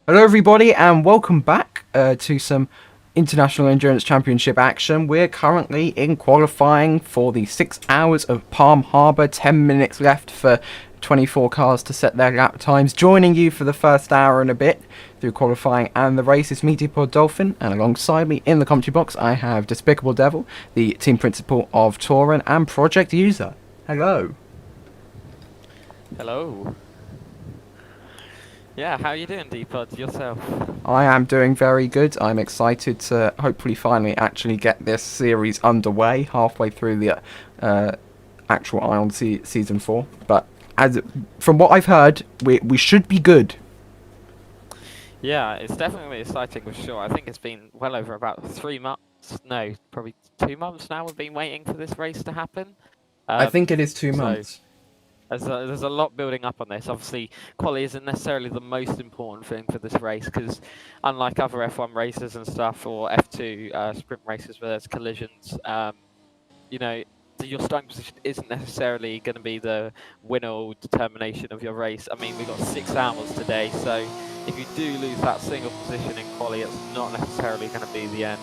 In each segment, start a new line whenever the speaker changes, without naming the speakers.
Hello, everybody, and welcome back to some International Endurance Championship action. We're currently in qualifying for the 6 hours of Palm Harbour. 10 minutes left for 24 cars to set their lap times. Joining you for the first hour and a bit through qualifying and the race is Meteorpod Dolphin, and alongside me in the commentary box I have Despicable Devil, the team principal of Tauren, and Project User. Hello.
Hello. Yeah, how you doing, D-Pod, yourself?
I am doing very good. I'm excited to hopefully finally actually get this series underway halfway through the actual Ion Season 4. But from what I've heard, we should be good.
Yeah, it's definitely exciting for sure. I think it's been well over about 3 months, no, probably 2 months now we've been waiting for this race to happen.
I think it is 2
So
months.
there's a lot building up on this. Obviously, quality isn't necessarily the most important thing for this race because unlike other F1 races and stuff, or F2 sprint races where there's collisions, you know, your starting position isn't necessarily going to be the winner or determination of your race. I mean, we've got 6 hours today, so if you do lose that single position in quali, it's not necessarily going to be the end.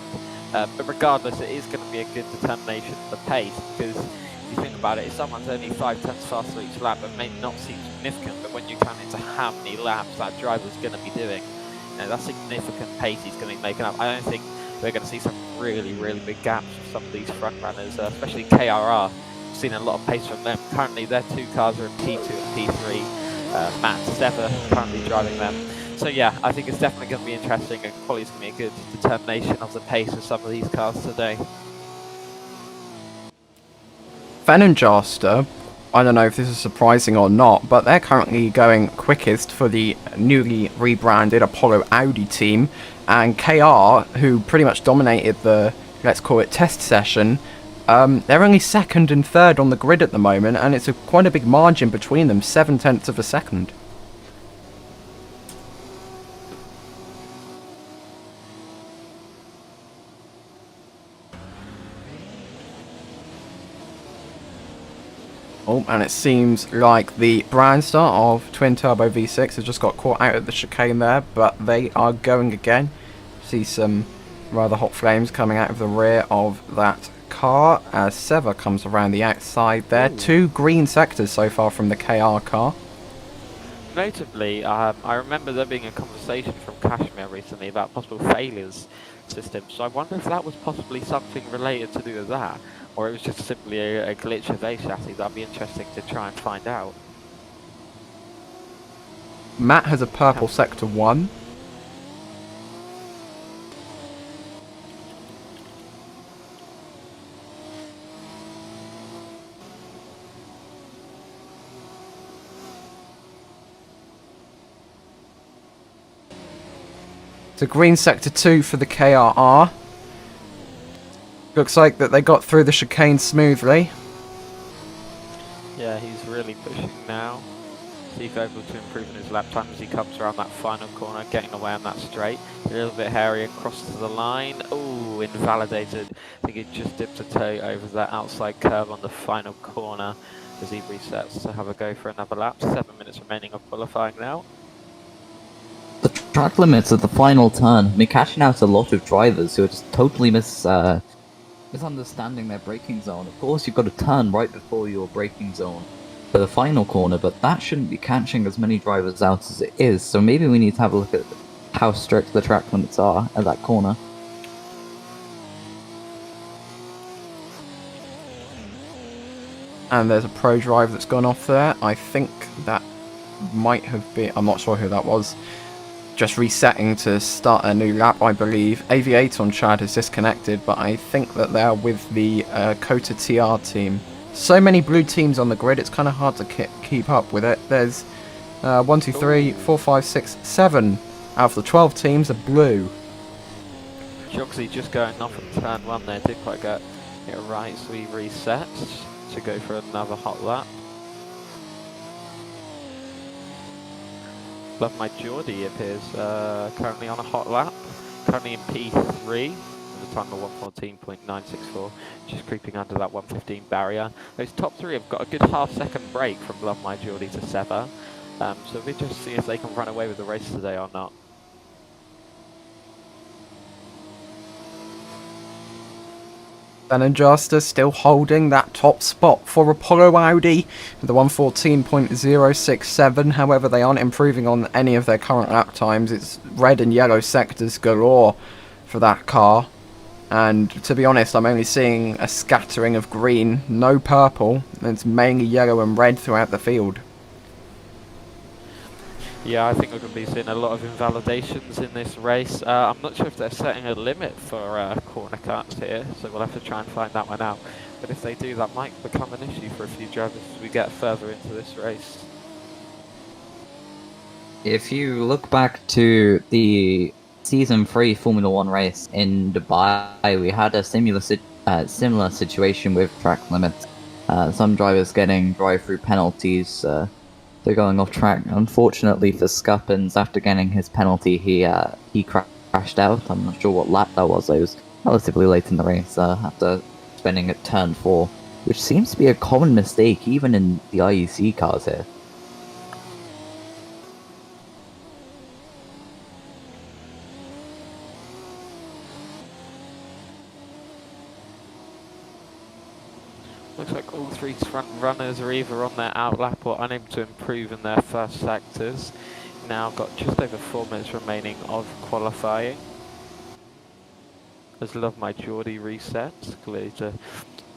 But regardless, it is going to be a good determination for the pace, because if you think about it, if someone's only 5 tenths faster each lap, it may not seem significant, but when you count into how many laps that driver's going to be doing, that's significant pace he's going to be making up. I don't think we're going to see some really big gaps for some of these front runners, especially KRR. We've seen a lot of pace from them. Currently, their 2 cars are in P2 and P3. Matt Sever currently driving them. So yeah, I think it's definitely going to be interesting, and quality's going to be a good determination of the pace of some of these cars today.
Fenenjaster, I don't know if this is surprising or not, but they're currently going quickest for the newly rebranded Apollo Audi team. And KR, who pretty much dominated the, let's call it, test session, they're only second and third on the grid at the moment, and it's quite a big margin between them, 7 tenths of a second. Oh, and it seems like the Brandstar of Twin Turbo V6 has just got caught out at the chicane there, but they are going again. See some rather hot flames coming out of the rear of that car as Sever comes around the outside there. Ooh. 2 green sectors so far from the KR car.
Notably, I remember there being a conversation from Kashmir recently about possible failures systems, so I wonder if that was possibly something related to do with that, or it was just simply a glitch of a chassis. That'd be interesting to try and find out.
Matt has a purple sector 1. So green sector 2 for the KRR. Looks like that they got through the chicane smoothly.
Yeah, he's really pushing now. See if able to improve in his lap time as he comes around that final corner, getting away on that straight. A little bit hairy across to the line. Oh, invalidated. I think he just dipped a toe over that outside curve on the final corner as he resets to have a go for another lap. 7 minutes remaining of qualifying now.
The track limits at the final turn. I mean, catching out a lot of drivers who are just totally misunderstanding their braking zone. Of course, you've got to turn right before your braking zone for the final corner, but that shouldn't be catching as many drivers out as it is. So maybe we need to have a look at how strict the track limits are at that corner.
And there's a pro driver that's gone off there. I think that might have been, I'm not sure who that was, just resetting to start a new lap, I believe. Aviator on Chad has disconnected, but I think that they're with the Kota TR team. So many blue teams on the grid, it's kind of hard to keep up with it. There's 1, 2, 3, 4, 5, 6, 7 out of the 12 teams are blue.
Joxy just going off in turn 1 there, did quite get it right, so he resets to go for another hot lap. Love My Geordie appears currently on a hot lap, currently in P3 with a time of 114.964, just creeping under that 115 barrier. Those top 3 have got a good half-second break from Love My Geordie to Sever, so we'll just see if they can run away with the race today or not.
Juster still holding that top spot for Apollo Audi, the 1:14.067. However, they aren't improving on any of their current lap times. It's red and yellow sectors galore for that car. And to be honest, I'm only seeing a scattering of green, no purple. It's mainly yellow and red throughout the field.
Yeah, I think we're going to be seeing a lot of invalidations in this race. I'm not sure if they're setting a limit for corner cuts here, so we'll have to try and find that one out. But if they do, that might become an issue for a few drivers as we get further into this race.
If you look back to the Season 3 Formula 1 race in Dubai, we had a similar situation with track limits. Some drivers getting drive-through penalties. They're going off track. Unfortunately for Scuppins, after getting his penalty, he crashed out. I'm not sure what lap that was. It was relatively late in the race after spinning at turn 4, which seems to be a common mistake even in the IEC cars here.
Looks like all three front runners are either on their outlap or unable to improve in their first sectors. Now got just over 4 minutes remaining of qualifying. As Love My Geordie resets, clearly to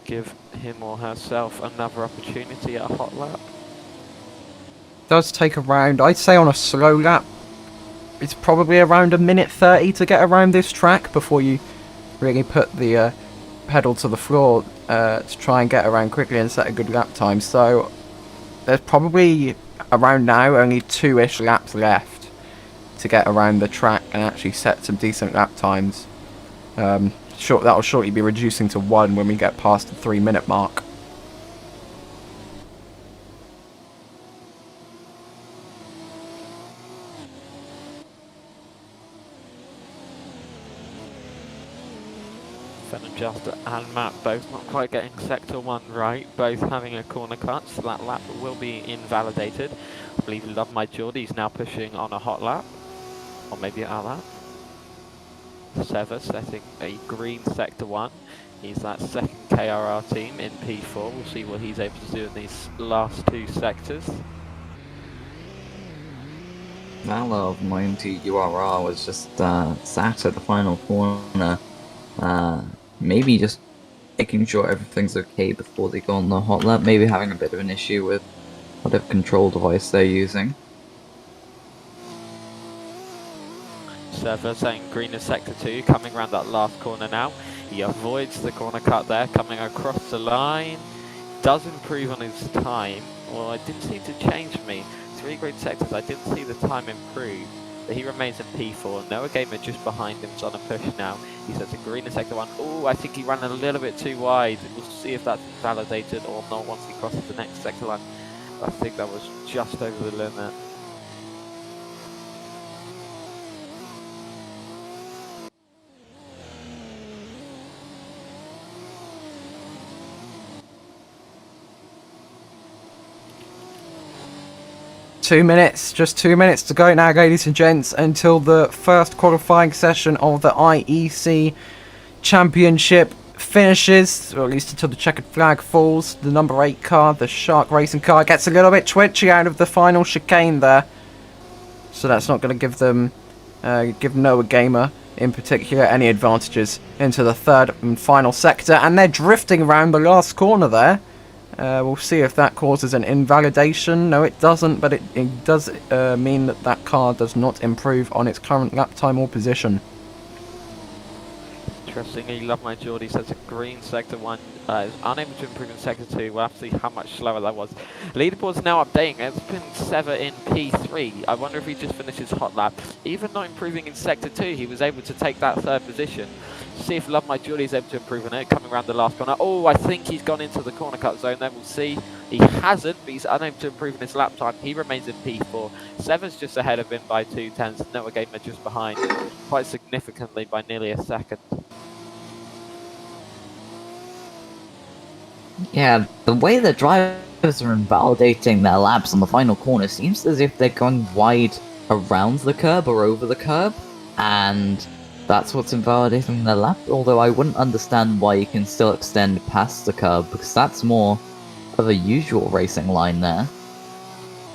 give him or herself another opportunity at a hot lap.
Does take around, I'd say on a slow lap, it's probably around 1:30 to get around this track before you really put the pedal to the floor to try and get around quickly and set a good lap time. So there's probably around now only 2-ish laps left to get around the track and actually set some decent lap times. That'll shortly be reducing to 1 when we get past the 3-minute mark.
Juster and Matt both not quite getting sector 1 right, both having a corner cut, so that lap will be invalidated. I believe Love My Geordie's now pushing on a hot lap, or maybe a lap. Sever setting a green sector 1. He's that second KRR team in P4. We'll see what he's able to do in these last 2 sectors.
Valor of Mighty URR was just sat at the final corner. Maybe just making sure everything's okay before they go on the hot lap. Maybe having a bit of an issue with whatever control device they're using.
Server saying green is sector 2, coming around that last corner now. He avoids the corner cut there, coming across the line. Does improve on his time. Well, it didn't seem to change for me. 3 green sectors, I didn't see the time improve. But he remains in P4. Noah Gamer just behind him is on a push now. He sets a green in sector 1. Oh, I think he ran a little bit too wide. We'll see if that's validated or not once he crosses the next sector line. I think that was just over the limit.
Just 2 minutes to go now, ladies and gents, until the first qualifying session of the IEC Championship finishes, or at least until the checkered flag falls. The number 8 car, the Shark Racing car, gets a little bit twitchy out of the final chicane there. So that's not going to give them, give Noah Gamer in particular any advantages into the third and final sector. And they're drifting around the last corner there. We'll see if that causes an invalidation. No, it doesn't, but it does mean that that car does not improve on its current lap time or position.
Interestingly, Love My Geordie sets a green sector 1, is unable to improve in sector 2. We'll have to see how much slower that was. Leaderboard's now updating. It's been Sever in P3. I wonder if he just finishes hot lap. Even not improving in sector 2, he was able to take that 3rd position. See if Love My Geordie is able to improve on it, coming around the last corner. Oh, I think he's gone into the corner cut zone there. We'll see. He hasn't, but he's unable to improve in his lap time. He remains in P4. Sever's just ahead of him by 2 tenths. Noah Gamer just behind, quite significantly by nearly a second.
Yeah, the way the drivers are invalidating their laps on the final corner seems as if they're going wide around the curb or over the curb, and That's what's invalidating the lap, although I wouldn't understand why you can still extend past the curb, because that's more of a usual racing line there.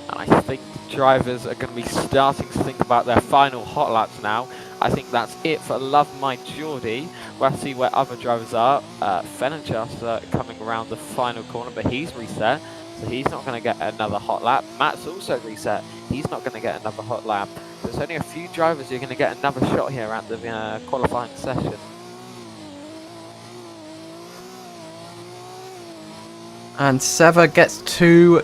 And I think drivers are going to be starting to think about their final hot laps now. I think that's it for Love My Geordie. We'll see where other drivers are. Fenn just coming around the final corner, but he's reset, so he's not going to get another hot lap. Matt's also reset. He's not going to get another hot lap. There's only a few drivers who are going to get another shot here at the qualifying session.
And Sever gets 2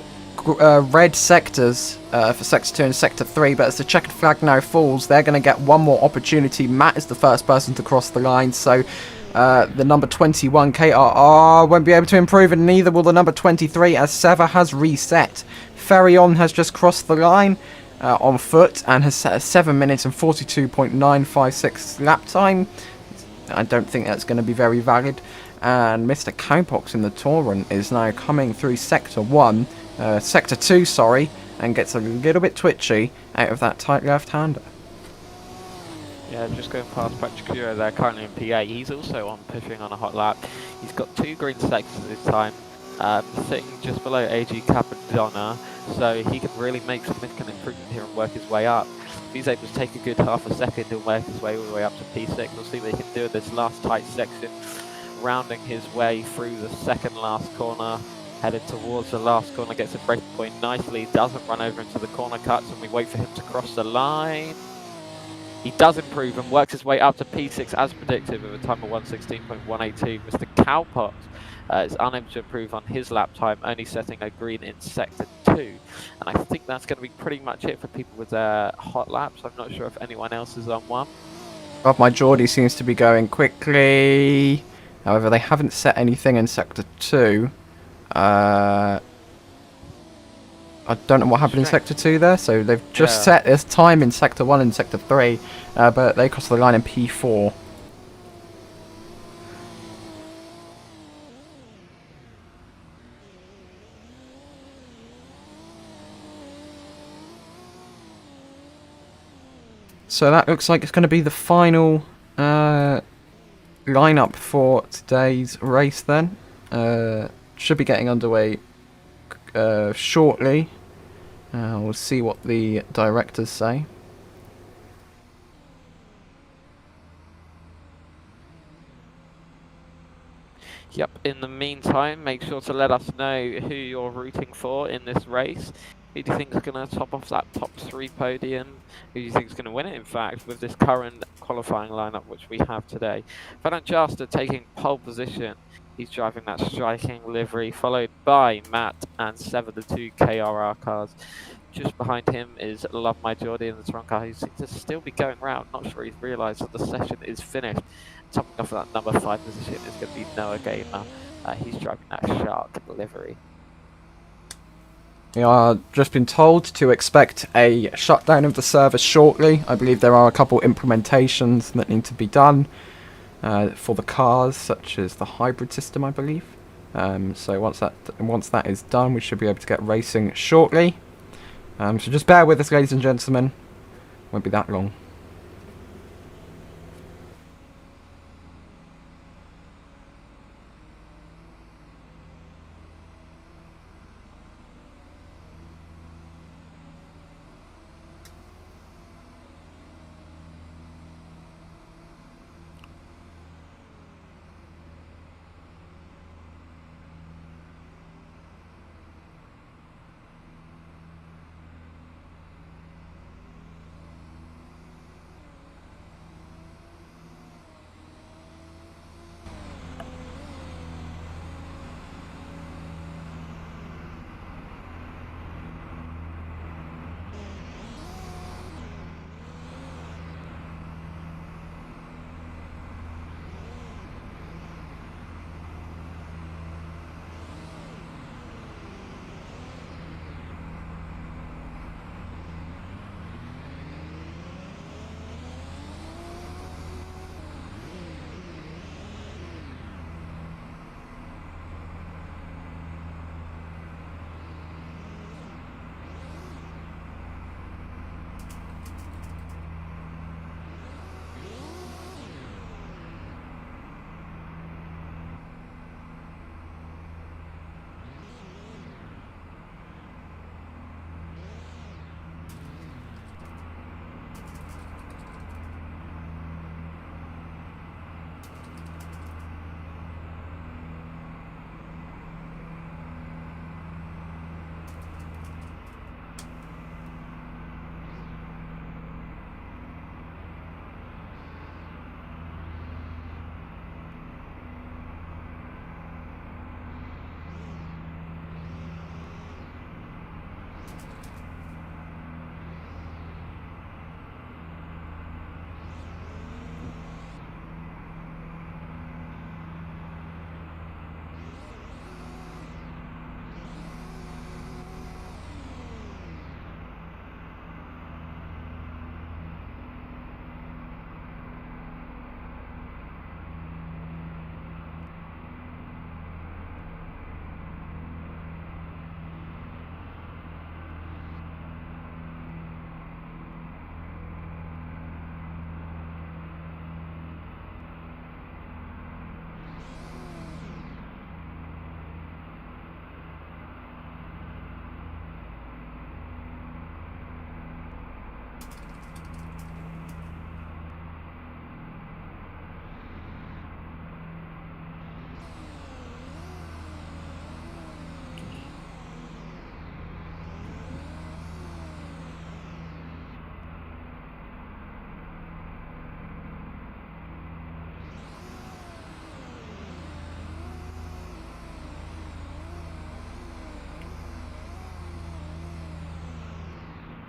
red sectors for Sector 2 and Sector 3, but as the checkered flag now falls, they're going to get one more opportunity. Matt is the first person to cross the line, so the number 21 KRR won't be able to improve, and neither will the number 23 as Sever has reset. Ferryon has just crossed the line on foot and has set a 7 minutes and 42.956 lap time. I don't think that's going to be very valid. And Mr. Cowpox in the Torrent is now coming through Sector 2, sorry, and gets a little bit twitchy out of that tight left-hander.
Yeah, just going past Patrick Curo there, currently in PA. He's also on pushing on a hot lap. He's got 2 green sectors this time, sitting just below AG Capadonna, so he can really make significant improvement here and work his way up. If he's able to take a good half a second and work his way all the way up to P6, we'll see what he can do in this last tight section, rounding his way through the second last corner, headed towards the last corner, gets a break point nicely, doesn't run over into the corner cuts, and we wait for him to cross the line. He does improve and works his way up to P6 as predicted with a time of 1:16.182. Mr. Cowpox is unable to improve on his lap time, only setting a green in Sector 2. And I think that's going to be pretty much it for people with their hot laps. I'm not sure if anyone else is on one.
Love My Geordie seems to be going quickly. However, they haven't set anything in Sector 2. I don't know what happened in Sector 2 there, so they've just set this time in Sector 1 and Sector 3, but they crossed the line in P4. So that looks like it's going to be the final lineup for today's race then. Should be getting underway shortly. We'll see what the directors say.
Yep, in the meantime, make sure to let us know who you're rooting for in this race. Who do you think is going to top off that top 3 podium? Who do you think is going to win it, in fact, with this current qualifying lineup which we have today? Fernand Jasta taking pole position. He's driving that striking livery, followed by Matt and Sever, the 2 KRR cars. Just behind him is Love My Geordie in the Toronto car, who seems to still be going round. Not sure he's realised that the session is finished. Topping off that number 5 position is going to be Noah Gamer. He's driving that Shark livery.
We are just been told to expect a shutdown of the server shortly. I believe there are a couple implementations that need to be done for the cars, such as the hybrid system, I believe. So once that is done, we should be able to get racing shortly. So just bear with us, ladies and gentlemen. Won't be that long.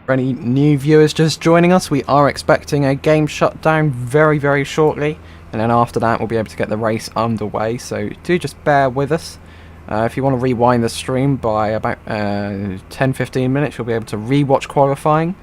For any new viewers just joining us, we are expecting a game shutdown very, very shortly, and then after that we'll be able to get the race underway, so do just bear with us. If you want to rewind the stream by about 10-15 minutes, you'll be able to re-watch qualifying.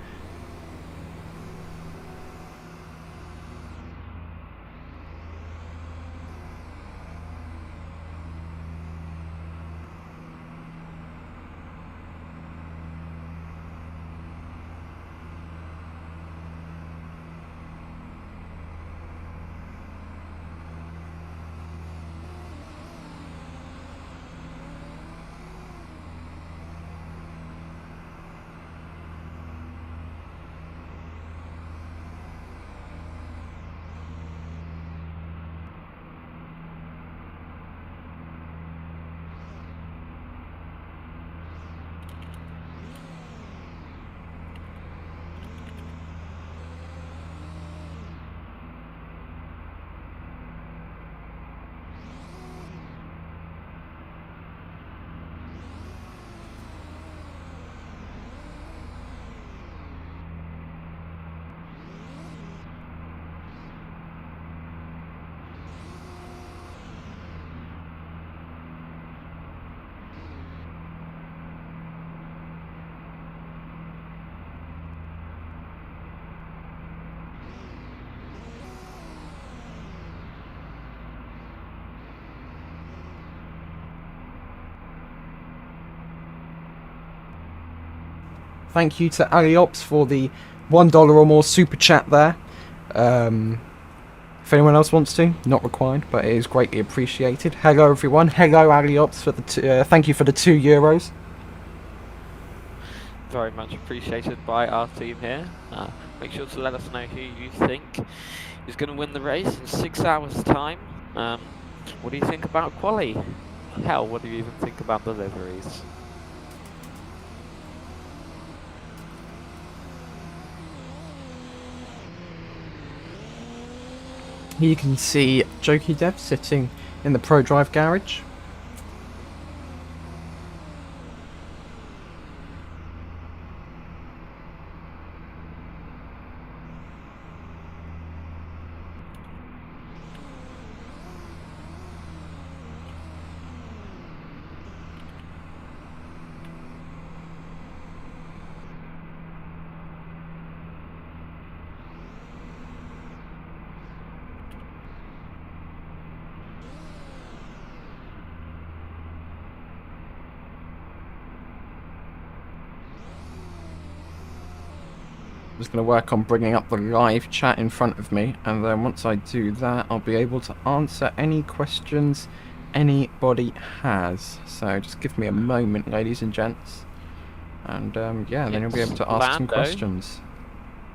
Thank you to Aliops for the $1 or more super chat there. If anyone else wants to, not required, but it is greatly appreciated. Hello everyone. Hello Aliops for the thank you for the €2.
Very much appreciated by our team here. Make sure to let us know who you think is going to win the race in 6 hours' time. What do you think about quali? Hell, what do you even think about deliveries?
Here you can see Jokey Dev sitting in the Pro Drive garage. I'm just going to work on bringing up the live chat in front of me, and then once I do that I'll be able to answer any questions anybody has. So just give me a moment, ladies and gents, and yeah, then you'll be able to ask some questions.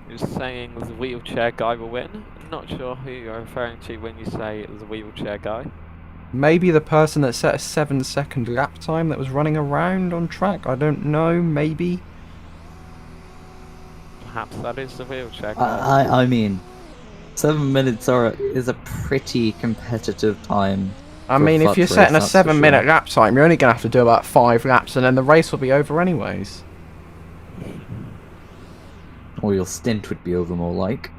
Who's saying the wheelchair guy will win? Not sure who you're referring to when you say the wheelchair guy.
Maybe the person that set a 7-second lap time that was running around on track, I don't know, maybe.
Perhaps that is the wheelchair guy.
I mean, 7 minutes is a pretty competitive time.
I mean, if you're setting a 7-minute lap time, you're only going to have to do about 5 laps and then the race will be over anyways.
Or your stint would be over more like.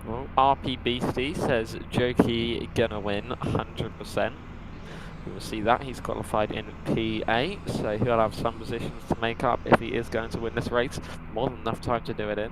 Well, RP Beastie says Jokey gonna win 100%. We'll see that. He's qualified in P8, so he'll have some positions to make up if he is going to win this race. More than enough time to do it in.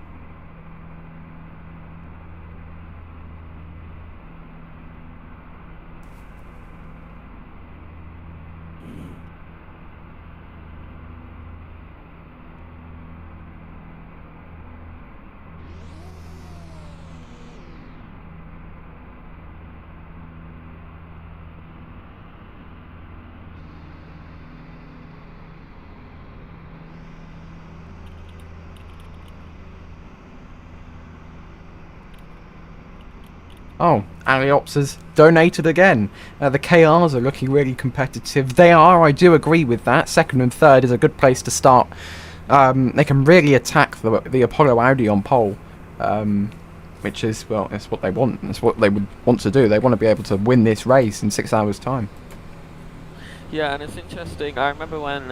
Oh, Aliops has donated again. The KRs are looking really competitive. They are, I do agree with that. Second and third is a good place to start. They can really attack the Apollo Audi on pole, which is, well, that's what they want. That's what they would want to do. They want to be able to win this race in 6 hours' time.
Yeah, and it's interesting. I remember when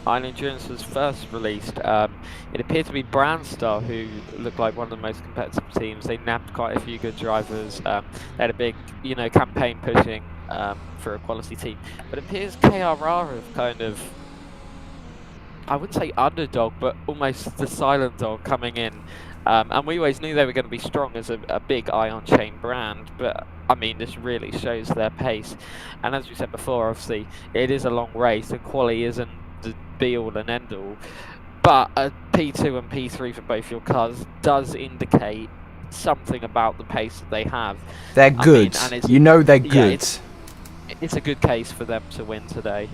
Iron Endurance was first released, it appeared to be Brandstar who looked like one of the most competitive teams. They nabbed quite a few good drivers. They had a big, campaign pushing for a quality team. But it appears KRR have kind of, I wouldn't say underdog, but almost the silent dog coming in. And we always knew they were going to be strong as a big Ion Chain brand, but I mean, this really shows their pace. And as we said before, obviously, it is a long race, and quali isn't the be-all and end-all. But a P2 and P3 for both your cars does indicate something about the pace that they have.
They're good.
And it's,
you know they're
yeah,
good.
it's a good case for them to win today.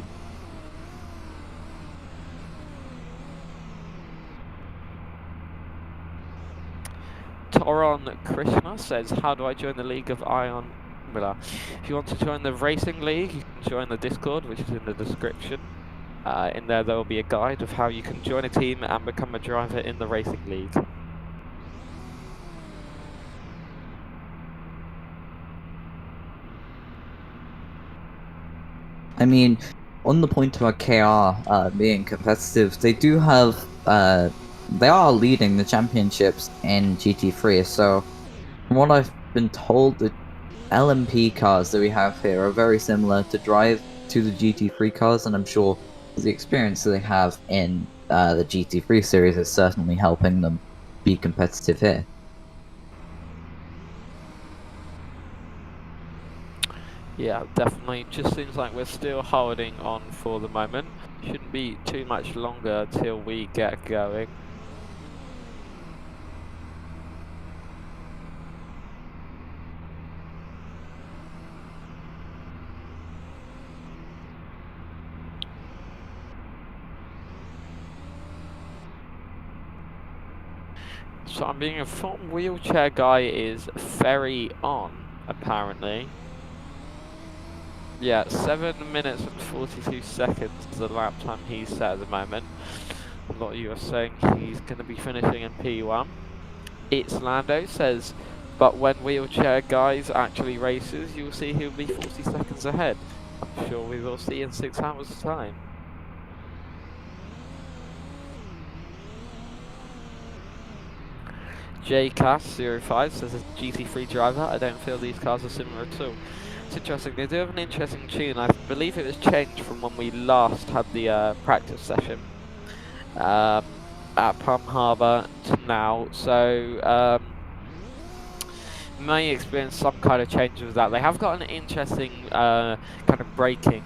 Toron Krishna says, how do I join the League of Ion Formula? If you want to join the Racing League, you can join the Discord, which is in the description. In there will be a guide of how you can join a team and become a driver in the Racing League.
I mean, on the point about KR being competitive, they do have they are leading the championships in GT3. So, from what I've been told, the LMP cars that we have here are very similar to drive to the GT3 cars, and I'm sure the experience that they have in the GT3 series is certainly helping them be competitive here.
Yeah, definitely. Just seems like we're still holding on for the moment. Shouldn't be too much longer till we get going. So I'm being informed wheelchair guy is ferry on, apparently. Yeah, 7 minutes and 42 seconds is the lap time he's set at the moment. A lot of you are saying he's going to be finishing in P1. It's Lando says, but when wheelchair guys actually races, you'll see he'll be 40 seconds ahead. I'm sure we will see in 6 hours' time. JCast05 says, as a GT3 driver, I don't feel these cars are similar at all. It's interesting, they do have an interesting tune. I believe it was changed from when we last had the practice session at Palm Harbour to now. So, may experience some kind of change with that. They have got an interesting kind of braking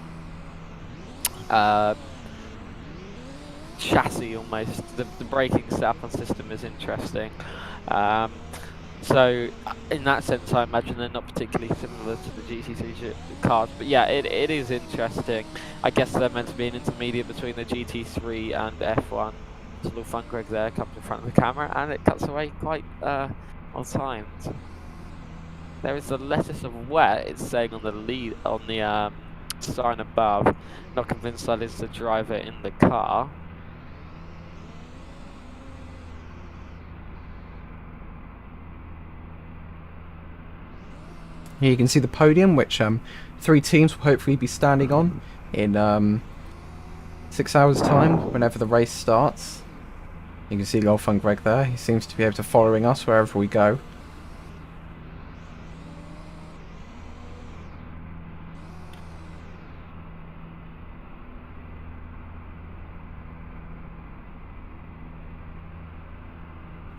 chassis almost. The braking setup and system is interesting. So in that sense, I imagine they're not particularly similar to the GT3 cars. But yeah, it is interesting. I guess they're meant to be an intermediate between the GT3 and F1. So little fun Greg there comes in front of the camera, and it cuts away quite on timed. There is a lettuce of wet, it's saying on the lead on the sign above. Not convinced that is the driver in the car.
Here you can see the podium, which 3 teams will hopefully be standing on in 6 hours' time, whenever the race starts. You can see the old fun Greg there. He seems to be able to following us wherever we go.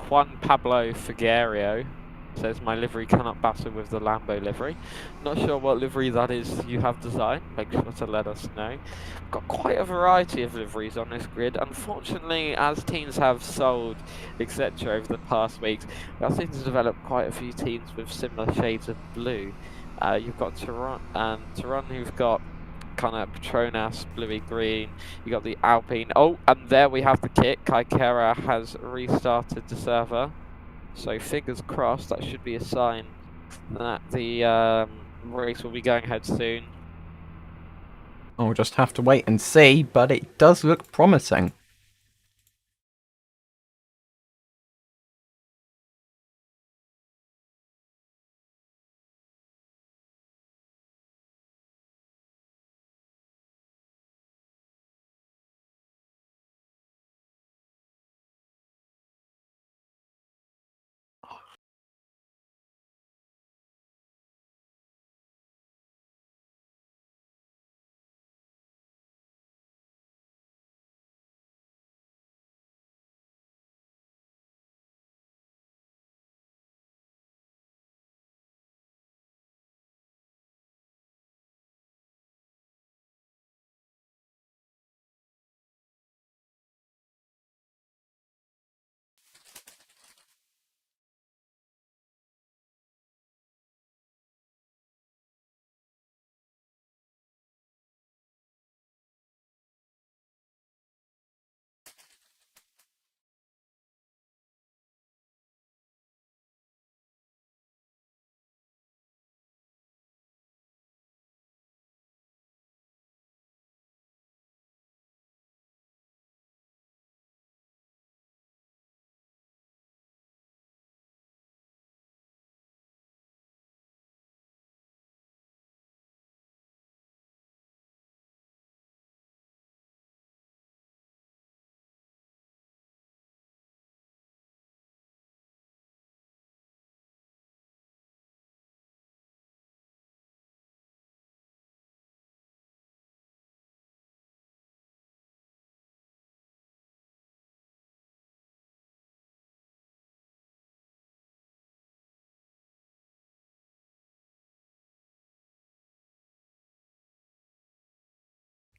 Juan Pablo Figuerio says, my livery cannot battle with the Lambo livery. Not sure what livery that is you have designed. Make sure to let us know. Got quite a variety of liveries on this grid. Unfortunately, as teams have sold, etc. over the past weeks, we are seeing to develop quite a few teams with similar shades of blue. You've got Tehran who've got kind of Petronas, bluey green. You got the Alpine. Oh, and there we have the kit. Kaikera has restarted the server. So fingers crossed, that should be a sign that the race will be going ahead soon.
We'll just have to wait and see, but it does look promising.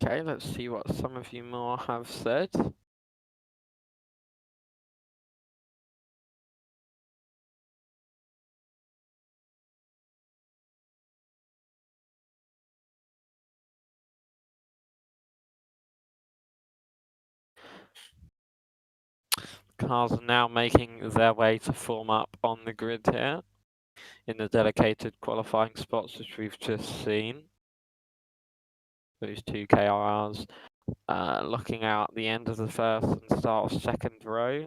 Okay, let's see what some of you more have said. Cars are now making their way to form up on the grid here in the dedicated qualifying spots which we've just seen. Those two KRRs looking out the end of the first and start of second row.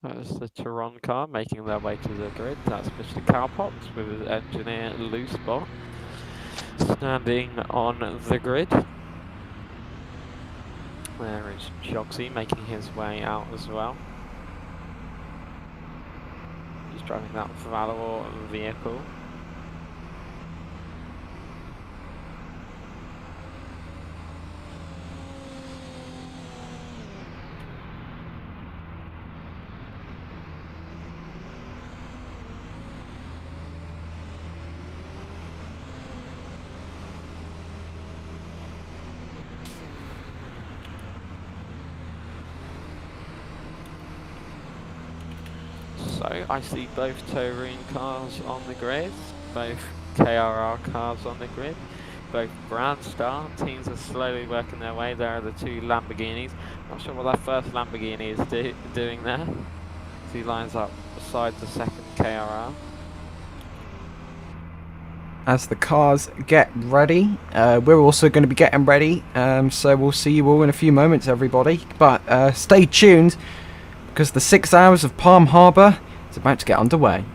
That's the Tyrone car making their way to the grid. That's Mr. Cowpox with his engineer Loose Bot standing on the grid. There is Jogsy making his way out as well. He's driving that Valor vehicle. So I see both Taurine cars on the grid, both KRR cars on the grid, both Brandstar teams are slowly working their way. There are the two Lamborghinis. Not sure what that first Lamborghini is doing there. As he lines up beside the second KRR.
As the cars get ready, we're also going to be getting ready, so we'll see you all in a few moments, everybody. But stay tuned, because the 6 hours of Palm Harbour is about to get underway.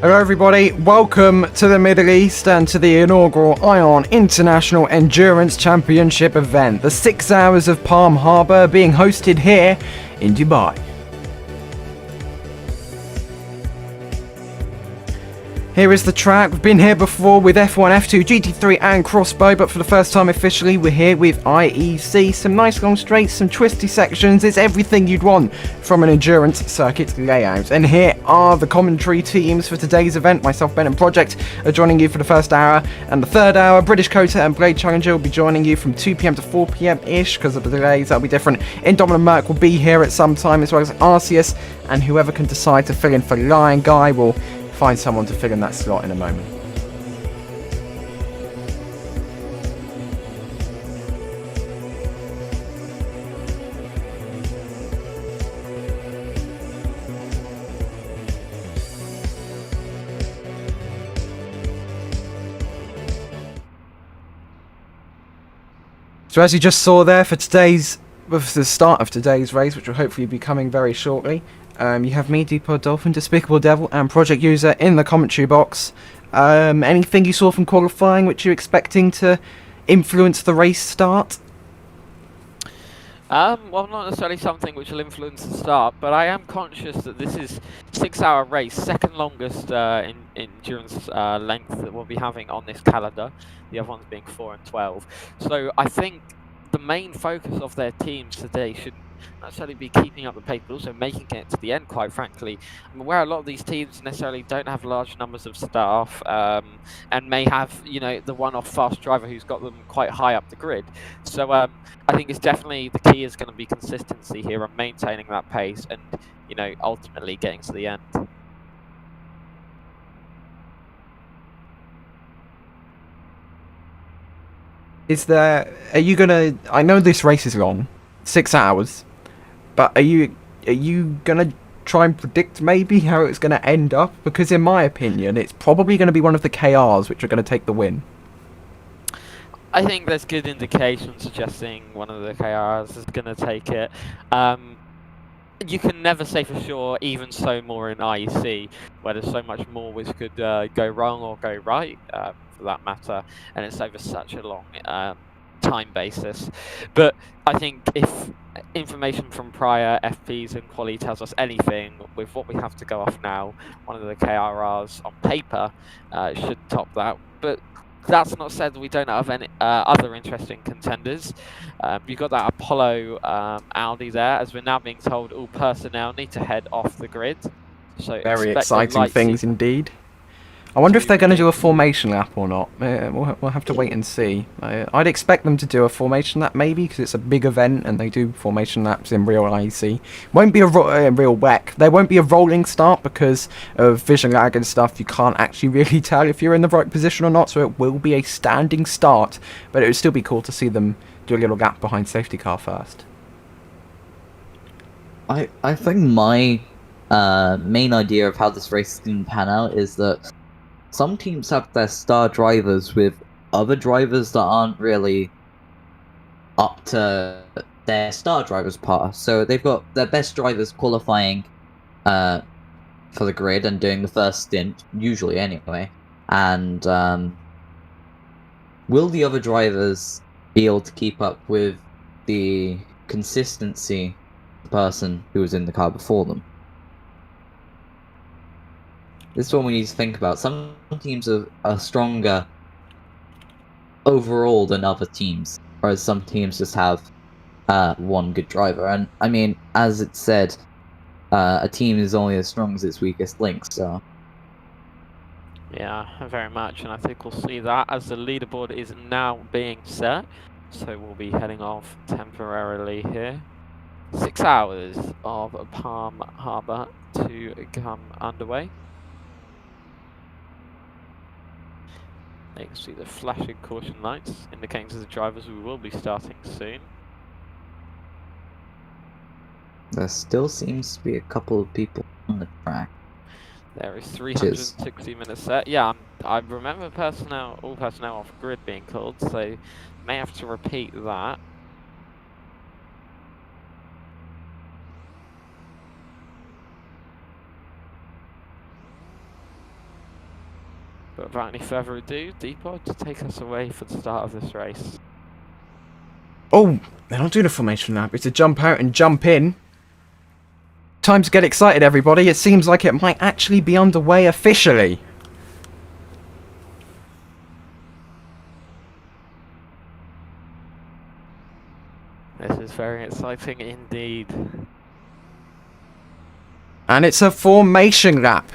Hello everybody, welcome to the Middle East and to the inaugural ION International Endurance Championship event, the 6 hours of Palm Harbour being hosted here in Dubai. Here is the track. We've been here before with F1, F2, GT3 and Crossbow, but for the first time officially we're here with IEC. Some nice long straights, some twisty sections. It's everything you'd want from an endurance circuit layout. And here are the commentary teams for today's event. Myself, Ben and Project are joining you for the first hour, and the third hour, British Kota and Blade Challenger will be joining you from 2 PM to 4 PM-ish because of the delays. That'll be different. Indominant Merc will be here at some time, as well as Arceus, and whoever can decide to fill in for Lion Guy will find someone to fill in that slot in a moment. So as you just saw there for today's, with the start of today's race, which will hopefully be coming very shortly, you have me, Deepo Dolphin, Despicable Devil, and Project User in the commentary box. Anything you saw from qualifying which you're expecting to influence the race start?
Well, not necessarily something which will influence the start, but I am conscious that this is 6-hour race, second longest endurance length that we'll be having on this calendar. The other ones being 4 and 12. So I think the main focus of their teams today should not necessarily be keeping up the pace, but also making it to the end, quite frankly. I'm aware a lot of these teams necessarily don't have large numbers of staff and may have, you know, the one-off fast driver who's got them quite high up the grid. So I think it's definitely the key is going to be consistency here and maintaining that pace and, you know, ultimately getting to the end.
Are you gonna? I know this race is long, 6 hours, but are you gonna try and predict maybe how it's gonna end up? Because in my opinion, it's probably gonna be one of the KRs which are gonna take the win.
I think there's good indication suggesting one of the KRs is going to take it. You can never say for sure, even so more in IEC, where there's so much more which could go wrong or go right, for that matter, and it's over such a long time basis. But I think if information from prior FPs and quali tells us anything, with what we have to go off now, one of the KRRs on paper should top that. But that's not said we don't have any other interesting contenders. You've got that Apollo Audi there, as we're now being told all personnel need to head off the grid. So
Very
expect a
exciting
light
things indeed. I wonder if
to
they're going to do a
begin.
formation lap or not. We'll have to wait and see. I'd expect them to do a formation lap maybe, because it's a big event and they do formation laps in real IEC. Won't be a real WEC. There won't be a rolling start because of vision lag and stuff. You can't actually really tell if you're in the right position or not, so it will be a standing start. But it would still be cool to see them do a little gap behind safety car first.
I think my main idea of how this race is going to pan out is that some teams have their star drivers with other drivers that aren't really up to their star drivers' par. So they've got their best drivers qualifying for the grid and doing the first stint, usually anyway. And will the other drivers be able to keep up with the consistency of the person who was in the car before them? This is what we need to think about. Some teams are stronger overall than other teams, whereas some teams just have one good driver. And I mean, as it said, a team is only as strong as its weakest link, so...
Yeah, very much, and I think we'll see that as the leaderboard is now being set. So we'll be heading off temporarily here. 6 hours of Palm Harbour to come underway. You can see the flashing caution lights indicating to the drivers we will be starting soon.
There still seems to be a couple of people on the track.
There is 360 minutes set. Yeah, I remember all personnel off grid being called, so may have to repeat that. But without any further ado, Depot to take us away for the start of this race.
Oh, they're not doing a formation lap. It's a jump out and jump in. Time to get excited, everybody. It seems like it might actually be underway officially.
This is very exciting indeed.
And it's a formation lap.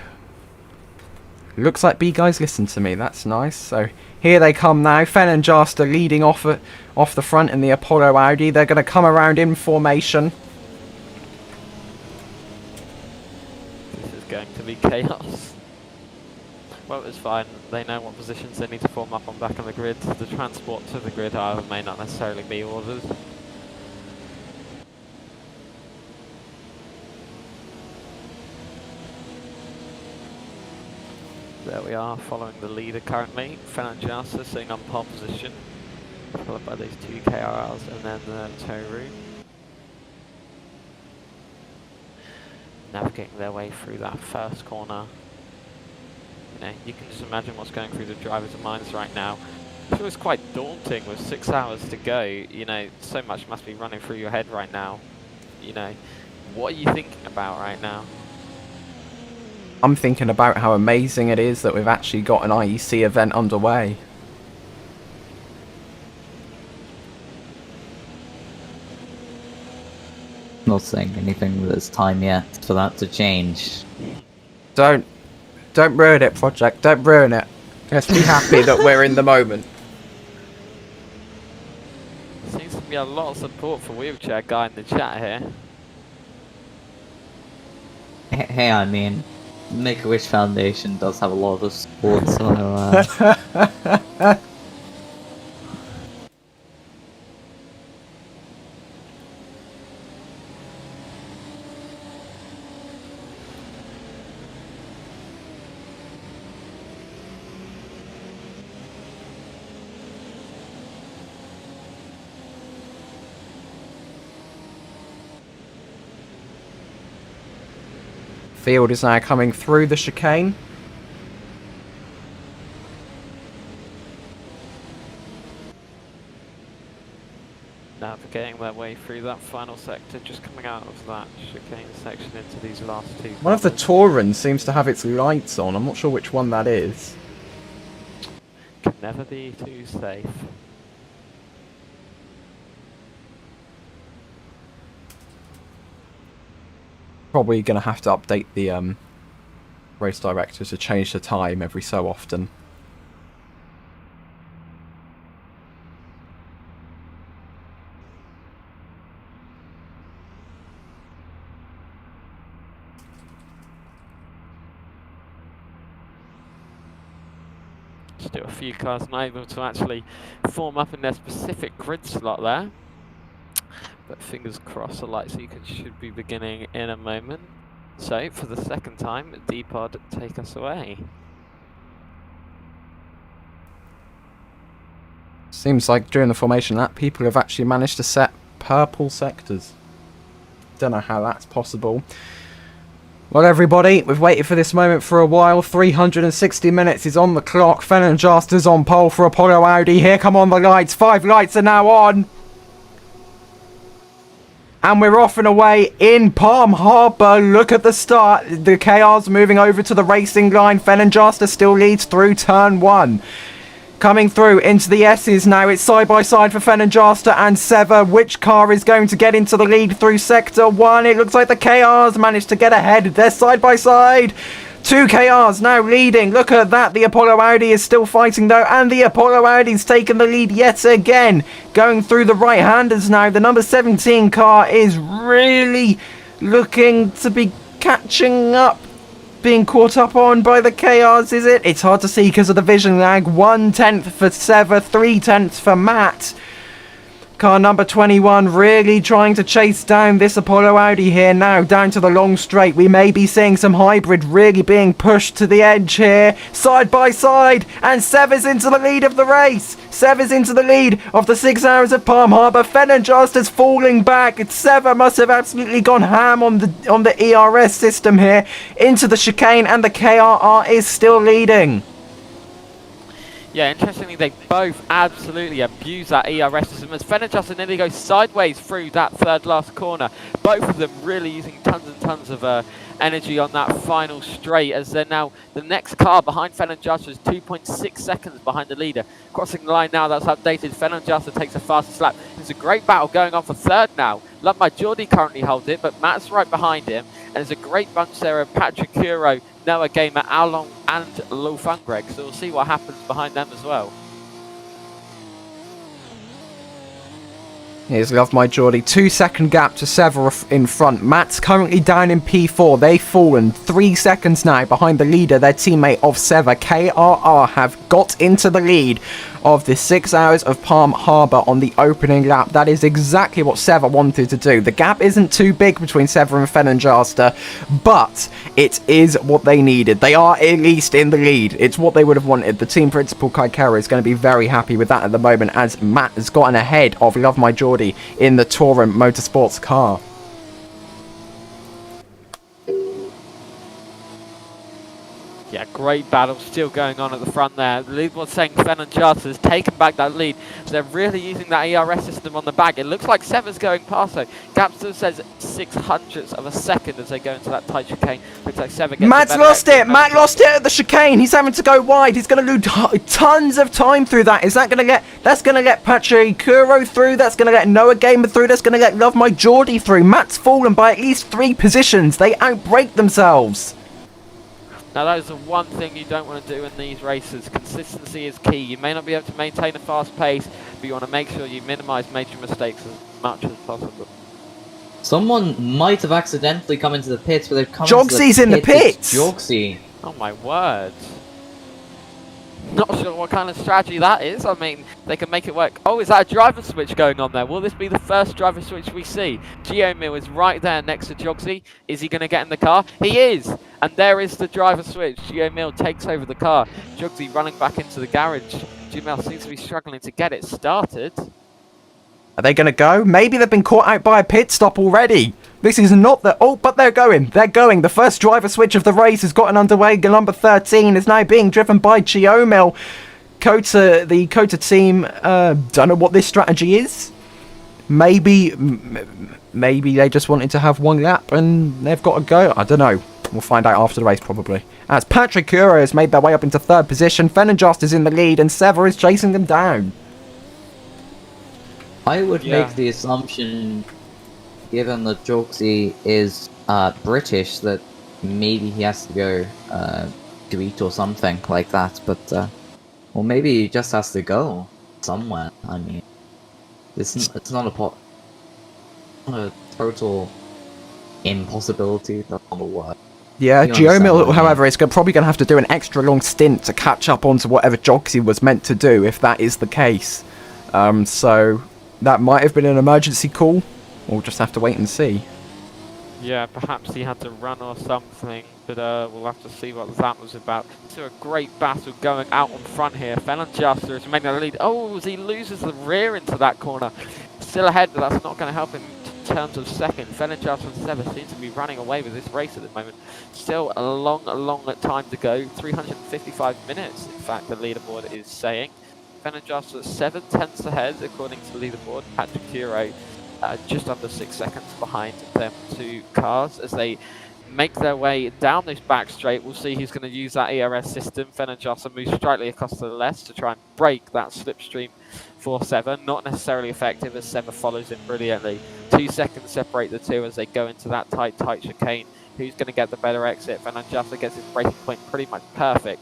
Looks like B guys listen to me. That's nice. So here they come now. Fen and Jast are leading off the front in the Apollo Audi. They're going to come around in formation.
This is going to be chaos. Well, it's fine. They know what positions they need to form up on back on the grid. The transport to the grid, however, may not necessarily be ordered. There we are, following the leader currently. Fernand Jasta sitting on pole position, followed by these two KRRs and then the tow room. Navigating their way through that first corner. You know, you can just imagine what's going through the drivers' minds right now. It was quite daunting with 6 hours to go. You know, so much must be running through your head right now. You know, what are you thinking about right now?
I'm thinking about how amazing it is that we've actually got an IEC event underway.
Not saying anything, there's time yet for that to change.
Don't ruin it, Project. Don't ruin it. Let's be happy that we're in the moment.
Seems to be a lot of support for Wheelchair Guy in the chat here.
Hey, I mean, Make-A-Wish Foundation does have a lot of support, so...
Field is now coming through the chicane.
Navigating their way through that final sector, just coming out of that chicane section into these last two.
One of the Taurans seems to have its lights on. I'm not sure which one that is.
Can never be too safe.
Probably going to have to update the race director to change the time every so often.
Still a few cars not able to actually form up in their specific grid slot there. But fingers crossed, the light sequence should be beginning in a moment. So, for the second time, D-Pod take us away.
Seems like during the formation lap, people have actually managed to set purple sectors. Don't know how that's possible. Well, everybody, we've waited for this moment for a while. 360 minutes is on the clock. Fenn and Jaster's on pole for Apollo Audi. Here come on the lights. 5 lights are now on. And we're off and away in Palm Harbour. Look at the start. The KR's moving over to the racing line. Fenn and Jaster still leads through turn 1. Coming through into the S's now. It's side by side for Fenn and Jaster and Sever. Which car is going to get into the lead through sector 1? It looks like the KR's managed to get ahead. They're side by side. 2 KR's now leading. Look at that. The Apollo Audi is still fighting though. And the Apollo Audi's taken the lead yet again. Going through the right-handers now. The number 17 car is really looking to be catching up. Being caught up on by the KR's, is it? It's hard to see because of the vision lag. 1/10 for Sever, 3/10 for Matt. Car number 21 really trying to chase down this Apollo Audi here now, down to the long straight. We may be seeing some hybrid really being pushed to the edge here, side by side, and Sever's into the lead of the race. Sever's into the lead of the 6 hours of Palm Harbour. Fenn and Jaster's falling back. Sever must have absolutely gone ham on the ERS system here, into the chicane, and the KRR is still leading.
Yeah, interestingly, they both absolutely abuse that ERS system as Fenn and Jaster nearly go sideways through that third last corner. Both of them really using tons and tons of energy on that final straight, as they're now the next car behind Fenn and Jaster is 2.6 seconds behind the leader. Crossing the line now, that's updated. Fenn and Jaster takes a fastest lap. There's a great battle going on for third now. Love My Geordie currently holds it, but Matt's right behind him. And there's a great bunch there of Patrick Curo, Noah Gamer, Along and Lo Fungreg. So we'll see what happens behind them as well.
Here's Love My Geordie. 2-second gap to Sever in front. Matt's currently down in P4. They've fallen 3 seconds now behind the leader, their teammate of Sever. KRR have got into the lead of the 6 hours of Palm Harbour on the opening lap. That is exactly what Sever wanted to do. The gap isn't too big between Sever and Fenn and Jaster, but it is what they needed. They are at least in the lead. It's what they would have wanted. The team principal, Kaikera, is going to be very happy with that at the moment, as Matt has gotten ahead of Love My Geordie in the Touring Motorsports car.
Yeah, great battle still going on at the front there. The lead was saying Fenn and Jaster has taken back that lead. So they're really using that ERS system on the back. It looks like Sever's going past though. Gap still says 600ths of a second as they go into that tight chicane. Looks like Sever gets
Matt's lost it. Matt lost it at the chicane. He's having to go wide. He's going to lose tons of time through that. Is that going to get... That's going to get Patrick Curo through. That's going to get Noah Gamer through. That's going to get Love My Geordie through. Matt's fallen by at least 3 positions. They outbreak themselves.
Now that is the one thing you don't want to do in these races. Consistency is key. You may not be able to maintain a fast pace, but you want to make sure you minimise major mistakes as much as possible.
Someone might have accidentally come into the pits, but they've come
Jogsy's in the pits!
Jogsy.
Oh my word. Not sure what kind of strategy that is. I mean, they can make it work. Oh, is that a driver switch going on there? Will this be the first driver switch we see? Geomill is right there next to Jogsy. Is he going to get in the car? He is! And there is the driver switch. Geomill takes over the car. Jogsy running back into the garage. Geomill seems to be struggling to get it started.
Are they going to go? Maybe they've been caught out by a pit stop already. This is not the... Oh, but they're going. They're going. The first driver switch of the race has gotten underway. Number 13 is now being driven by Geomil. The Kota team don't know what this strategy is. Maybe they just wanted to have one lap and they've got to go. I don't know. We'll find out after the race, probably. As Patrick Cura has made their way up into third position, Fennerjost is in the lead, and Sever is chasing them down.
I would make the assumption, given that Joxy is British, that maybe he has to go to eat or something like that. But or maybe he just has to go somewhere. I mean, it's not a total impossibility. That's not a word.
Yeah, Geomil, however, is probably going to have to do an extra long stint to catch up onto whatever Joxy was meant to do, if that is the case. So that might have been an emergency call. We'll just have to wait and see.
Yeah, perhaps he had to run or something, but we'll have to see what that was about. So a great battle going out on front here. Fennerjost is making the lead. Oh, as he loses the rear into that corner. Still ahead, but that's not going to help him in terms of second. Fennerjost and Sever seem to be running away with this race at the moment. Still a long time to go. 355 minutes, in fact, the leaderboard is saying. Fennerjost at 7/10 ahead, according to the leaderboard. Patrick Curo just under 6 seconds behind them two cars as they make their way down this back straight. We'll see who's going to use that ERS system. Fennerjost moves slightly across to the left to try and break that slipstream for Sever. Not necessarily effective as Sever follows him brilliantly. 2 seconds separate the two as they go into that tight chicane. Who's going to get the better exit? Fennerjost gets his braking point pretty much perfect.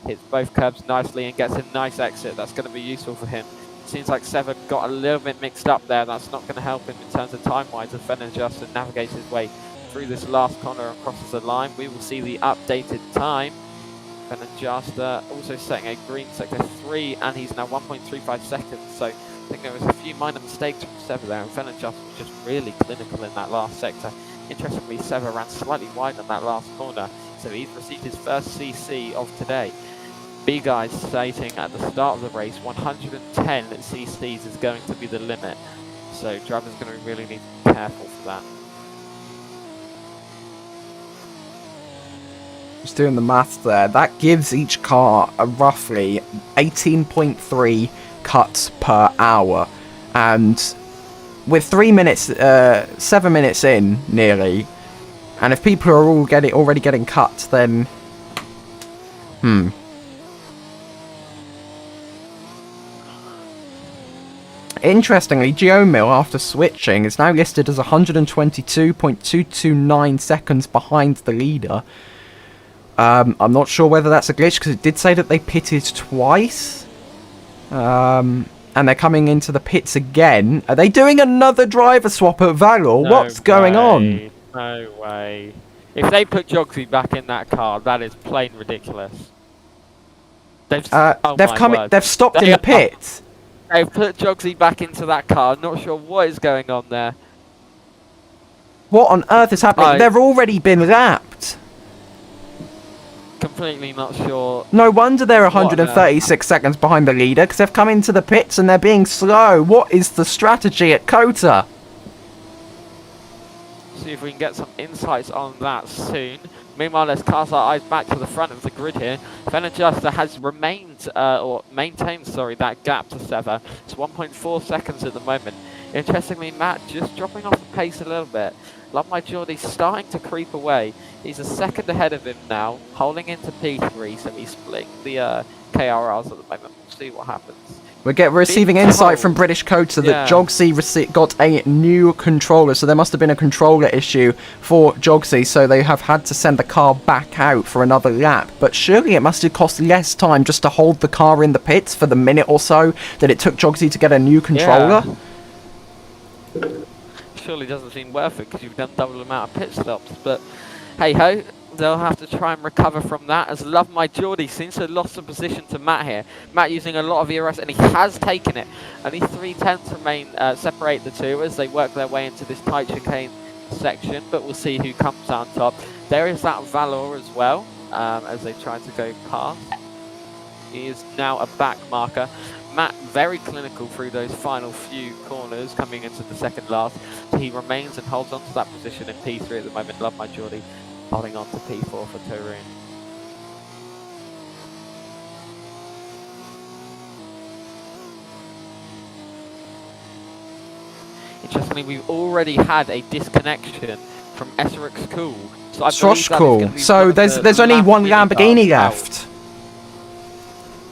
Hits both curbs nicely and gets a nice exit. That's going to be useful for him. Seems like Sever got a little bit mixed up there. That's not going to help him in terms of time-wise as Fennerjost navigates his way through this last corner and crosses the line. We will see the updated time. Fennerjost also setting a green sector 3, and he's now 1.35 seconds. So I think there was a few minor mistakes from Sever there, and Fennerjost was just really clinical in that last sector. Interestingly, Sever ran slightly wide on that last corner, so he's received his first CC of today. B-Guys stating at the start of the race 110 cc's is going to be the limit, so drivers are going to really need to be careful for that.
Just doing the maths there, that gives each car a roughly 18.3 cuts per hour, and with 7 minutes in nearly, and if people are all already getting cut, then Interestingly, Geomil, after switching, is now listed as 122.229 seconds behind the leader. I'm not sure whether that's a glitch, because it did say that they pitted twice. And they're coming into the pits again. Are they doing another driver swap at Valor?
No
What's going on?
No way. If they put Jogsy back in that car, that is plain ridiculous. They've stopped
in the pit.
They've put Jogsy back into that car. Not sure what is going on there.
What on earth is happening? They've already been lapped.
Completely not sure.
No wonder they're 136 seconds behind the leader, because they've come into the pits and they're being slow. What is the strategy at Kota?
See if we can get some insights on that soon. Meanwhile, let's cast our eyes back to the front of the grid here. Fennerjost has maintained that gap to Sever. It's 1.4 seconds at the moment. Interestingly, Matt just dropping off the pace a little bit. Love My Geordie's starting to creep away. He's a second ahead of him now, holding into P3, so he's splitting the KRRs at the moment. We'll see what happens.
We're receiving insight from British Kota that Jogsy got a new controller, so there must have been a controller issue for Jogsy, so they have had to send the car back out for another lap. But surely it must have cost less time just to hold the car in the pits for the minute or so that it took Jogsy to get a new controller?
Yeah. Surely doesn't seem worth it because you've done double the amount of pit stops, but hey ho. They'll have to try and recover from that, as Love My Geordie seems to have lost the position to Matt here. Matt using a lot of ERS, and he has taken it. Only 3/10 remain, separate the two as they work their way into this tight chicane section, but we'll see who comes on top. There is that Valor as well, as they try to go past. He is now a back marker. Matt very clinical through those final few corners coming into the second last. So he remains and holds on to that position in P3 at the moment. Love my Geordie holding on to P4 for Torun. Interestingly, we've already had a disconnection from Esseric's Cool. So I believe that is
Cool.
gonna be
So
one of
there's
the
only one
Lamborghini
Lamborghini
cars out.
left.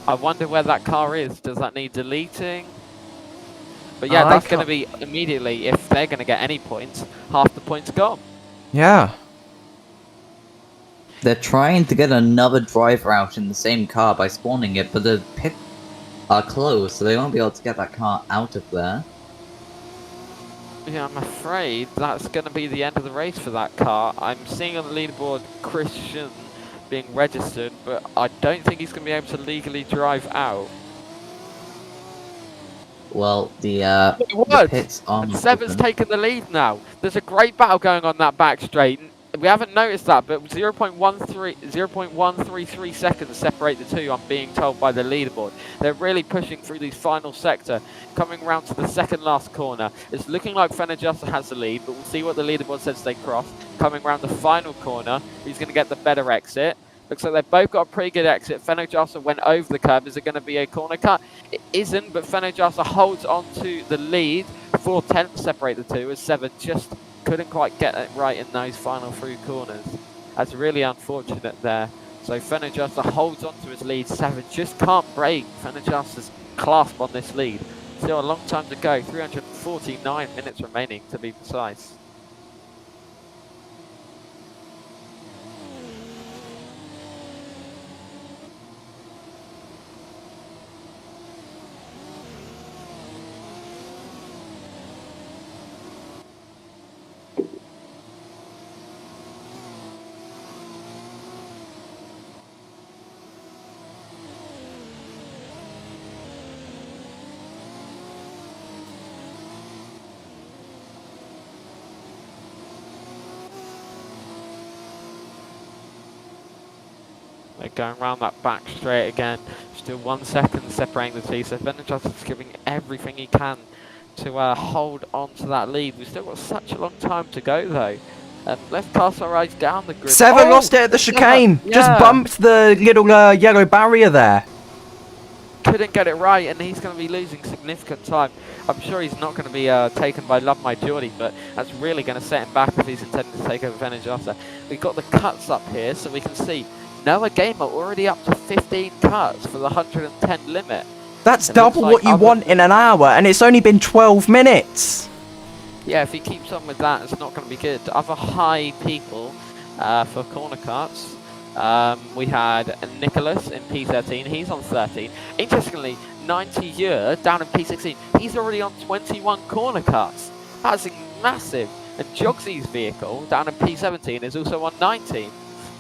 I wonder where that car is. Does that need deleting? But yeah,
I
that's going to
can't-
be immediately, if they're going to get any points, half the points gone.
Yeah.
They're trying to get another driver out in the same car by spawning it, but the pits are closed, so they won't be able to get that car out of there.
Yeah, I'm afraid that's going to be the end of the race for that car. I'm seeing on the leaderboard Christian being registered, but I don't think he's going to be able to legally drive out.
Well, the
was.
pits aren't
And Seven's
open.
taken the lead now. There's a great battle going on that back straight. We haven't noticed that, but 0.133 seconds separate the two, I'm being told by the leaderboard. They're really pushing through the final sector, coming round to the second last corner. It's looking like Fenajasa has the lead, but we'll see what the leaderboard says they cross. Coming round the final corner, who's going to get the better exit. Looks like they've both got a pretty good exit. Fenajasa went over the curb. Is it going to be a corner cut? It isn't, but Fenajasa holds on to the lead. 4/10 separate the two, as Seven just couldn't quite get it right in those final three corners. That's really unfortunate there. So Fenajasa holds on to his lead. Seven just can't break Fenajasa's clasp on this lead. Still a long time to go. 349 minutes remaining to be precise. They're going around that back straight again. Still 1 second separating the two. So Fenajasa is giving everything he can to hold on to that lead. We've still got such a long time to go though. Let's cast our eyes down the grid.
Seven lost it at the chicane.
Yeah.
Just bumped the little yellow barrier there.
Couldn't get it right, and he's going to be losing significant time. I'm sure he's not going to be taken by Love My Geordie, but that's really going to set him back if he's intending to take over Fenajasa. We've got the cuts up here, so we can see Noah Gamer already up to 15 cuts for the 110 limit.
That's
It
double
looks like
what you want in an hour, and it's only been 12 minutes.
Yeah, if he keeps on with that, it's not going to be good. Other high people for corner cuts. We had Nicholas in P13, he's on 13. Interestingly, 90 year down in P16, he's already on 21 corner cuts. That's massive. And Jogsy's vehicle down in P17 is also on 19.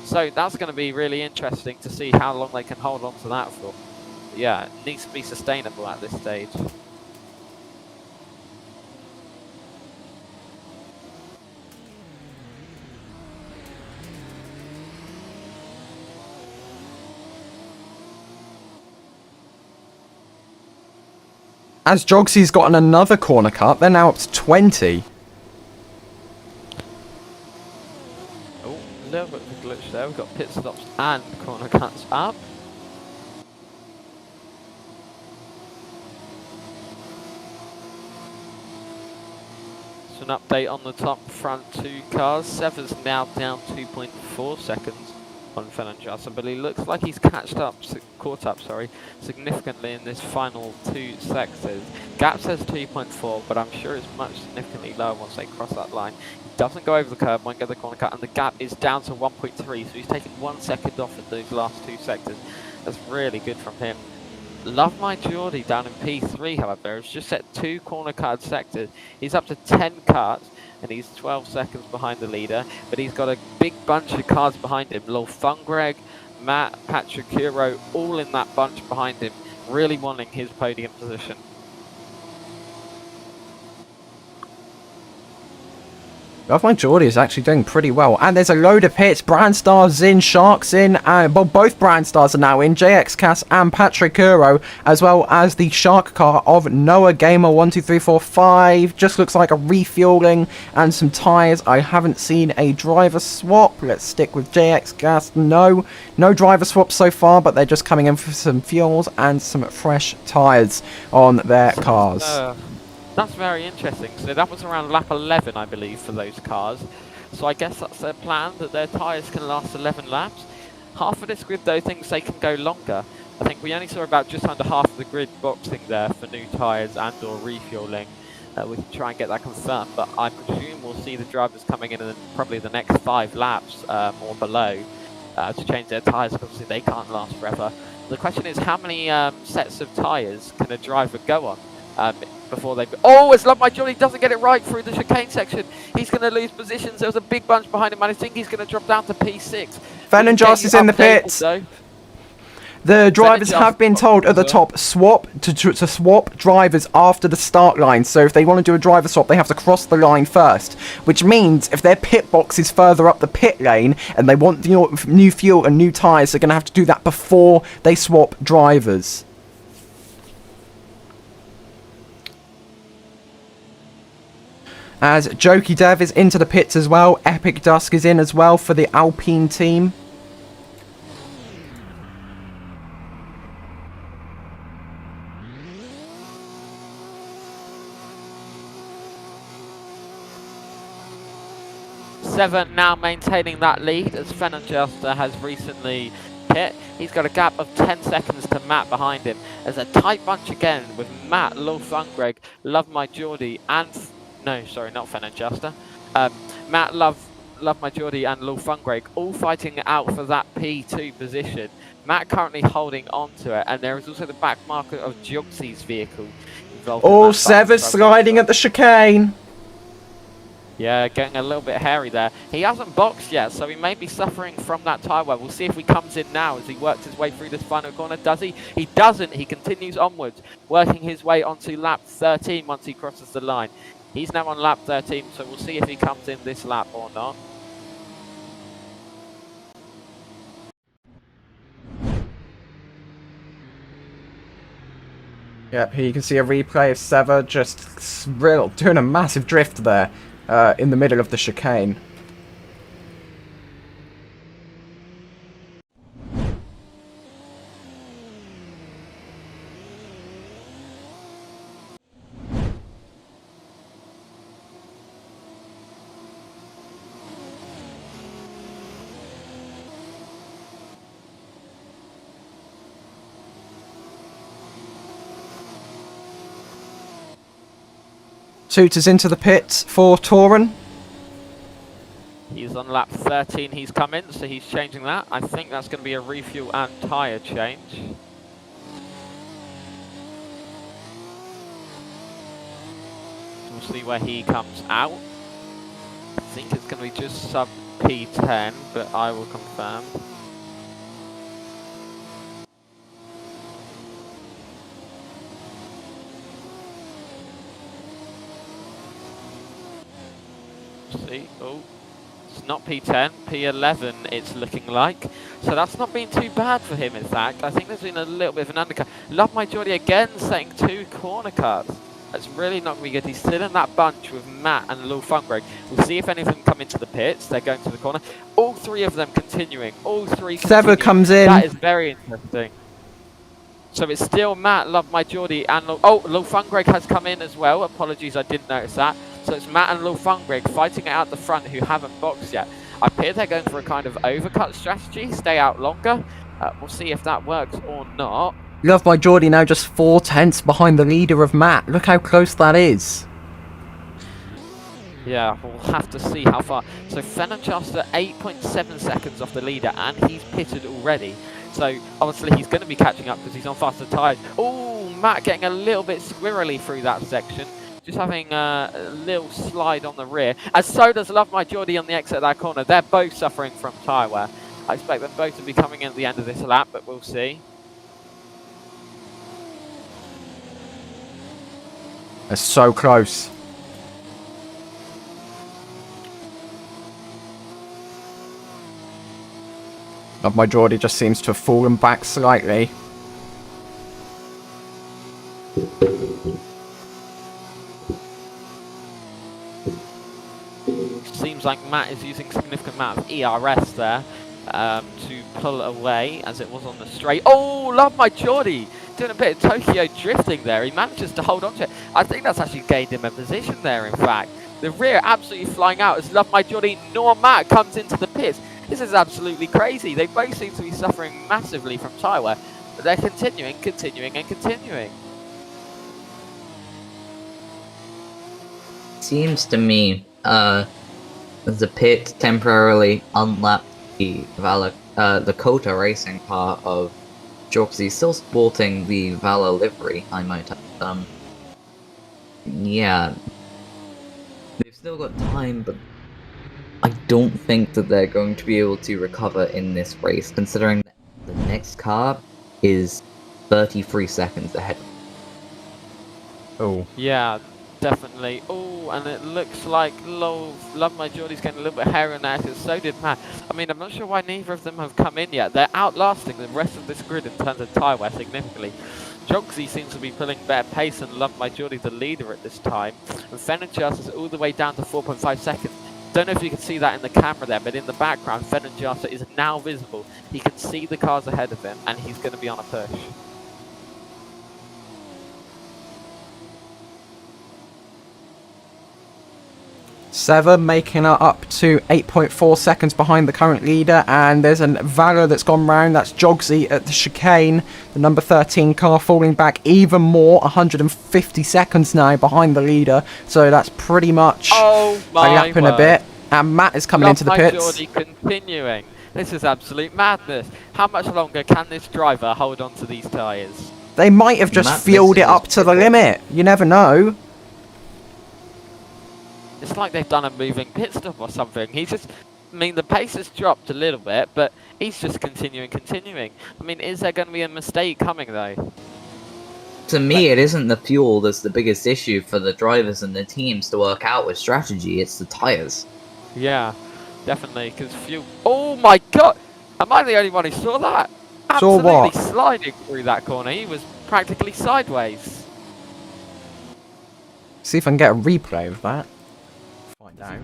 So that's going to be really interesting to see how long they can hold on to that for. But yeah, it needs to be sustainable at this stage.
As Jogsy's gotten another corner cut, they're now up to 20.
Oh, a little bit of a glitch there. We've got pit stops and corner cuts up. So an update on the top front two cars. Seven's now down 2.4 seconds on Fenajasa, but he looks like he's caught up significantly in this final two sectors. Gap says 2.4, but I'm sure it's much significantly lower once they cross that line. He doesn't go over the curb, won't get the corner cut, and the gap is down to 1.3, so he's taken 1 second off of those last two sectors. That's really good from him. Love My Geordie down in P3, however, has just set 2 corner cut sectors. He's up to 10 cuts, and he's 12 seconds behind the leader, but he's got a big bunch of cars behind him. Lil Fungreg, Matt, Patrick Hero, all in that bunch behind him, really wanting his podium position.
Love My Geordie is actually doing pretty well. And there's a load of hits. Brand Stars in, Sharks in, and well, both Brand Stars are now in. JX Cass and Patrick Uro, as well as the Shark car of Noah Gamer 12345. Just looks like a refueling and some tyres. I haven't seen a driver swap. Let's stick with JX Cass. No driver swaps so far, but they're just coming in for some fuels and some fresh tyres on their cars.
That's very interesting. So that was around lap 11, I believe, for those cars. So I guess that's their plan, that their tyres can last 11 laps. Half of this grid, though, thinks they can go longer. I think we only saw about just under half of the grid boxing there for new tyres and or refueling. We can try and get that confirmed, but I presume we'll see the drivers coming in probably the next 5 laps or below to change their tyres, because obviously they can't last forever. The question is, how many sets of tyres can a driver go on? Before they... Oh, it's Love My Geordie doesn't get it right through the chicane section. He's going to lose positions. There was a big bunch behind him, and I think he's going to drop down to P6.
Fen and Joss is in the pits. The drivers have been told at the top, swap to swap drivers after the start line. So if they want to do a driver swap, they have to cross the line first. Which means if their pit box is further up the pit lane and they want new fuel and new tyres, they're going to have to do that before they swap drivers. As Jokey Dev is into the pits as well. Epic Dusk is in as well for the Alpine team.
Seven now maintaining that lead as Fenanjuster has recently hit. He's got a gap of 10 seconds to Matt behind him. There's a tight bunch again with Matt, Lil Fungreg, Love My Geordie and... No, sorry, not Fenanjuster. Matt, Love My Geordie and Lil Fungreg all fighting out for that P2 position. Matt currently holding on to it, and there is also the back marker of Jogsy's vehicle involved.
Oh, Sever's sliding at the chicane.
Yeah, getting a little bit hairy there. He hasn't boxed yet, so he may be suffering from that tyre wear. We'll see if he comes in now as he works his way through this final corner. Does he? He doesn't. He continues onwards, working his way onto lap 13 once he crosses the line. He's now on lap 13, so we'll see if he comes in this lap or not.
Yep, here you can see a replay of Sever just doing a massive drift there in the middle of the chicane. Tooters into the pits for Torin.
He's on lap 13, he's come in, so he's changing that. I think that's going to be a refuel and tyre change. We'll see where he comes out. I think it's going to be just sub P10, but I will confirm. See, oh, it's not P10, P11 it's looking like. So that's not been too bad for him, in fact. I think there's been a little bit of an undercut. Love My Geordie again setting 2 corner cuts. That's really not going to be good. He's still in that bunch with Matt and Lil Fungreg. We'll see if any of them come into the pits. They're going to the corner. All 3 of them continuing. All 3
Sever comes in.
That is very interesting. So it's still Matt, Love My Geordie and Lil Fungreg has come in as well. Apologies, I didn't notice that. So it's Matt and Lil Fungreg fighting it out the front who haven't boxed yet. I fear they're going for a kind of overcut strategy, stay out longer. We'll see if that works or not.
Love My Geordie now just 4 tenths behind the leader of Matt. Look how close that is.
Yeah, we'll have to see how far. So Fenanjuster 8.7 seconds off the leader and he's pitted already. So obviously he's going to be catching up because he's on faster tyres. Oh, Matt getting a little bit squirrely through that section. Just having a little slide on the rear. And so does Love My Geordie on the exit of that corner. They're both suffering from tyre wear. I expect them both to be coming in at the end of this lap, but we'll see.
It's so close. Of my Geordie just seems to have fallen back slightly.
Seems like Matt is using significant amount of ERS there to pull away as it was on the straight. Oh, love my Geordie! Doing a bit of Tokyo drifting there. He manages to hold on to it. I think that's actually gained him a position there, in fact. The rear absolutely flying out as Love My Geordie nor Matt comes into the pits. This is absolutely crazy. They both seem to be suffering massively from tyre wear, but they're continuing.
Seems to me, the pit temporarily unlapped the Kota racing car of Joxy, still sporting the Valor livery, I might add. Yeah. They've still got time, but I don't think that they're going to be able to recover in this race, considering that the next car is 33 seconds ahead.
Oh.
Yeah, definitely. Oh, and it looks like Love My Geordie's getting a little bit hairy now, because so did Matt. I mean, I'm not sure why neither of them have come in yet. They're outlasting the rest of this grid in terms of tyre wear significantly. Jogsy seems to be pulling better pace and Love My Geordie the leader at this time. And Fenanchas is all the way down to 4.5 seconds. Don't know if you can see that in the camera there, but in the background, Fenanchas is now visible. He can see the cars ahead of him, and he's going to be on a push.
Seven making it up to 8.4 seconds behind the current leader, and there's a Valor that's gone round. That's Jogsy at the chicane. The number 13 car falling back even more, 150 seconds now behind the leader. So that's pretty much a lap and a bit. And Matt is coming into the pits.
Geordie continuing. This is absolute madness. How much longer can this driver hold on to these tyres?
They might have just fueled it up to the limit. You never know.
It's like they've done a moving pit stop or something. He's just, I mean, the pace has dropped a little bit, but he's just continuing. I mean, is there going to be a mistake coming, though?
To me, it isn't the fuel that's the biggest issue for the drivers and the teams to work out with strategy, it's the tyres.
Yeah, definitely, because fuel... Oh my god! Am I the only one who saw that?
Saw what?
Absolutely sliding through that corner. He was practically sideways.
See if I can get a replay of that.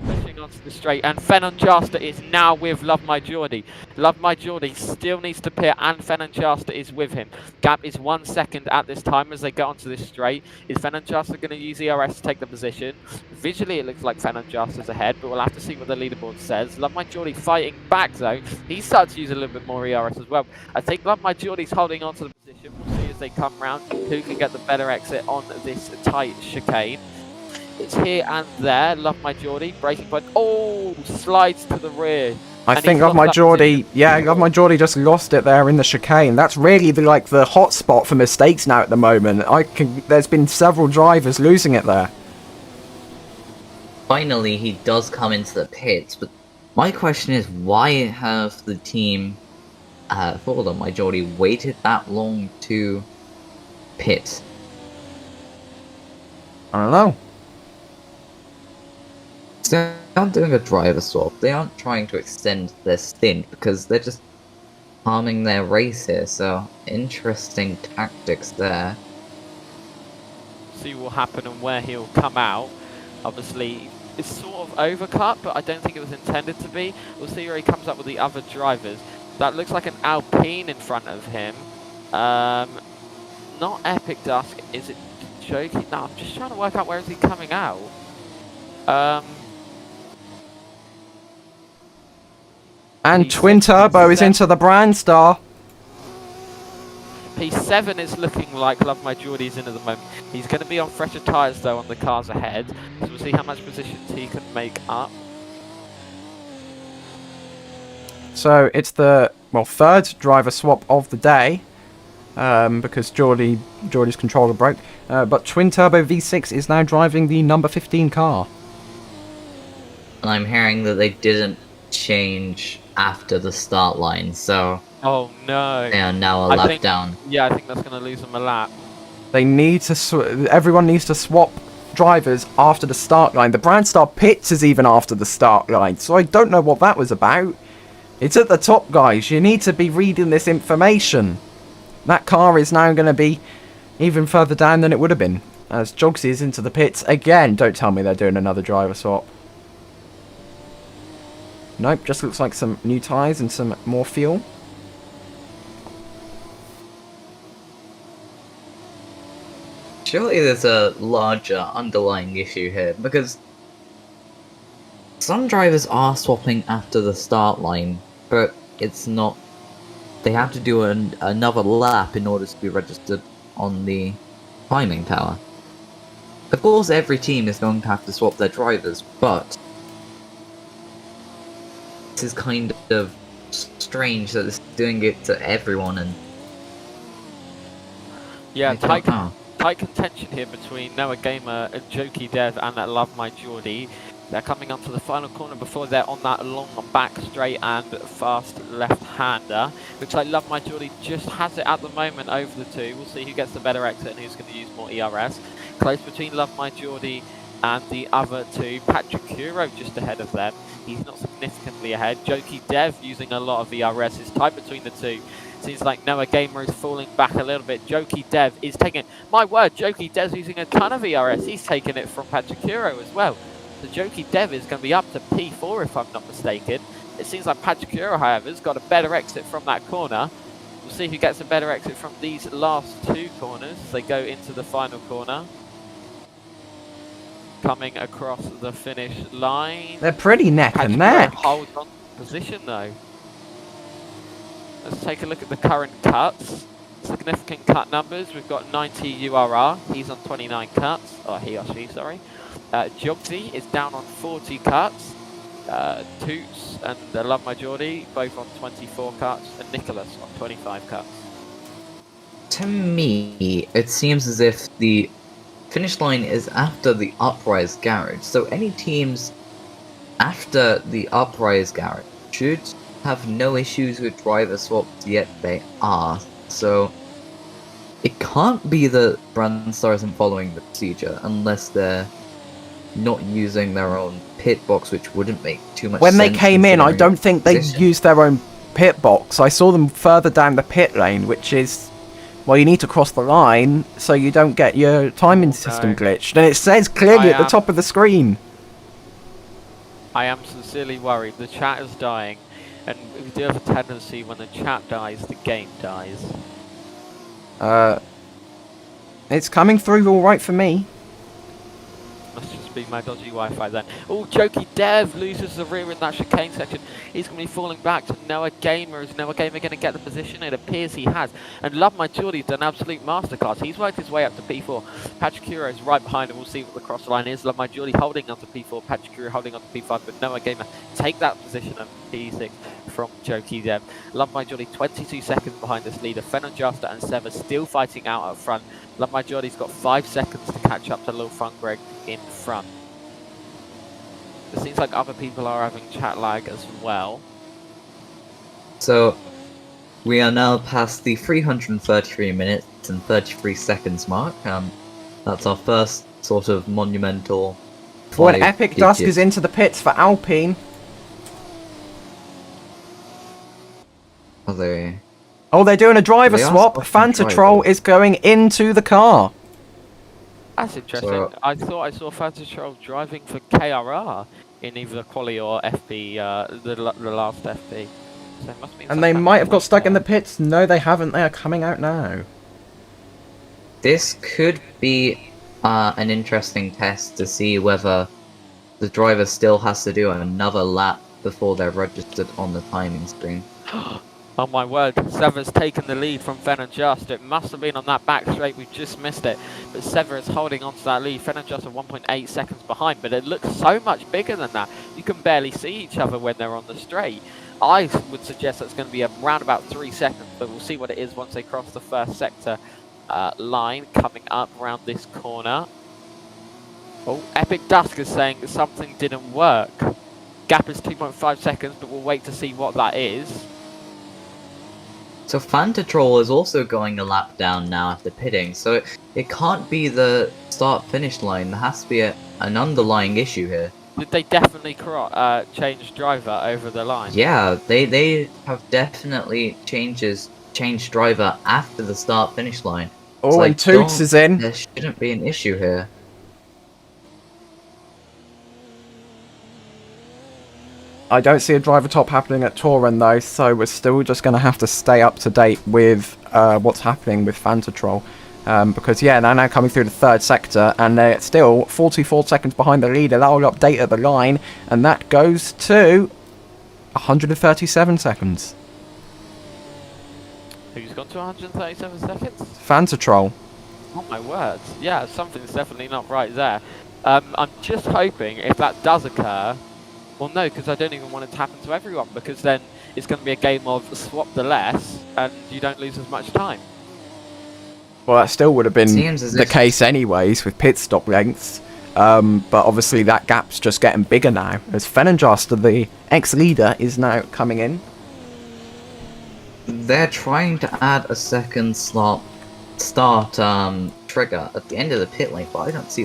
Pushing onto the straight, and Fenanchasta is now with Love My Geordie. Love My Geordie still needs to pit, and Fenanchasta is with him. Gap is 1 second at this time as they get onto this straight. Is Fenanchasta going to use ERS to take the position? Visually, it looks like Fenanchasta's ahead, but we'll have to see what the leaderboard says. Love My Geordie fighting back, though. He starts to use a little bit more ERS as well. I think Love My Geordie's holding on to the position. We'll see as they come round who can get the better exit on this tight chicane. It's here and there. Love My Geordie braking point. Oh, slides to the rear.
I think Love My Geordie, Love My Geordie just lost it there in the chicane. That's really the hot spot for mistakes now at the moment. There's been several drivers losing it there.
Finally, he does come into the pits, but my question is, why have the team for Love My Geordie waited that long to pit?
I don't know.
They're not doing a driver swap. They aren't trying to extend their stint because they're just harming their race here. So interesting tactics there.
See what will happen and where he'll come out. Obviously, it's sort of overcut, but I don't think it was intended to be. We'll see where he comes up with the other drivers. That looks like an Alpine in front of him. Not Epic Dusk. Is it joking? No, I'm just trying to work out where is he coming out.
And Twin Turbo is into the Brand Star.
P7 is looking like Love My Geordie's in at the moment. He's going to be on fresher tyres though on the cars ahead. So we'll see how much positions he can make up.
So it's the third driver swap of the day. Because Geordie's controller broke. But Twin Turbo V6 is now driving the number 15 car.
And I'm hearing that they didn't change after the start line, so...
Oh no.
They are now a lap down.
Yeah, I think that's going to lose them a lap.
They need to... Everyone needs to swap drivers after the start line. The Brand Star pits is even after the start line, so I don't know what that was about. It's at the top, guys. You need to be reading this information. That car is now going to be even further down than it would have been. As Jogsy is into the pits again. Don't tell me they're doing another driver swap. Nope, just looks like some new tyres and some more fuel.
Surely there's a larger underlying issue here, because some drivers are swapping after the start line, but it's not... They have to do another lap in order to be registered on the timing tower. Of course, every team is going to have to swap their drivers, but this is kind of strange that it's doing it to everyone, and
Yeah, tight contention here between Noah Gamer and Jokey Dev and Love My Geordie. They're coming onto the final corner before they're on that long back straight and fast left-hander. Looks like Love My Geordie just has it at the moment over the two. We'll see who gets the better exit and who's going to use more ERS. Close between Love My Geordie and the other two. Patrick Curo just ahead of them. He's not significantly ahead. Jokey Dev using a lot of ERS. It's tight between the two. Seems like Noah Gamer is falling back a little bit. Jokey Dev is taking it. My word, Jokey Dev's using a ton of ERS. He's taking it from Patrick Curo as well. So Jokey Dev is going to be up to P4 if I'm not mistaken. It seems like Patrick Curo, however, has got a better exit from that corner. We'll see who gets a better exit from these last two corners as they go into the final corner. Coming across the finish line.
They're pretty neck
Patrick
and neck.
Curo holds on to position though. Let's take a look at the current cuts. Significant cut numbers. We've got 90 URR. He's on 29 cuts. Oh, he or she, sorry. Jogsy is down on 40 cuts. Toots and Love My Geordie both on 24 cuts. And Nicholas on 25 cuts.
to me, it seems as if the finish line is after the Uprise Garage. So any teams after the Uprise Garage should have no issues with driver swaps, yet they are. So it can't be that Brandstar isn't following the procedure unless they're not using their own pit box, which wouldn't make too much sense.
When they came in, I
considering
don't think they
position.
used their own pit box. I saw them further down the pit lane, which is, well, you need to cross the line so you don't get your timing system glitched. And it says clearly at the top of the screen.
I am sincerely worried. The chat is dying, and we do have a tendency when the chat dies, the game dies.
It's coming through all right for me.
Must just be my dodgy Wi-Fi then. Oh, Jokey Dev loses the rear in that chicane section. He's going to be falling back to Noah Gamer. Is Noah Gamer going to get the position? It appears he has. And Love My Geordie's done absolute masterclass. He's worked his way up to P4. Patrick Curo is right behind him. We'll see what the cross line is. Love My Geordie holding on to P4. Patrick Curo holding on to P5. But Noah Gamer take that position of P6 from Jokey Dev. Love My Geordie 22 seconds behind this leader. Fennon Juster and Sever still fighting out up front. Love My Geordie's got 5 seconds to catch up to Lil Front Greg in front. It seems like other people are having chat lag as well.
So we are now past the 333 minutes and 33 seconds mark. That's our first sort of monumental.
When Epic Dusk is into the pits for Alpine.
Are they?
Oh, they're doing a driver
They are
swap.
swapping
Fanta Troll
drivers.
is going into the car.
That's interesting.
So-
I thought I saw Fanta Troll driving for KRR in either Quali or FP, the last FP. So it must mean
And they might have got stuck in the pits. No, they haven't. They are coming out now.
This could be an interesting test to see whether the driver still has to do another lap before they're registered on the timing screen.
Oh my word, Sever's taken the lead from Fen and Just. It must have been on that back straight, we've just missed it. But Sever is holding on to that lead. Fen and Just are 1.8 seconds behind, but it looks so much bigger than that. You can barely see each other when they're on the straight. I would suggest that's going to be around about 3 seconds, but we'll see what it is once they cross the first sector line coming up around this corner. Oh, Epic Dusk is saying that something didn't work. Gap is 2.5 seconds, but we'll wait to see what that is.
So Fanta Troll is also going a lap down now after pitting, so it can't be the start-finish line. There has to be an underlying issue here.
Did they definitely change driver over the line?
Yeah, they have definitely changed driver after the start finish line.
Oh, and Toots is in.
There shouldn't be an issue here.
I don't see a driver top happening at Torin though, so we're still just going to have to stay up to date with what's happening with Fantatrol. Because yeah, they're now coming through the third sector, and they're still 44 seconds behind the leader. That will update at the line, and that goes to 137 seconds.
Who's gone to 137 seconds?
Fantatrol.
Oh my word. Yeah, something's definitely not right there. I'm just hoping if that does occur, well no, because I don't even want it to happen to everyone, because then it's going to be a game of swap the less, and you don't lose as much time.
Well, that still would have been
Seems as
the
if-
case anyways with pit stop lengths. But obviously that gap's just getting bigger now, as Fenenjaster, the ex-leader, is now coming in.
They're trying to add a second start trigger at the end of the pit lane, but I don't see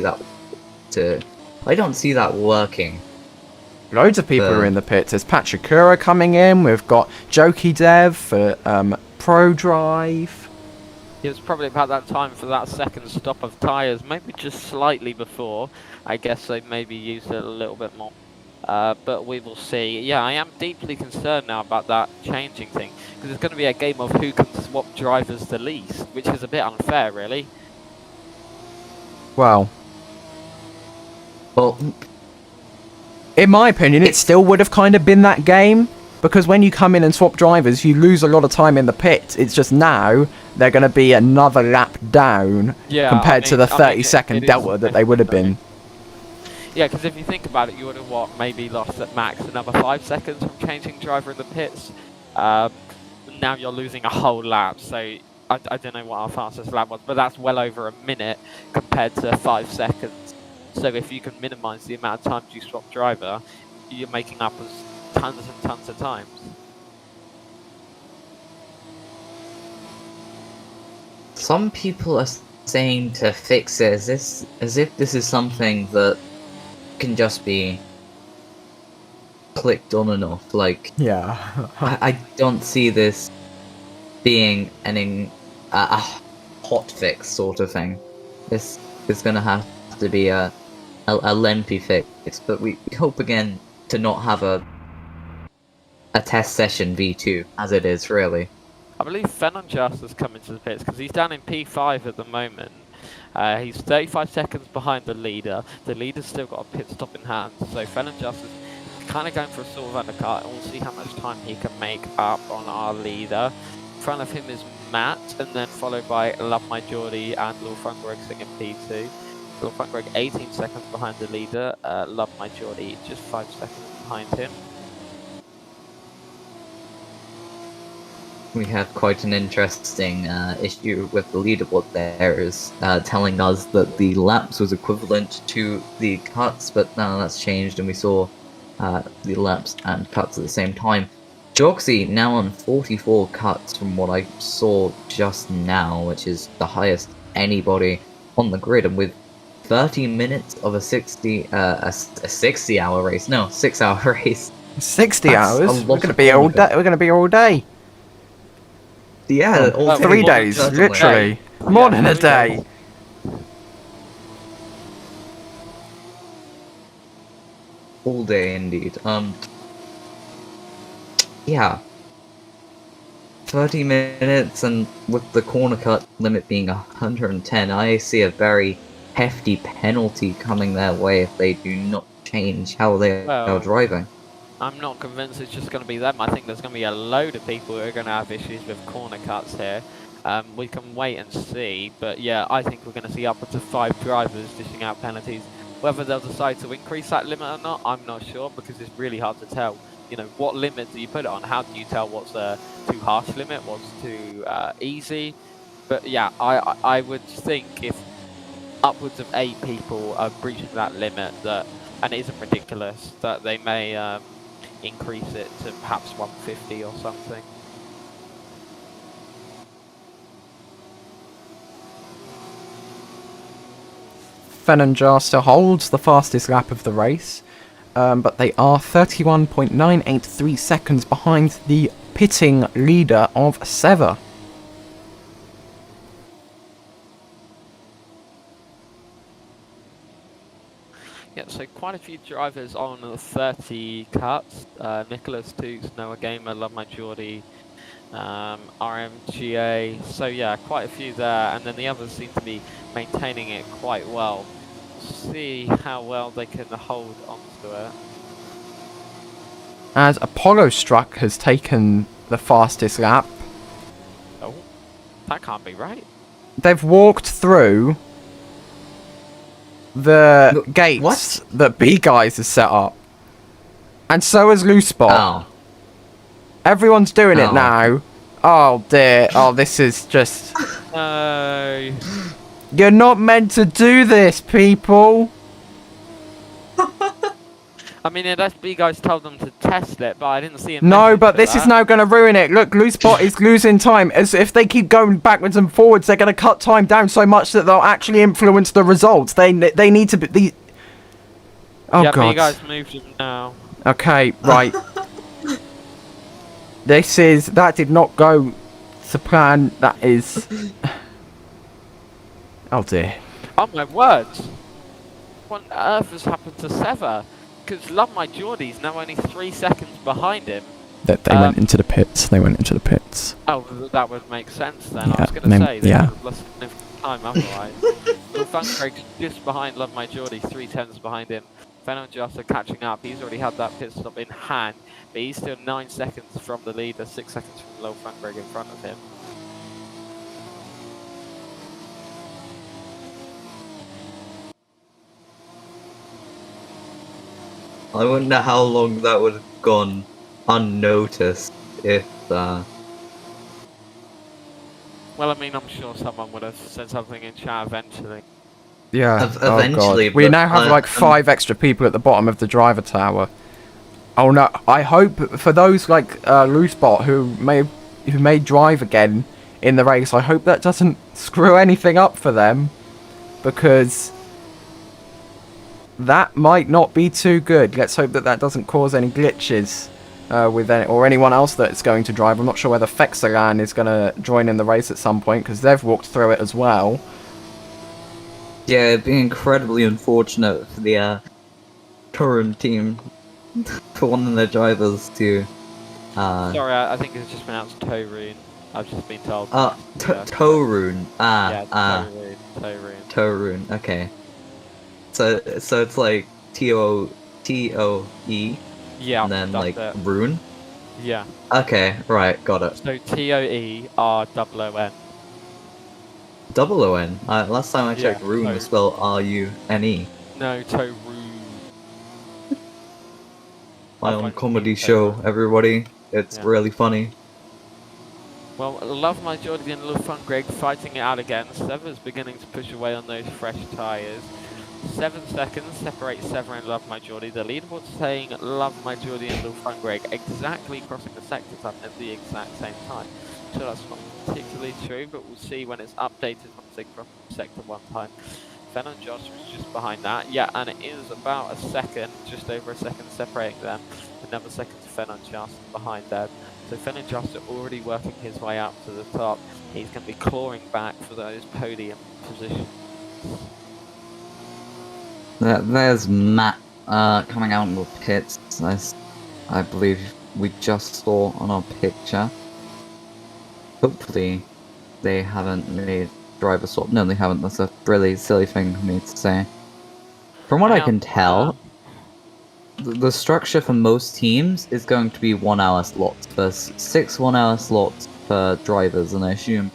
that working.
Loads of people are in the pits. There's Pachakura coming in. We've got Joki Dev for Pro Drive.
It was probably about that time for that second stop of tyres, maybe just slightly before. I guess they maybe used it a little bit more. But we will see. Yeah, I am deeply concerned now about that changing thing, because it's going to be a game of who can swap drivers the least, which is a bit unfair, really.
Well,
Well,
in my opinion, it still would have kind of been that game, because when you come in and swap drivers, you lose a lot of time in the pit. It's just now they're going to be another lap down compared to the 30-second delta that they would have been.
Yeah, because if you think about it, you would have, maybe lost at max another 5 seconds from changing driver in the pits. Now you're losing a whole lap, so I don't know what our fastest lap was, but that's well over a minute compared to 5 seconds. So if you can minimise the amount of times you swap driver, you're making up tons and tons of times.
some people are saying to fix it as if this is something that can just be clicked on and off. Like,
Yeah.
I don't see this being a hot fix sort of thing. This is gonna have to be a lengthy fix, but we hope again to not have a test session V2 as it is really.
I believe Fenenjaster has come into the pits because he's down in P5 at the moment. He's 35 seconds behind the leader. The leader's still got a pit stop in hand, so Fenenjaster's kind of going for a sort of undercut, and we'll see how much time he can make up on our leader. In front of him is Matt, and then followed by Love My Geordie and Lil Fungreg singing P2. Lil Fungreg 18 seconds behind the leader. Love My Geordie just 5 seconds behind him.
We had quite an interesting issue with the leaderboard there, is telling us that the laps was equivalent to the cuts, but now that's changed and we saw the laps and cuts at the same time. Joxy now on 44 cuts from what I saw just now, which is the highest anybody on the grid, and with 30 minutes of a 60-hour race. No, 6-hour race.
60
That's
hours?
a
We're
lot
gonna
of
be all
kilometers.
day. We're gonna be all day.
Yeah, all
3
day.
days,
Certainly.
literally. More than a day.
All day indeed. Yeah. 30 minutes, and with the corner cut limit being 110, I see a very hefty penalty coming their way if they do not change how they are driving.
I'm not convinced it's just going to be them. I think there's going to be a load of people who are going to have issues with corner cuts here. We can wait and see, but yeah, I think we're going to see upwards of 5 drivers dishing out penalties. Whether they'll decide to increase that limit or not, I'm not sure, because it's really hard to tell. You know, what limit do you put it on? How do you tell what's a too harsh limit, what's too easy? But yeah, I would think if upwards of 8 people are breaching that limit, that, and it isn't ridiculous, that they may increase it to perhaps 150 or something.
Fenenjaster holds the fastest lap of the race. but they are 31.983 seconds behind the pitting leader of Sever.
Yeah, so quite a few drivers on the 30 cuts. Nicholas Toots, Noah Gamer, Love My Geordie, RMGA. So yeah, quite a few there, and then the others seem to be maintaining it quite well. See how well they can hold onto it.
As Apollo Struck has taken the fastest lap,
Oh, that can't be right.
they've walked through the gates
what?
that B Guys has set up. And so has Loose Spot.
Oh.
Everyone's doing it
Oh.
now. Oh dear. Oh, this is just...
No.
You're not meant to do this, people.
I mean, unless B guys told them to test it, but I didn't see him.
No, but this is now going to ruin it. Look, Loose Spot is losing time. As if they keep going backwards and forwards, they're going to cut time down so much that they'll actually influence the results. They need to be... Oh,
yeah,
God.
B guys moved him now.
Okay, right. That did not go to plan. That is... Oh, dear.
Oh my words! What on earth has happened to Sever? Because Love My Geordie's now only 3 seconds behind him.
They went into the pits. They went into the pits.
Oh, that would make sense then.
Yeah,
I was going to say they
yeah.
would have lost significant time otherwise. Will Funkrig just behind Love My Geordie, 3/10 behind him. Venom Josta catching up. He's already had that pit stop in hand, but he's still 9 seconds from the leader, 6 seconds from Lil Funkrig in front of him.
I wonder how long that would have gone unnoticed if,
Well, I mean, I'm sure someone would have said something in chat eventually.
Yeah.
Eventually,
God. We
but
now have like
I'm-
5 extra people at the bottom of the driver tower. Oh no! I hope for those like Loosebot who may drive again in the race. I hope that doesn't screw anything up for them, because that might not be too good. Let's hope that doesn't cause any glitches with or anyone else that's going to drive. I'm not sure whether Fexalan is going to join in the race at some point, because they've walked through it as well.
Yeah, it'd be incredibly unfortunate for the current team for one of their drivers to.
Sorry, I think it's just pronounced Torune. I've just been told.
Torune.
Yeah, Torune.
Torune. Okay. So it's like Toe,
Yeah,
and then
that's
like
it.
rune.
Yeah.
Okay, right, got it.
So TOEROON.
Double O-N. Last time I checked,
Yeah,
rune
so-
was spelled R-U-N-E.
No, Torune.
My
I'd
own
like to
comedy
think
show,
so.
everybody. It's
Yeah.
really funny.
Well, Love My Geordie and Lil Funkrig fighting it out again. Sever's beginning to push away on those fresh tyres. 7 seconds separate Sever and Love My Geordie. The leaderboard's saying Love My Geordie and Lil Funkrig exactly crossing the sector time at the exact same time. So that's not particularly true, but we'll see when it's updated once they cross sector 1 time. Fen and Josh was just behind that. Yeah, and it is about a second, just over a second separating them. Another second to Fen and Josh behind them. So Fen and Josh are already working his way up to the top. He's going to be clawing back for those podium positions.
There's Matt coming out in the pits, as I believe we just saw on our picture. Hopefully they haven't made driver swap. No, they haven't. That's a really silly thing for me to say. From what I can tell, the structure for most teams is going to be 1 hour slots. There's 6 1 hour slots per drivers, and I assume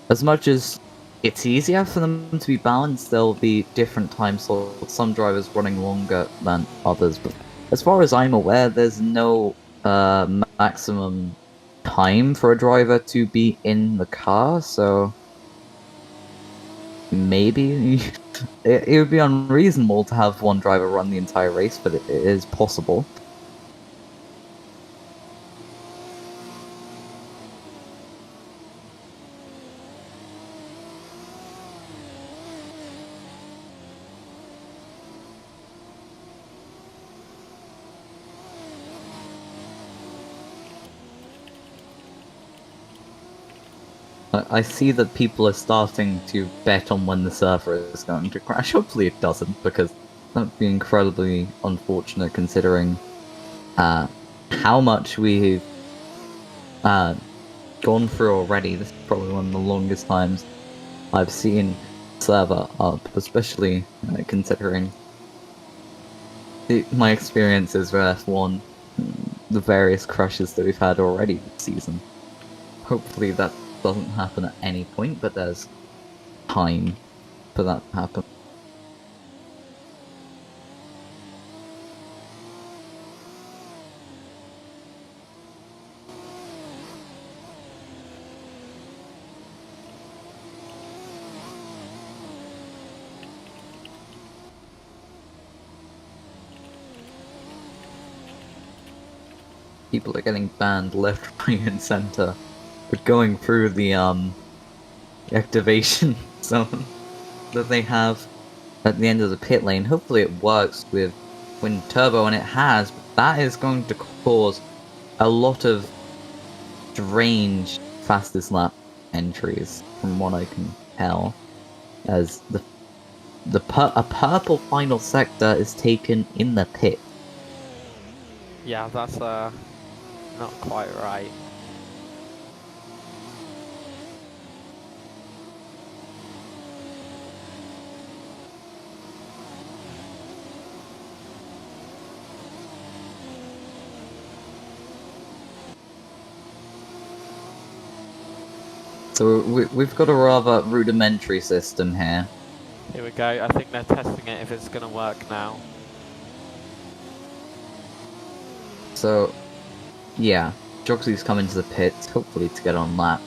as much as it's easier for them to be balanced, there'll be different time slots, some drivers running longer than others, but as far as I'm aware, there's no maximum time for a driver to be in the car, so maybe it would be unreasonable to have one driver run the entire race, but it is possible. I see that people are starting to bet on when the server is going to crash. Hopefully it doesn't, because that would be incredibly unfortunate considering how much we've gone through already. This is probably one of the longest times I've seen server up, especially considering my experiences with F1, the various crashes that we've had already this season. Hopefully that doesn't happen at any point, but there's time for that to happen. People are getting banned left, right, and center, but going through the activation zone that they have at the end of the pit lane. Hopefully it works with Twin Turbo, and it has, but that is going to cause a lot of strange fastest lap entries, from what I can tell, as a purple final sector is taken in the pit.
Yeah, that's not quite right.
So we've got a rather rudimentary system here.
Here we go. I think they're testing it if it's going to work now.
So, yeah, Joxy's come into the pits, hopefully to get on lap.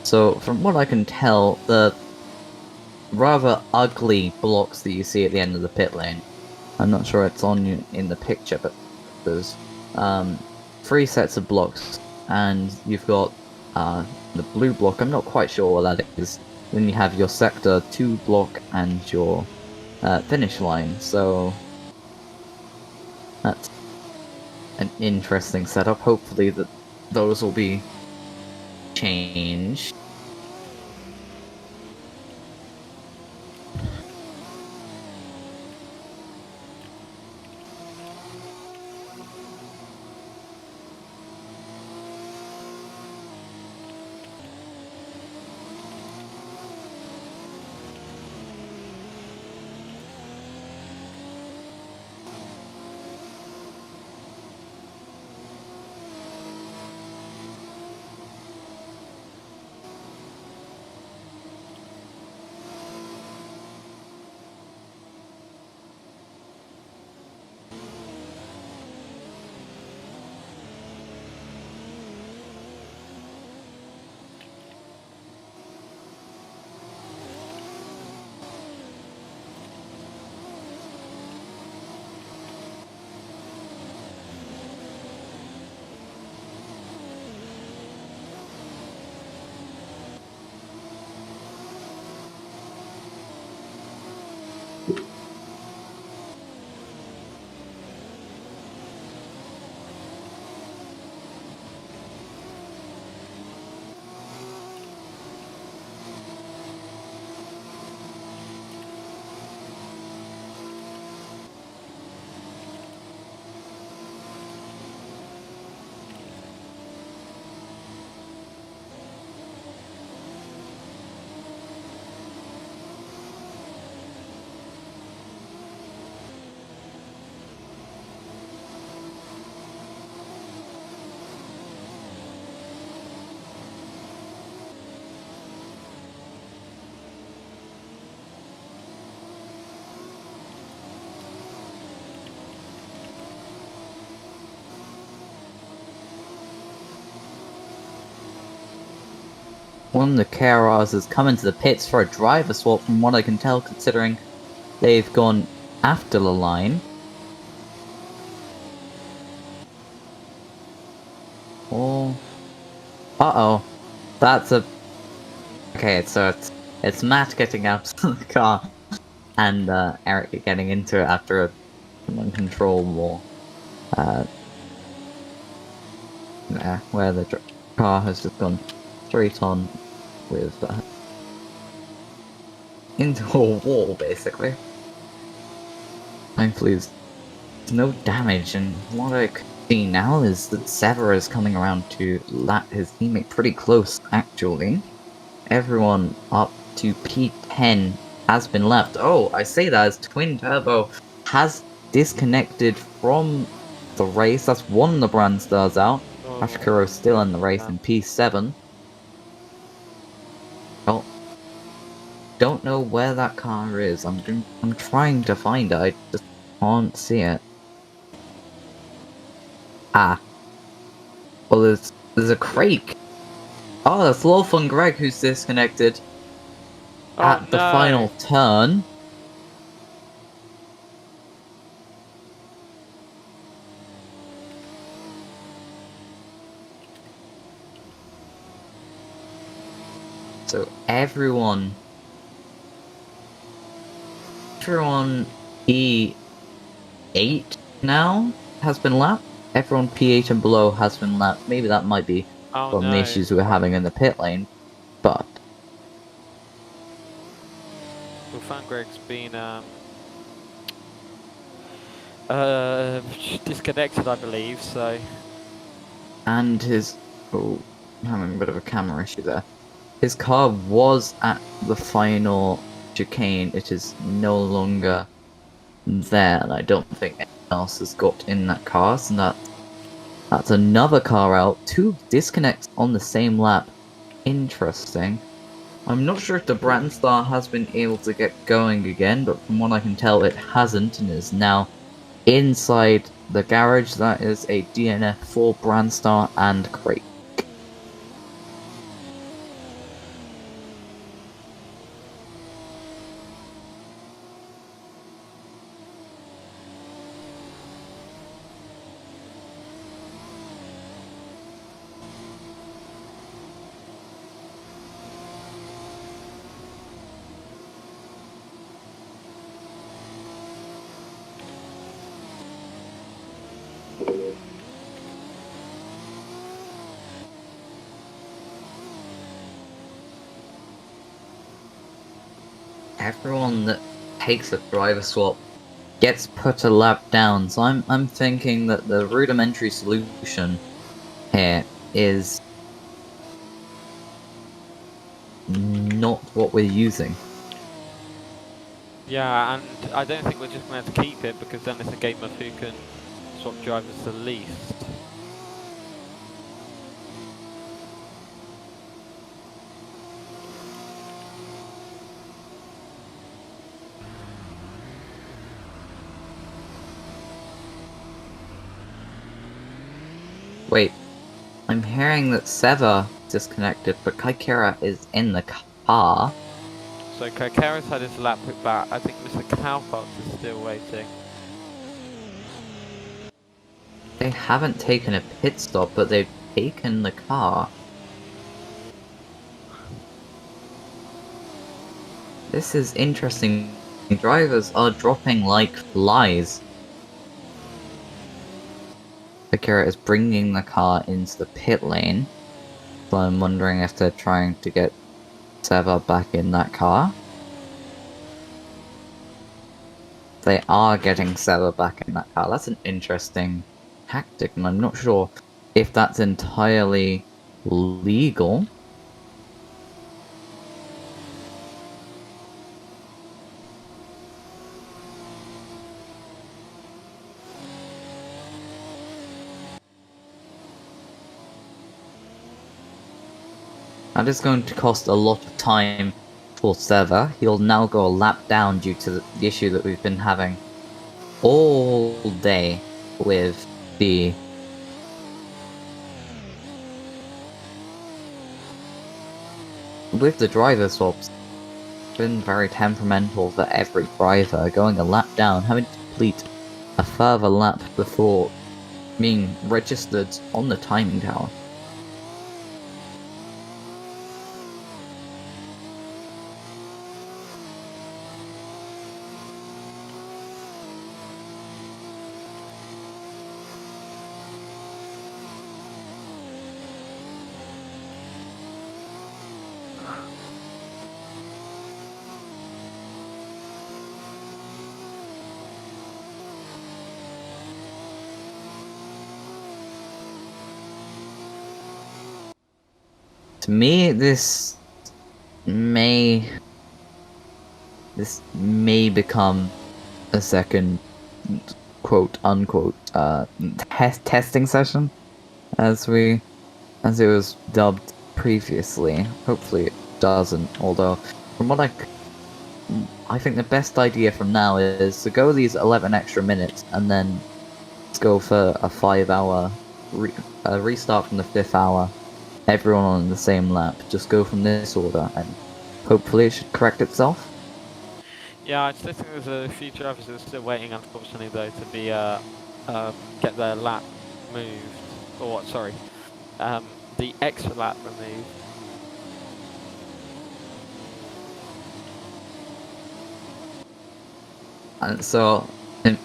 So, from what I can tell, the rather ugly blocks that you see at the end of the pit lane, I'm not sure it's on you in the picture, but there's 3 sets of blocks, and you've got the blue block. I'm not quite sure what that is. Then you have your sector 2 block and your finish line. So that's an interesting setup. Hopefully that those will be changed. One of the KRRs has come into the pits for a driver swap, from what I can tell, considering they've gone after the line. Oh. Uh-oh. That's a... Okay, so it's Matt getting out of the car, and Eric getting into it after an uncontrollable... where the car has just gone straight on with into a wall, basically. Thankfully, there's no damage, and what I can see now is that Sever is coming around to lap his teammate pretty close, actually. Everyone up to P10 has been left. Oh, I say that as Twin Turbo has disconnected from the race. That's one of the brand stars out.
Oh,
Ashkuro still in the race
yeah.
in P7. Oh, don't know where that car is. I'm trying to find it. I just can't see it. Ah. Well, there's a Crake. Oh, that's Lolf and Greg who's disconnected
Oh,
at the
no.
final turn. So everyone P8 now has been lapped. Everyone P8 and below has been lapped. Maybe that might be
Oh,
from
no.
the issues we were having in the pit lane, but
Well, Fangreg's been disconnected, I believe, so...
and his having a bit of a camera issue there. His car was at the final chicane. It is no longer there, and I don't think anyone else has got in that car, so that's another car out. 2 disconnects on the same lap. Interesting. I'm not sure if the Brandstar has been able to get going again, but from what I can tell it hasn't, and is now inside the garage. That is a DNF for Brandstar and Crate. Everyone that takes a driver swap gets put a lap down, so I'm thinking that the rudimentary solution here is not what we're using.
Yeah, and I don't think we're just going to have to keep it, because then it's a game of who can swap drivers the least.
Wait, I'm hearing that Seva disconnected, but Kaikira is in the car.
So Kokera's had his lap put back. I think Mr. Cowpox is still waiting.
They haven't taken a pit stop, but they've taken the car. This is interesting. Drivers are dropping like flies. Akira is bringing the car into the pit lane, so I'm wondering if they're trying to get Seva back in that car. They are getting Seva back in that car. That's an interesting tactic, and I'm not sure if that's entirely legal. That is going to cost a lot of time for Seva. He'll now go a lap down due to the issue that we've been having all day with the driver swaps. It's been very temperamental for every driver, going a lap down, having to complete a further lap before being registered on the timing tower. To me, this may become a second quote unquote testing session, as it was dubbed previously. Hopefully it doesn't, although from what I think the best idea from now is to go these 11 extra minutes and then let's go for a 5-hour restart from the 5th hour, everyone on the same lap. Just go from this order and hopefully it should correct itself.
Yeah, I still think there's a few drivers that are still waiting, unfortunately, though, to be get their lap moved, or sorry, the extra lap removed.
And so,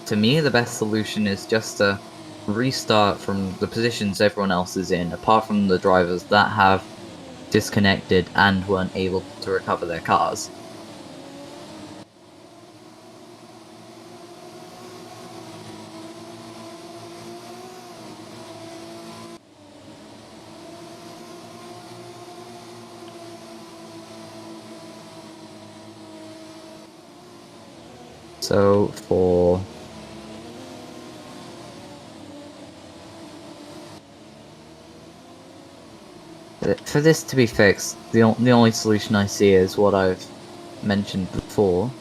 to me, the best solution is just to restart from the positions everyone else is in, apart from the drivers that have disconnected and weren't able to recover their cars. So for this to be fixed, the only solution I see is what I've mentioned before.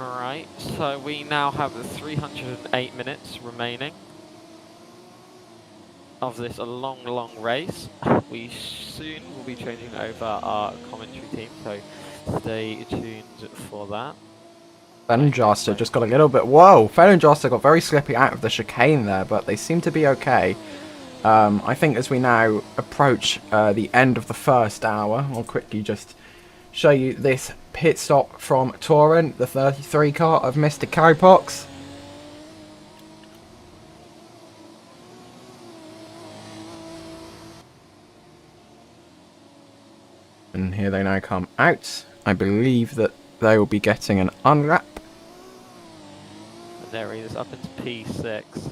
Alright, so we now have 308 minutes remaining of this long race. We soon will be changing over our commentary team, so stay tuned for that.
Fellenjaster just got a little bit... Whoa! Fellenjaster got very slippy out of the chicane there, but they seem to be okay. I think as we now approach the end of the first hour, I'll quickly just show you this pit stop from Torrent, the 33 car of Mr. Cowpox. And here they now come out. I believe that they will be getting an unwrap.
And there he is, up into P6.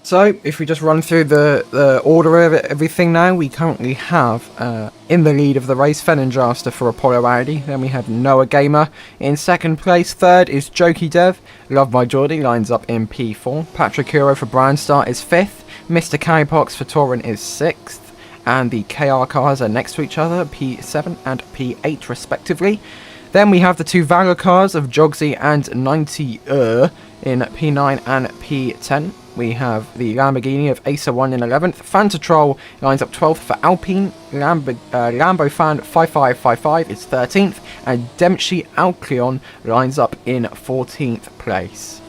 So, if we just run through the order of everything now, we currently have, in the lead of the race, Fellenjaster for Apollo Audi. Then we have Noah Gamer in second place. Third is Jokey Dev. Love My Geordie lines up in P4. Patrick Hero for Brandstar is 5th. Mr. Cowpox for Torrent is 6th. And the KR cars are next to each other, P7 and P8 respectively. Then we have the two Valor cars of Jogsy and 90 in P9 and P10. we have the Lamborghini of Acer 1 in 11th. Fantatrol lines up 12th for Alpine. Lambo Fan 5555 is 13th. And Dempsey Alcleon lines up in 14th place.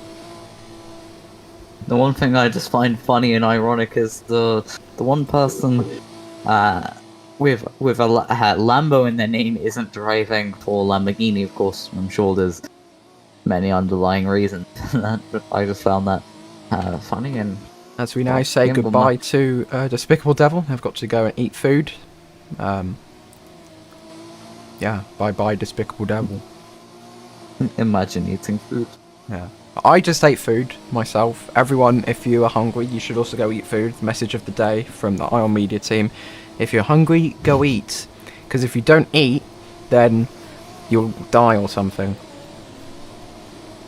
The one thing I just find funny and ironic is the one person with a Lambo in their name isn't driving for Lamborghini. Of course, I'm sure there's many underlying reasons for that, but I just found that funny. And
as we now say goodbye to Despicable Devil, I've got to go and eat food. Yeah, bye-bye Despicable Devil.
Imagine eating food.
Yeah. I just ate food myself. Everyone, if you are hungry, you should also go eat food. The message of the day from the Ion Media team. If you're hungry, go eat. Because if you don't eat, then you'll die or something.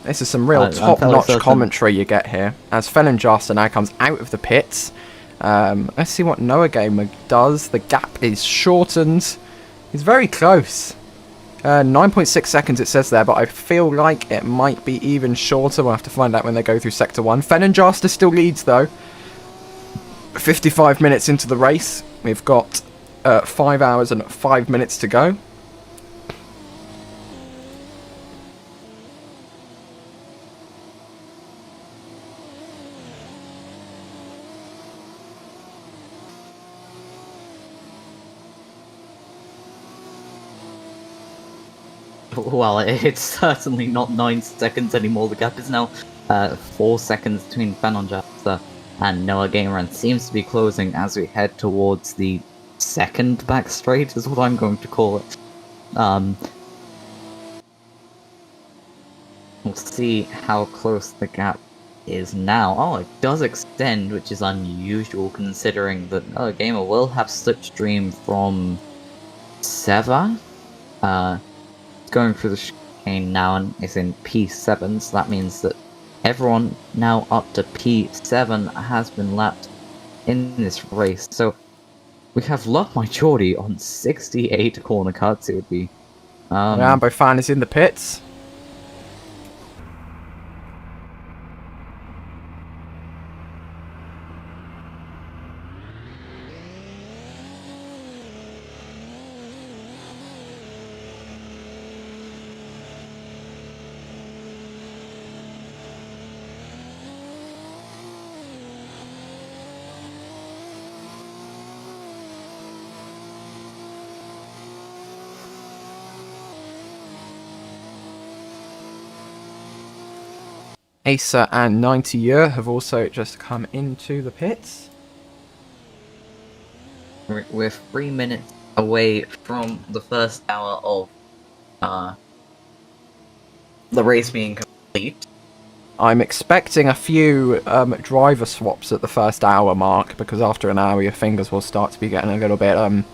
This is some real top-notch commentary you get here. As Felonjaster now comes out of the pits. Let's see what Noah Gamer does. The gap is shortened. He's very close. 9.6 seconds it says there, but I feel like it might be even shorter. We'll have to find out when they go through Sector 1. Felonjaster still leads, though. 55 minutes into the race. We've got 5 hours and 5 minutes to go.
Well, it's certainly not 9 seconds anymore. The gap is now 4 seconds between Felonjaster and Noah Gamer, and seems to be closing as we head towards the second back straight, is what I'm going to call it. We'll see how close the gap is now. Oh, it does extend, which is unusual considering that Noah Gamer will have slipstream from Seva. Going through the chicane now and is in P7, so that means that everyone now up to P7 has been lapped in this race. So we have Luck My Geordie on 68 corner cuts. It would be
Lambo Fan is in the pits. Acer and 90 Year have also just come into the pits.
We're 3 minutes away from the first hour of the race being complete.
I'm expecting a few driver swaps at the first hour mark, because after an hour your fingers will start to be getting a little bit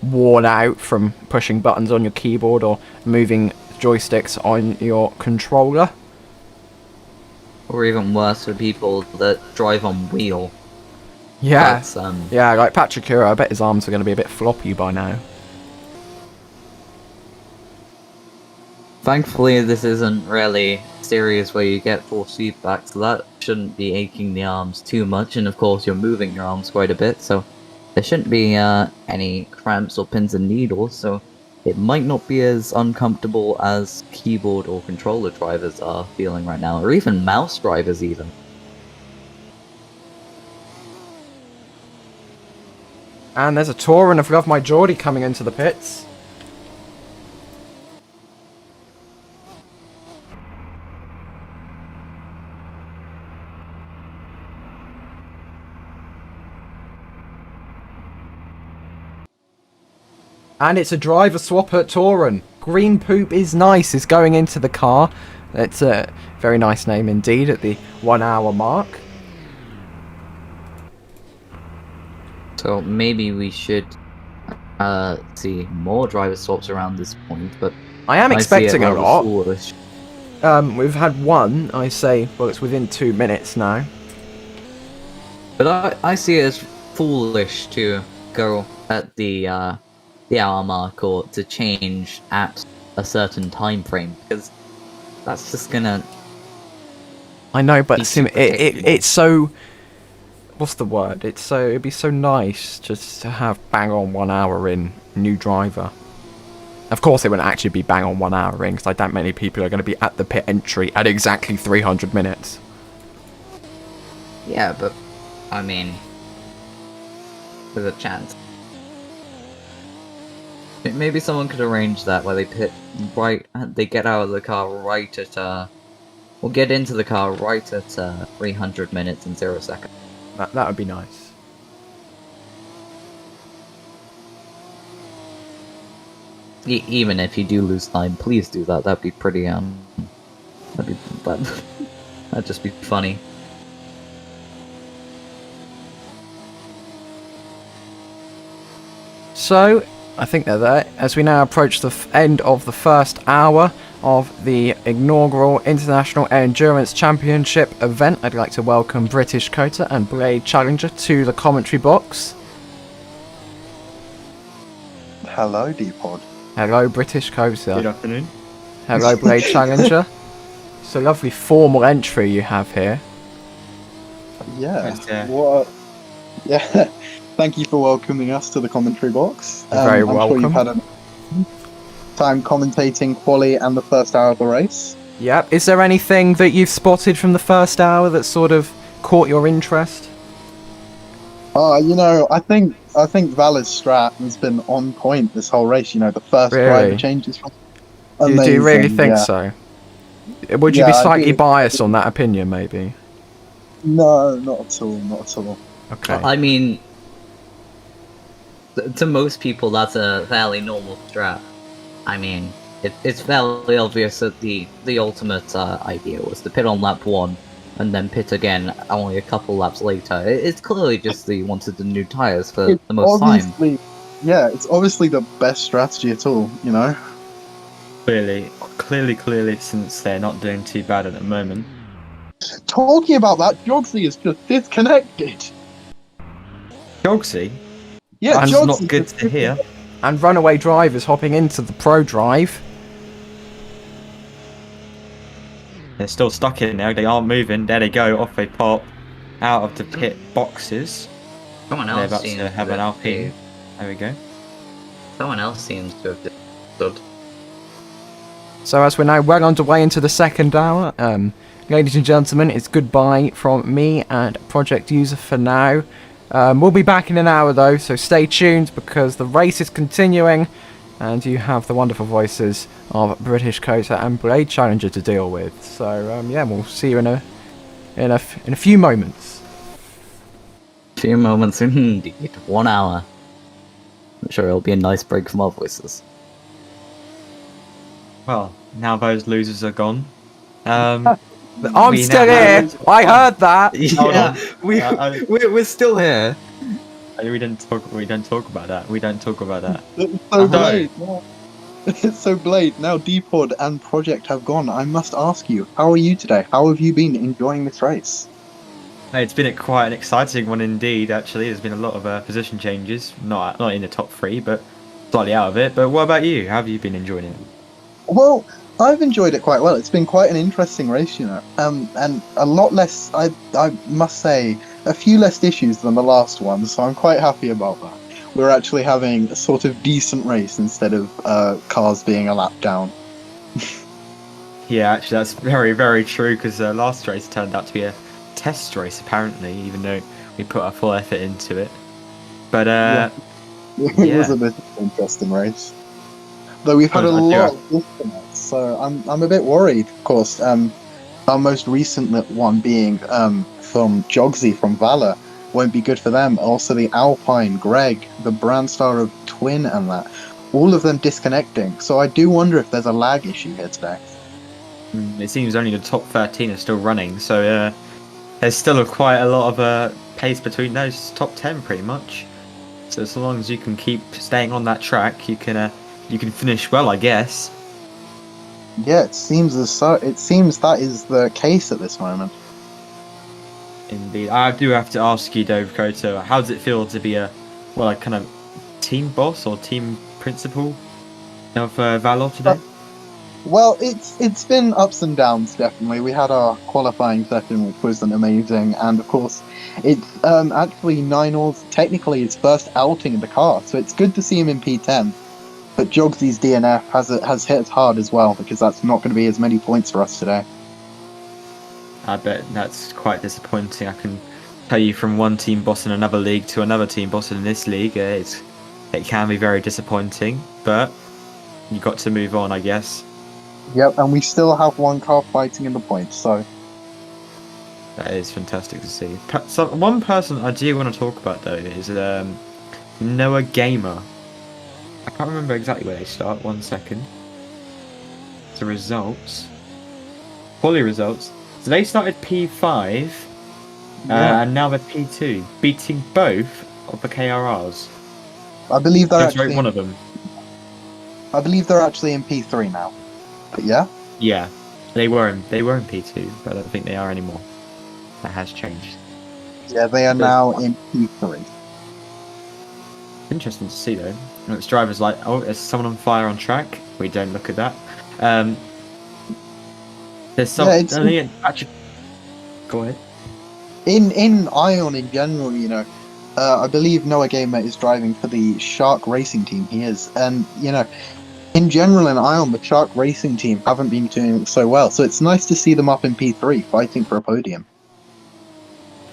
worn out from pushing buttons on your keyboard or moving joysticks on your controller.
Or even worse for people that drive on wheel.
Yeah,
That's,
yeah, like Patrick Hero, I bet his arms are going to be a bit floppy by now.
Thankfully, this isn't really serious where you get force feedback, so that shouldn't be aching the arms too much. And of course, you're moving your arms quite a bit, so there shouldn't be any cramps or pins and needles. So it might not be as uncomfortable as keyboard or controller drivers are feeling right now, or even mouse drivers even.
And there's a Touran of Love My Geordie coming into the pits. And it's a driver swap at Touran. Green Poop is nice is going into the car. It's a very nice name indeed at the 1 hour mark.
So maybe we should see more driver swaps around this point, but
I am expecting a lot.
Foolish.
We've had one, I say, well, it's within 2 minutes now.
But I see it as foolish to go at the hour mark or to change at a certain time frame, because that's just gonna
I know, but
Be super predictable.
it's so. What's the word? It'd be so nice just to have bang on 1 hour in new driver. Of course, it wouldn't actually be bang on 1 hour in, because I doubt many people are going to be at the pit entry at exactly 300 minutes.
Yeah, but I mean, there's a chance. Maybe someone could arrange that where they pit right, they get out of the car right at, or get into the car right at 300 minutes and 0 seconds.
That would be nice.
Even if you do lose time, please do that. That'd be pretty, that'd just be funny.
So, I think they're there. As we now approach the end of the first hour of the inaugural International Endurance Championship event, I'd like to welcome British Coater and Blade Challenger to the commentary box.
Hello, D-Pod.
Hello, British
Good
Coater.
afternoon.
Hello, Blade Challenger. It's a lovely formal entry you have here.
Yeah.
Yes,
What? Yeah. Thank you for welcoming us to the commentary box.
You're very
I'm
welcome.
sure you've had a time commentating quali and the first hour of the race.
Yep. Is there anything that you've spotted from the first hour that sort of caught your interest?
I think Val's strat has been on point this whole race. You know, the first
Really?
driver changes from
Do you really think
yeah.
so? Would you
Yeah,
be
I
slightly
do.
biased on that opinion, maybe?
No, not at all. Not at all.
Okay.
I mean, to most people, that's a fairly normal strat. I mean, it's fairly obvious that the ultimate idea was to pit on lap 1 and then pit again only a couple laps later. It's clearly just they wanted the new tires for
It's
the most time.
obviously, yeah, it's obviously the best strategy at all. You know.
Clearly, since they're not doing too bad at the moment.
Talking about that, Jogsy is just disconnected.
Jogsy?
Yeah,
That's
Jogsy
not good
just
to hear.
And runaway drivers hopping into the pro drive.
They're still stuck in there. They aren't moving. There they go. Off they pop. Out of the pit boxes.
Someone
They're
else
about
seems
to have an Alpine. There we go.
Someone else seems to have stood.
So as we're now well underway into the second hour, ladies and gentlemen, it's goodbye from me and Project User for now. We'll be back in an hour though, so stay tuned because the race is continuing and you have the wonderful voices of British Coater and Blade Challenger to deal with. So yeah, we'll see you in a few moments.
Few moments indeed. 1 hour. I'm sure it'll be a nice break from our voices.
Well, now those losers are gone.
I'm
We
still
now
here.
have-
I heard that.
Hold on.
We're still here.
We don't talk about that. We don't talk about that.
So
No.
Blade, now, so Blade, now D-Pod and Project have gone. I must ask you, how are you today? How have you been enjoying this race?
It's been quite an exciting one indeed. Actually, there's been a lot of position changes. Not in the top 3, but slightly out of it. But what about you? How have you been enjoying it?
Well, I've enjoyed it quite well. It's been quite an interesting race, you know, and a lot less. I must say, a few less issues than the last one. So I'm quite happy about that. We're actually having a sort of decent race instead of cars being a lap down.
Yeah, actually, that's very, very true. Because last race turned out to be a test race, apparently, even though we put our full effort into it. But
It
Yeah.
was a bit of an interesting race. Though we've had a lot of disconnects, so I'm a bit worried. Of course, our most recent one being from Jogsy from Valor won't be good for them. Also, the Alpine, Greg, the brand star of Twin, and that, all of them disconnecting. So I do wonder if there's a lag issue here today.
it seems only the top 13 are still running, so there's still quite a lot of pace between those top 10, pretty much. So as long as you can keep staying on that track, you can finish well, I guess.
Yeah, it seems that is the case at this moment.
Indeed. I do have to ask you, though, Koto, how does it feel to be a kind of team boss or team principal of Valor today?
Well, it's been ups and downs, definitely. We had our qualifying session, which wasn't amazing, and of course, it's actually Nine's technically his first outing in the car, so it's good to see him in P10. But Jogsy's DNF has hit us hard as well, because that's not going to be as many points for us today.
I bet that's quite disappointing. I can tell you from one team boss in another league to another team boss in this league, it can be very disappointing, but you got to move on, I guess.
Yep, and we still have one car fighting in the points, so
That is fantastic to see. So one person I do want to talk about though is Noah Gamer. I can't remember exactly where they start. 1 second. The results. Quali results. So they started P5,
yeah.
and now they're P2, beating both of the KRRs.
I believe they're
Sorry,
actually
one of them.
I believe they're actually in P3 now. But yeah.
Yeah, they were in P2, but I don't think they are anymore. That has changed.
Yeah, they are now in P3.
Interesting to see though. And it's drivers like, oh, there's someone on fire on track. We don't look at that. There's some.
Yeah,
Actually, go ahead.
in Ion in general, I believe Noah Gamer is driving for the Shark Racing team. He is, and in general in Ion, the Shark Racing team haven't been doing so well. So it's nice to see them up in P3 fighting for a podium.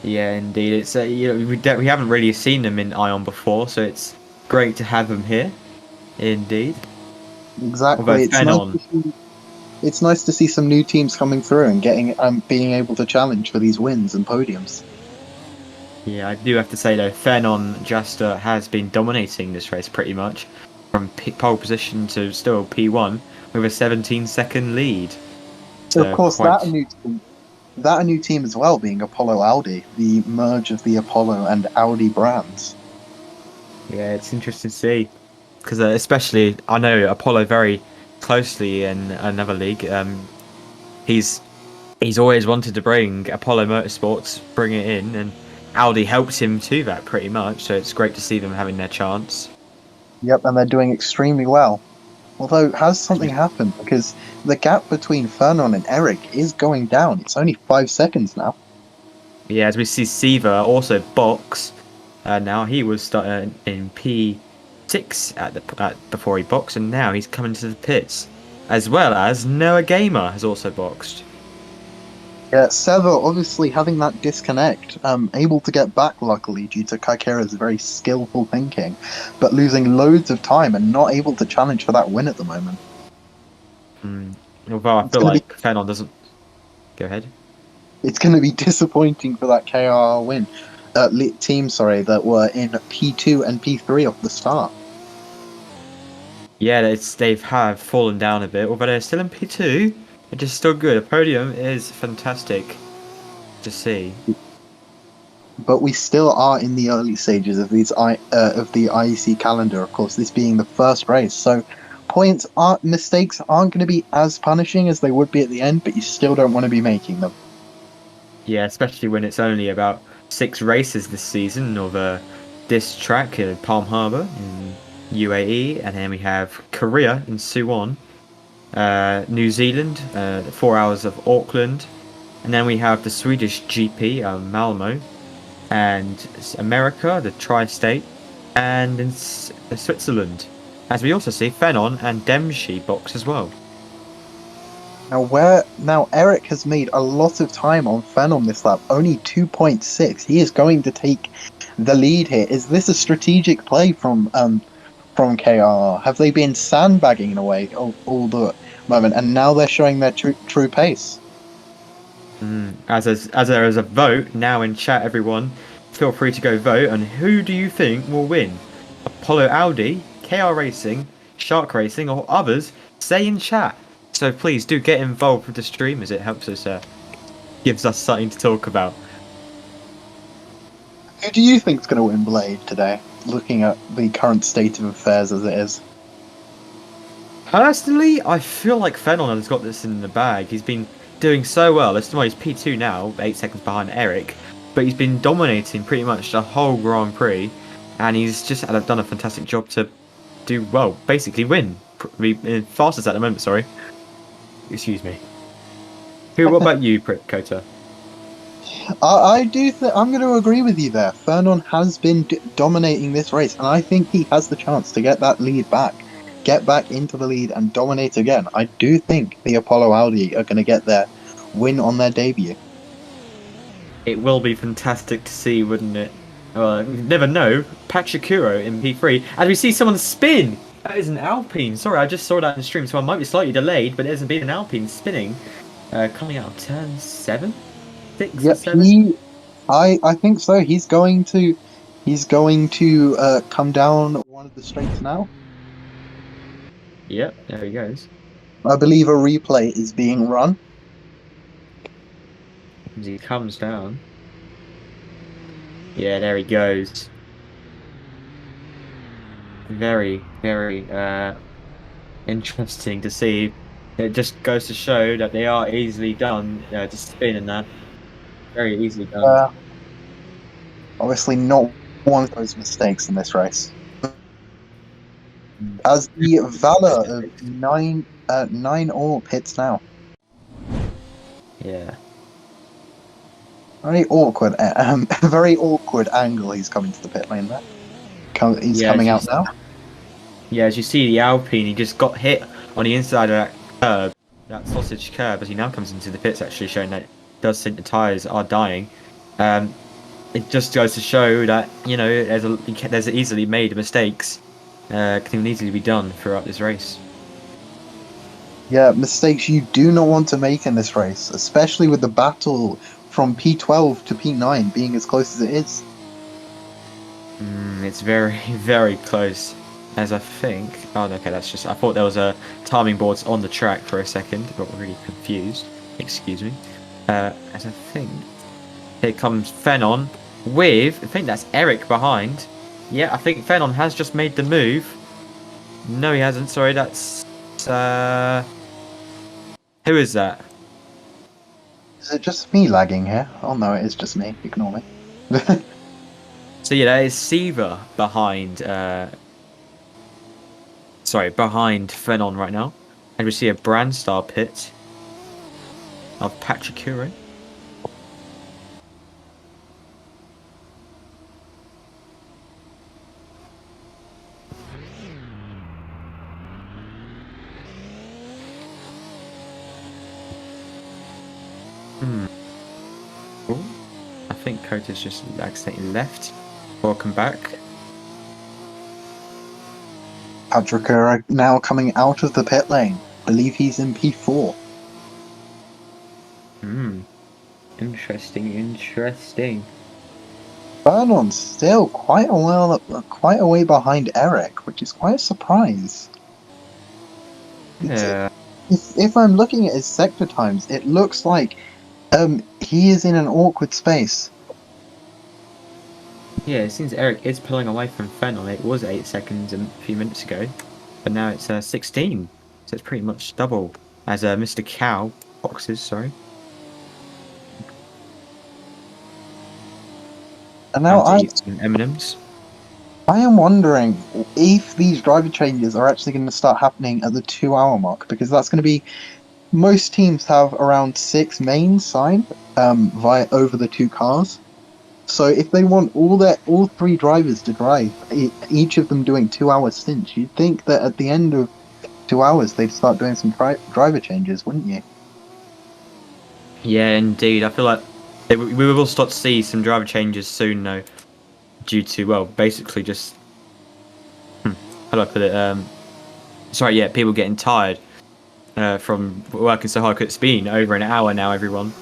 Yeah, indeed. It's we haven't really seen them in Ion before, so it's great to have them here. Indeed.
Exactly. It's nice to see some new teams coming through and being able to challenge for these wins and podiums.
Yeah, I do have to say though, Fenon Juster has been dominating this race pretty much, from pole position to still P1 with a 17-second lead.
So of course, that a new team as well, being Apollo Audi, the merge of the Apollo and Audi brands.
Yeah, it's interesting to see, because especially I know Apollo very closely in another league. He's always wanted to bring Apollo Motorsports, bring it in, and Audi helps him to that pretty much. So it's great to see them having their chance.
Yep, and they're doing extremely well. Although, has something happened? Because the gap between Fernon and Eric is going down. It's only 5 seconds now.
Yeah, as we see Siva also box. Now he was starting in P6 before he boxed, and now he's coming to the pits. As well as Noah Gamer has also boxed.
Yeah, Sever obviously having that disconnect, able to get back luckily due to Kaikera's very skillful thinking, but losing loads of time and not able to challenge for that win at the moment.
Although I feel like Fenon doesn't... Go ahead.
It's going to be disappointing for that KR win. Team, that were in P2 and P3 off the start.
Yeah, they have fallen down a bit, although they're still in P2. It is still good. A podium is fantastic to see.
But we still are in the early stages of the IEC calendar, of course, this being the first race. So mistakes aren't going to be as punishing as they would be at the end, but you still don't want to be making them.
Yeah, especially when it's only about 6 races this season of this track in Palm Harbour in UAE, and then we have Korea in Suwon. New Zealand, 4 hours of Auckland, and then we have the Swedish GP, Malmo, and America, the Tri-State, and in Switzerland, as we also see Fenon and Demshi box as well.
Now Eric has made a lot of time on Fenon this lap, only 2.6. He is going to take the lead here. Is this a strategic play from KR? Have they been sandbagging in a way all the moment, and now they're showing their true pace?
As there is a vote now in chat, everyone, feel free to go vote. And who do you think will win? Apollo Audi, KR Racing, Shark Racing, or others? Say in chat. So please do get involved with the stream, as it helps us, gives us something to talk about.
Who do you think is going to win Blade today, looking at the current state of affairs as it is?
Personally, I feel like Fenon has got this in the bag. He's been doing so well. He's P2 now, 8 seconds behind Eric, but he's been dominating pretty much the whole Grand Prix, and he's just done a fantastic job to do well, basically win. Fastest at the moment, sorry. Excuse me. Who? What about you, Kota?
I do I'm going to agree with you there. Fernand has been dominating this race, and I think he has the chance to get that lead back, get back into the lead, and dominate again. I do think the Apollo Audi are going to get their win on their debut.
It will be fantastic to see, wouldn't it? Well, you never know. Pachikuro in P3, and we see someone spin. That is an Alpine. Sorry, I just saw that in the stream, so I might be slightly delayed, but there's been an Alpine spinning, coming out of turn 7, 6,
Yep,
7.
I think so. He's going to come down one of the straights now.
Yep, there he goes.
I believe a replay is being run.
As he comes down. Yeah, there he goes. Very, very interesting to see. It just goes to show that they are easily done to spin and that. Very easily done.
Obviously, not one of those mistakes in this race. As the Valor of 9 all pits now.
Yeah.
Very awkward, very awkward angle he's coming to the pit lane there. He's coming out now.
Yeah, as you see, the Alpine, he just got hit on the inside of that curb, that sausage curb, as he now comes into the pits, actually showing that it does think the tyres are dying. It just goes to show that, you know, there's easily made mistakes, can easily be done throughout this race.
Yeah, mistakes you do not want to make in this race, especially with the battle from P12 to P9 being as close as it is.
It's very, very close. As I think... Oh, okay, that's just... I thought there was a timing boards on the track for a second. Got really confused. Excuse me. As I think... Here comes Fennon with... I think that's Eric behind. Yeah, I think Fennon has just made the move. No, he hasn't. Sorry, that's... Who is that?
Is it just me lagging here? Oh no, it is just me. Ignore me.
So yeah, that is Siva behind... behind Fennon right now. And we see a Brandstar pit of Pachikuro. Oh, I think Kota's just accidentally left. Welcome back.
Patrick now coming out of the pit lane. Believe he's in P4.
Interesting.
Fernand's still quite a way behind Eric, which is quite a surprise.
Yeah.
If I'm looking at his sector times, it looks like he is in an awkward space.
Yeah, it seems Eric is pulling away from Fennon. It was 8 seconds a few minutes ago, but now it's 16. So it's pretty much double as Mr. Cow boxes, sorry.
And now
M&Ms.
I am wondering if these driver changes are actually going to start happening at the 2-hour mark, because that's going to be... Most teams have around 6 mains signed via over the 2 cars. So if they want all 3 drivers to drive, each of them doing 2-hour stints, you'd think that at the end of 2 hours they'd start doing some driver changes, wouldn't you?
Yeah, indeed. I feel like we will start to see some driver changes soon, though, due to, well, basically just... how do I put it? People getting tired from working so hard. It's been over an hour now, everyone.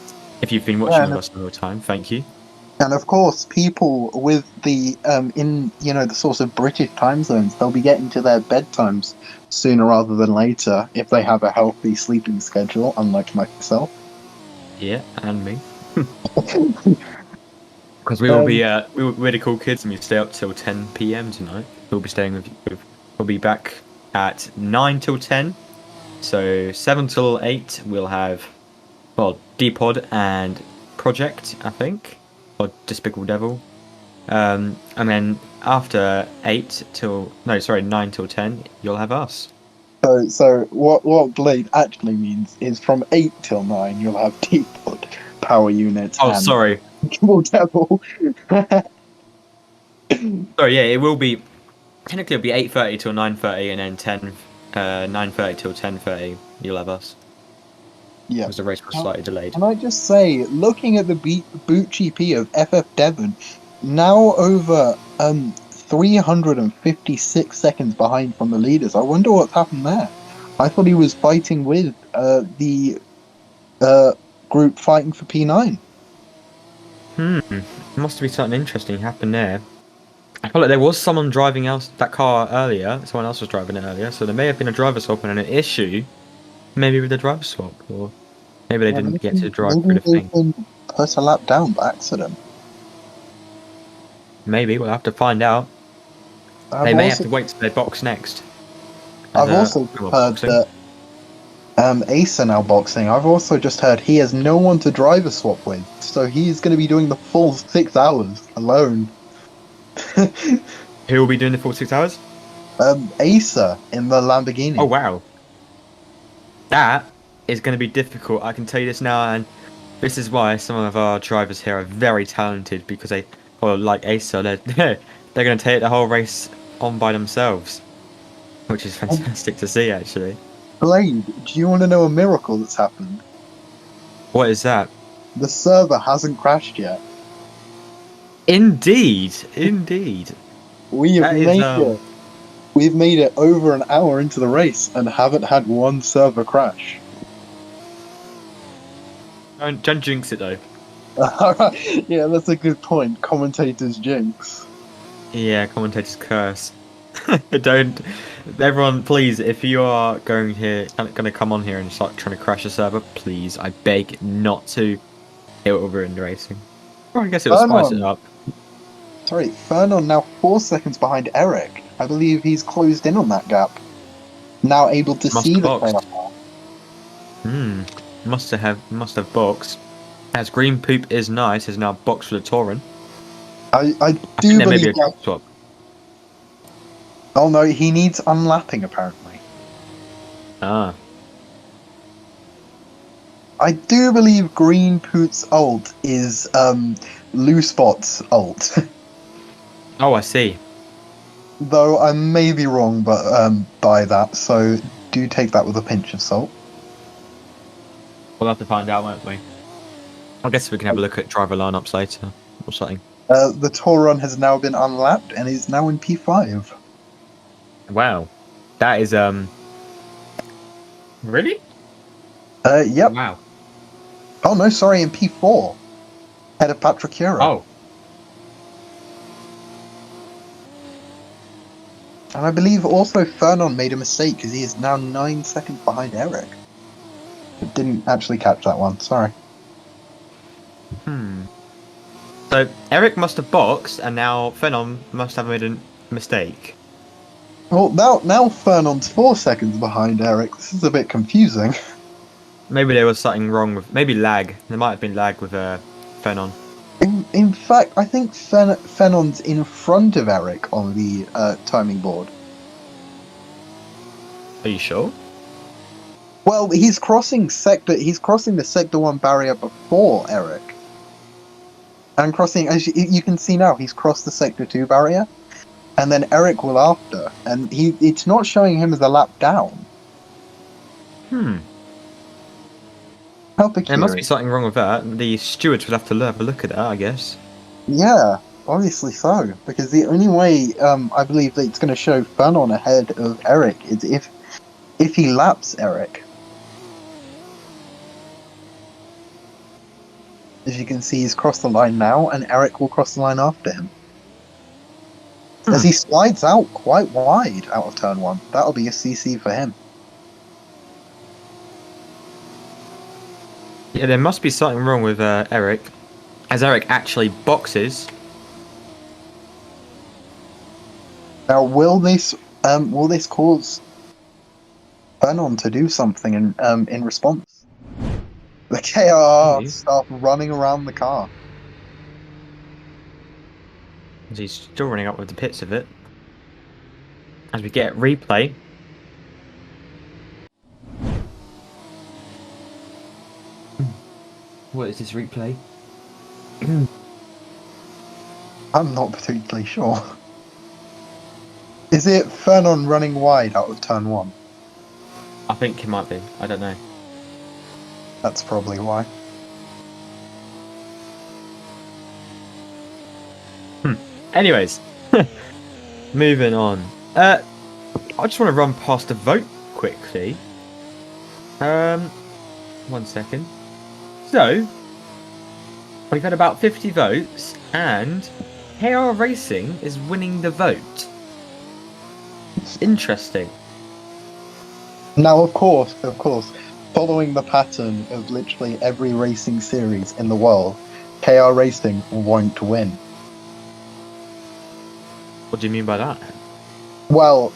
If you've been watching with us the whole time, thank you.
And of course, people with the the sort of British time zones, they'll be getting to their bedtimes sooner rather than later if they have a healthy sleeping schedule, unlike myself.
Yeah, and me. Because we will be we're the cool kids and we stay up till 10 p.m. tonight. We'll be staying we'll be back at 9 till 10. So 7 till 8 we'll have D-Pod and Project, I think. Or Despicable Devil. And then after 9 till 10 you'll have us.
So what Blade actually means is from 8 till 9 you'll have T-Pod, power units,
Oh,
and
sorry.
Devil.
Sorry, yeah, it will be. Technically, it'll be 8:30 till 9:30, and then 9:30 till 10:30. You'll have us.
Yeah.
Because the race was slightly delayed.
Can I just say, looking at the boot GP of FF Devon, now over 356 seconds behind from the leaders. I wonder what's happened there. I thought he was fighting with the group fighting for P9.
Must be something interesting happened there. I felt like there was someone driving else that car earlier. Someone else was driving it earlier, so there may have been a driver swap and an issue. Maybe with the driver swap, or maybe they didn't get to drive through the thing.
Maybe they put a lap down by accident.
Maybe we'll have to find out. They may have to wait till they box next.
I've also heard that Ace are now boxing. I've also just heard he has no one to driver swap with, so he's going to be doing the full 6 hours alone.
Who will be doing the full 6 hours?
Acer in the Lamborghini.
Oh wow, that is going to be difficult. I can tell you this now, and this is why some of our drivers here are very talented, because like Acer, they're going to take the whole race on by themselves, which is fantastic to see, actually.
Blade, do you want to know a miracle that's happened?
What is that?
The server hasn't crashed yet.
Indeed.
We have
That is,
made it. We've made it over an hour into the race and haven't had one server crash.
Don't jinx it though.
Alright, yeah, that's a good point. Commentator's jinx.
Yeah, commentator's curse. Don't. Everyone, please, if you are going to come on here and start trying to crash a server, please, I beg not to. It will ruin the racing. Well, I guess it will spice it up.
Sorry, Fernon now 4 seconds behind Eric. I believe he's closed in on that gap. Now able to see the
car. Must have boxed. As Green Poop is nice, is now boxed for the Tauren.
I do
there may
believe
be a swap.
Oh no, he needs unlapping apparently.
Ah.
I do believe Green Poot's ult is Loosebot's ult.
Oh, I see.
Though I may be wrong, but by that, so do take that with a pinch of salt.
We'll have to find out, won't we? I guess we can have a look at driver lineups later or something.
The Tauron has now been unlapped and is now in P5.
Wow, that is really?
Yep.
Wow.
Oh no, sorry, in P4. Head of Patricura.
Oh.
And I believe also Fernon made a mistake because he is now 9 seconds behind Eric. Didn't actually catch that one, sorry.
So Eric must have boxed, and now Fernon must have made a mistake.
Well, now Fernon's 4 seconds behind Eric. This is a bit confusing.
Maybe there was something wrong with... Maybe lag. There might have been lag with Fernon.
In fact, I think Fernon's in front of Eric on the timing board.
Are you sure?
Well, he's crossing the Sector 1 barrier before Eric. And crossing, as you can see now, he's crossed the Sector 2 barrier. And then Eric will after. And it's not showing him as a lap down. How peculiar.
There must be something wrong with that. The stewards would have to have a look at that, I guess.
Yeah, obviously so. Because the only way I believe that it's going to show Fernon ahead of Eric is if he laps Eric. As you can see, he's crossed the line now, and Eric will cross the line after him. As he slides out quite wide out of turn 1. That'll be a CC for him.
Yeah, there must be something wrong with Eric, as Eric actually boxes.
Now, will this cause Fernon to do something in response? The KR start running around the car.
He's still running up with the pits of it. As we get replay. What is this replay?
I'm not particularly sure. Is it Fernon running wide out of turn 1?
I think it might be. I don't know.
That's probably why.
Anyways, moving on. I just want to run past the vote quickly. 1 second. So, we've had about 50 votes, and KR Racing is winning the vote. Interesting.
Now, of course, following the pattern of literally every racing series in the world, KR Racing won't win.
What do you mean by that?
Well,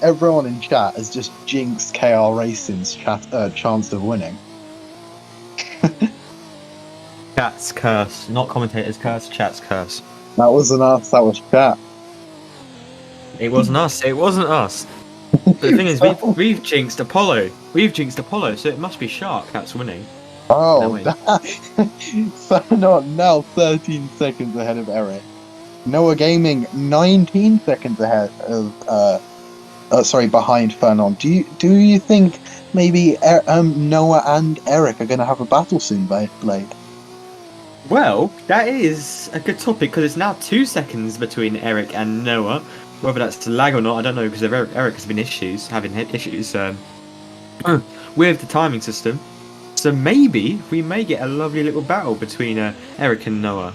everyone in chat has just jinxed KR Racing's chance of winning.
Chat's curse, not commentator's curse, chat's curse.
That wasn't us, that was chat.
It wasn't us, it wasn't us. But the thing is, we've jinxed Apollo. We've jinxed Apollo, so it must be Shark that's winning.
Oh,
No,
Fernon now 13 seconds ahead of Eric. Noah Gaming 19 seconds ahead of behind Fernon. Do you think maybe Noah and Eric are going to have a battle soon, Blade?
Well, that is a good topic because it's now 2 seconds between Eric and Noah. Whether that's lag or not, I don't know because Eric has been having issues with the timing system. So maybe we may get a lovely little battle between Eric and Noah,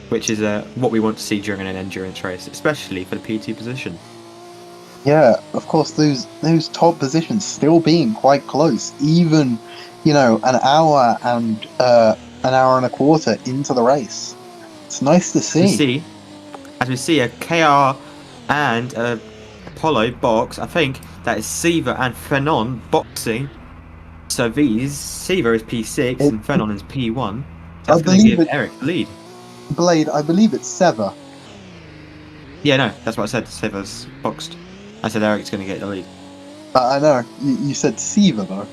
which is what we want to see during an endurance race, especially for the P2 position.
Yeah, of course, those top positions still being quite close, even, an hour and a quarter into the race. It's nice to see.
As we see a KR and Apollo box, I think that is Siva and Fernon boxing. So Siva is P6 and Fernon is P1. That's going to give Eric the lead.
Blade, I believe it's Seva.
Yeah, no, that's what I said. Siva's boxed. I said Eric's going to get the lead.
I know. You said Siva, though.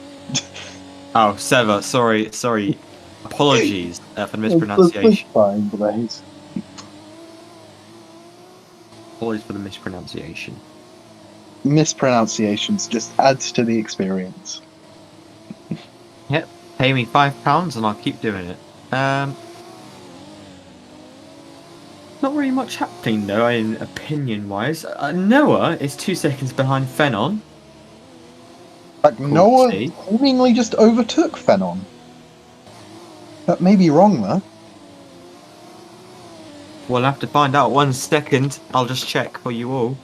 Oh, Seva. Sorry. Apologies for the mispronunciation.
It's fine, Blade.
Apologies for the mispronunciation.
Mispronunciations just adds to the experience.
Yep. Pay me £5 and I'll keep doing it. Not really much happening though, in opinion-wise. Noah is 2 seconds behind Fernon.
Like, Noah seemingly just overtook Fernon. That may be wrong, though.
We'll have to find out 1 second. I'll just check for you all.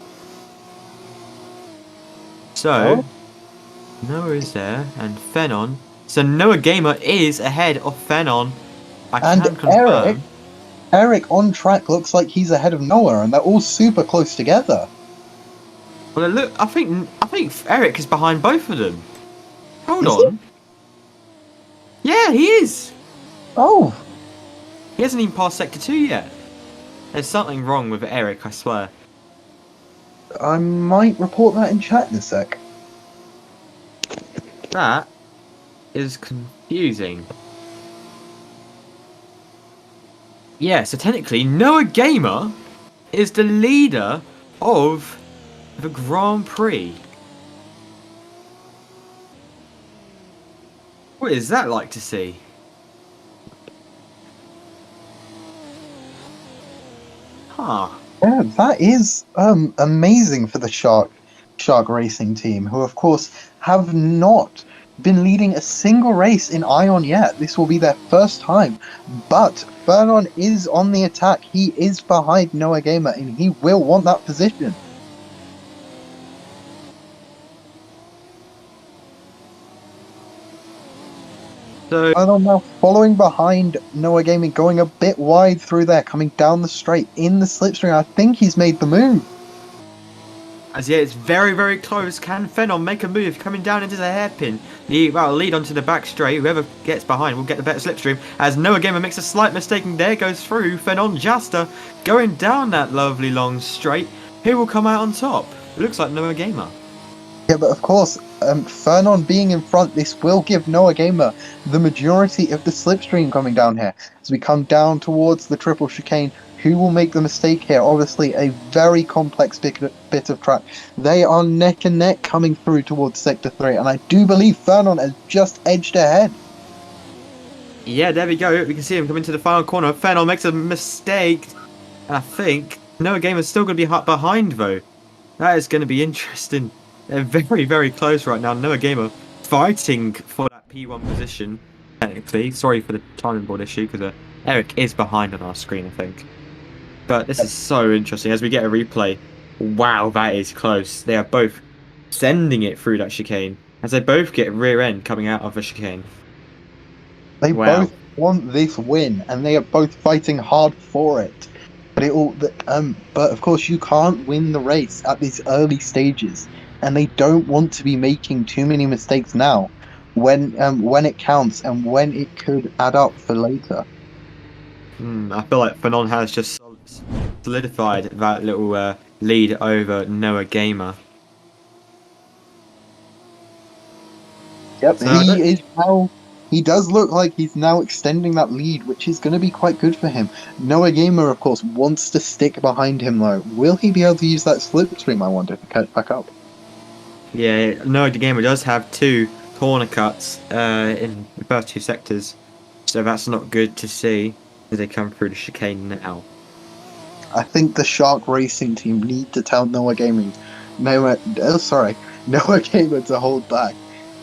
So, Noah is there, and Fernon. So Noah Gamer is ahead of Fernon. I can confirm.
Eric on track looks like he's ahead of Noah, and they're all super close together.
Well, look, I think Eric is behind both of them. Hold
Is
on. Yeah, he is.
Oh.
He hasn't even passed Sector 2 yet. There's something wrong with Eric, I swear.
I might report that in chat in a sec.
That is confusing. Yeah, so technically, Noah Gamer is the leader of the Grand Prix. What is that like to see? Huh.
Yeah, that is amazing for the Shark Racing team, who of course have not been leading a single race in Ion yet. This will be their first time, but Fernon is on the attack. He is behind Noah Gamer, and he will want that position.
So
Fernon now following behind Noah Gaming, going a bit wide through there, coming down the straight in the slipstream. I think he's made the move.
as yet, it's very, very close. Can Fernon make a move coming down into the hairpin? Well, lead onto the back straight. Whoever gets behind will get the better slipstream. As Noah Gamer makes a slight mistake, and there goes through Fernon Juster going down that lovely long straight. Who will come out on top? It looks like Noah Gamer.
Yeah, but of course, Fernon being in front, this will give Noah Gamer the majority of the slipstream coming down here. As we come down towards the triple chicane, who will make the mistake here? Obviously, a very complex bit of track. They are neck and neck coming through towards Sector 3, and I do believe Fernon has just edged ahead.
Yeah, there we go. We can see him come into the final corner. Fennel makes a mistake. And I think Noah Gamer's still going to be behind, though. That is going to be interesting. They're very, very close right now. Noah Gamer fighting for that P1 position, technically. Sorry for the timing board issue, because Eric is behind on our screen, I think. But this is so interesting. As we get a replay, wow, that is close. They are both sending it through that chicane, as they both get rear end coming out of the chicane.
They
Wow.
both want this win, and they are both fighting hard for it. But of course, you can't win the race at these early stages, and they don't want to be making too many mistakes now, when it counts and when it could add up for later.
I feel like Fanon has just solidified that little lead over Noah Gamer.
Yep,
So-
he does look like he's now extending that lead, which is going to be quite good for him. Noah Gamer, of course, wants to stick behind him, though. Will he be able to use that slipstream, I wonder, to catch back up?
Yeah, Noah Gamer does have 2 corner cuts in the first 2 sectors, so that's not good to see as they come through the chicane now.
I think the Shark Racing team need to tell Noah Gamer to hold back,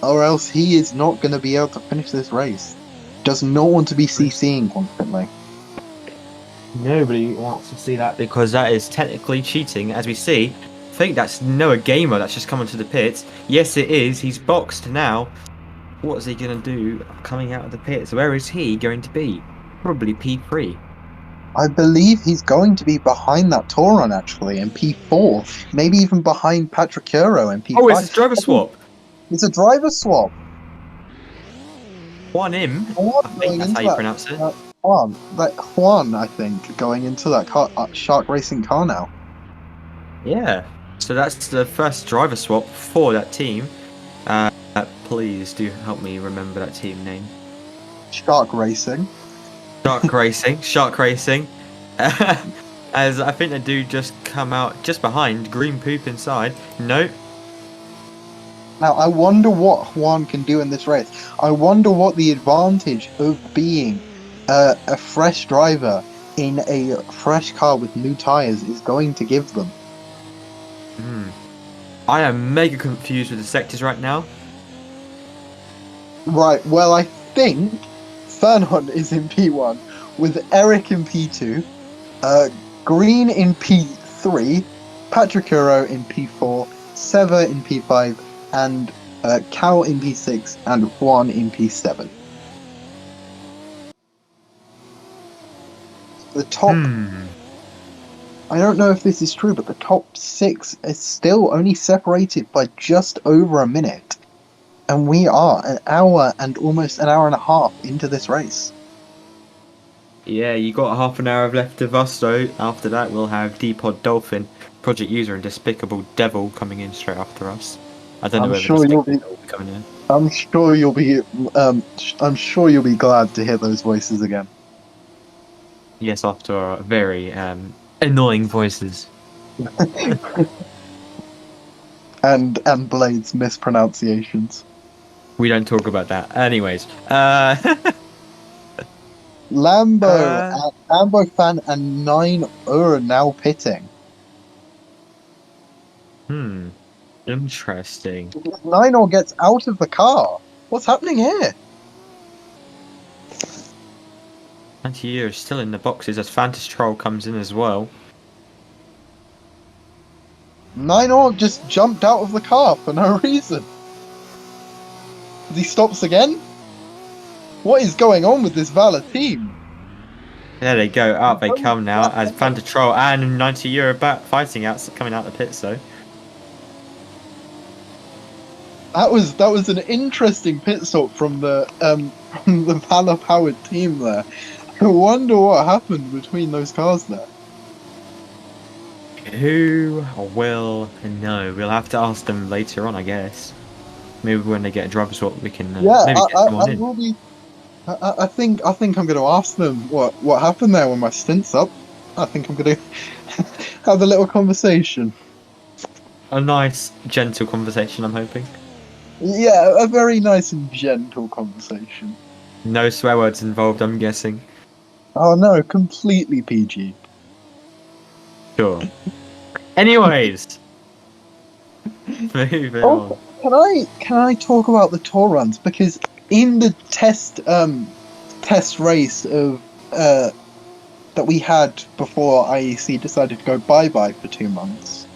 or else he is not going to be able to finish this race. Does not want to be CCing constantly.
Nobody wants to see that because that is technically cheating, as we see. I think that's Noah Gamer that's just come into the pits. Yes, it is. He's boxed now. What is he going to do coming out of the pits? Where is he going to be? Probably P3.
I believe he's going to be behind that Tauron, actually, in P4. Maybe even behind Patricuro in P5.
Oh, it's a driver swap.
It's a driver swap.
Juan Im.
Juan
I think
going
that's
into
how you
that,
pronounce it.
Juan, I think, going into that car, Shark Racing car now.
Yeah. So that's the first driver swap for that team. Please do help me remember that team name.
Shark Racing.
Shark Racing. Shark Racing. As I think they do just come out just behind. Green poop inside. Nope.
Now, I wonder what Juan can do in this race. I wonder what the advantage of being a fresh driver in a fresh car with new tyres is going to give them.
I am mega confused with the sectors right now.
Right, well, I think Fernon is in P1, with Eric in P2, Green in P3, Patricuro in P4, Sever in P5, and Cal in P6, and Juan in P7. The top... I don't know if this is true, but the top 6 is still only separated by just over a minute. And we are an hour and almost an hour and a half into this race.
Yeah, you got half an hour left of us though. After that, we'll have D-Pod Dolphin, Project User, and Despicable Devil coming in straight after us. I don't know whether Despicable Devil will be coming in.
I'm sure you'll be glad to hear those voices again.
Yes, after our very annoying voices.
and Blade's mispronunciations.
We don't talk about that. Anyways,
Lambo fan and 9 are now pitting.
Interesting.
9 gets out of the car. What's happening here?
Anti-Year is still in the boxes as Fantasy Troll comes in as well.
9 just jumped out of the car for no reason. He stops again? What is going on with this Valor team?
There they go, out they come now as Fantasy Troll and 90 Euro back fighting out, coming out the pits though.
That was an interesting pit stop from the Valor powered team there. I wonder what happened between those cars there.
Who will know? We'll have to ask them later on, I guess. Maybe when they get a driver swap, we can
Yeah,
maybe get someone
I
in.
will be. I think I'm going to ask them what happened there when my stint's up. I think I'm going to have a little conversation.
A nice, gentle conversation, I'm hoping.
Yeah, a very nice and gentle conversation.
No swear words involved, I'm guessing.
Oh no, completely PG.
Sure. Anyways, moving
Oh,
on.
can I talk about the tour runs, because in the test race of that we had before IEC decided to go bye-bye for 2 months,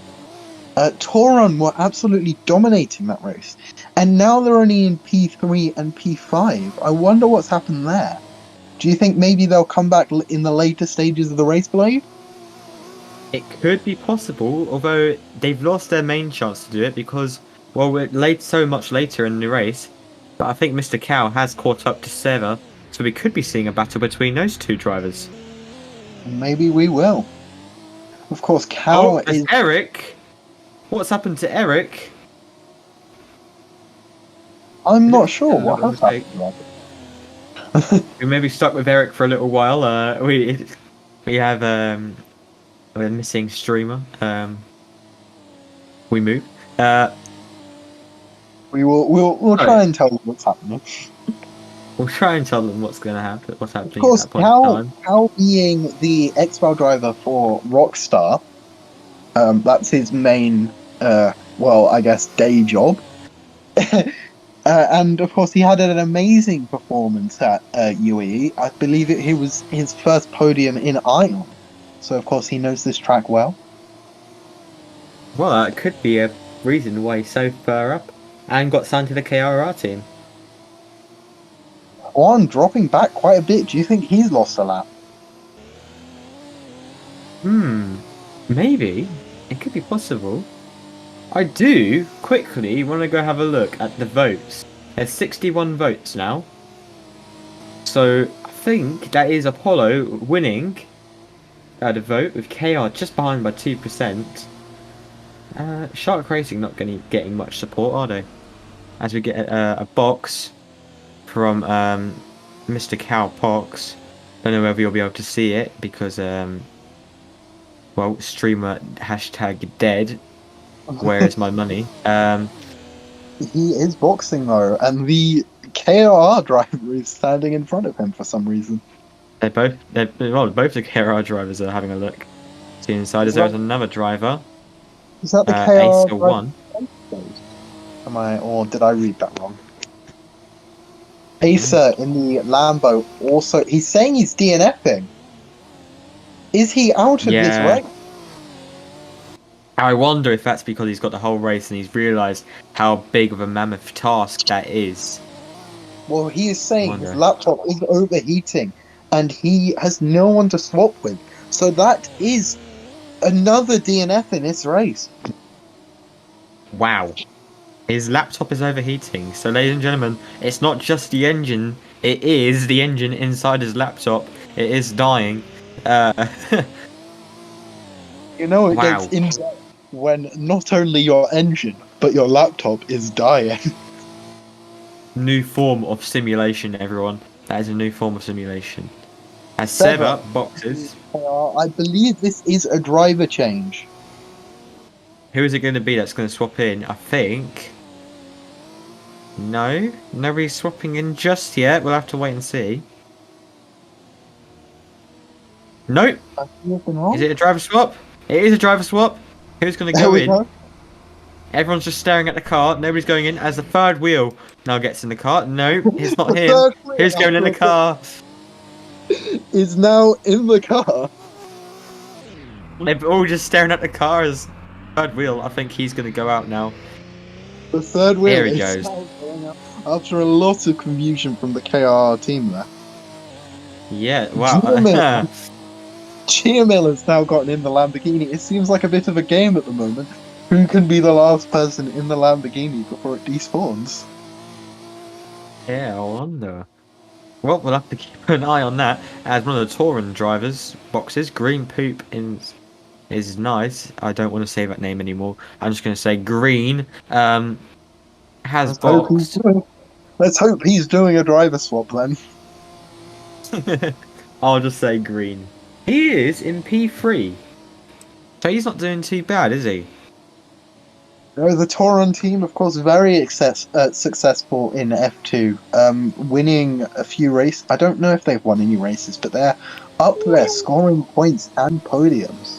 Toron were absolutely dominating that race, and now they're only in P3 and P5. I wonder what's happened there. Do you think maybe they'll come back in the later stages of the race, Blade?
It could be possible, although they've lost their main chance to do it because, well, we're late so much later in the race. But I think Mr. Cow has caught up to Seva, so we could be seeing a battle between those two drivers.
Maybe we will. Of course, Cal
there's
is.
Eric. What's happened to Eric?
I'm not sure
A
what
little
has happened.
mistake. We may be stuck with Eric for a little while. We have we're missing streamer. We move.
We'll try and tell them what's happening.
We'll try and tell them what's going to happen. What's happening
Of course,
at that point in time.
Cal being the X-Bar driver for Rockstar, that's his main, I guess, day job. And of course, he had an amazing performance at UAE. I believe it was his first podium in Ion. So of course, he knows this track well.
Well, that could be a reason why he's so far up and got signed to the KRR team.
Juan dropping back quite a bit. Do you think he's lost a lap?
Maybe. It could be possible. I do quickly want to go have a look at the votes. There's 61 votes now. So I think that is Apollo winning the vote with KR just behind by 2%. Shark Racing not getting much support, are they? As we get a box from Mr. Cowpox. Don't know whether you'll be able to see it because streamer hashtag dead. Where is my money?
He is boxing though, and the KRR driver is standing in front of him for some reason.
Both the KRR drivers are having a look. See inside, there's another driver.
Is that the KRR
Ace one.
Or did I read that wrong? Acer in the Lambo also. He's saying he's DNFing. Is he out of this race?
I wonder if that's because he's got the whole race and he's realised how big of a mammoth task that is.
Well, he is saying his laptop is overheating and he has no one to swap with. So that is another DNF in this race.
Wow. His laptop is overheating. So, ladies and gentlemen, it's not just the engine. It is the engine inside his laptop. It is dying.
You know it gets in when not only your engine, but your laptop is dying.
New form of simulation, everyone. That is a new form of simulation. As Seva boxes.
I believe this is a driver change.
Who is it going to be that's going to swap in? I think. No, nobody's swapping in just yet. We'll have to wait and see. Nope. Is it a driver swap? It is a driver swap. Who's going to go in? Everyone's just staring at the car. Nobody's going in as the third wheel now gets in the car. No, it's not him. Who's going in the car?
Is now in the car.
They're all just staring at the car as third wheel. I think he's going to go out now.
The third wheel
Here he
is
goes.
going out after a lot of confusion from the KR team there.
Yeah, wow.
Gia Miller's now gotten in the Lamborghini. It seems like a bit of a game at the moment. Who can be the last person in the Lamborghini before it despawns?
Yeah, I wonder. Well, we'll have to keep an eye on that. As one of the Touring drivers boxes, green poop in is nice. I don't want to say that name anymore. I'm just going to say Green has boxed.
Let's hope he's doing a driver swap then.
I'll just say Green. He is in P3. So he's not doing too bad, is he?
The Toron team, of course, very successful in F2, winning a few races. I don't know if they've won any races, but they're up there scoring points and podiums.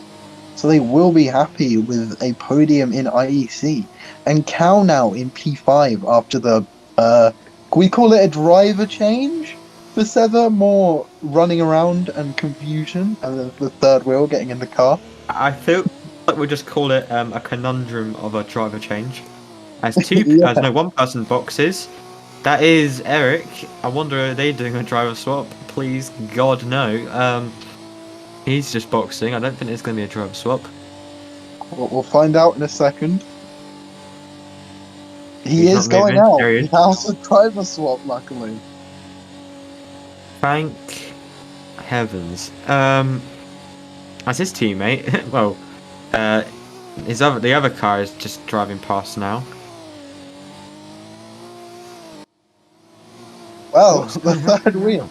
So they will be happy with a podium in IEC. And Cal now in P5 after the, can we call it a driver change for Sever? More running around and confusion, and then the third wheel getting in the car.
I feel like we'll just call it a conundrum of a driver change. As one person boxes. That is Eric. I wonder, are they doing a driver swap? Please, God, no. He's just boxing. I don't think there's going to be a driver swap.
We'll find out in a second. He
He's
is
not
going
moving,
out.
period.
He has a driver swap, luckily.
Thank heavens. As his teammate, well, the other car is just driving past now.
Well, the third wheel.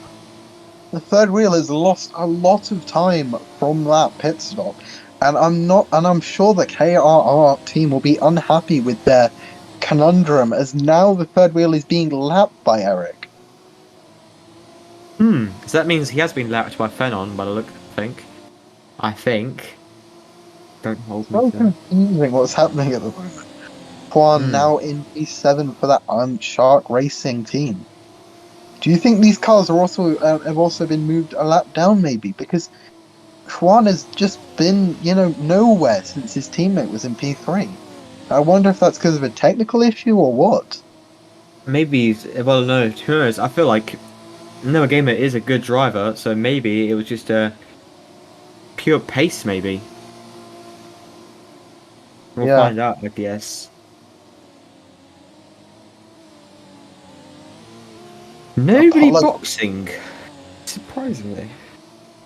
The third wheel has lost a lot of time from that pit stop, and I'm sure the KRR team will be unhappy with their conundrum, as now the third wheel is being lapped by Eric.
So that means he has been lapped by Fenon by the look, I think. Don't hold me
So
to that.
confusing what's happening at the moment. Juan now in P7 for that Shark Racing team. Do you think these cars are also have also been moved a lap down, maybe? Because Juan has just been, nowhere since his teammate was in P3. I wonder if that's because of a technical issue or what.
Maybe, well, no, who knows? I feel like Noah Gamer is a good driver, so maybe it was just a pure pace, maybe. We'll find out, I guess. Nobody boxing, surprisingly.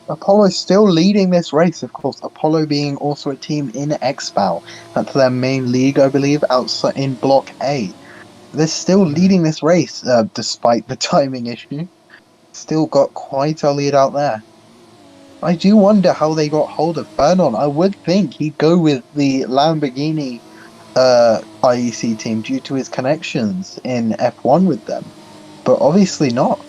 Apollo's still leading this race, of course. Apollo being also a team in Expo. That's their main league, I believe, outside in Block A. They're still leading this race, despite the timing issue. Still got quite a lead out there. I do wonder how they got hold of Vernon. I would think he'd go with the Lamborghini IEC team due to his connections in F1 with them. But obviously not.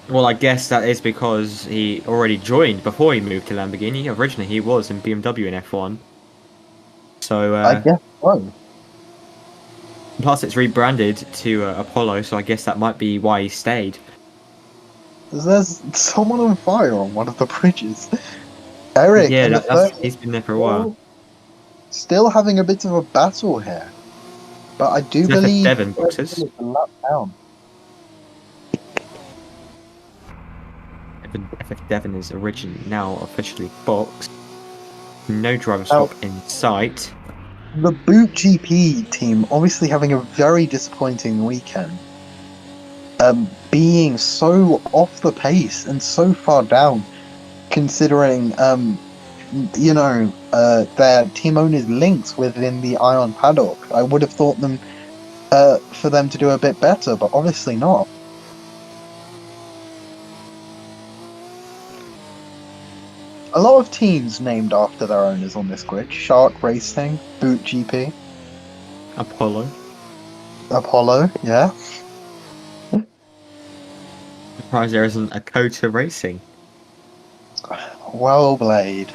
Well, I guess that is because he already joined before he moved to Lamborghini. Originally, he was in BMW in F1. So,
I guess so.
Plus, it's rebranded to Apollo, so I guess that might be why he stayed.
There's someone on fire on one of the bridges. Eric,
Yeah, he's been there for a while.
Still having a bit of a battle here. But I do believe
Devon boxes.
a lap down.
FF Devon is now officially boxed. No driver swap in sight.
The Boot GP team obviously having a very disappointing weekend. Being so off the pace and so far down, considering, their team owners' links within the Ion paddock. I would have thought for them to do a bit better, but obviously not. A lot of teams named after their owners on this grid. Shark Racing, Boot GP,
Apollo,
yeah.
Surprised there isn't a Kota Racing.
Well played.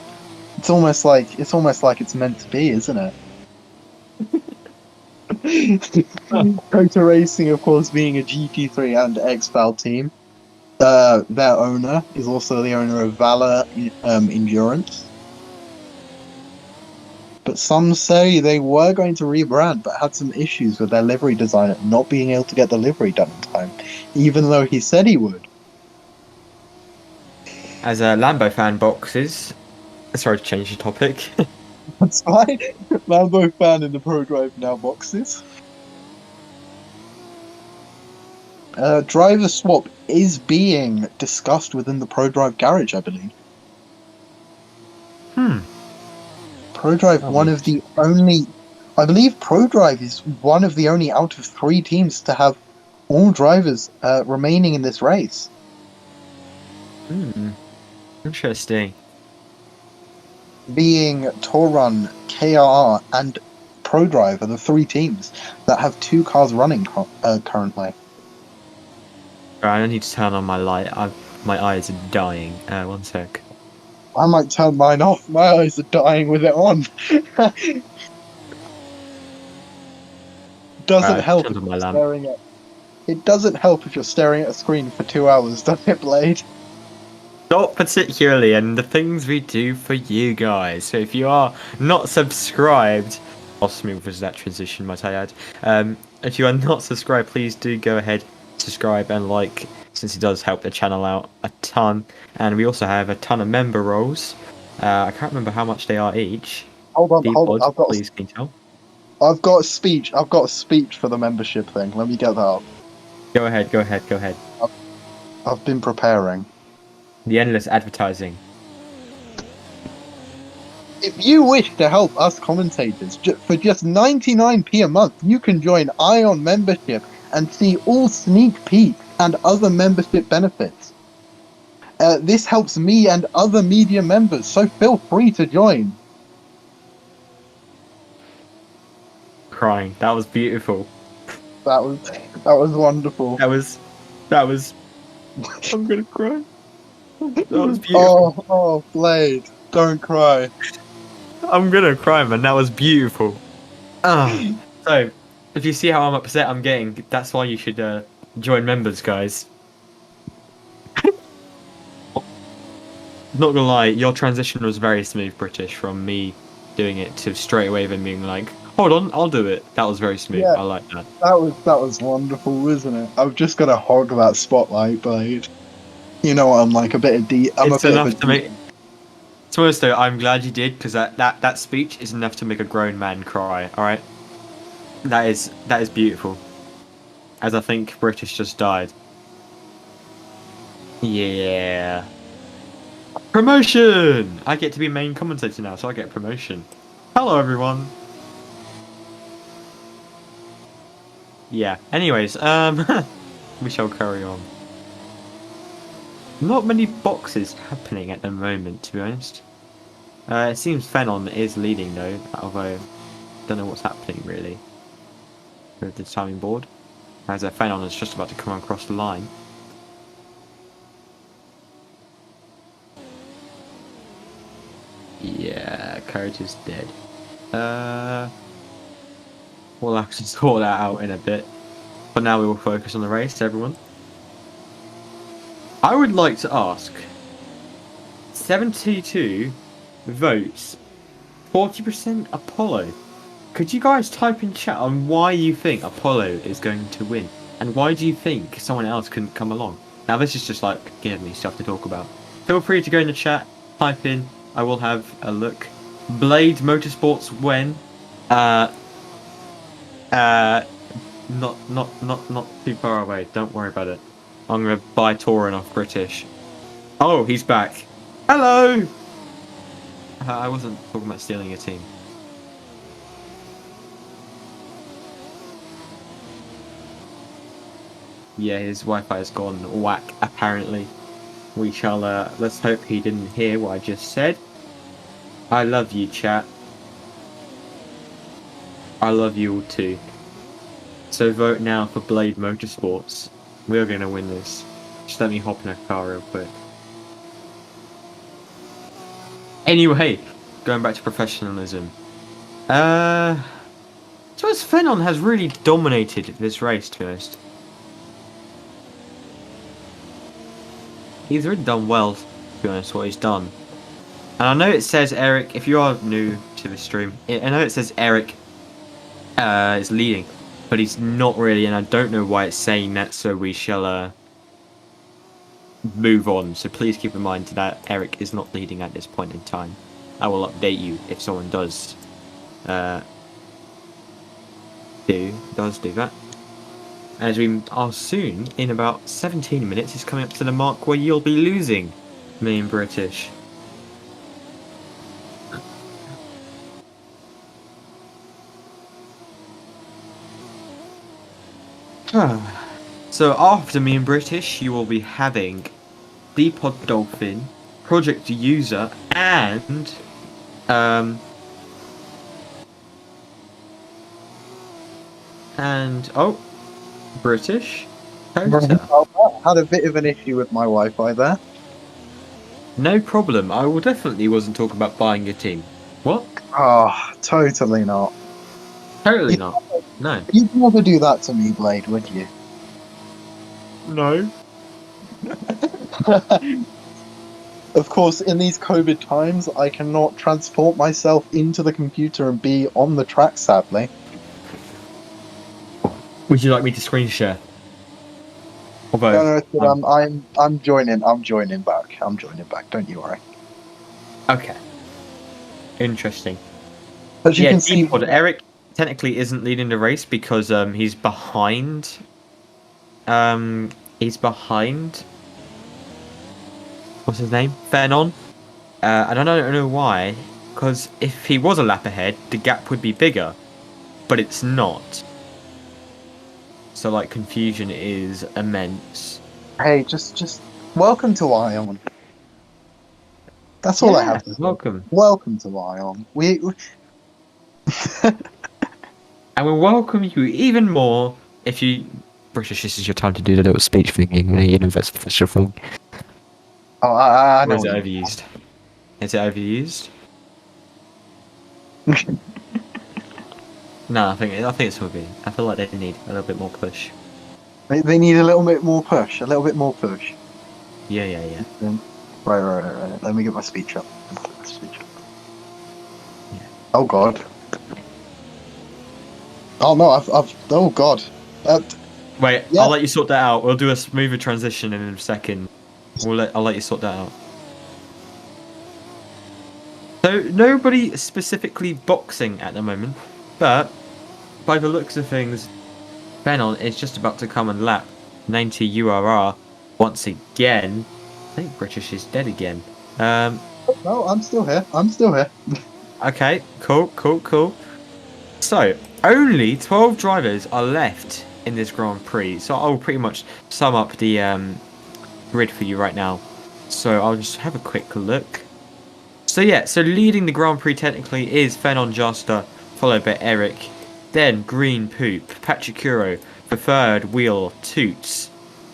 It's almost like it's meant to be, isn't it? Kota Racing, of course, being a GT3 and X-Val team. Their owner is also the owner of Valor Endurance. But some say they were going to rebrand, but had some issues with their livery designer not being able to get the livery done in time, even though he said he would.
As a Lambo fan boxes, sorry to change the topic.
That's fine. Lambo fan in the Pro Drive now boxes. Driver swap is being discussed within the Pro Drive garage, I believe. ProDrive,
Oh,
one of the only, I believe ProDrive is one of the only out of 3 teams to have all drivers remaining in this race.
Interesting.
Being Torun, KRR, and ProDrive are the 3 teams that have 2 cars running currently.
Right, I need to turn on my light. My eyes are dying. One sec.
I might turn mine off. My eyes are dying with it on. Doesn't help
turned
if
on my
you're
lamp.
staring at. It doesn't help if you're staring at a screen for 2 hours, does it, Blade?
Not particularly, and the things we do for you guys. So if you are not subscribed, how smooth was that transition, might I add? If you are not subscribed, please do go ahead, subscribe and like, since it does help the channel out a ton. And we also have a ton of member roles. I can't remember how much they are each.
Hold on.
D-Pod, please can you tell?
I've got a speech. I've got a speech for the membership thing. Let me get that up.
Go ahead.
I've been preparing.
The endless advertising.
If you wish to help us commentators for just 99p a month, you can join Ion membership and see all sneak peeks and other membership benefits. This helps me and other media members, so feel free to join.
Crying. That was beautiful.
That was wonderful.
That was. I'm gonna cry. That was beautiful.
Oh, Blade, don't cry.
I'm gonna cry, man. That was beautiful. So, if you see how I'm upset I'm getting, that's why you should join members, guys. Not gonna lie, your transition was very smooth, British, from me doing it to straight away then being like, hold on, I'll do it. That was very smooth.
Yeah.
I like that.
That was wonderful, wasn't it? I've just got to hog that spotlight, Blade. You know what I'm like, a bit of
It's enough to make. To be honest though, I'm glad you did, because that speech is enough to make a grown man cry. All right, that is beautiful. As I think British just died. Yeah. Promotion! I get to be main commentator now, so I get promotion. Hello everyone. Yeah. Anyways, we shall carry on. Not many boxes happening at the moment, to be honest. It seems Phenon is leading though, although don't know what's happening really with the timing board, as Phenon is just about to come across the line. Yeah, Courage is dead. We'll have to sort that out in a bit. But now we will focus on the race, everyone. I would like to ask 72 votes, 40% Apollo. Could you guys type in chat on why you think Apollo is going to win? And why do you think someone else couldn't come along? Now this is just like giving me stuff to talk about. Feel free to go in the chat, type in, I will have a look. Blade Motorsports when? Not too far away. Don't worry about it. I'm gonna buy Torin off British. Oh, he's back. Hello. I wasn't talking about stealing your team. Yeah, his Wi-Fi has gone whack. Apparently, we shall. Let's hope he didn't hear what I just said. I love you, chat. I love you all too. So vote now for Blade Motorsports. We're gonna win this. Just let me hop in a car real quick. Anyway, going back to professionalism. So as Phenon has really dominated this race, to be honest. He's really done well, to be honest, what he's done. And I know it says Eric, if you are new to the stream, I know it says Eric is leading, but he's not really, and I don't know why it's saying that, so we shall move on. So please keep in mind that Eric is not leading at this point in time. I will update you if someone does do that. As we are soon, in about 17 minutes, is coming up to the mark where you'll be losing me and British. So after me in British, you will be having Depod Dolphin, Project User, and British Kota.
Had a bit of an issue with my Wi-Fi there.
No problem. I will definitely wasn't talking about buying a team. What?
Oh, totally not.
Totally not. No.
You'd never do that to me, Blade, would you?
No.
Of course, in these COVID times, I cannot transport myself into the computer and be on the track, sadly.
Would you like me to screen share? Although,
No, I'm joining back. I'm joining back, don't you worry.
okay. Interesting.
As you
Yeah,
can see,
Depod, Eric technically isn't leading the race because he's behind. He's behind. What's his name? Fernon. And I don't know why. Because if he was a lap ahead, the gap would be bigger, but it's not. So like confusion is immense.
hey, just welcome to Ion. That's all I have to say.
Welcome.
Welcome to Ion.
And we'll welcome you even more if you... British, this is your time to do the little speech thing, the universal thing.
Oh, I know.
Or is it overused? Is it overused? No, I think it's will be. I feel like they need a little bit more push.
They need a little bit more push. A little bit more push.
Yeah.
Right. Let me get my speech up.
Yeah.
Oh God. Oh no, I've oh God.
Wait,
Yeah.
I'll let you sort that out. We'll do a smoother transition in a second. I'll let you sort that out. So nobody specifically boxing at the moment, but by the looks of things, Benon is just about to come and lap 90 URR once again. I think British is dead again.
No, I'm still here.
Okay, cool. So, only 12 drivers are left in this Grand Prix. So I'll pretty much sum up the grid for you right now. So I'll just have a quick look. So yeah, so leading the Grand Prix technically is Fenon Joster, followed by Eric. Then Green Poop, Patricuro, the third wheel, Toots,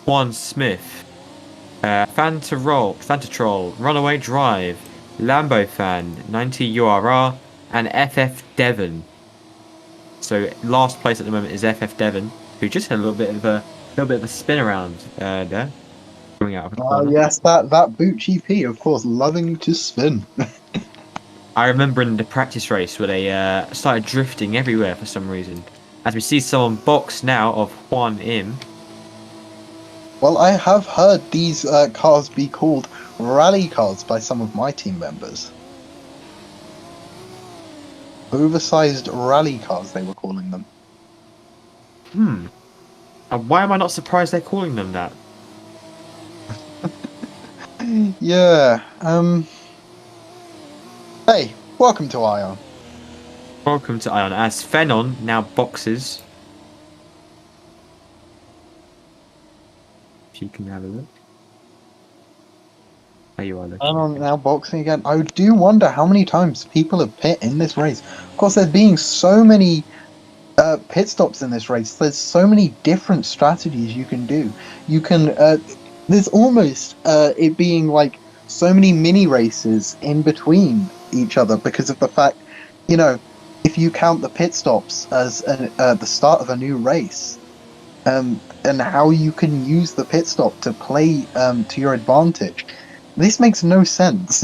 Juan Smith, Fanta Troll, Runaway Drive, Lambo Fan, 90 URR, and FF Devon. So last place at the moment is FF Devon, who just had a little bit of a spin around there. Coming out of the corner.
Yes, that boot GP, of course, loving to spin.
I remember in the practice race where they started drifting everywhere for some reason. As we see someone box now of Juan Im.
Well, I have heard these cars be called rally cars by some of my team members. Oversized rally cars, they were calling them.
And why am I not surprised they're calling them that?
Yeah. Hey, welcome to Ion.
Welcome to Ion, as Fenon now boxes. If you can have a look. There you are looking.
Ion now boxing again. I do wonder how many times people have pit in this race. Of course, there's being so many pit stops in this race. There's so many different strategies you can do. You can there's almost it being like so many mini races in between each other because of the fact, you know, if you count the pit stops as the start of a new race, and how you can use the pit stop to play to your advantage, this makes no sense.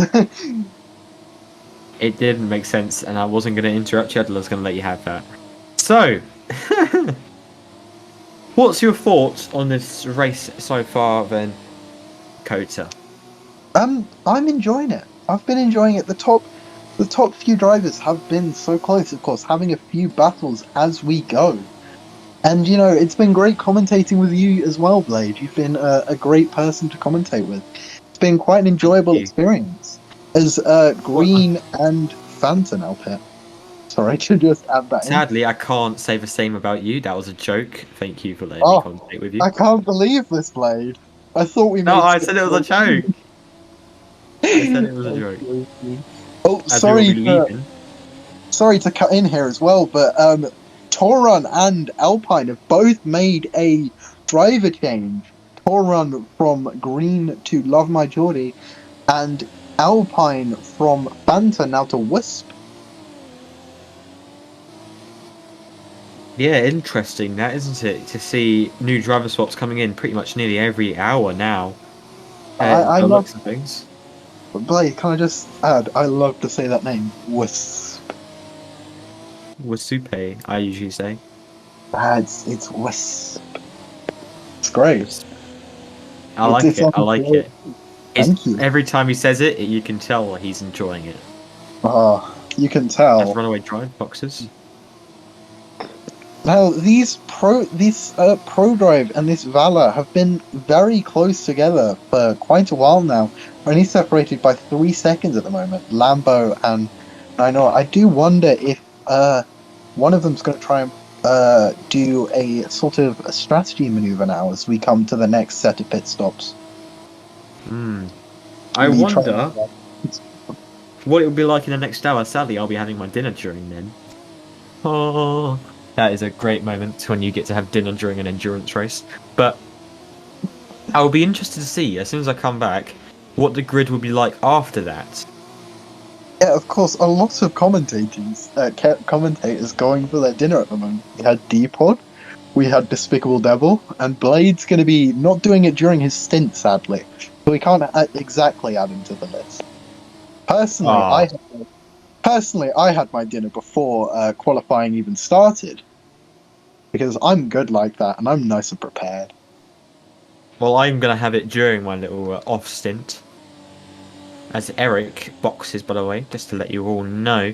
It didn't make sense, and I wasn't going to interrupt you. I was going to let you have that. So, what's your thoughts on this race so far, then, Kota?
I'm enjoying it. I've been enjoying it. The top few drivers have been so close, of course, having a few battles as we go. And, you know, it's been great commentating with you as well, Blade. You've been a great person to commentate with. It's been quite an enjoyable experience as Green and Fanta now pit. Sorry to just add that in.
Sadly, I can't say the same about you. That was a joke. Thank you for letting
Oh,
me conversate with you.
I can't believe this, Blade. I thought we
No,
made
I said it was a joke. I said it was a joke.
Oh,
As we will be leaving.
sorry to cut in here as well, but Toron and Alpine have both made a driver change. Toron from Green to Love My Geordie, and Alpine from Fanta now to Wisp.
Yeah, interesting that, isn't it? To see new driver swaps coming in pretty much nearly every hour now.
I
the
love
looks of things.
Blade. Can I just add? I love to say that name, Wisp.
Wasupe, I usually say.
It's Wisp. It's great.
I like
It's
it. I
on
like
board.
it.
Thank you.
Every time he says it, you can tell he's enjoying it.
You can
That's
tell.
runaway drive boxes.
Now these Pro Drive and this Valor have been very close together for quite a while now. Only separated by 3 seconds at the moment. Lambo and I know. I do wonder if one of them's going to try and do a sort of a strategy maneuver now as we come to the next set of pit stops.
I
Me trying-
wonder what it would be like in the next hour. Sadly, I'll be having my dinner during then. Oh, that is a great moment when you get to have dinner during an endurance race. But I'll be interested to see, as soon as I come back, what the grid will be like after that.
Yeah, of course, a lot of commentators going for their dinner at the moment. We had D-Pod, we had Despicable Devil, and Blade's going to be not doing it during his stint, sadly. So we can't exactly add him to the list. Personally, I had my dinner before qualifying even started. Because I'm good like that, and I'm nice and prepared.
Well, I'm going to have it during my little off stint. As Eric boxes, by the way, just to let you all know.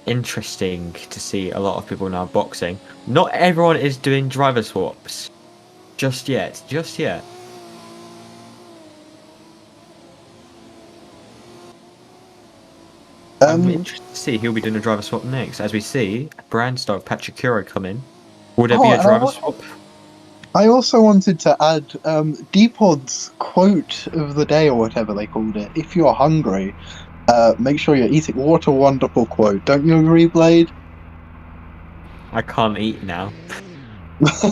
Interesting to see a lot of people now boxing. Not everyone is doing driver swaps. Just yet. I'm interested to see who'll be doing a driver swap next. As we see Brandstar of Patrick Curo come in. Will there be a driver swap?
I also wanted to add D-Pod's quote of the day, or whatever they called it. If you're hungry, make sure you're eating. What a wonderful quote. Don't you agree, Blade?
I can't eat now.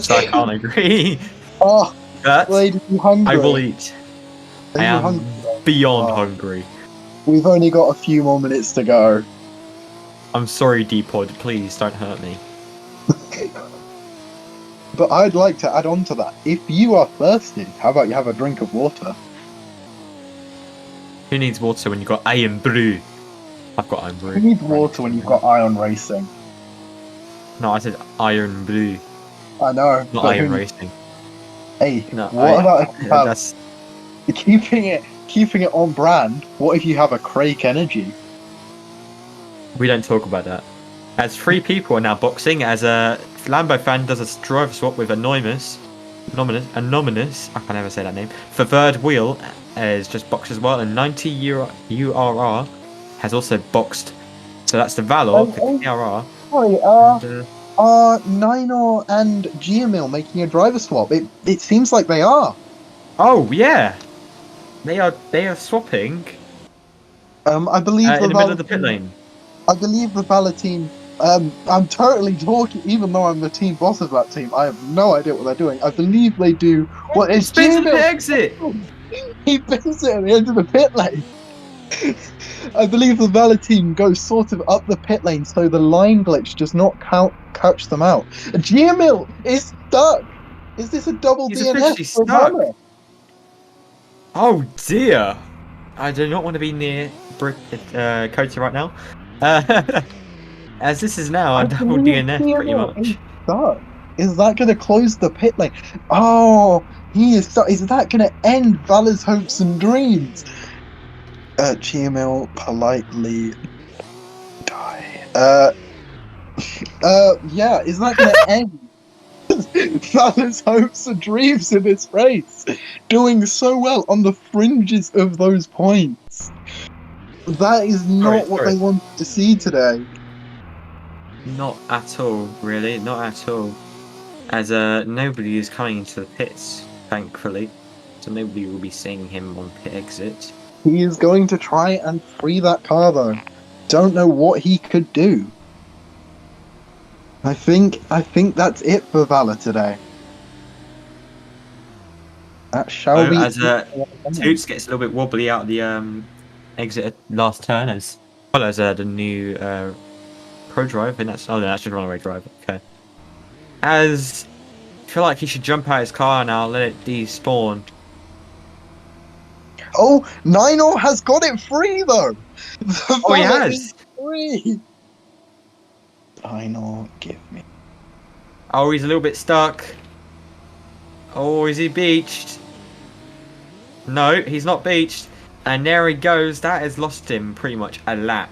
So I can't agree.
Oh,
But
Blade, are you hungry?
I will eat.
Are
I
you
am
hungry?
beyond
Oh.
hungry.
We've only got a few more minutes to go.
I'm sorry, D-Pod. Please don't hurt me.
But I'd like to add on to that. If you are thirsty, how about you have a drink of water?
Who needs water when you've got iron brew? I've got iron brew.
You need water when you've got Iron Racing.
No, I said iron brew,
I know.
not
but
iron
who-
racing.
Hey,
No,
what about if you have
that's
keeping it on brand? What if you have a Crake Energy?
we don't talk about that. As 3 people are now boxing, as a Lambo fan does a driver swap with Anonymous, I can never say that name. For third wheel is just boxed as well, and 90 URR has also boxed. So that's the Valor, the KRR.
Sorry,
And,
are Nino and Giamil making a driver swap? It seems like they are.
oh yeah, they are swapping
I believe
in the middle of the pit lane.
I believe the Valor team. I'm totally talking, even though I'm the team boss of that team. I have no idea what they're doing. I believe they do. What is
Spins at the
Giamil?
exit.
He bends it at the end of the pit lane. I believe the Valor team goes sort of up the pit lane so the line glitch does not catch them out. Giamil is stuck. Is this a double
He's
DNF
officially
for
stuck.
Valor?
Oh dear, I do not want to be near Kota right now. As this is now a double DNF pretty much.
Stuck. Is that going to close the pit lane? Oh, he is stuck. Is that going to end Valor's hopes and dreams? GML politely die. Yeah, is that going to end Valor's hopes and dreams in this race? Doing so well on the fringes of those points. That is not what
Sorry.
they wanted to see today.
Not at all, really. Not at all. As nobody is coming into the pits, thankfully. So nobody will be seeing him on pit exit.
He is going to try and free that car, though. Don't know what he could do. I think that's it for Valor today. That shall be.
As Toots gets a little bit wobbly out of the exit at last turn, as well as the new pro drive, and that's just runaway drive. Okay. As I feel like he should jump out his car now, let it despawn.
Oh, Nino has got it free though.
Oh, he has.
Free. Nino, give me.
Oh, he's a little bit stuck. Oh, is he beached? No, he's not beached. And there he goes. That has lost him pretty much a lap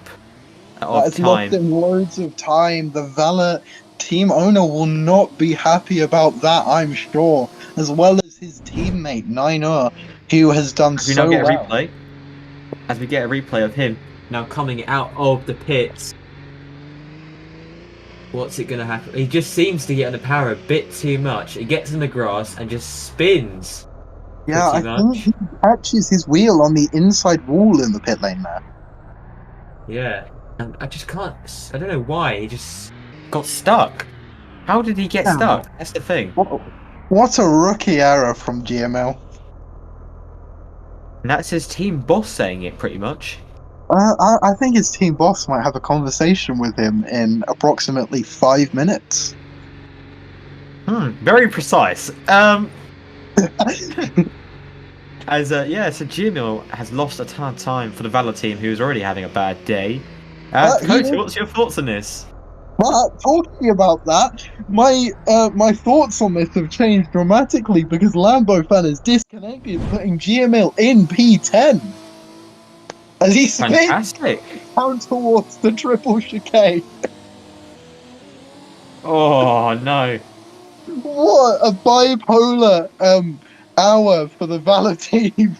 of
That's
time.
lost him loads of time. The Valor team owner will not be happy about that, I'm sure. As well as his teammate Nino, who has done
As we
so
now get a
well.
replay. As we get a replay of him now coming out of the pits. What's it going to happen? He just seems to get on the power a bit too much. He gets in the grass and just spins.
Yeah, I
pretty
think
much.
he catches his wheel on the inside wall in the pit lane there.
Yeah. And I just can't... I don't know why. He just got stuck. How did he get
Yeah.
stuck? That's the thing.
What a rookie error from GML.
And that's his team boss saying it, pretty much.
I think his team boss might have a conversation with him in approximately 5 minutes.
Very precise. So GML has lost a ton of time for the Valor team, who's already having a bad day. Coach, what's your thoughts on this?
But talking about that, my thoughts on this have changed dramatically because Lambo fan is disconnected, putting GML in P10 as he spins
Fantastic.
down towards the triple chicane.
Oh, no.
What a bipolar hour for the Valor team.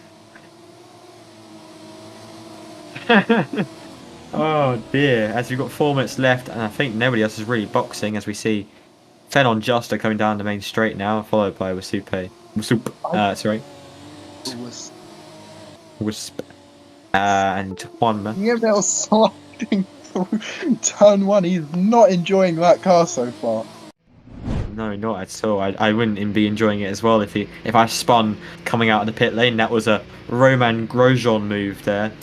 Oh dear, as we've got 4 minutes left, and I think nobody else is really boxing, as we see Fenon Justa coming down the main straight now, followed by Wasupe. Wisp. And Juanma.
GML sliding through turn 1. He's not enjoying that car so far.
No, not at all. I wouldn't be enjoying it as well if I spun coming out of the pit lane. That was a Roman Grosjean move there.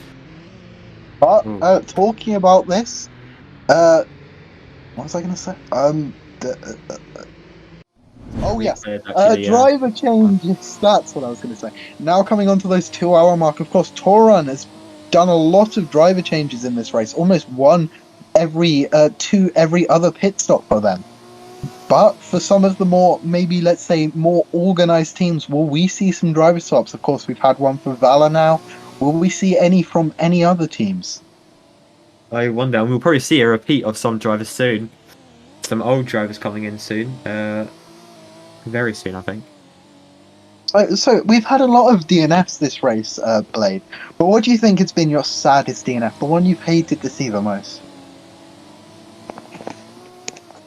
But talking about this, what was I going to say? Oh yes, driver changes. That's what I was going to say. Now coming on to those 2 hour mark. Of course, Toran has done a lot of driver changes in this race. Almost one every other pit stop for them. But for some of the more, maybe let's say more organized teams, will we see some driver swaps? Of course, we've had one for Valor now. Will we see any from any other teams?
I wonder, and we'll probably see a repeat of some drivers soon. Some old drivers coming in soon. Very soon, I think.
So we've had a lot of DNFs this race, Blade. But what do you think has been your saddest DNF? The one you've hated to see the most?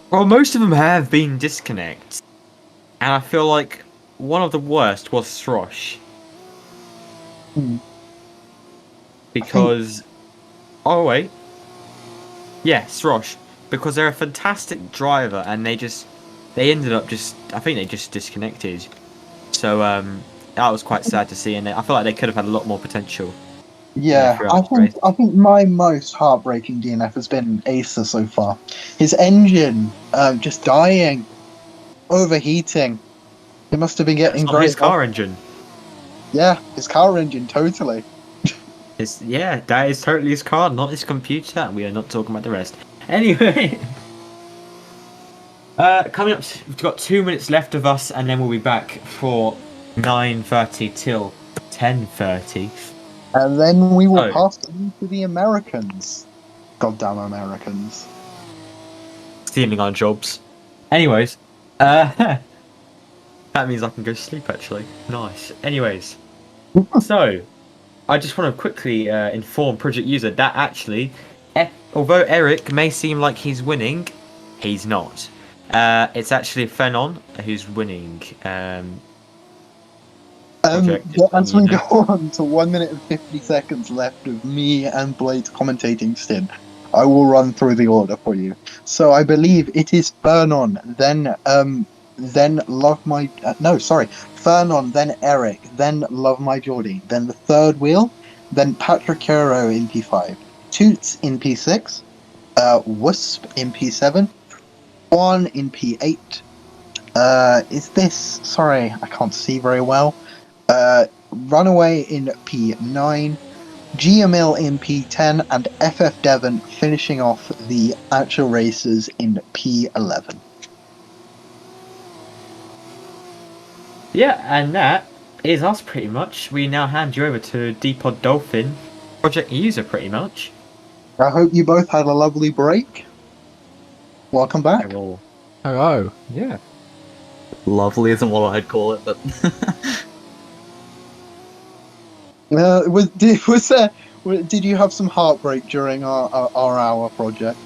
Well, most of them have been disconnects. And I feel like one of the worst was Throsh. Because... Oh, wait. Yeah, Throsh. Because they're a fantastic driver and they ended up I think they just disconnected. So, that was quite sad to see, and I feel like they could have had a lot more potential.
Yeah, I think my most heartbreaking DNF has been Acer so far. His engine just dying, overheating. He must have been getting
It's not his car engine.
Yeah, his car engine, totally.
That is totally his car, not his computer, and we are not talking about the rest. Anyway, coming up, we've got 2 minutes left of us, and then we'll be back for 9:30 till 10:30.
And then we will pass on to the Americans. Goddamn Americans.
Stealing our jobs. Anyways, that means I can go sleep, actually. Nice. Anyways, so, I just want to quickly inform Project User that actually, although Eric may seem like he's winning, He's not. It's actually Fenon who's winning. Project
Yeah, as we
Onion.
go on to 1 minute and 50 seconds left of me and Blade's commentating stint, I will run through the order for you. So I believe it is Fernon, then Love My no, sorry, Fernon, then Eric, then Love My Geordie, then the third wheel, then Patrick Hero in P5, Toots in P6, Wisp in P7, Juan in P8. Is this sorry, I can't see very well. Runaway in P9, GML in P10, and FF Devon finishing off the actual races in P11.
Yeah, and that is us pretty much. We now hand you over to Depod Dolphin, project user pretty much.
I hope you both had a lovely break. Welcome back.
Hello.
Yeah. Lovely isn't what I'd call it, but
Did you have some heartbreak during our hour project?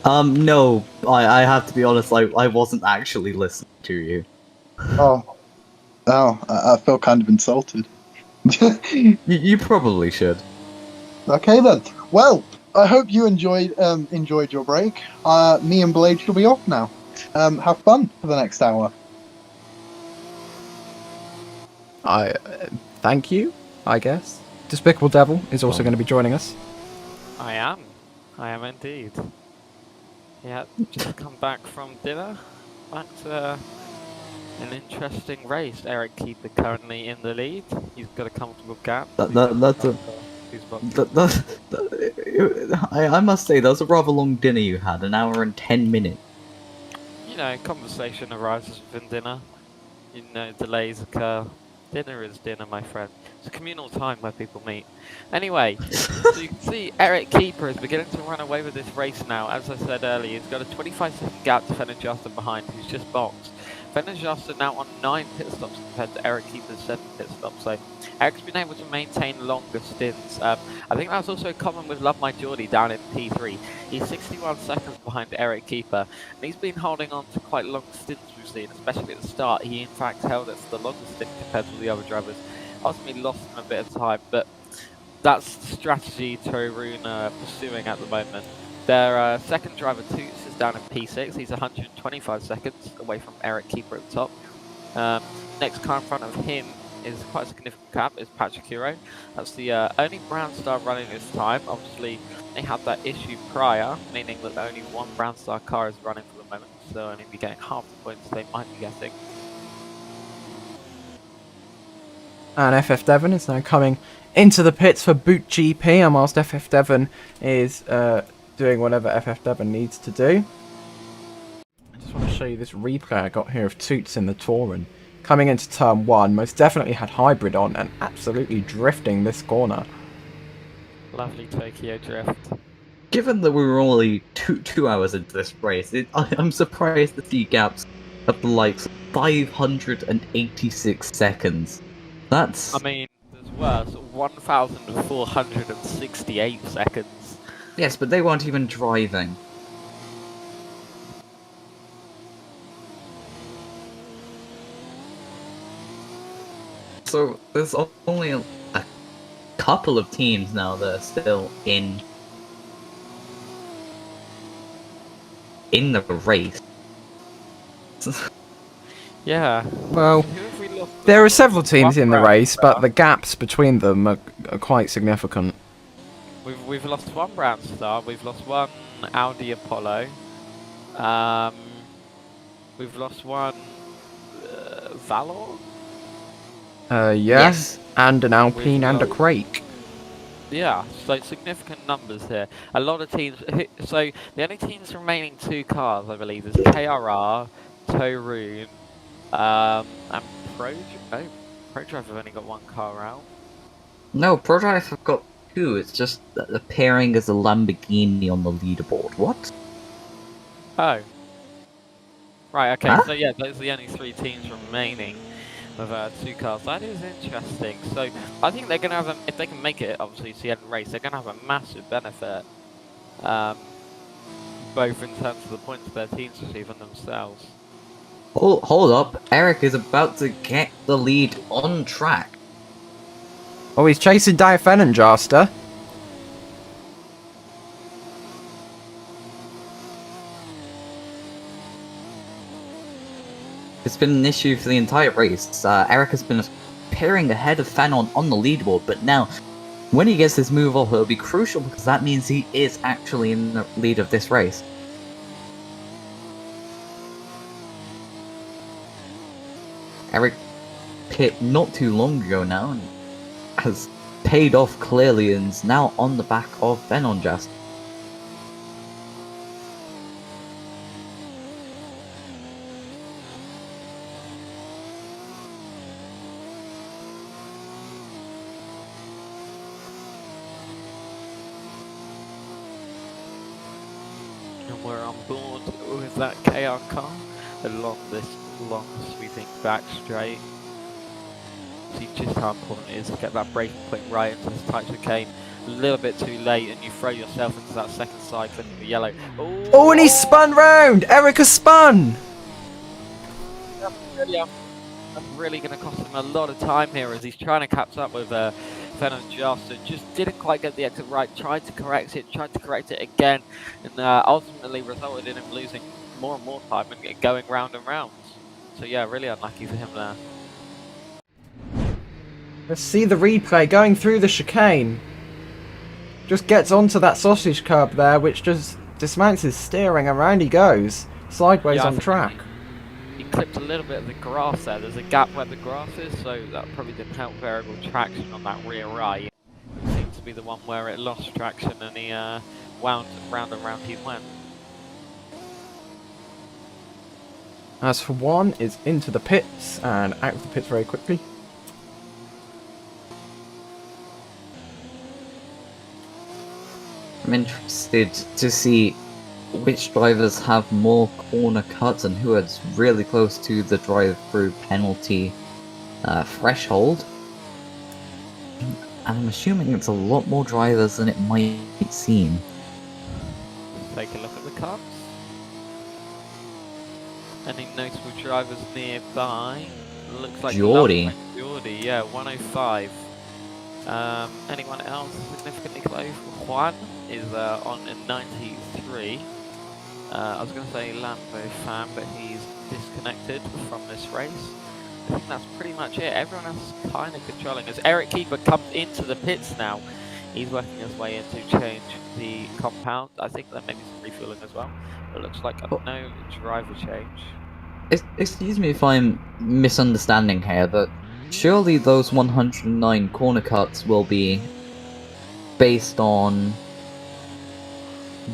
no, I have to be honest, I wasn't actually listening to you.
Oh, I feel kind of insulted.
You probably should.
Okay then. Well, I hope you enjoyed your break. Me and Blade shall be off now. Have fun for the next hour.
Thank you, I guess. Despicable Devil is also going to be joining us.
I am indeed. Yeah, just come back from dinner. Back to an interesting race. Eric Keeper currently in the lead. He's got a comfortable gap.
I must say, that was a rather long dinner you had, 1 hour and 10 minutes.
You know, conversation arises within dinner. You know, delays occur. Dinner is dinner, my friend. It's a communal time where people meet. Anyway, so you can see Eric Keeper is beginning to run away with this race now. As I said earlier, he's got a 25-second gap to Fenner Justin behind, who's just boxed. Fenner Justin now on 9 pit stops compared to Eric Keeper's 7 pit stops. So Eric's been able to maintain longer stints. I think that's also common with Love My Geordie down in P3. He's 61 seconds behind Eric Keeper, and he's been holding on to quite long stints we've seen, especially at the start. He in fact held it for the longest stint compared to the other drivers. Ultimately lost him a bit of time, but that's the strategy Torun are pursuing at the moment. Their second driver, Toots, is down in P6. He's 125 seconds away from Eric Keeper at the top. Next car in front of him is quite a significant gap, is Patrick Hero. That's the only Brown Star running this time. Obviously, they had that issue prior, meaning that only one Brown Star car is running for the moment, so they'll only be getting half the points they might be getting.
And FF Devon is now coming into the pits for Boot GP, and whilst FF Devon is doing whatever FF Devon needs to do, I just want to show you this replay I got here of Toots in the Touran. Coming into turn 1, most definitely had hybrid on and absolutely drifting this corner.
Lovely Tokyo drift.
Given that we were only two hours into this race, I'm surprised to see gaps of the likes of 586 seconds. That's...
I mean, there's worse, 1,468 seconds.
Yes, but they weren't even driving. So, there's only a couple of teams now that are still in the race.
Yeah.
Well,
Who have we lost?
there are several teams
One
in the
Brown
race,
Star.
but the gaps between them are quite significant.
We've lost one Brown Star. We've lost one Audi Apollo. We've lost one Valor.
Yes, and an Alpine and a Crake.
Yeah, so significant numbers here. A lot of teams. So the only teams remaining 2 cars, I believe, is KRR, Torun, and ProDrive have only got 1 car out.
No, ProDrive have got 2, it's just appearing as a Lamborghini on the leaderboard. What?
Oh. Right, okay,
Huh?
so yeah, those are the only 3 teams remaining with 2 cars. That is interesting. So I think they're going to have, if they can make it, obviously, to the end of the race, they're going to have a massive benefit. both in terms of the points their teams receive and themselves.
Hold up, Eric is about to get the lead on track.
Oh, he's chasing down Fenenjaster.
It's been an issue for the entire race. Eric has been appearing ahead of Fanon on the leaderboard, but now, when he gets this move off, it'll be crucial because that means he is actually in the lead of this race. Eric pit not too long ago now and has paid off clearly and is now on the back of Fanon just.
And we're on board with that KR car along this long sweeping back straight. See just how important it is to get that braking point right into this tight chicane. A little bit too late and you throw yourself into that second side clipping the yellow.
Oh, and he spun round! Eric has spun!
That's really going to cost him a lot of time here as he's trying to catch up with Venom Johnson. Just didn't quite get the exit right, tried to correct it again, and ultimately resulted in him losing more and more time and going round and round. So yeah, really unlucky for him there.
Let's see the replay going through the chicane. Just gets onto that sausage curb there, which just dismounts his steering, and around he goes. Sideways
Yeah,
on track.
He clipped a little bit of the grass there. There's a gap where the grass is, so that probably didn't help variable traction on that rear right. It seems to be the one where it lost traction and he wound round and round he went.
As for one, is into the pits and out of the pits very quickly.
I'm interested to see which drivers have more corner cuts and who is really close to the drive-through penalty threshold. And I'm assuming it's a lot more drivers than it might seem.
Take a look at the cups. Any notable drivers nearby? Looks like
Geordie.
Geordie, yeah, 105. Anyone else significantly close? Juan is on a 93. I was going to say Lambo fan, but he's disconnected from this race. I think that's pretty much it. Everyone else is kind of controlling. As Eric Keeper comes into the pits now, he's working his way in to change the compound. I think there may be some refueling as well, but it looks like no driver change.
Excuse me if I'm misunderstanding here, but surely those 109 corner cuts will be based on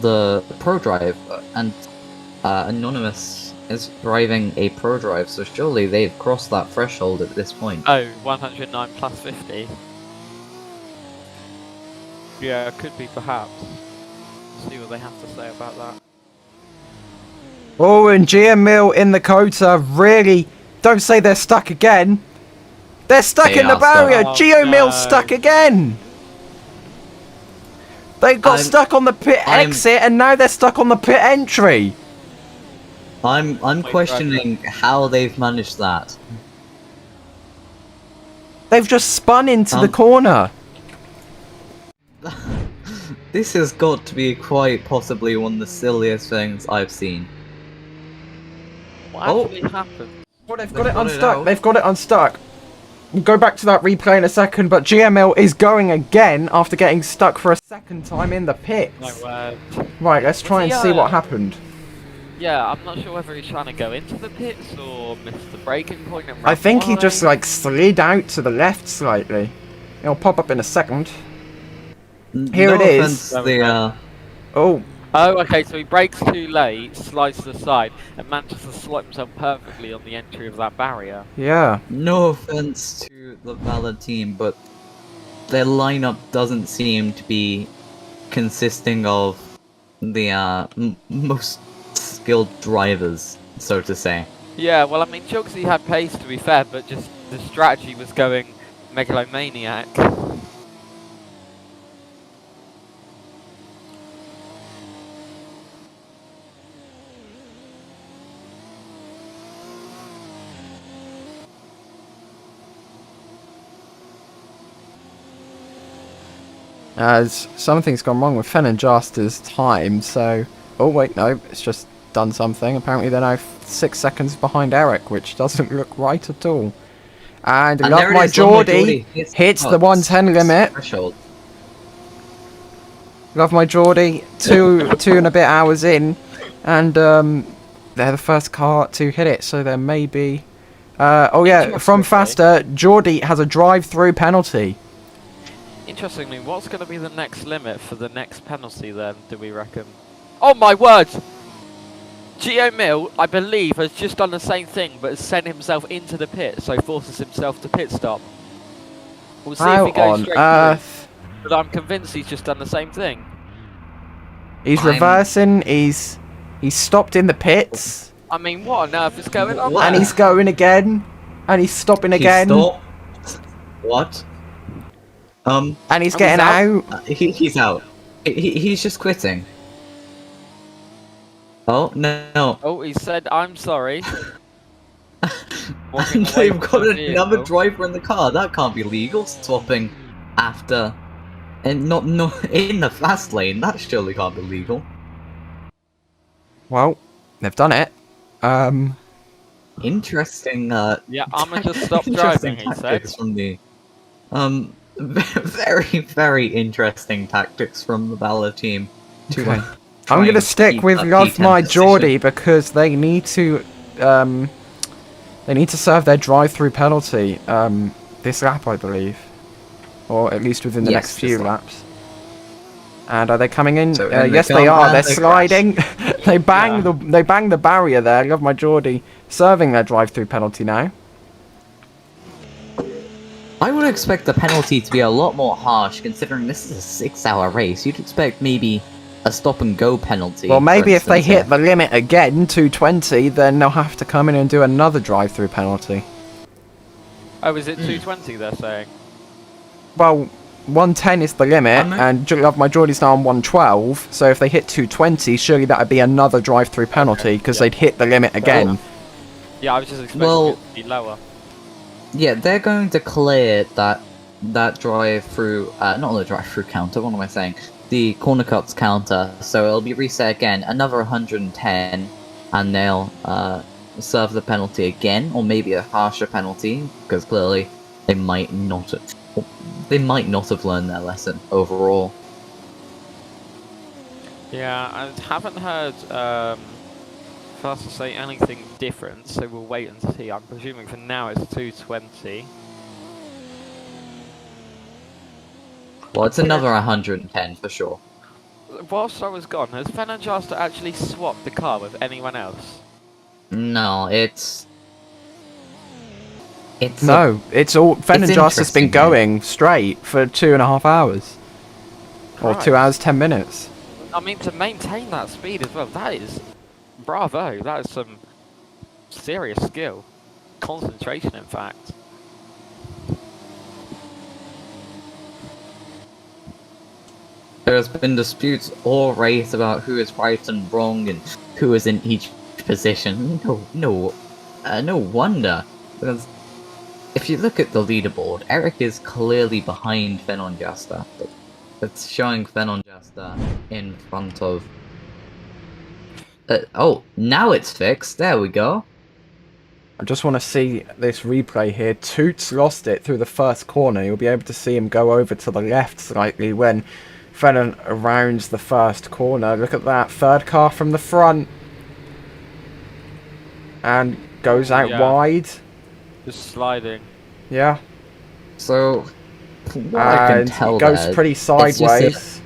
the Pro Drive, and Anonymous is driving a Pro Drive, so surely they've crossed that threshold at this point.
Oh, 109 plus 50. Yeah, it could be perhaps. See what they have to say about that.
Oh, and GM Mill in the Cota really... Don't say they're stuck again. They're stuck
They
in the
are stuck.
barrier.
Oh,
Geo
no.
Mill's stuck again. They got stuck on the pit exit, and now they're stuck on the pit entry.
I'm questioning how they've managed that.
They've just spun into the corner.
This has got to be quite possibly one of the silliest things I've seen.
What
Oh.
actually happened?
Well, they've
They've
got it
got it
unstuck.
out.
They've got it unstuck. We'll go back to that replay in a second, but GML is going again after getting stuck for a second time in the pits.
No way.
Right, let's try and
Was
see
he,
what happened.
Yeah, I'm not sure whether he's trying to go into the pits or miss the braking point and
I
run
think he
wide.
just like slid out to the left slightly. It'll pop up in a second. Here
No
it is.
offense, the,
Oh,
Oh, okay, so he brakes too late, slides to the side, and manages to slot himself perfectly on the entry of that barrier.
yeah.
no offense to the Valor team, but their lineup doesn't seem to be consisting of the most skilled drivers, so to say.
Yeah, well, I mean, Jugsy had pace to be fair, but just the strategy was going megalomaniac.
as something's gone wrong with Fen and Jaster's time. So, oh wait, no, it's just done something. Apparently they're now 6 seconds behind Eric, which doesn't look right at all. And
And
Love
there it
My
is, Love My
Geordie
Geordie
hits the 110 limit.
Threshold.
Love My Geordie, two and a bit hours in, and they're the first car to hit it, so there may be... oh yeah, from Faster, Geordie has a drive-through penalty.
Interestingly, what's going to be the next limit for the next penalty then, do we reckon? Oh my word! Gio Mill, I believe, has just done the same thing, but has sent himself into the pit, so forces himself to pit stop. We'll see if he goes straight through. But I'm convinced he's just done the same thing.
He's reversing, he's stopped in the pits.
I mean, what on earth is going on?
And he's going again. And he's stopping again.
What?
And he's getting out.
He's out. He's just quitting. Oh, no.
Oh, he said, I'm sorry.
And they've got another driver in the car. That can't be legal. Swapping after... And not in the fast lane. That surely can't be legal.
Well, they've done it.
Interesting.
Yeah, I'ma just stop driving. He said.
From the, very very interesting tactics from the Valor team.
Okay. I'm gonna stick with Love My Geordie because they need to serve their drive-through penalty this lap, I believe. Or at least within the next few laps. And are they coming in?
So
yes, they are. They're sliding. they bang the barrier there. Love My Geordie serving their drive-through penalty now.
I would expect the penalty to be a lot more harsh, considering this is a 6-hour race. You'd expect maybe a stop-and-go penalty.
Well, maybe if they hit the limit again, 220, then they'll have to come in and do another drive-through penalty.
Oh, is it 220 they're saying?
Well, 110 is the limit, and Love My Geordie's now on 112, so if they hit 220, surely that would be another drive-through penalty, because they'd hit the limit again.
Yeah, I was just expecting it to be lower.
Yeah, they're going to clear that drive-through, not the drive-through counter, what am I saying? The corner cuts counter, so it'll be reset again, another 110, and they'll serve the penalty again, or maybe a harsher penalty, because clearly they might not have learned their lesson overall.
Yeah, I haven't heard Faster say anything different, so we'll wait and see. I'm presuming for now it's 220.
Well, it's another 110 for sure.
Whilst I was gone, has Fen and Jaster actually swapped the car with anyone else?
No, it's
all Fen and Jaster's been going straight for 2.5 hours. Or 2 hours 10 minutes.
I mean, to maintain that speed as well, that is bravo. That is some serious skill. Concentration, in fact.
There has been disputes all race about who is right and wrong and who is in each position. No wonder, because if you look at the leaderboard, Eric is clearly behind Fen and Jaster. It's showing Fen and Jaster in front of. Oh, now it's fixed. There we go.
I just want to see this replay here. Toots lost it through the first corner. You'll be able to see him go over to the left slightly when Fennon rounds the first corner. Look at that. Third car from the front. And goes out wide.
Just sliding.
Yeah.
So, from what I can tell,
it goes pretty sideways.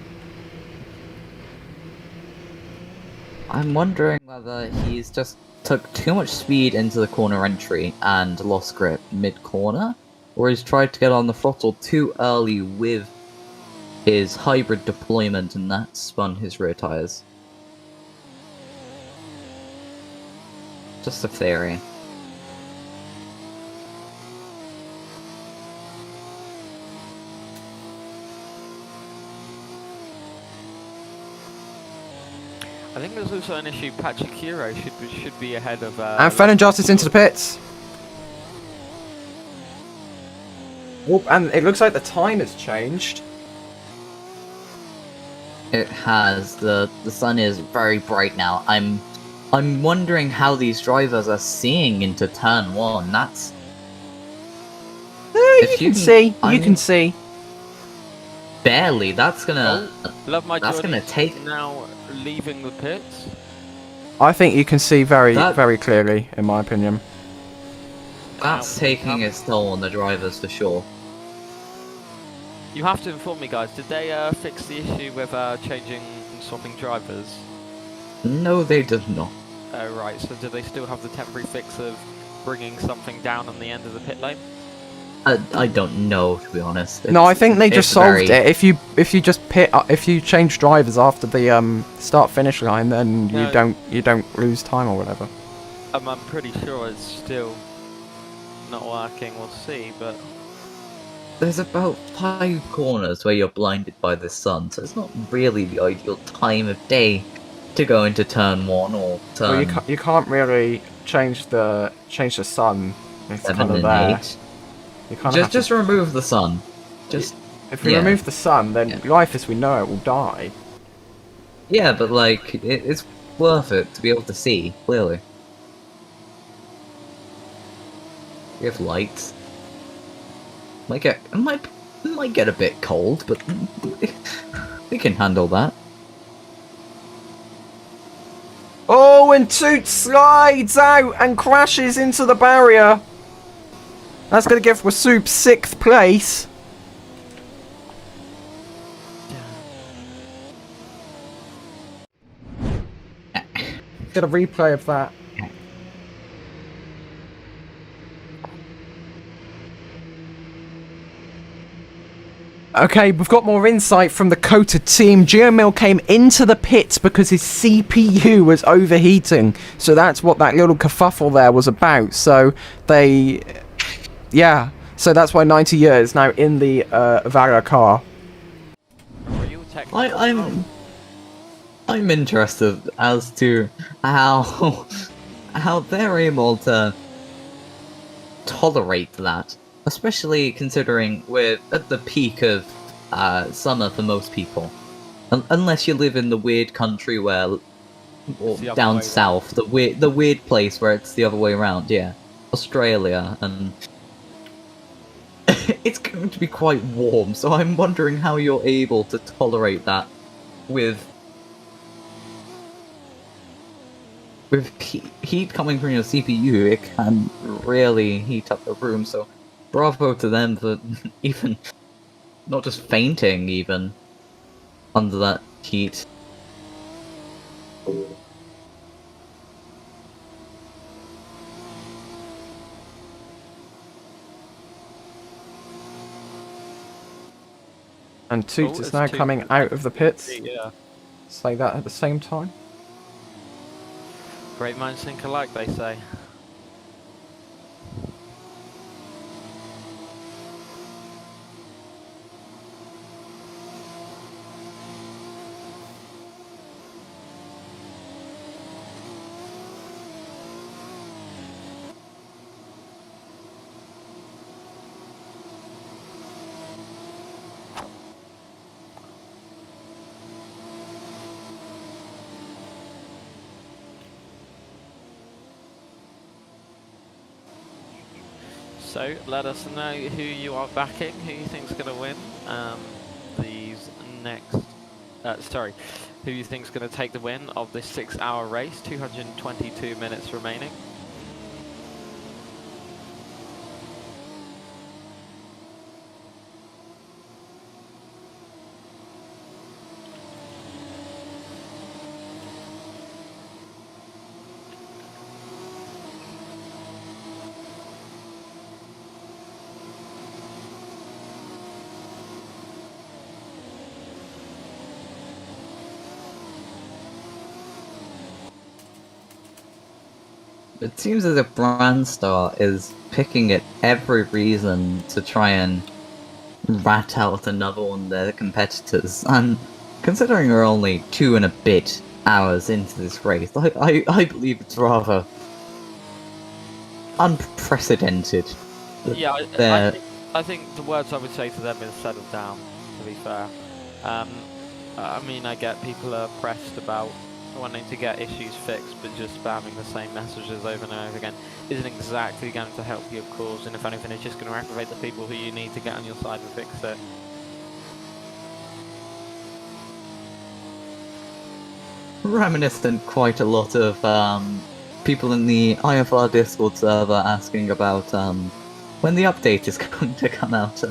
I'm wondering whether he's just took too much speed into the corner entry and lost grip mid-corner, or he's tried to get on the throttle too early with his hybrid deployment and that spun his rear tires. Just a theory.
I think there's also an issue. Patrick Hero should be ahead of.
And Fen and Justice into the pits. Oh, and it looks like the time has changed.
It has. The sun is very bright now. I'm wondering how these drivers are seeing into turn 1. That's
You can see. You can see.
barely. That's gonna
Love my
that's gonna
Geordies
take.
now leaving the pits.
I think you can see very,
That-
very clearly, in my opinion.
That's taking its toll on the drivers for sure.
You have to inform me, guys. Did they fix the issue with changing and swapping drivers?
No, they did not.
Oh, right. So do they still have the temporary fix of bringing something down on the end of the pit lane?
I don't know, to be honest.
No, I think they
it's
just solved
very-
it. If you just if you change drivers after the start finish line, then
No.
you don't lose time or whatever.
I'm pretty sure it's still not working. We'll see, but
There's about 5 corners where you're blinded by the sun, so it's not really the ideal time of day to go into turn 1 or turn
Well, you can't really change the sun. It's
7
kind of
and
there.
8.
You kind of
Just remove the sun. Just
if we
yeah.
remove the sun, then
Yeah.
life as we know it will die.
Yeah, but like it's worth it to be able to see clearly. We have lights. Might get a bit cold, but we can handle that.
Oh, and Toot slides out and crashes into the barrier. That's going to give Wasoup 6th place. Get a replay of that. Okay, we've got more insight from the Kota team. Geomil came into the pits because his CPU was overheating. So that's what that little kerfuffle there was about. So they... Yeah. So that's why 90 years now in the Valor car.
I'm interested as to how they're able to tolerate that, especially considering we're at the peak of summer for most people. Unless you live in the weird country where, or
the other
down
way
south, the weird place where it's the other way around. Yeah, Australia, and it's going to be quite warm. So I'm wondering how you're able to tolerate that with heat coming from your CPU. It can really heat up the room. So bravo to them for even not just fainting even under that heat.
And Toot
Oh,
is
it's
now
Toot.
coming out of the pits.
Yeah.
Say that at the same time.
Great minds think alike, they say. So let us know who you are backing, who you think's going to win these next. Sorry, who you think's going to take the win of this 6-hour race? 222 minutes remaining.
It seems as if Brandstar is picking at every reason to try and rat out another one of their competitors, and considering we're only 2 and a bit hours into this race, I believe it's rather unprecedented. that
Yeah,
they're-
I think the words I would say to them is settle down, to be fair. I mean, I get people are pressed about wanting to get issues fixed, but just spamming the same messages over and over again isn't exactly going to help your cause, and if anything, it's just going to aggravate the people who you need to get on your side and fix it.
Reminiscent quite a lot of people in the IFR Discord server asking about when the update is going to come out.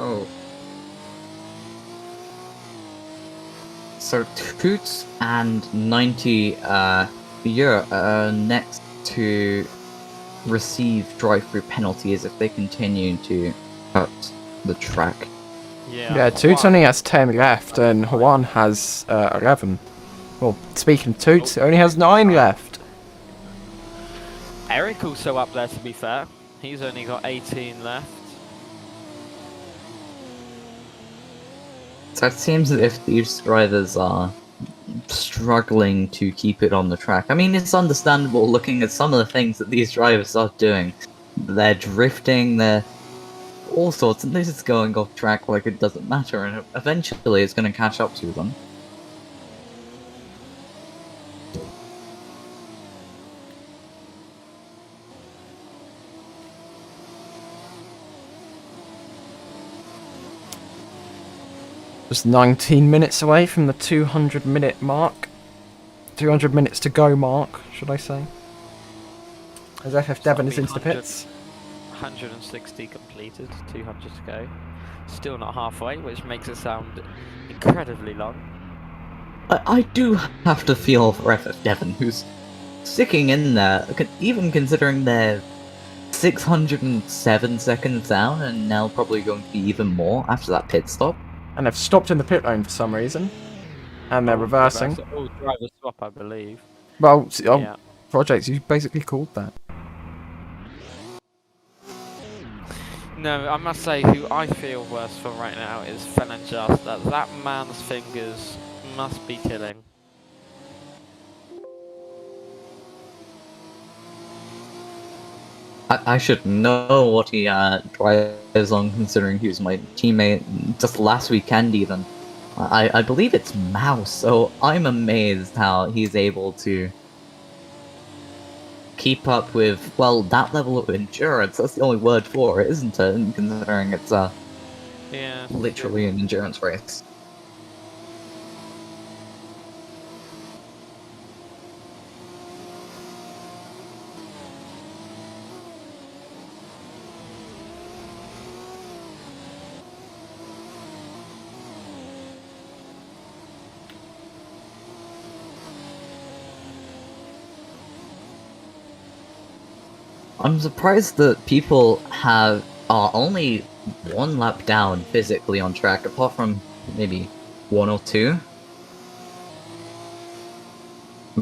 Oh. So Toots and 90 Euro are next to receive drive-through penalties if they continue to cut the track.
Yeah, Toots only has 10 left, and Juan has 11. Well, speaking of Toots, he only has 9 left.
Eric also up there, to be fair. He's only got 18 left.
So it seems as if these drivers are struggling to keep it on the track. I mean, it's understandable looking at some of the things that these drivers are doing. They're drifting, they're all sorts, and they're just going off track like it doesn't matter, and eventually it's going to catch up to them.
Just 19 minutes away from the 200-minute mark. 200 minutes to go mark, should I say. As FF Devon is into the pits.
160 completed, 200 to go. Still not halfway, which makes it sound incredibly long.
I do have to feel for FF Devon, who's sticking in there, even considering they're 607 seconds down, and now probably going to be even more after that pit stop.
And they've stopped in the pit lane for some reason. And they're reversing.
Driver swap, I believe.
Well,
Yeah.
Projects, you basically called that.
No, I must say who I feel worse for right now is Fenanjasta. That man's fingers must be killing.
I should know what he drives on, considering he was my teammate just last weekend even. I believe it's Mouse, so I'm amazed how he's able to keep up with, well, that level of endurance. That's the only word for it, isn't it? And considering it's
Yeah.
literally an endurance race. I'm surprised that people are only one lap down physically on track, apart from maybe one or two.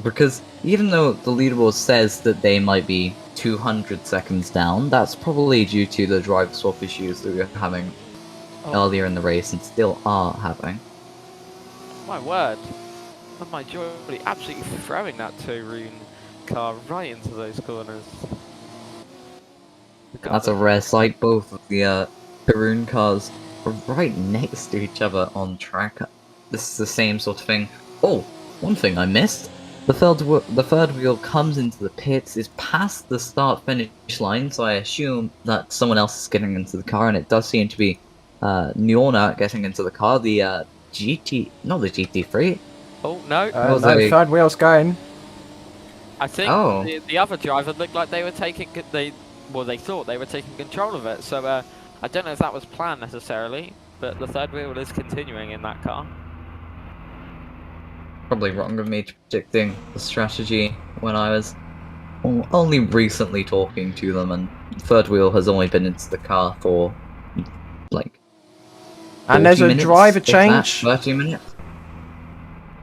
Because even though the leaderboard says that they might be 200 seconds down, that's probably due to the driver swap issues that we were having earlier in the race and still are having.
My word. Oh my joy, absolutely throwing that two-rune car right into those corners.
That's a rare sight. Both of the Haroon cars are right next to each other on track. This is the same sort of thing. Oh, one thing I missed. The third wheel comes into the pits, is past the start-finish line, so I assume that someone else is getting into the car, and it does seem to be Njorna getting into the car. The not the GT3.
Oh no!
was
no,
a-
third wheel's going.
I think
Oh.
the other driver looked like they were taking they thought they were taking control of it. So I don't know if that was planned necessarily, but the third wheel is continuing in that car.
Probably wrong of me predicting the strategy when I was only recently talking to them, and third wheel has only been into the car for like.
And there's
40
a
minutes,
driver
if that,
change.
30 minutes.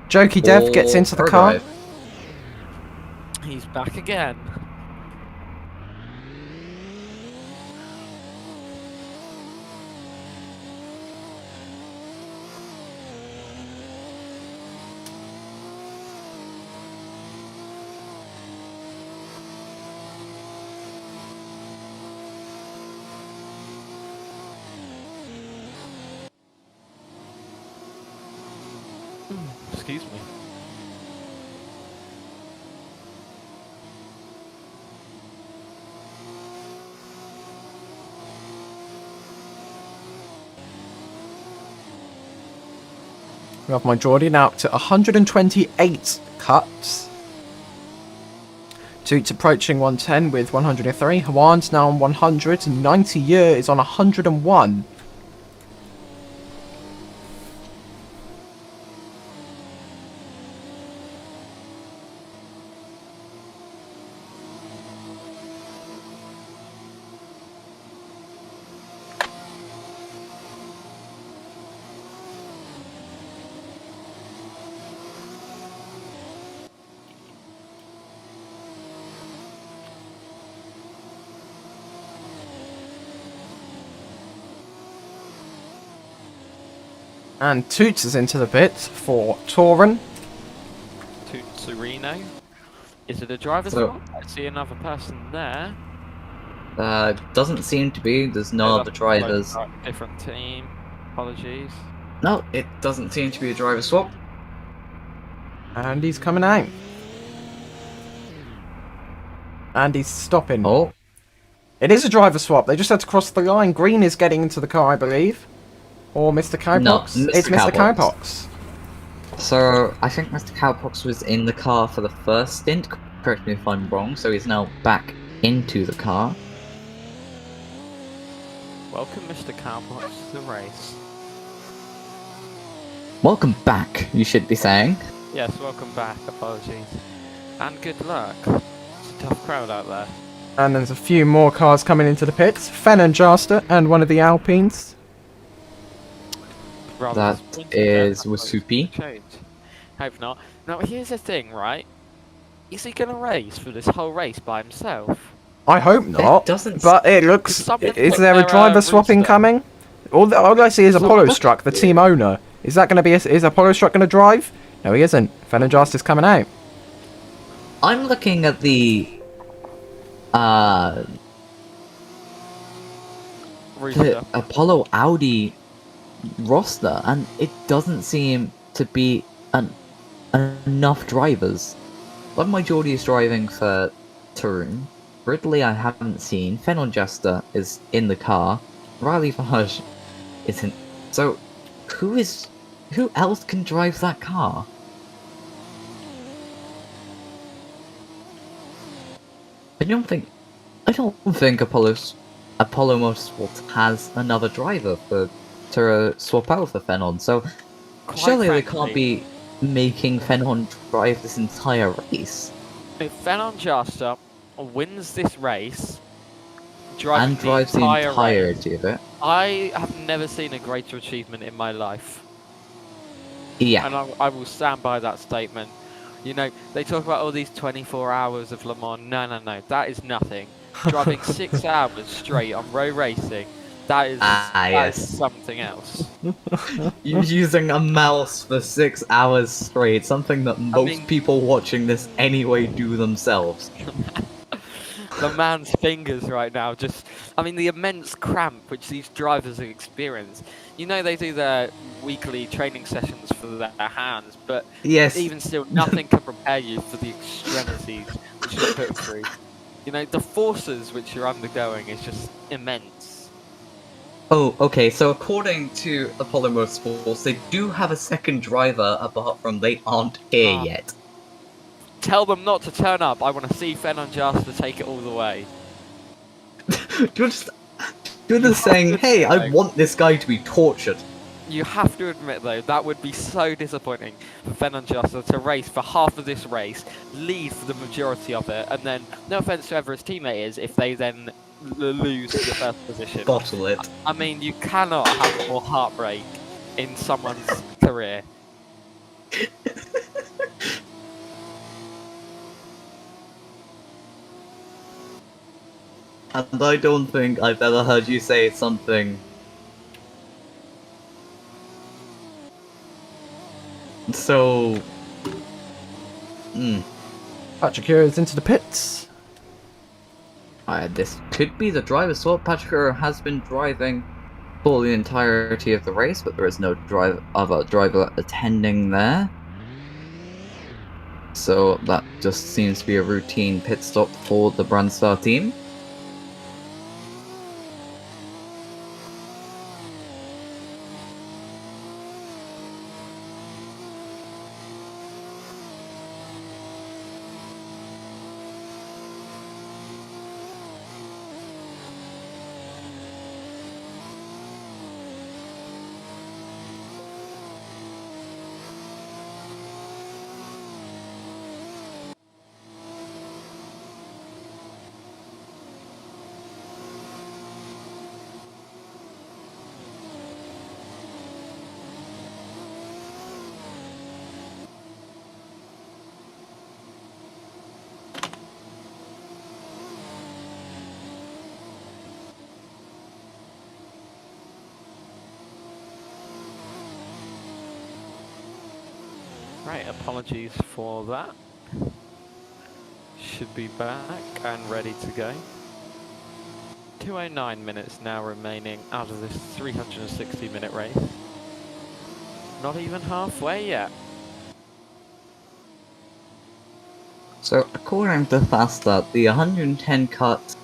Jokey Dev gets
Or
into the
pro
car.
drive.
He's back again. Excuse me.
We have my Geordie now up to 128 cuts. Toots approaching 110 with 103. Hwan's now on 100. 90 Year is on 101. And Toots is into the pit for Torin.
To Sereno. Is it a driver's
So-
fault? I see another person there.
Doesn't seem to be. There's no
Oh,
other
that's
drivers.
like different team. Apologies.
No, it doesn't seem to be a driver swap.
And he's coming out. And he's stopping.
Oh,
It is a driver swap. They just had to cross the line. Green is getting into the car, I believe. Or Mr. Cowpox.
No,
It's
Mr.
Mr.
Cowpox.
Cowpox.
so I think Mr. Cowpox was in the car for the first stint. Correct me if I'm wrong. So he's now back into the car.
Welcome, Mr. Cowbox, to the race.
Welcome back, you should be saying.
Yes, welcome back. Apologies. And good luck. It's a tough crowd out there.
And there's a few more cars coming into the pits. Fen and Jaster and one of the Alpines.
Rather
That
disappointing,
is
but that's
Wasupi.
change. Hope not. Now, here's the thing, right? Is he going to race for this whole race by himself?
I hope not.
doesn't
But it looks...
Someone
Is
put
there a
their,
driver swapping
rooster.
coming? All I see is
So
Apollo
what-
Struck, the team owner. Is that going to be... Is Apollo Struck going to drive? No, he isn't. Fen and Jaster's coming out.
I'm looking at the
Rooster.
Apollo Audi roster, and it doesn't seem to be enough drivers. One of my Geordie is driving for Tarun. Ridley I haven't seen. Fennel Jester is in the car. Riley Farage isn't. So, who else can drive that car? I don't think Apollo Motorsports has another driver to swap out for Fenon. So
Quite
surely they
frankly,
can't be making Fenon drive this entire race
If Fenon Jaster wins this race, driving
and drives the
race,
entirety of it.
I have never seen a greater achievement in my life.
Yeah,
And I will stand by that statement. You know, they talk about all these 24 hours of Le Mans. No, that is nothing. Driving 6 hours straight on road racing, that is
yes.
something else.
You're using a mouse for 6 hours straight, something that most
mean-
people watching this anyway do themselves.
The man's fingers right now the immense cramp which these drivers experience. You know, they do their weekly training sessions for their hands, but
Yes,
even still, nothing can prepare you for the extremities which you're put through. You know, the forces which you're undergoing is just immense.
Oh, okay, so according to Apollo Motorsports, they do have a second driver apart from they aren't here
Ah.
yet.
Tell them not to turn up. I want to see Fen and Just to take it all the way.
You're just saying, hey, I
though.
want this guy to be tortured.
You have to admit, though, that would be so disappointing for Fen and Just to race for half of this race, lead for the majority of it, and then, no offense to whoever his teammate is, if they then lose the first position.
Bottle it.
I mean, you cannot have more heartbreak in someone's career.
And I don't think I've ever heard you say something so...
Patrick is into the pits.
This could be the driver swap. Patrick has been driving for the entirety of the race, but there is no other driver attending there. So that just seems to be a routine pit stop for the Brandstar team.
Right, apologies for that. Should be back and ready to go. 209 minutes now remaining out of this 360-minute race. Not even halfway yet.
So according to Faststart, the 110 cut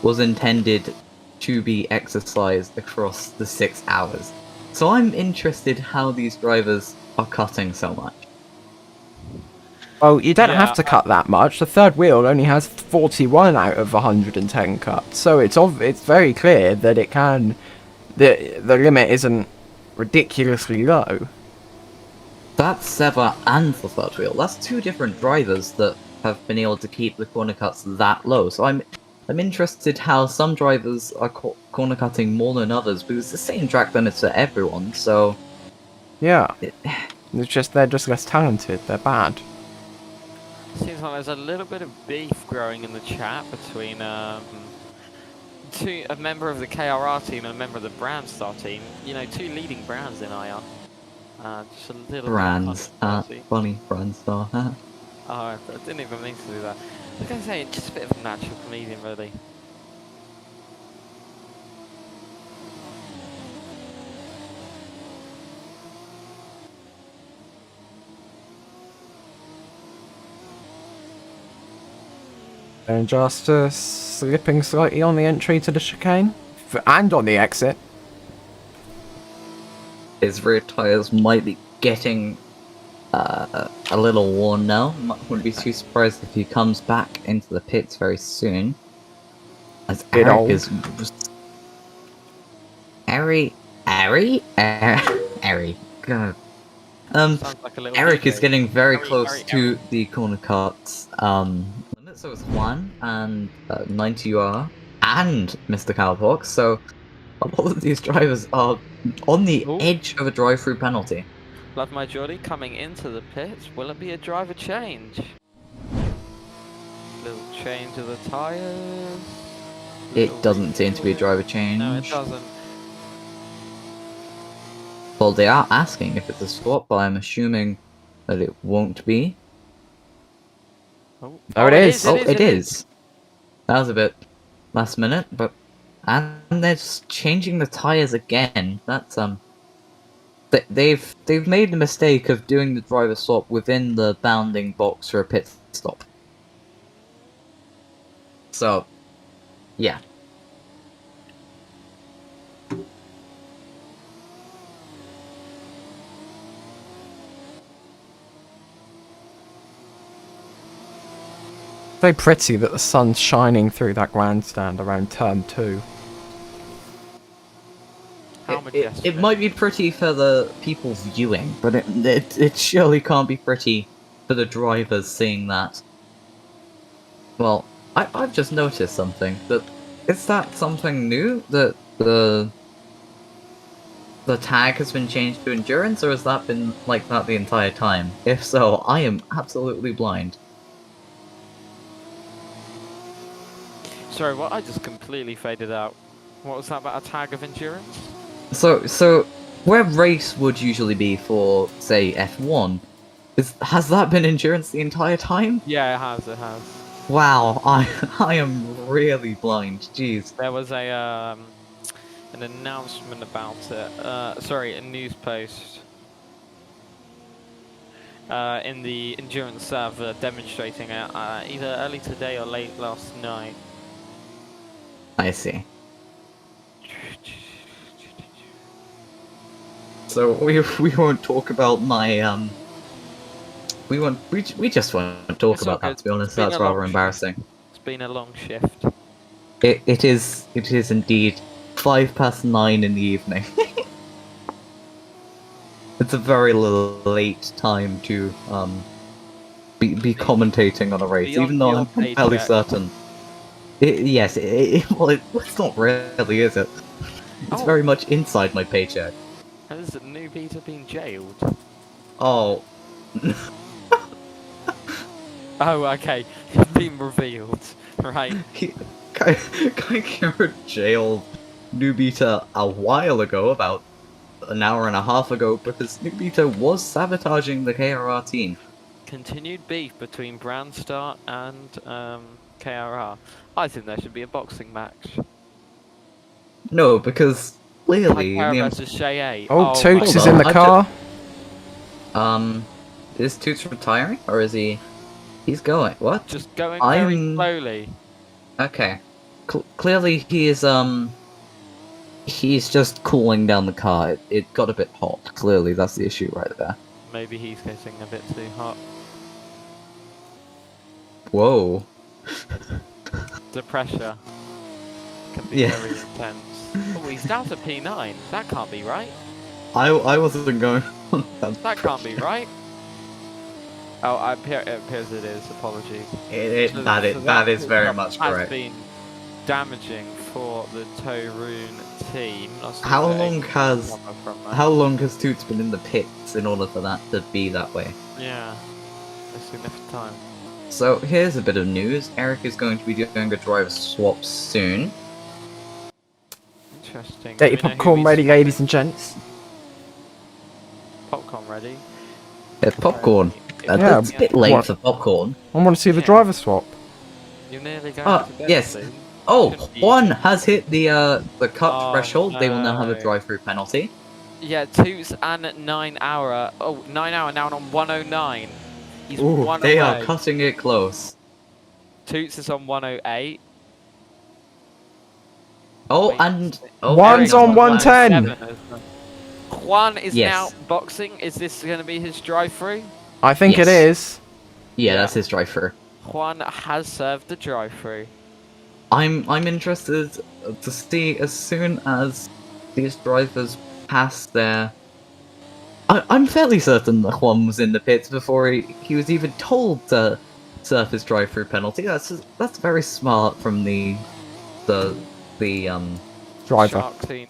was intended to be exercised across the 6 hours. So I'm interested how these drivers are cutting so much.
Well, you don't
Yeah.
have to cut that much. The third wheel only has 41 out of 110 cuts, so it's very clear that it can. The limit isn't ridiculously low.
That's Seva and the third wheel. That's 2 different drivers that have been able to keep the corner cuts that low. So I'm interested how some drivers are corner cutting more than others, because it's the same track limits for everyone. So
Yeah, it's just they're just less talented. They're bad.
Seems like there's a little bit of beef growing in the chat between a member of the KRR team and a member of the Brandstar team. You know, 2 leading brands in IR. Just a little
brands,
bit of controversy.
funny Brandstar.
Oh, I didn't even mean to do that. Like I say, just a bit of a natural comedian, really.
And just slipping slightly on the entry to the chicane and on the exit.
His rear tires might be getting a little worn now. Wouldn't be too surprised if he comes back into the pits very soon. As
Bit
Eric
old.
is... Ari? God.
Sounds like a little
Eric is
DJ.
getting very
Ari,
close
Ari,
to the corner cuts limit, so is Juan and 90UR and Mr. Cowpox, so all of these drivers are on the
Ooh.
edge of a drive-through penalty.
Love My Geordie coming into the pits. Will it be a driver change? Little change of the tyres.
It doesn't seem to be a driver change.
No, it doesn't.
Well, they are asking if it's a swap, but I'm assuming that it won't be.
Oh, it is.
Oh, it is. That was a bit last minute, but... And they're just changing the tires again. That's, They've made the mistake of doing the driver swap within the bounding box for a pit stop. So, yeah.
Very pretty that the sun's shining through that grandstand around turn 2.
How majestic.
It might be pretty for the people viewing, but it surely can't be pretty for the drivers seeing that. Well, I've just noticed something. Is that something new? That the tag has been changed to endurance, or has that been like that the entire time? If so, I am absolutely blind.
Sorry, what? I just completely faded out. What was that about a tag of endurance?
So where race would usually be for, say, F1, has that been endurance the entire time?
Yeah, it has.
Wow, I am really blind. Jeez.
There was an announcement about it. Sorry, a news post in the endurance server demonstrating it either early today or late last night.
I see. So we won't talk about my we just won't talk
It's all
about that,
good.
to be honest.
It's been
That's
a long
rather embarrassing.
It's been a long shift.
It is indeed 9:05 in the evening. It's a very late time to be commentating on a race,
Beyond
even though
your
I'm fairly
paycheck.
certain. Well, it's not really, is it? It's
Oh.
very much inside my paycheck.
Has a new beta been jailed?
Oh,
Oh, okay. It's been revealed. Right.
Kaikira jailed Nubita a while ago, about an hour and a half ago, because Nubita was sabotaging the KRR team.
Continued beef between Brandstar and KRR. I think there should be a boxing match.
No, because clearly
Takara
the
versus Shay 8.
Oh,
my
Toots is
hold
in
on,
the
I've
car.
is Toots retiring, or is he? He's going. What?
Just going very
I'm-
slowly.
Okay. Clearly he's just cooling down the car. It got a bit hot. Clearly, that's the issue right there.
Maybe he's getting a bit too hot.
Whoa.
The pressure can be
Yeah.
very intense. Oh, he's down to P9. That can't be right.
I wasn't going on that.
That can't be right. Oh, it appears it is. Apologies. So
That is very
pickup
much
has
correct.
been damaging for the Torun team. Let's see
How
where
long
Aiden
has-
can recover from that.
How long has Toots been in the pits in order for that to be that way?
Yeah, a significant time.
So here's a bit of news. Eric is going to be doing a driver swap soon.
Interesting.
Get
Do
your
we know who
popcorn
he's-
ready, ladies and gents.
Popcorn ready.
Popcorn.
Yeah,
That's a bit late
what-
for popcorn.
I want to see the
Yeah.
driver swap.
You're nearly going
Ah,
to bed
yes.
soon.
Oh,
Shouldn't be
one
easy.
has hit the cut
Oh,
threshold. They will now have a
no.
drive-through penalty.
Yeah, Toots and 9 hour. Oh, 9 hour now on 109. He's
Ooh,
one
they
away.
are cutting it close.
Toots is on 108.
Oh,
Wait,
and oh,
One's
Eric's
on 110.
107. Juan is
Yes.
now boxing. Is this going to be his drive-through?
I think
Yes.
it is.
Yeah, that's his drive-through.
Juan has served the drive-through.
I'm interested to see as soon as these drivers pass their. I'm fairly certain that Juan was in the pits before he was even told to serve his drive-through penalty. That's very smart from the
Driver.
Shark team.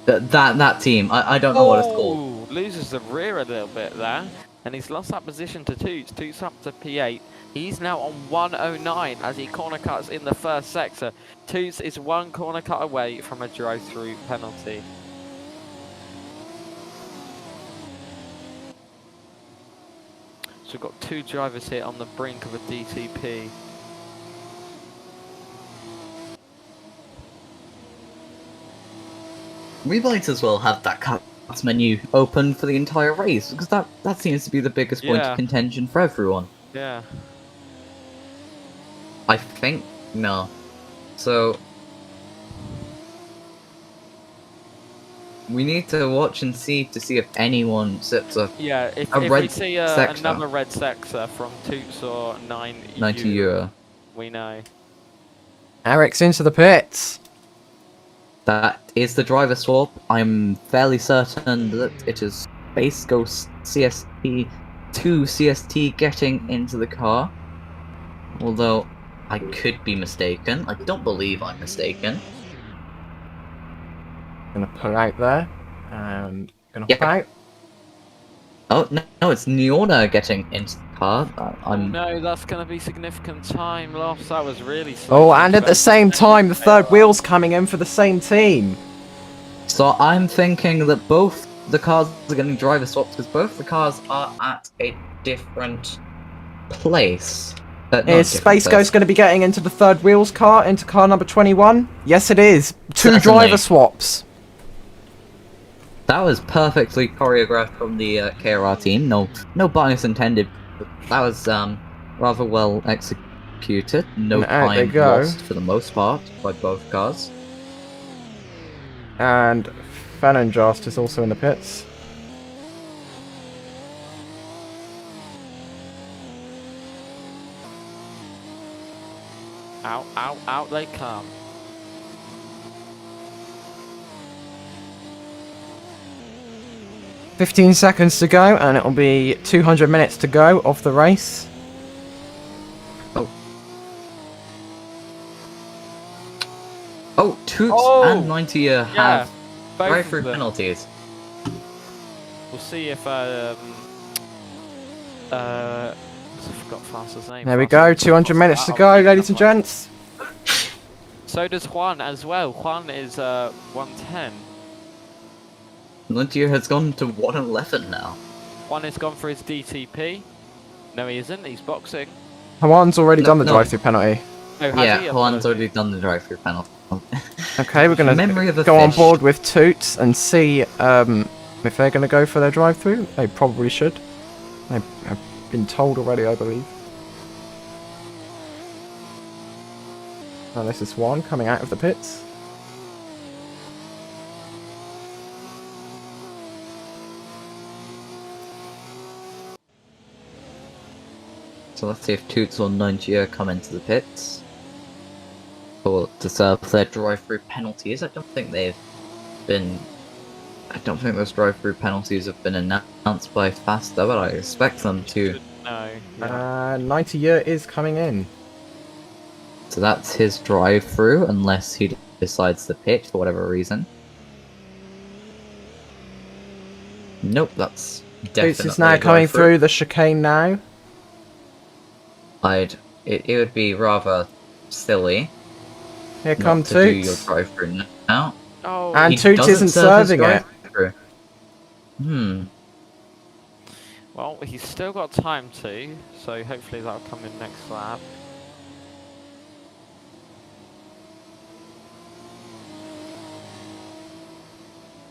that team. I don't know what it's called.
Oh, loses the rear a little bit there. And he's lost that position to Toots. Toots up to P8. He's now on 109 as he corner cuts in the first sector. Toots is one corner cut away from a drive-through penalty. So we've got two drivers here on the brink of a DTP.
We might as well have that cuts menu open for the entire race, because that seems to be the biggest point
Yeah.
of contention for everyone.
Yeah.
I think no. So we need to watch and see to see if anyone sets a
Yeah, if
A
we
red
see
sector.
another red sector from Toots or 9
€90.
We know.
Eric's into the pits.
That is the driver swap. I'm fairly certain that it is Space Ghost CST to CST getting into the car. Although I could be mistaken. I don't believe I'm mistaken.
Gonna pull out there. And gonna
Yeah.
hop out.
Oh no, it's Neona getting into the car.
Oh
I'm
no, that's going to be significant time loss. That was really slow.
Oh, and at the same time, the third wheel's coming in for the same team.
So I'm thinking that both the cars are getting driver swaps because both the cars are at a different place. Not
Is
different
Space
place.
Ghost going to be getting into the third wheel's car, into car number 21? Yes, it is. Two
Certainly.
driver swaps.
That was perfectly choreographed from the KRR team. No bias intended. But that was rather well executed. No
And out they
time
go.
lost for the most part by both cars.
And Fenenjost is also in the pits.
Out they come.
"15 seconds to go, and it'll be 200 minutes to go of the race."
Oh, Toots
Oh!
and 90 have
both
drive-through
of them.
penalties.
We'll see if I forgot Faster's name.
There we go, 200 minutes to go, ladies and gents.
So does Juan as well. Juan is 110.
90 has gone to 111 now.
Juan has gone for his DTP. No, he isn't. He's boxing.
Juan's already done the
No.
drive-through penalty.
Oh, has
Yeah,
he?
Juan's
Apologies.
already done the drive-through penalty.
Okay, we're going
Memory of
to
a
go on
fish.
board with Toots and see if they're going to go for their drive-through. They probably should. They have been told already, I believe. And this is Juan coming out of the pits.
So let's see if Toots or 90 come into the pits. Or to serve their drive-through penalties. I don't think those drive-through penalties have been announced by Faster, but I expect them to.
No. Yeah.
90 year is coming in.
So that's his drive-through, unless he decides to pit for whatever reason. Nope, that's definitely
Toots is now
a
coming
drive-through.
through the chicane now.
It would be rather silly
Here
not
comes
to do your
Toots.
drive-through now.
Oh,
And
He
Toots
doesn't
isn't
serve his
serving it.
drive-through.
well, he's still got time to, so hopefully that'll come in next lap.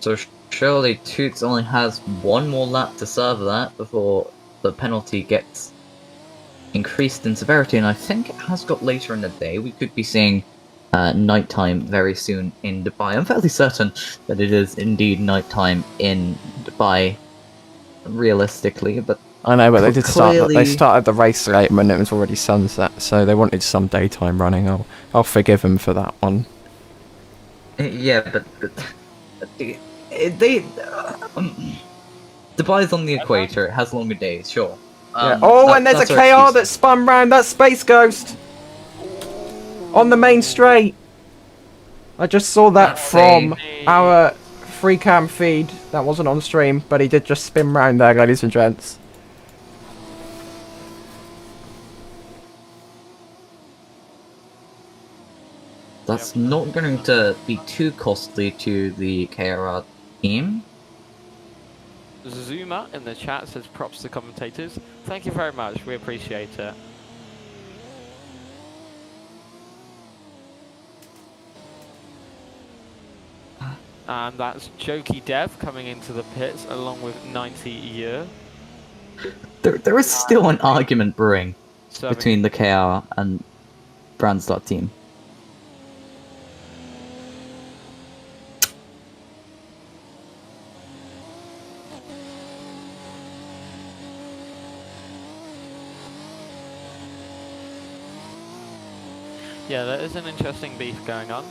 So surely Toots only has one more lap to serve that before the penalty gets increased in severity, and I think it has got later in the day. We could be seeing nighttime very soon in Dubai. I'm fairly certain that it is indeed nighttime in Dubai, realistically, but
I know, but they did start. They
Clearly-
started the race late when it was already sunset, so they wanted some daytime running. I'll forgive them for that one.
yeah, but Dubai's on the equator. It has longer days, sure.
Yeah. Oh,
that-
and there's a
that's our
KR
excuse.
that spun round that Space Ghost on the main straight. I just saw that
Let's
from
see.
our free cam feed. That wasn't on stream, but he did just spin round there, ladies and gents.
That's not going to be too costly to the KRR team.
Zuma in the chat says props to commentators. Thank you very much. We appreciate it. And that's Jokey Dev coming into the pits along with 90 year.
There is still an argument brewing
Serving
between the KR and Brandstart team.
Yeah, there is an interesting beef going on.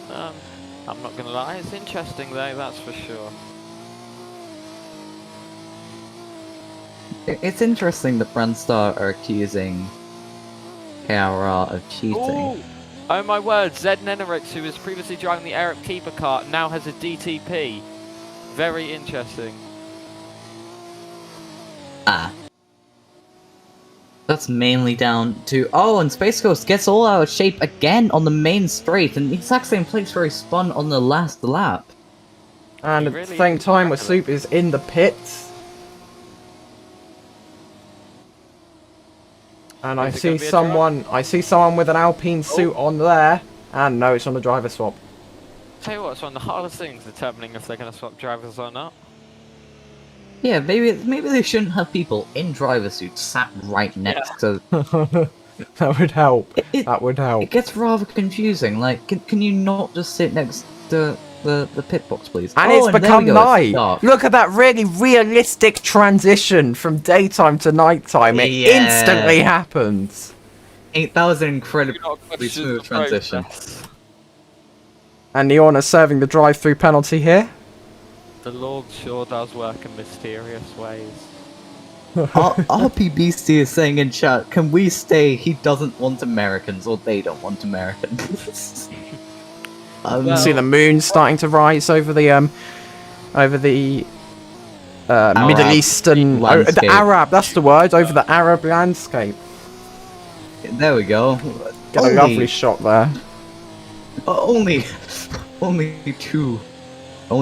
I'm not going to lie, it's interesting though, that's for sure.
It's interesting that Brandstar are accusing KRR of cheating.
Ooh! Oh my word, Zed Nenarix, who was previously driving the Arab Keeper car, now has a DTP. Very interesting.
Ah. That's mainly down to... Oh, and Space Ghost gets all out of shape again on the main straight, in the exact same place where he spun on the last lap.
And at the same time, where Soup is in the pits. And I see someone with an Alpine suit on there. And no, it's on the driver swap.
Tell you what, it's one of the hardest things determining if they're going to swap drivers or not.
Yeah, maybe they shouldn't have people in driver suits sat right next to...
That would help. That would help.
It gets rather confusing. Like, can you not just sit next to the pit box, please?
And
oh,
it's become
there we go,
night.
it's dark.
Look at that really realistic transition from daytime to nighttime. It instantly happens.
That was an incredibly smooth transition.
And Neona serving the drive-through penalty here.
The Lord sure does work in mysterious ways.
RPBC is saying in chat, can we stay? He doesn't want Americans, or they don't want Americans.
You see the moon starting to rise over the Middle Eastern the Arab. That's the word, over the Arab landscape.
There we go.
Get a lovely shot there.
Only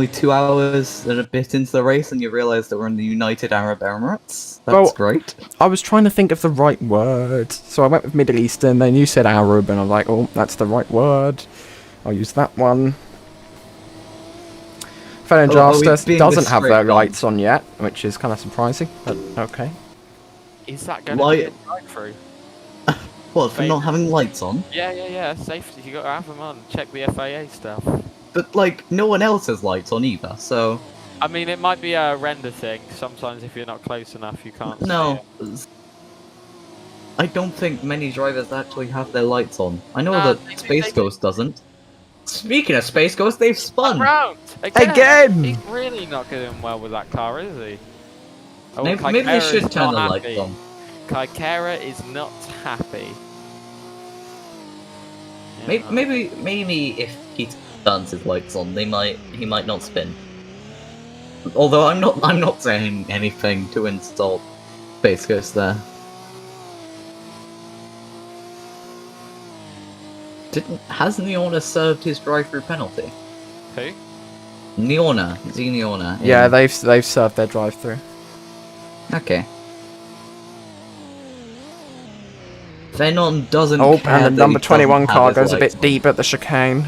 2 hours and a bit into the race, and you realise that we're in the United Arab Emirates. That's great.
I was trying to think of the right word, so I went with Middle Eastern. Then you said Arab, and I was like, "Oh, that's the right word. I'll use that one." Felonjaster doesn't have their lights on yet, which is kind of surprising. But okay.
Is that going to be a drive-through?
What, for not having lights on?
Yeah. Safety. You got to have them on. Check the FAA stuff.
But like, no one else has lights on either, so...
I mean, it might be a render thing. Sometimes if you're not close enough, you can't
No.
see it.
I don't think many drivers actually have their lights on. I know that Space Ghost doesn't. Speaking of Space Ghost, they've spun!
Around!
Again!
He's really not doing well with that car, is he? Oh,
Maybe they should turn the lights on.
Kaikera is not happy.
Maybe if he turns his lights on, he might not spin. Although I'm not saying anything to insult Space Ghost there. Has Neona served his drive-through penalty?
Who?
Neona. Neona.
Yeah, they've served their drive-through.
Okay. Venom doesn't
Oh,
care
and the
that
number
he
21
doesn't
car
have his
goes a
lights
bit
on.
deep at the chicane.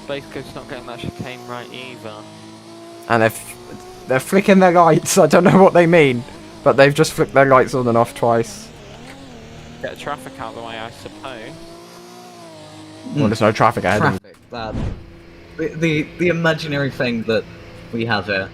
Space Coast's not getting that chicane right either.
And they're flicking their lights. I don't know what they mean, but they've just flicked their lights on and off twice.
Get the traffic out of the way, I suppose.
Well, there's no traffic ahead.
Traffic. That the imaginary thing that we have here.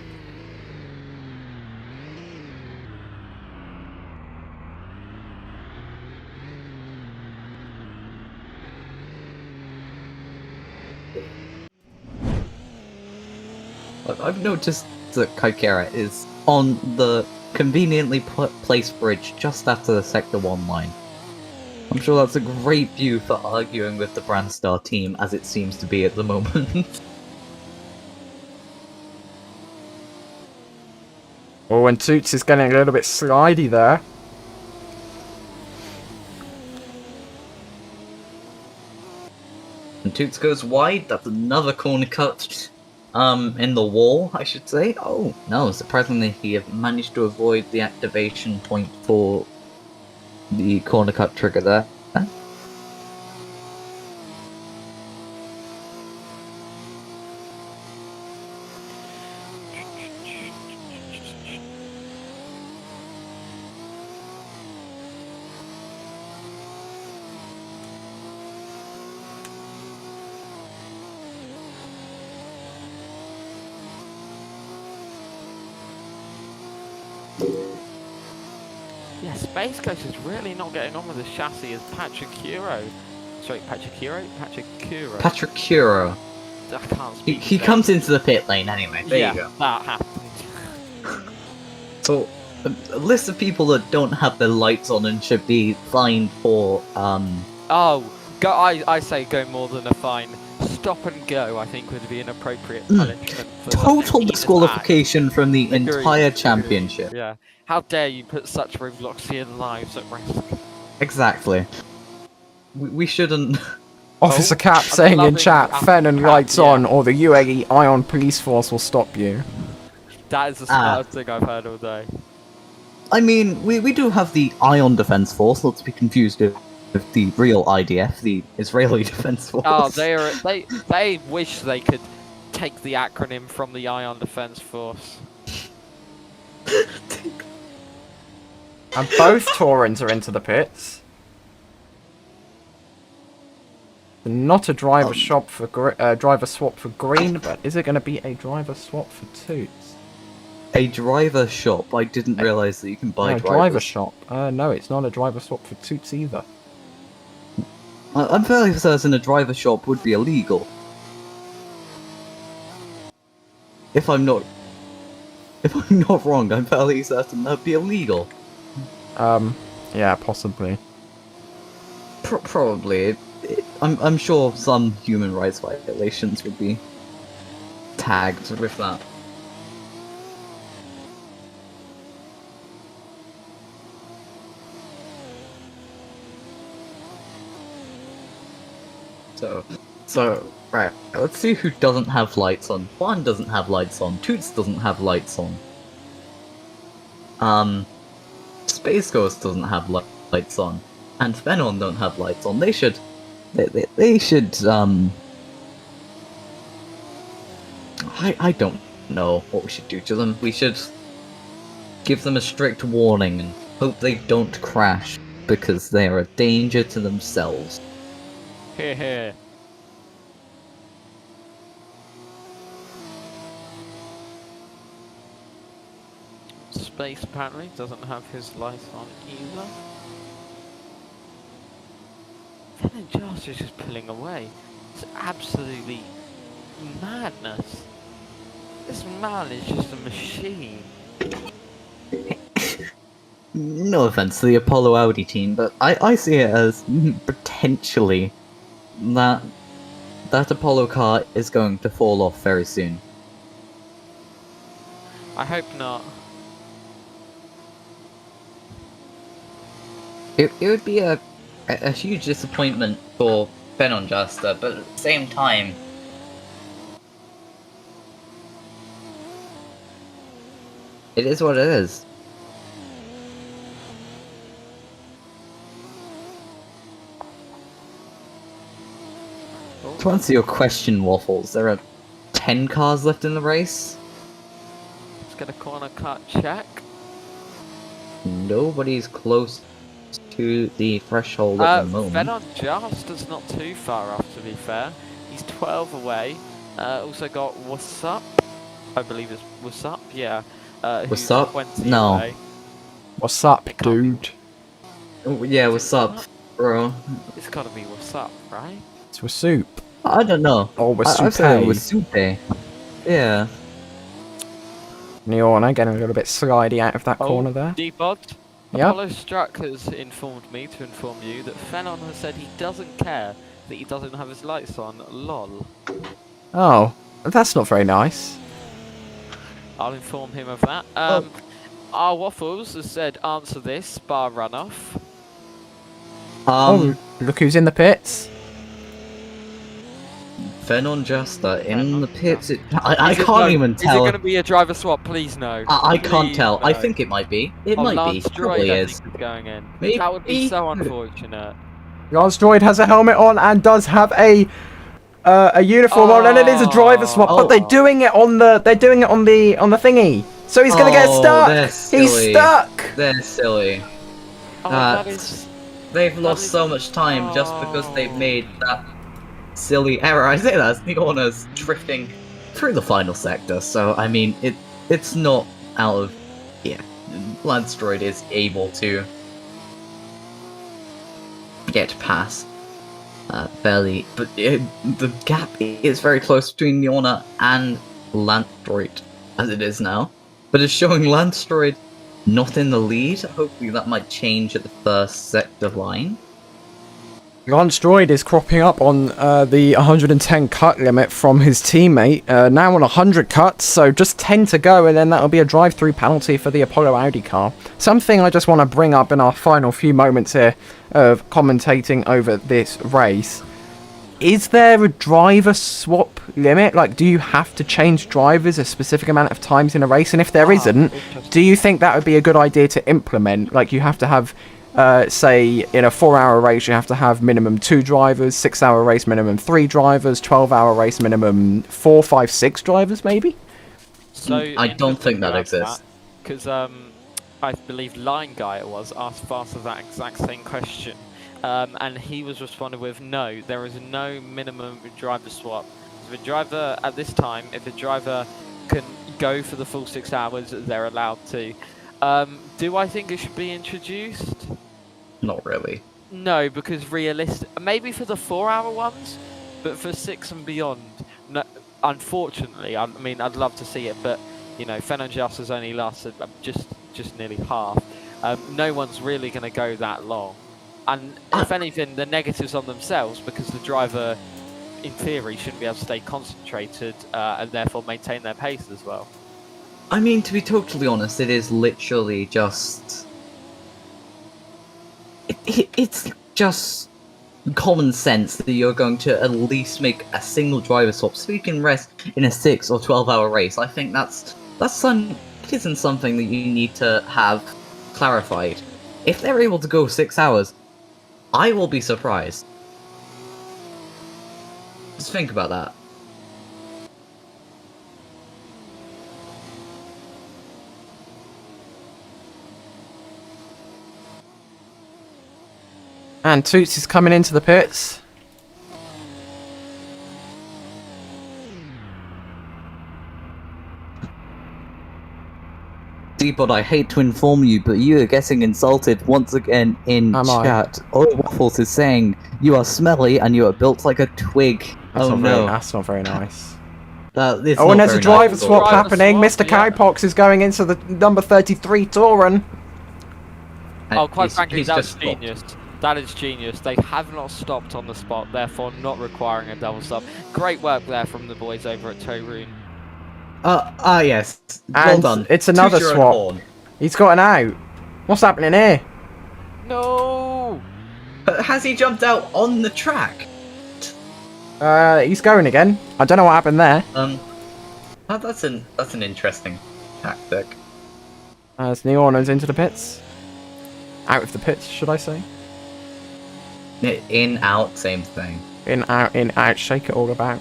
I've noticed that Kaikera is on the conveniently placed bridge just after the Sector 1 line. I'm sure that's a great view for arguing with the Brandstar team, as it seems to be at the moment.
Oh, and Toots is getting a little bit slidey there.
And Toots goes wide, that's another corner cut. In the wall, I should say. Oh, no, surprisingly he managed to avoid the activation point for the corner cut trigger there. Huh?
Yeah, Space Coast is really not getting on with the chassis as Patrick Hero. Sorry, Patrick Kuro.
Patrick Curo.
I can't
He,
speak.
he comes into the pit lane anyway. There
yeah,
you go.
that happened.
So, a list of people that don't have their lights on and should be fined for
Oh, I say go more than a fine. Stop and go, I think, would be an appropriate punishment. For
total
such a
disqualification from the
Agreed,
entire
agreed.
championship.
Yeah. How dare you put such Robloxian lives at risk?
Exactly. We shouldn't.
Officer Cap
I'm
saying in
loving
chat,
Officer
Fennon
Cap,
lights
yeah.
on, or the UAE Ion Police Force will stop you.
That is the smartest thing I've heard all day.
I mean, we do have the Ion Defense Force, not to be confused with the real IDF, the Israeli Defense Force.
Oh, they wish they could take the acronym from the Ion Defense Force.
And both Taurins are into the pits. Not a driver swap for green, but is it going to be a driver swap for Toots?
A driver shop. I didn't realize that you can buy
No,
drivers.
driver shop. No, it's not a driver swap for Toots either.
I'm fairly certain a driver shop would be illegal. If I'm not wrong, I'm fairly certain that'd be illegal.
Yeah, possibly.
Probably. I'm sure some human rights violations would be tagged with that. So, right, let's see who doesn't have lights on. Juan doesn't have lights on, Toots doesn't have lights on. Space Ghost doesn't have lights on, and Venom don't have lights on. They should, I don't know what we should do to them. We should give them a strict warning and hope they don't crash, because they are a danger to themselves.
Here. Space apparently doesn't have his lights on either. Then Josh is just pulling away. It's absolutely madness. This man is just a machine.
No offense to the Apollo Audi team, but I see it as potentially that Apollo car is going to fall off very soon.
I hope not.
It would be a huge disappointment for Benon Justa, but at the same time, it is what it is. To answer your question, Waffles, there are 10 cars left in the race.
Let's get a corner cut check.
Nobody's close to the threshold at the moment.
Venon Justa's not too far off, to be fair. He's 12 away. Also got What's Up? I believe it's What's Up, yeah.
What's
who's
Up?
20
No.
away.
What's up, dude?
Oh, yeah, what's up, bro?
It's gotta be What's Up, right?
It's with soup.
I don't know.
Or with
I've said it was
soup.
Supe. Yeah.
Neona getting a little bit slidey out of that corner there.
Debod.
Yep.
Apollo Struck has informed me to inform you that Fenon has said he doesn't care that he doesn't have his lights on. Lol.
Oh, that's not very nice.
I'll inform him of that. Our Waffles has said answer this bar runoff.
Oh, look who's in the pits.
Venon Justa in
Venom
the pits.
Justa.
I can't even
Is it
tell.
going to be a driver swap? Please no.
I can't
Please
tell.
no.
I think it might be. It might be.
Lance
Probably
Droid, I
is.
think, is going in.
Maybe.
That would be so unfortunate.
Lance Droid has a helmet on and does have a uniform on, and it is a driver swap. But they're doing it on the thingy. So he's gonna get stuck.
They're
He's
silly.
stuck.
They're silly.
Oh,
That
that is...
They've
That
lost
is-
so much time just because they've made that silly error. I say that as Neona's drifting through the final sector, so I mean it's not out of Lance Droid is able to get past. Fairly, but the gap is very close between Yorna and Landstroid, as it is now. But it's showing Landstroid not in the lead. Hopefully that might change at the first sector line.
Droid is cropping up on the 110 cut limit from his teammate, now on 100 cuts, so just 10 to go, and then that'll be a drive-through penalty for the Apollo Audi car. Something I just want to bring up in our final few moments here of commentating over this race. Is there a driver swap limit? Like, do you have to change drivers a specific amount of times in a race? And if there isn't, do you think that would be a good idea to implement? Like, you have to have... say in a 4-hour race you have to have minimum 2 drivers, 6-hour race minimum 3 drivers, 12-hour race minimum 4, 5, 6 drivers maybe?
So
I don't think that exists.
Because I believe Line Guy asked Faster that exact same question, and he was responded with no, there is no minimum driver swap. If a driver at this time, if a driver can go for the full 6 hours, they're allowed to. Do I think it should be introduced?
Not really.
No, because maybe for the 4-hour ones, but for 6 and beyond, no. Unfortunately, I mean, I'd love to see it, but you know, Fen and Just has only lasted just nearly half. No one's really going to go that long, and if anything, the negatives on themselves, because the driver, in theory, shouldn't be able to stay concentrated and therefore maintain their pace as well.
I mean, to be totally honest, it is literally just... It's just common sense that you're going to at least make a single driver swap so you can rest in a 6 or 12-hour race. I think it isn't something that you need to have clarified. If they're able to go 6 hours, I will be surprised. Just think about that.
And Toots is coming into the pits.
D-Bod, I hate to inform you, but you are getting insulted once again in chat. Oh, Waffles is saying, you are smelly and you are built like a twig.
That's
oh no.
That's not very nice.
And
there's a driver swap happening. Mr. Cowpox is going into the number 33 Touran.
Oh, quite frankly, that's genius. That is genius. They have not stopped on the spot, therefore not requiring a double stop. Great work there from the boys over at Touran.
Yes.
And
well done.
It's another swap. He's got an out. What's happening here?
No!
Has he jumped out on the track?
He's going again. I don't know what happened there.
That's an interesting tactic.
As Neorno's into the pits. Out of the pits, should I say?
In, out, same thing.
In, out, shake it all about.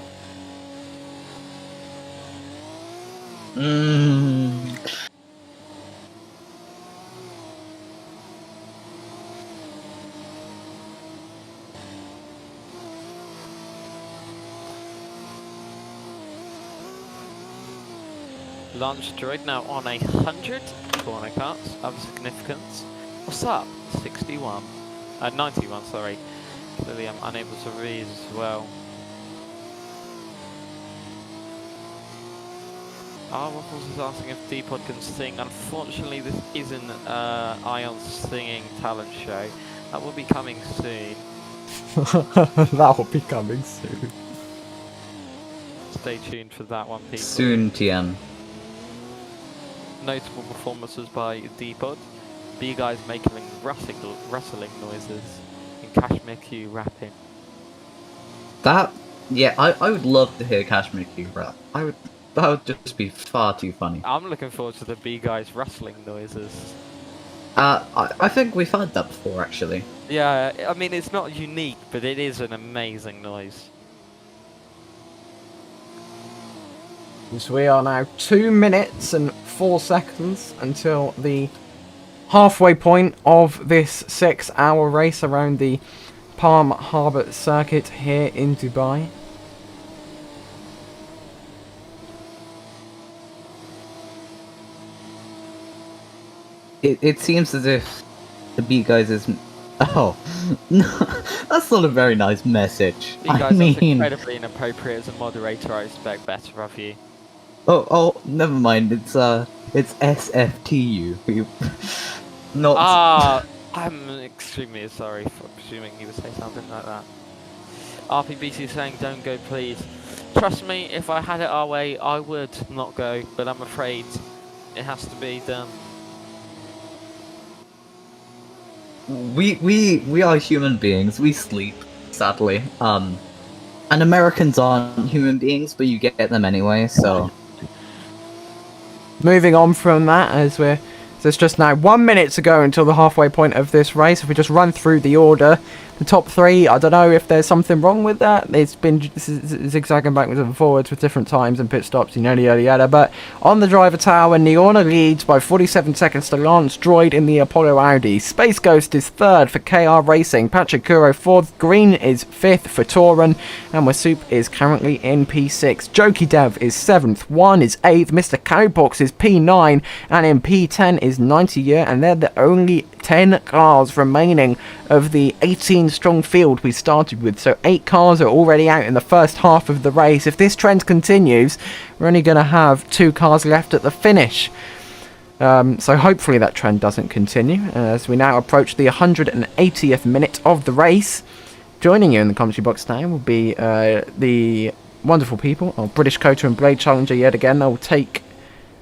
Launch droid now on 100 corner cuts of significance. What's up? 61. 91, sorry. Clearly I'm unable to read as well. Waffles is asking if D-Pod can sing. Unfortunately, this isn't Ion's singing talent show. That will be coming soon.
That will be coming soon.
Stay tuned for that one, people.
Soon, TM.
Notable performances by D-Pod. B-Guys making rustling noises. And Cashmere Q rapping.
Yeah, I would love to hear Cashmere Q rap. That would just be far too funny.
I'm looking forward to the B-Guys rustling noises.
I think we've heard that before, actually.
Yeah, I mean, it's not unique, but it is an amazing noise.
So we are now 2 minutes and 4 seconds until the halfway point of this 6-hour race around the Palm Harbour circuit here in Dubai.
It seems as if the B-Guys is Oh, no, that's not a very nice message.
You guys,
I
that's
mean,
incredibly inappropriate. As a moderator, I expect better of you.
never mind. It's SFTU. Not.
Ah, I'm extremely sorry for presuming you would say something like that. RPBC is saying don't go please. Trust me, if I had it our way, I would not go, but I'm afraid it has to be done.
We are human beings. We sleep, sadly. And Americans aren't human beings, but you get them anyway. So
Moving on from that, as there's just now 1 minute to go until the halfway point of this race. If we just run through the order, the top three, I don't know if there's something wrong with that. It's been zigzagging backwards and forwards with different times and pit stops and yada yada yada. But on the driver tower, Neona leads by 47 seconds to Lance Droid in the Apollo Audi. Space Ghost is third for KR Racing. Patrick Kuro fourth. Green is fifth for Tauran. And Wasup is currently in P6. Jokey Dev is seventh. One is eighth. Mr. Cowbox is P9. And in P10 is 90 Year. And they're the only 10 cars remaining of the 18 strong field we started with. So 8 cars are already out in the first half of the race. If this trend continues, we're only going to have 2 cars left at the finish. So hopefully that trend doesn't continue. As we now approach the 180th minute of the race, joining you in the commentary box now will be the wonderful people of British Coater and Blade Challenger yet again. They'll take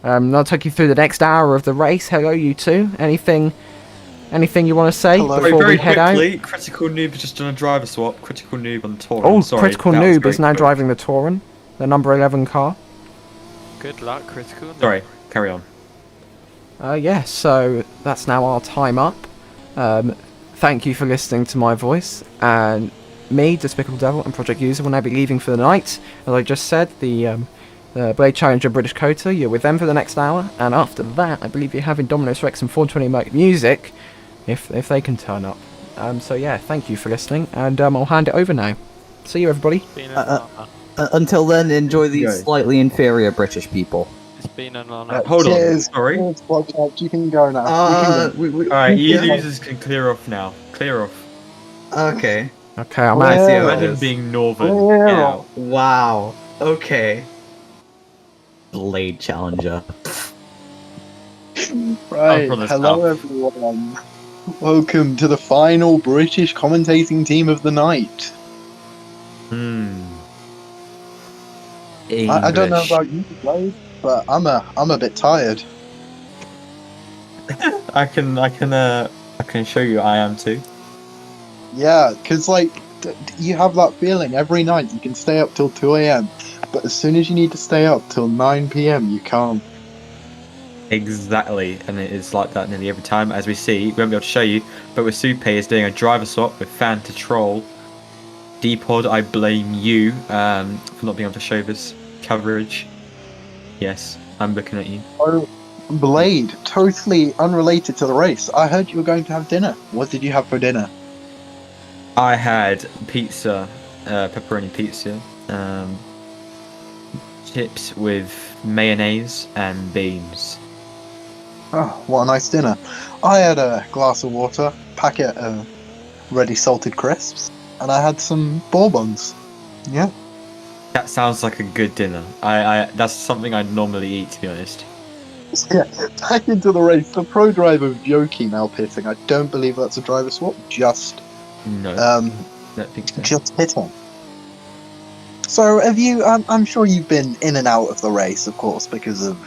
you through the next hour of the race. Hello, you two. Anything you want to say
Hello.
before
very
we head out?
quickly, Critical Noob has just done a driver swap. Critical Noob on the Tauran.
Oh,
Sorry,
Critical
that was
Noob is
very
now
quick.
driving the Tauran, the number 11 car.
Good luck, Critical.
Sorry, carry on.
Yeah, so that's now our time up. Thank you for listening to my voice. And me, Despicable Devil, and Project User will now be leaving for the night. As I just said, the Blade Challenger British Coater, you're with them for the next hour. And after that, I believe you're having Dominus Rex and 420 Merc Music, if they can turn up. So yeah, thank you for listening, and I'll hand it over now. See you, everybody.
It's been an honor.
until then, enjoy these
Go.
slightly inferior British people.
It's been an honor.
Hold on,
Cheers.
sorry.
Cheers, Bloodshed. You can go now.
Alright, you
Yeah.
losers can clear off now. Clear off.
Okay.
Okay, I'm
Well,
out.
see how it
Imagine
is.
being northern.
Clear
Get
off.
out.
Wow. Okay. Blade Challenger.
Right.
from the
Hello,
south.
everyone. Welcome to the final British commentating team of the night. I don't know
English.
about you, Blade, but I'm a bit tired.
I can show you I am too.
Yeah, because you have that feeling every night you can stay up till 2 a.m. But as soon as you need to stay up till 9 p.m. you can't.
Exactly, and it is like that nearly every time. As we see, we won't be able to show you, but with Supe is doing a driver swap with Fan to Troll. D-Pod, I blame you for not being able to show this coverage. Yes, I'm looking at you.
Oh, Blade, totally unrelated to the race. I heard you were going to have dinner. What did you have for dinner?
I had pizza, pepperoni pizza, chips with mayonnaise and beans.
Oh, what a nice dinner. I had a glass of water, packet of ready salted crisps, and I had some bourbons. Yeah.
That sounds like a good dinner. I that's something I normally eat, to be honest.
Yeah, back into the race. The pro driver Jokey now pitting. I don't believe that's a driver swap. Just
No,
um,
don't think so.
just pitting. So have you? I'm sure you've been in and out of the race, of course, because of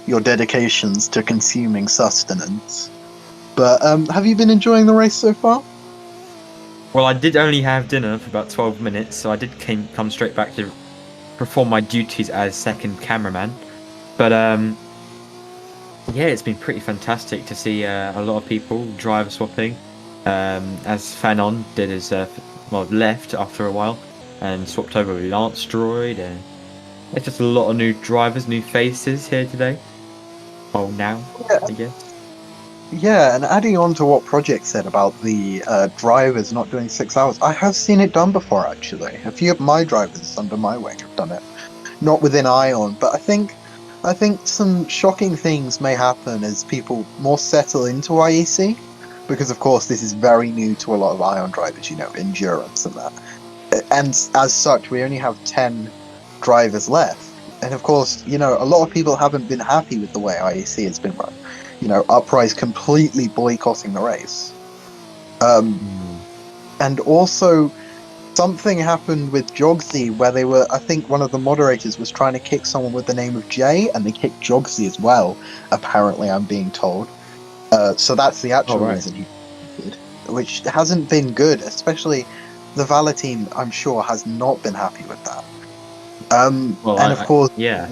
your dedications to consuming sustenance. But have you been enjoying the race so far?
Well, I did only have dinner for about 12 minutes, so I did come straight back to perform my duties as second cameraman. But yeah, it's been pretty fantastic to see a lot of people driver swapping. As Fanon did his left after a while and swapped over with Lance Droid, and it's just a lot of new drivers, new faces here today. Oh, now
Yeah.
I guess.
Yeah, and adding on to what Project said about the drivers not doing 6 hours, I have seen it done before actually. A few of my drivers under my wing have done it. Not within Ion, but I think some shocking things may happen as people more settle into IEC. because of course this is very new to a lot of Ion drivers, endurance and that. And as such, we only have 10 drivers left. And of course, a lot of people haven't been happy with the way IEC has been run. Uprise completely boycotting the race. And also, something happened with Jogsy where I think one of the moderators was trying to kick someone with the name of Jay, and they kicked Jogsy as well, apparently, I'm being told. So that's the actual reason he did, which hasn't been good, especially the Valor team, I'm sure, has not been happy with that. Of course,
yeah.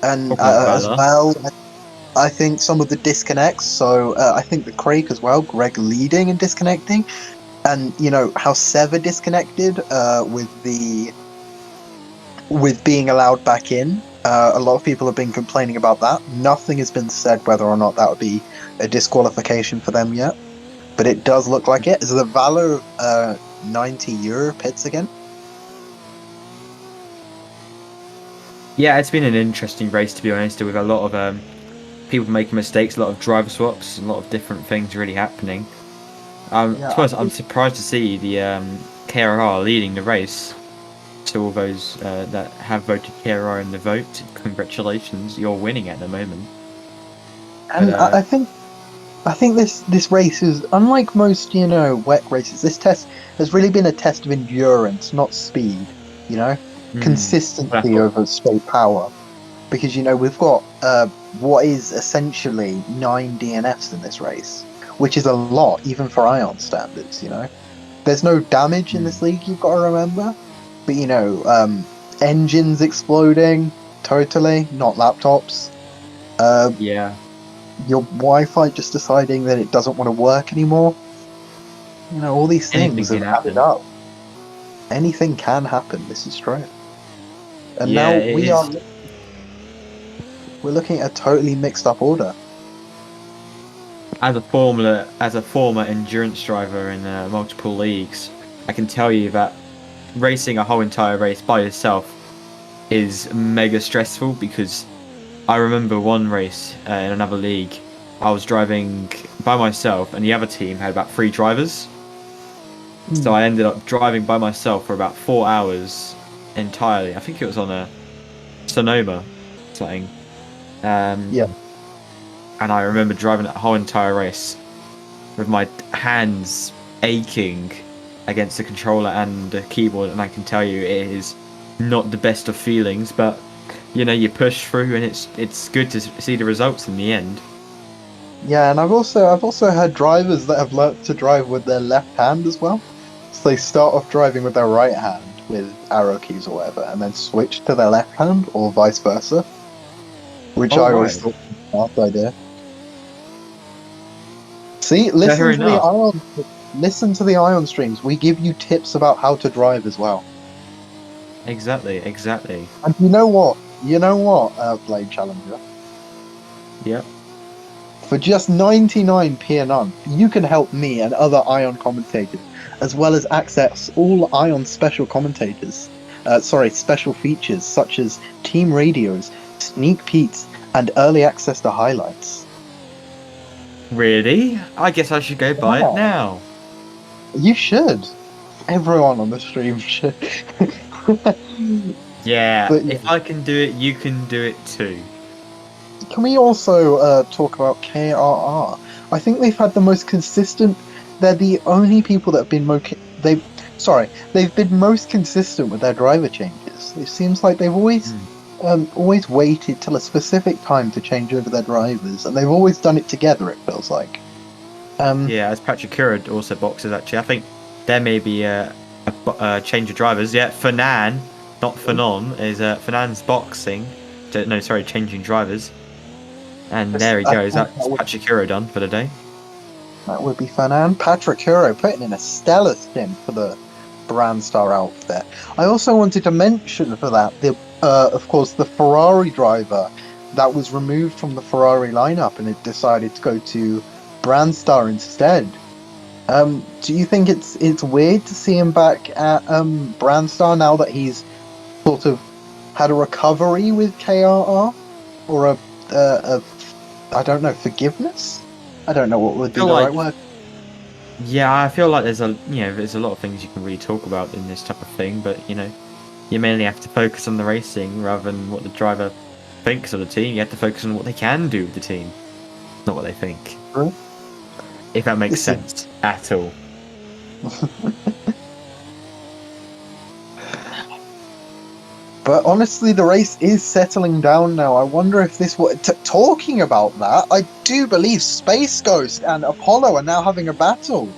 And as well, I think some of the disconnects, so I think the Craig as well, Greg leading and disconnecting, and how Sever disconnected with being allowed back in. A lot of people have been complaining about that. Nothing has been said whether or not that would be a disqualification for them yet, but it does look like it. Is the Valor €90 pits again?
Yeah, it's been an interesting race, to be honest, with a lot of people making mistakes, a lot of driver swaps, a lot of different things really happening. I'm surprised to see the KRR leading the race. To all those that have voted KRR in the vote, congratulations, you're winning at the moment.
And I think this race is unlike most wet races. This test has really been a test of endurance, not speed. Consistency over straight power, because we've got what is essentially 9 DNFs in this race, which is a lot even for Ion standards. There's no damage in this league, you've got to remember, but engines exploding totally, not laptops.
Yeah,
your Wi-Fi just deciding that it doesn't want to work anymore. All these things have added up. Anything can happen. This is true. And now we're looking at a totally mixed up order.
As a former endurance driver in multiple leagues, I can tell you that racing a whole entire race by yourself is mega stressful, because I remember one race in another league, I was driving by myself and the other team had about 3 drivers. So I ended up driving by myself for about 4 hours entirely. I think it was on a Sonoma something.
Yeah.
And I remember driving that whole entire race with my hands aching against the controller and the keyboard, and I can tell you it is not the best of feelings, but you push through, and it's good to see the results in the end.
Yeah, and I've also heard drivers that have learnt to drive with their left hand as well. So they start off driving with their right hand with arrow keys or whatever, and then switch to their left hand, or vice versa. Which I always thought was a smart idea. See, listen to the Ion streams. We give you tips about how to drive as well.
Exactly.
And you know what, Blade Challenger?
Yep.
For just 99p a month, you can help me and other Ion commentators, as well as access all Ion special special features such as team radios, sneak peeks, and early access to highlights.
Really? I guess I should go buy it now.
You should. Everyone on the stream should.
Yeah, but if I can do it, you can do it too.
Can we also talk about KRR? I think they've had the most consistent. They're the only people that have been they've been most consistent with their driver changes. It seems like they've always waited till a specific time to change over their drivers, and they've always done it together, it feels like.
Yeah, as Patrick Cura also boxes, actually. I think there may be a change of drivers. Yeah, Fanan, not Fanon, is Fanan's boxing. No, sorry, changing drivers. And there he goes. That's Patrick Cura done for the day.
That would be Fanan. Patrick Cura putting in a stellar stint for the Brandstar outfit. I also wanted to mention for that, of course, the Ferrari driver that was removed from the Ferrari lineup and it decided to go to Brandstar instead. Do you think it's weird to see him back at Brandstar now that he's sort of had a recovery with KRR, or a I don't know, forgiveness? I don't know what would be
feel
the
like-
right word.
Yeah, I feel like there's a lot of things you can really talk about in this type of thing, but you mainly have to focus on the racing rather than what the driver thinks of the team. You have to focus on what they can do with the team, not what they think.
True.
If that makes
This is-
sense at all.
But honestly, the race is settling down now. I wonder if this was talking about that. I do believe Space Ghost and Apollo are now having a battle.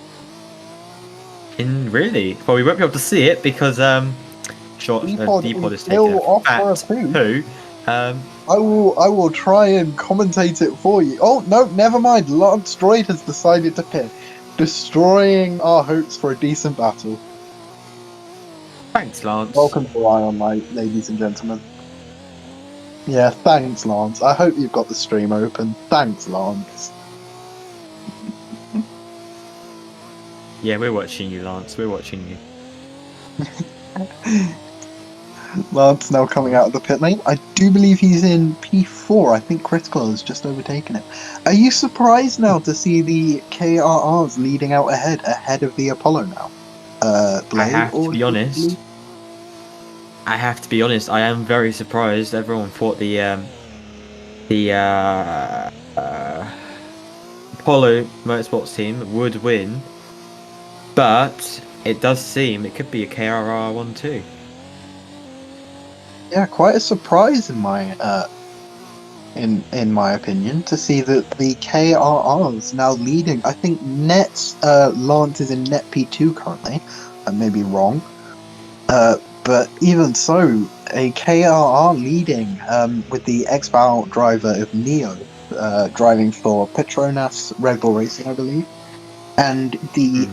Really? Well, we won't be able to see it because
D-Pod
D-Pod
is
is taking
still
a
off for a
fat
poo.
poo.
I will try and commentate it for you. Oh no, never mind. Lance Droid has decided to pit, destroying our hopes for a decent battle.
Thanks, Lance.
Welcome to Ion Light, ladies and gentlemen. Yeah, thanks, Lance. I hope you've got the stream open. Thanks, Lance.
Yeah, we're watching you, Lance. We're watching you.
Lance now coming out of the pit lane. I do believe he's in P4. I think Critical has just overtaken it. Are you surprised now to see the KRRs leading out ahead of the Apollo now? Blade,
I have to
or
be honest. I am very surprised. Everyone thought the Apollo Motorsports team would win, but it does seem it could be a KRR 1-2.
Yeah, quite a surprise in my opinion to see that the KRRs now leading. I think Lance is in net P2 currently. I may be wrong. But even so, a KRR leading with the X-Bow driver of Neo driving for Petronas Red Bull Racing, I believe, and the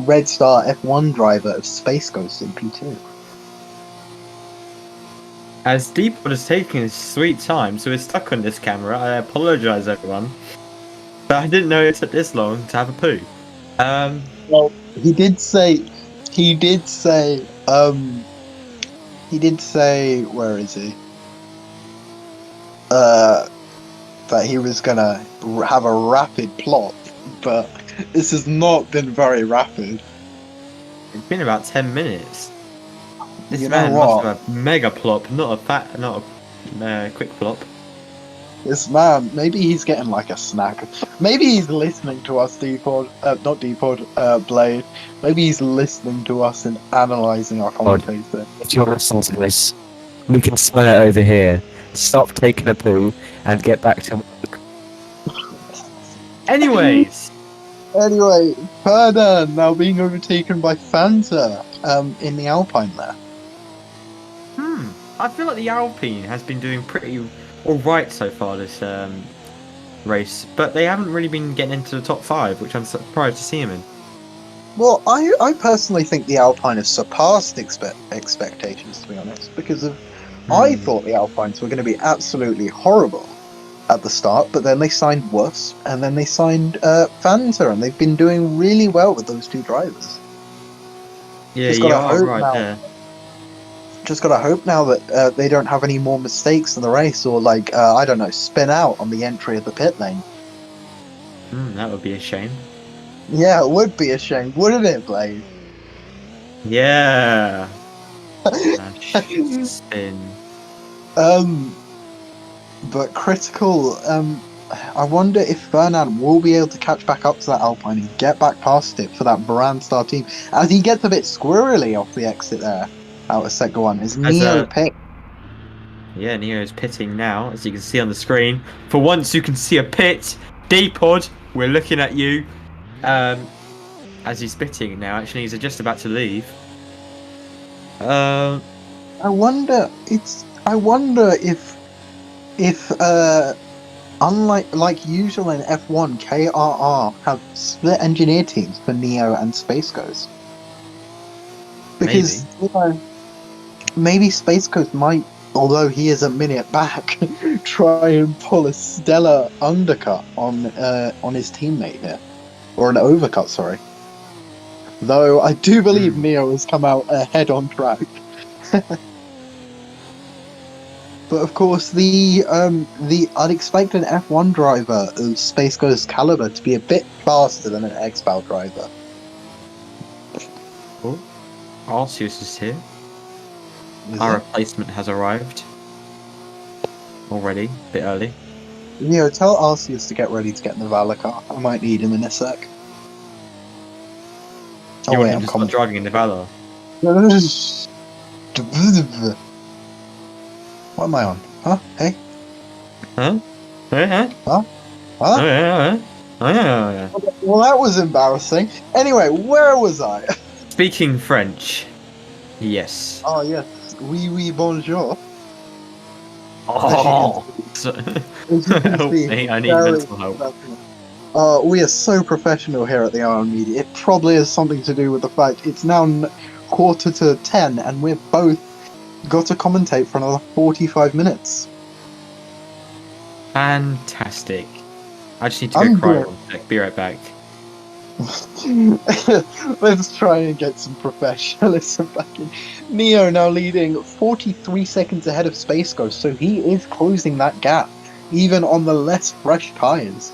Red Star F1 driver of Space Ghost in P2.
As D-Pod is taking his sweet time, so we're stuck on this camera. I apologise, everyone, but I didn't know it took this long to have a poo.
Well, he did say, where is he? That he was gonna have a rapid plot, but this has not been very rapid.
It's been about 10 minutes. This
You know
man
what?
must have a mega plop, not a quick plop.
This man, maybe he's getting like a snack. Maybe he's listening to us, not D-Pod, Blade. Maybe he's listening to us and analysing our commentator.
If you're listening to this, we can smell it over here. Stop taking a poo and get back to work.
Anyways,
Anyway, Ferdinand now being overtaken by Fanta in the Alpine there.
I feel like the Alpine has been doing pretty alright so far this race, but they haven't really been getting into the top 5, which I'm surprised to see him in.
Well, I personally think the Alpine has surpassed expectations, to be honest, because I thought the Alpines were going to be absolutely horrible at the start, but then they signed Wuss, and then they signed Fanta, and they've been doing really well with those two drivers.
Yeah,
Just
you
gotta
are
hope
right
now.
there.
Just gotta hope now that they don't have any more mistakes in the race, or I don't know, spin out on the entry of the pit lane.
That would be a shame.
Yeah, it would be a shame, wouldn't it, Blade?
Yeah. Spin.
But Critical, I wonder if Fernand will be able to catch back up to that Alpine and get back past it for that Brand Star team, as he gets a bit squirrely off the exit there, out of sector 1. Is Neo pick?
Yeah, Neo's pitting now, as you can see on the screen. For once, you can see a pit. D-Pod, we're looking at you. As he's pitting now, actually, he's just about to leave.
I wonder if unlike usual in F1, KRR have split engineer teams for Neo and Space Ghost. Because maybe Space Ghost might, although he is a minute back, try and pull a stellar undercut on his teammate here, or an overcut, sorry. Though I do believe Neo has come out ahead on track. But of course, I'd expect an F1 driver of Space Ghost caliber to be a bit faster than an X-Bow driver.
Oh, Arceus is here.
Is
Our
it?
replacement has arrived. Already, a bit early.
Neo, tell Arceus to get ready to get in the Valor car. I might need him in a sec.
You
Oh
want
wait,
him
I'm
to
coming.
start driving in the Valor?
What am I on? Huh? Hey?
Huh? Huh?
Huh?
Oh, yeah, yeah. Oh, yeah, yeah, yeah.
Well, that was embarrassing. Anyway, where was I?
Speaking French. Yes.
Oh yes, oui bonjour.
Oh. So,
As you can
help
see,
me, I need
very
mental help.
professional. We are so professional here at the Iron Media. It probably has something to do with the fact it's now 9:45 and we've both got to commentate for another 45 minutes.
Fantastic. I just need to go
I'm
cry
doing-
one sec. Be right back.
Let's try and get some professionalism back in. Neo now leading 43 seconds ahead of Space Ghost, so he is closing that gap, even on the less fresh tyres.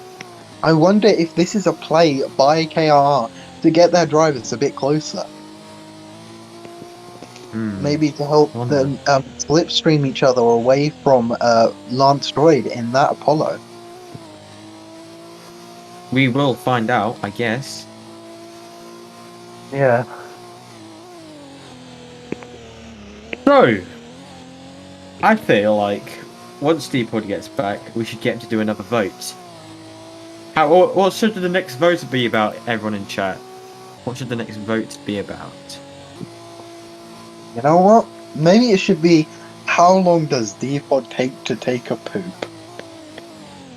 I wonder if this is a play by KRR to get their drivers a bit closer. Maybe to help
Wonder.
them slipstream each other away from Lance Droid in that Apollo.
We will find out, I guess.
Yeah.
So, I feel like once Deepod gets back, we should get him to do another vote. What should the next vote be about, everyone in chat? What should the next vote be about?
You know what? Maybe it should be, how long does D-Pod take to take a poop?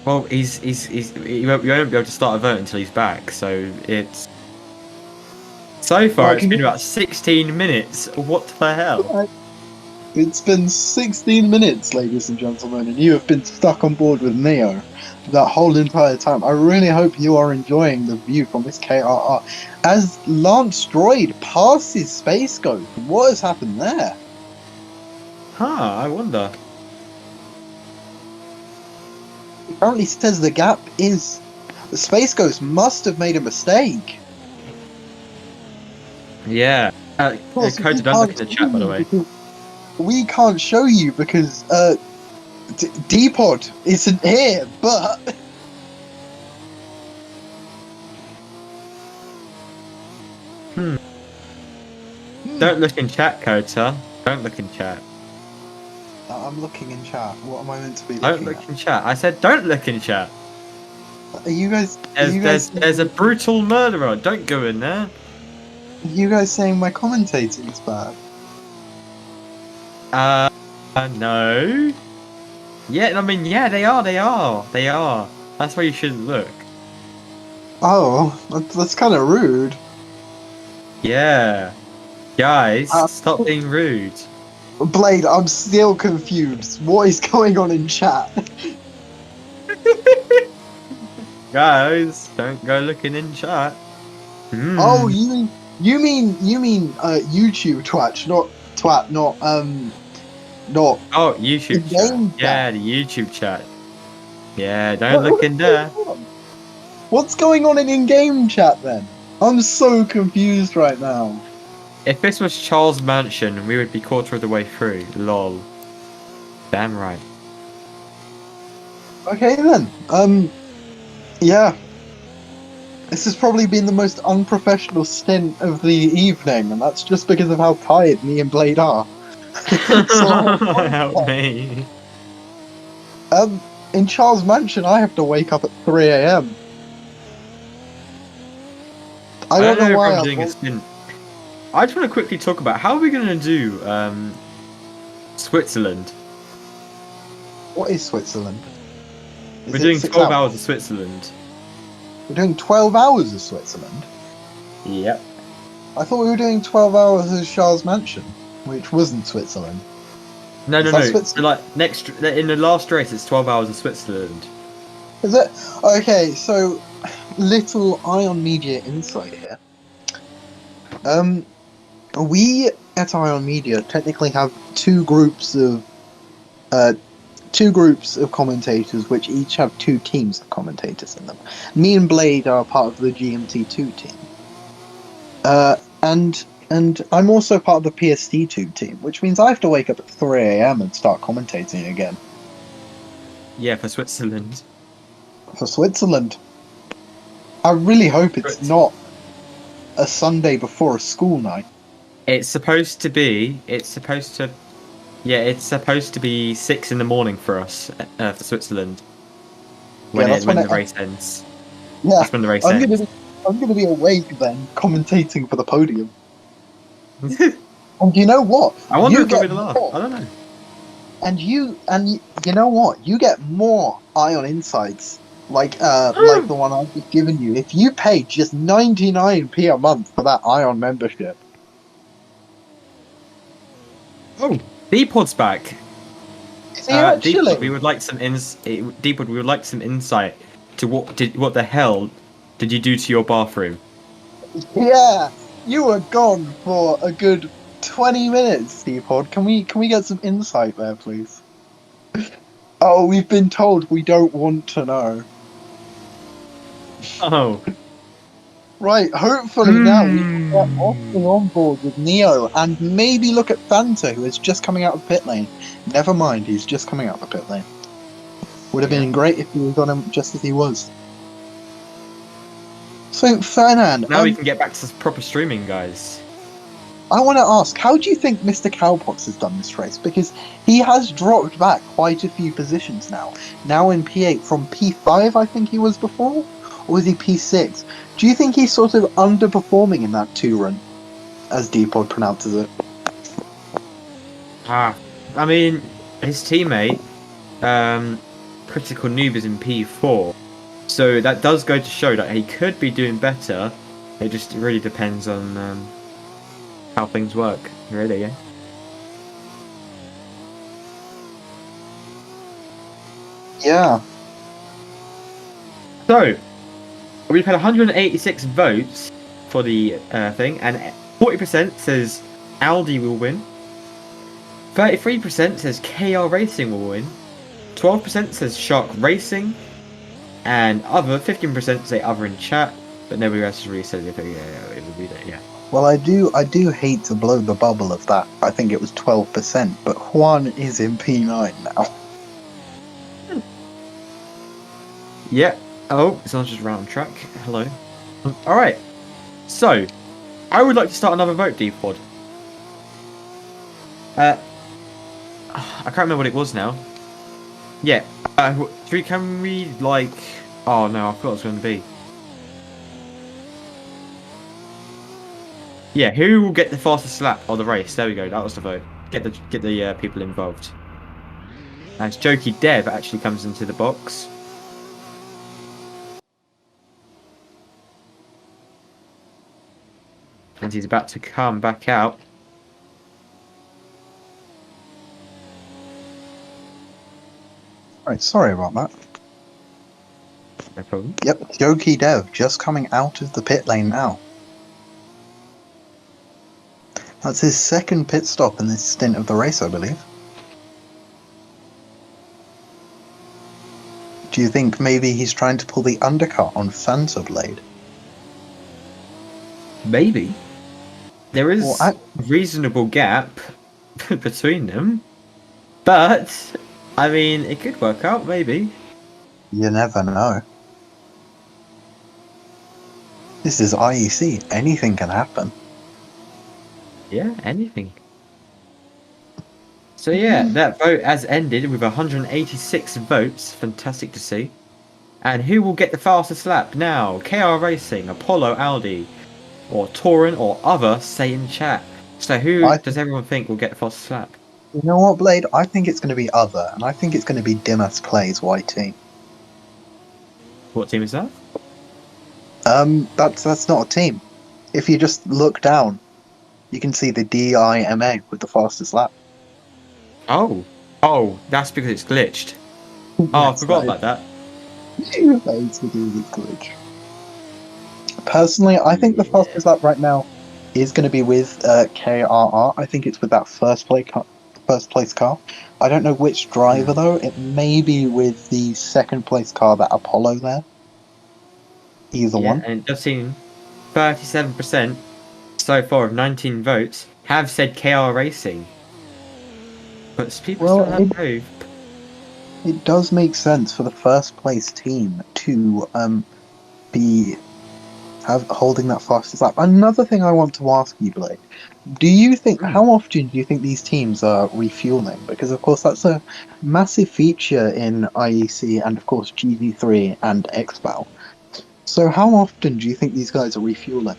Well, he won't be able to start a vote until he's back, so it's... So far,
Well,
it's been about 16 minutes. What the hell?
It's been 16 minutes, ladies and gentlemen, and you have been stuck on board with Neo that whole entire time. I really hope you are enjoying the view from this KRR. As Lance Droid passes Space Ghost, what has happened there?
Huh, I wonder.
It currently says the gap is... The Space Ghost must have made a mistake.
Yeah.
Of course,
Coda,
we
don't look in
can't
the chat, by the way.
because- We can't show you because D-Pod isn't here, but...
Don't look in chat, Coda. Don't look in chat.
I'm looking in chat. What am I meant to be
Don't
looking
look in chat. I said don't look in chat.
at? Are you guys... Are you guys
There's a brutal murderer. Don't go in there.
Are you guys saying my commentating is bad?
No. Yeah, I mean, yeah, they are. That's why you shouldn't look.
Oh, that's kind of rude.
Yeah. Guys,
Uh,
stop being rude.
Blade, I'm still confused. What is going on in chat?
Guys, don't go looking in chat. Hmm.
Oh, you mean YouTube twatch, not twat, not
Oh, YouTube
the
chat.
game
Yeah,
chat.
the YouTube chat. Yeah, don't look in there.
What's going on in in-game chat then? I'm so confused right now.
If this was Charles Mansion, we would be quarter of the way through. Lol. Damn right.
Okay then. Yeah. This has probably been the most unprofessional stint of the evening, and that's just because of how tired me and Blade are.
Help me.
In Charles Mansion, I have to wake up at 3 a.m. I don't know why
I'm
I'm
doing a stint. I just want to quickly talk about how are we going to do Switzerland.
What is Switzerland? Is
We're
it
doing
6
12 hours of Switzerland.
We're doing 12 hours of Switzerland?
Yep.
I thought we were doing 12 hours of Charles Mansion, which wasn't Switzerland.
No.
Is that
So
Switzerland?
like in the last race, it's 12 hours of Switzerland.
Is it? Okay, so little Ion Media insight here. We at Ion Media technically have two groups of two groups of commentators, which each have two teams of commentators in them. Me and Blade are part of the GMT2 team. And I'm also part of the PST2 team, which means I have to wake up at 3 a.m. and start commentating again.
Yeah, for Switzerland.
For Switzerland. I really hope it's
But-
not a Sunday before a school night.
It's supposed to be 6 in the morning for us, for Switzerland. When,
Yeah, that's
when
when
the
it-
race ends.
Yeah,
That's when the race
I'm
ends.
gonna be awake then, commentating for the podium. And you know what?
I wonder
You
if we'll be
get
the last.
more.
I don't know.
And you know what? You get more Ion insights, like the one I've just given you. If you pay just 99p a month for that Ion membership.
Oh, D-Pod's back.
Is he actually?
D-Pod, we would like some D-Pod, we would like some insight to what the hell did you do to your bathroom?
Yeah, you were gone for a good 20 minutes, Teapod. Can we get some insight there, please? Oh, we've been told we don't want to know.
Oh,
Right, hopefully now we can get Austin on board with Neo and maybe look at Fanta, who is just coming out of pit lane. Never mind, he's just coming out of the pit lane. Would have been great if we had got him just as he was. So, Fernand,
now we can get back to proper streaming, guys.
I want to ask, how do you think Mr. Cowpox has done this race? Because he has dropped back quite a few positions now. Now in P8 from P5, I think he was before? Or was he P6? Do you think he's sort of underperforming in that 2 run, as D-Pod pronounces it?
I mean, his teammate, Critical Noob, is in P4. So that does go to show that he could be doing better. It just really depends on how things work, really, yeah.
Yeah.
So, we've had 186 votes for the thing, and 40% says Aldi will win. 33% says KR Racing will win. 12% says Shark Racing. And other, 15% say other in chat, but nobody else has really said anything. Yeah, it would be that, yeah.
Well, I do hate to blow the bubble of that. I think it was 12%, but Juan is in P9 now.
Yeah. Oh, someone's just round track. Hello. Alright. So, I would like to start another vote, D-Pod. I can't remember what it was now. Yeah. Can we, like... Oh, no, I forgot what it was going to be. Yeah, who will get the fastest lap of the race? There we go, that was the vote. Get the people involved. As Jokey Dev actually comes into the box. And he's about to come back out.
Right, sorry about that.
No problem.
Yep, Jokey Dev just coming out of the pit lane now. That's his second pit stop in this stint of the race, I believe. Do you think maybe he's trying to pull the undercut on Fanta Blade?
Maybe. There is
Well,
a reasonable gap between them. But, I mean, it could work out, maybe.
You never know. This is IEC. Anything can happen.
Yeah, anything. So yeah, that vote has ended with 186 votes. Fantastic to see. And who will get the fastest lap now? KR Racing, Apollo Aldi, or Torin, or other, say in chat. So who does everyone think will get the fastest lap?
You know what, Blade? I think it's going to be other, and I think it's going to be Dimas Plays YT.
What team is that?
That's not a team. If you just look down, you can see the DIMA with the fastest lap.
Oh, that's because it's glitched. Oh, I forgot about that.
That is to do with glitch. Personally, I think the fastest lap right now is going to be with KRR. I think it's with that first first place car. I don't know which driver though. It may be with the second place car, that Apollo there. Either one.
And it does seem 37% so far of 19 votes have said KR Racing. But people
Well,
still have hope.
It does make sense for the first place team to be holding that fastest lap. Another thing I want to ask you, Blake, do you think how often do you think these teams are refueling? Because of course that's a massive feature in IEC and of course GV3 and XPAL. So how often do you think these guys are refueling?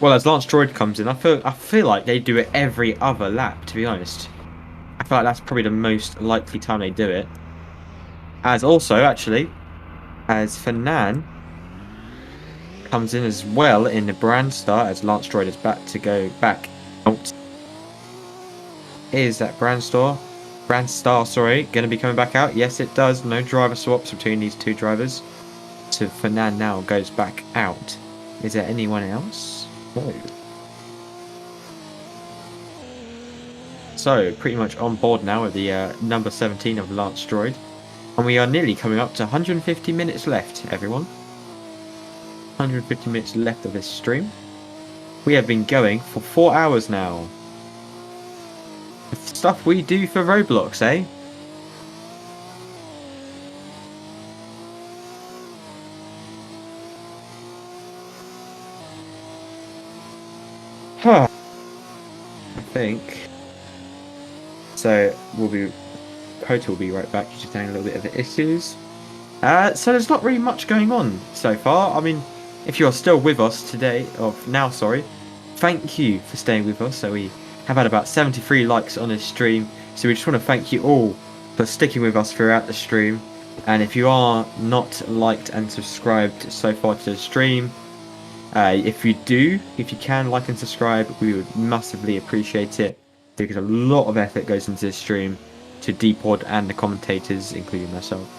Well, as Lance Droid comes in, I feel like they do it every other lap, to be honest. I feel like that's probably the most likely time they do it. As also, actually, as Fernan comes in as well in the brand start, as Lance Droid is back to go back out. Is that brand star, going to be coming back out? Yes, it does. No driver swaps between these two drivers. So Fernan now goes back out. Is there anyone else? No. So, pretty much on board now with the number 17 of Lance Droid. And we are nearly coming up to 150 minutes left, everyone. 150 minutes left of this stream. We have been going for 4 hours now. The stuff we do for Roblox, eh? I think so. Hotel will be right back. Just having a little bit of issues. So there's not really much going on so far. I mean, if you're still with us today, thank you for staying with us. So we have had about 73 likes on this stream. So we just want to thank you all for sticking with us throughout the stream. And if you are not liked and subscribed so far to the stream, if you can like and subscribe, we would massively appreciate it, because a lot of effort goes into this stream to D-Pod and the commentators, including myself.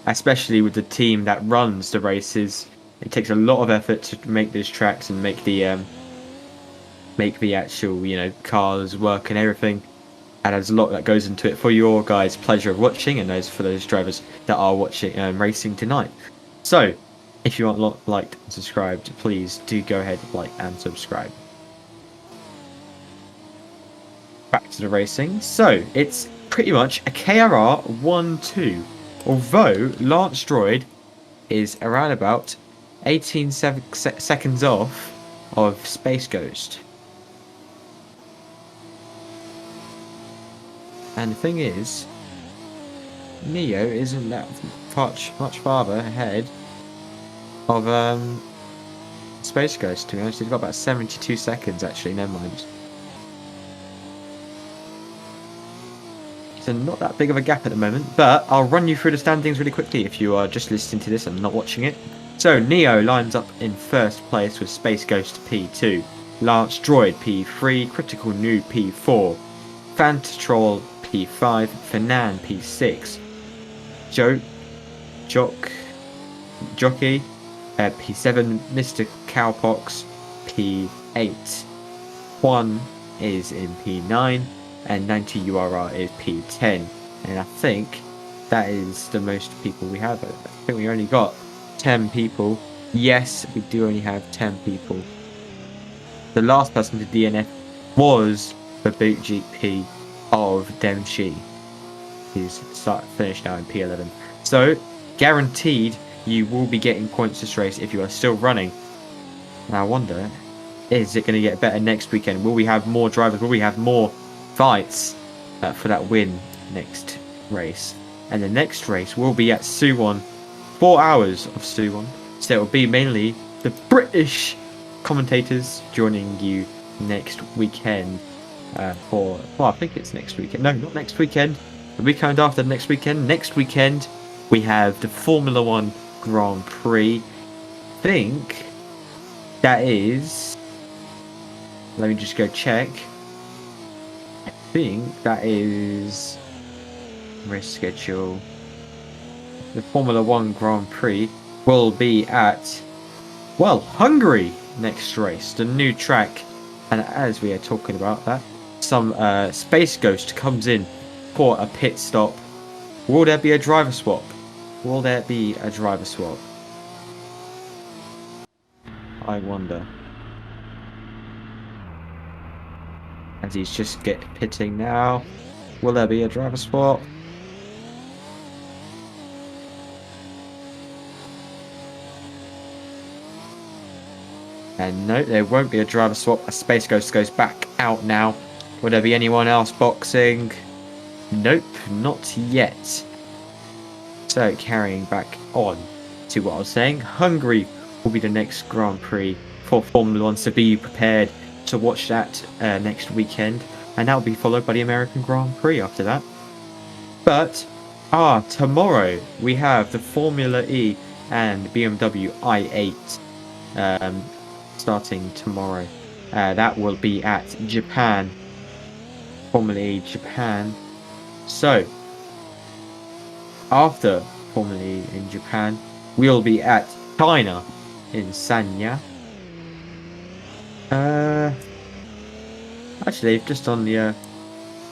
Especially with the team that runs the races, it takes a lot of effort to make these tracks and make the actual cars work and everything. And there's a lot that goes into it for your guys' pleasure of watching, and for those drivers that are watching racing tonight. So, if you aren't liked and subscribed, please do go ahead, like and subscribe. Back to the racing. So, it's pretty much a KRR 1-2. Although Lance Droid is around about 18 seconds off of Space Ghost. And the thing is, Neo isn't that much farther ahead of Space Ghost, to be honest. He's got about 72 seconds actually, never mind. So not that big of a gap at the moment, but I'll run you through the standings really quickly if you are just listening to this and not watching it. So Neo lines up in first place with Space Ghost P2, Lance Droid P3, Critical Noob P4, Fantatrol P5, Fernan P6, Jockey P7, Mr. Cowpox P8, Juan is in P9, and 90 URR is P10. And I think that is the most people we have. I think we only got 10 people. Yes, we do only have 10 people. The last person to DNF was the Boot GP of Demshi. He's finished now in P11. So, guaranteed you will be getting points this race if you are still running. And I wonder, is it going to get better next weekend? Will we have more drivers? Will we have more fights for that win next race? And the next race will be at Suwon. 4 hours of Suwon. So it will be mainly the British commentators joining you next weekend. I think it's next weekend. No, not next weekend. The weekend after the next weekend. Next weekend, we have the Formula 1 Grand Prix. I think that is... Let me just go check. I think that is... Race schedule. The Formula 1 Grand Prix will be at, well, Hungary next race. The new track. And as we are talking about that, some Space Ghost comes in for a pit stop. Will there be a driver swap? Will there be a driver swap? I wonder. As he's just pitting now. Will there be a driver swap? And no, there won't be a driver swap. A Space Ghost goes back out now. Will there be anyone else boxing? Nope, not yet. So carrying back on to what I was saying, Hungary will be the next Grand Prix for Formula One, so be prepared to watch that next weekend, and that will be followed by the American Grand Prix after that. But tomorrow we have the Formula E and BMW i8 starting tomorrow. That will be at Japan, Formula E Japan. So after Formula E in Japan, we'll be at China in Sanya. Actually, they've just done the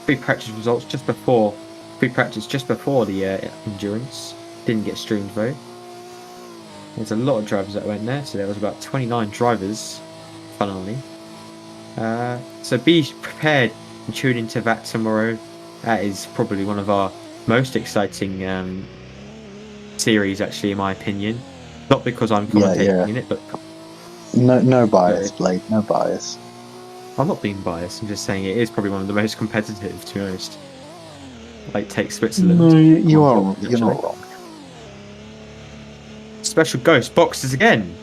pre-practice results just before the endurance. Didn't get streamed though. There's a lot of drivers that went there, so there was about 29 drivers, funnily. So be prepared and tune into that tomorrow. That is probably one of our most exciting series, actually, in my opinion. Not because I'm commentating in it, but
no bias, Blade. No bias.
I'm not being biased. I'm just saying it is probably one of the most competitive, to be honest. Like, take Switzerland.
No, you're not wrong.
Special Ghost boxes again.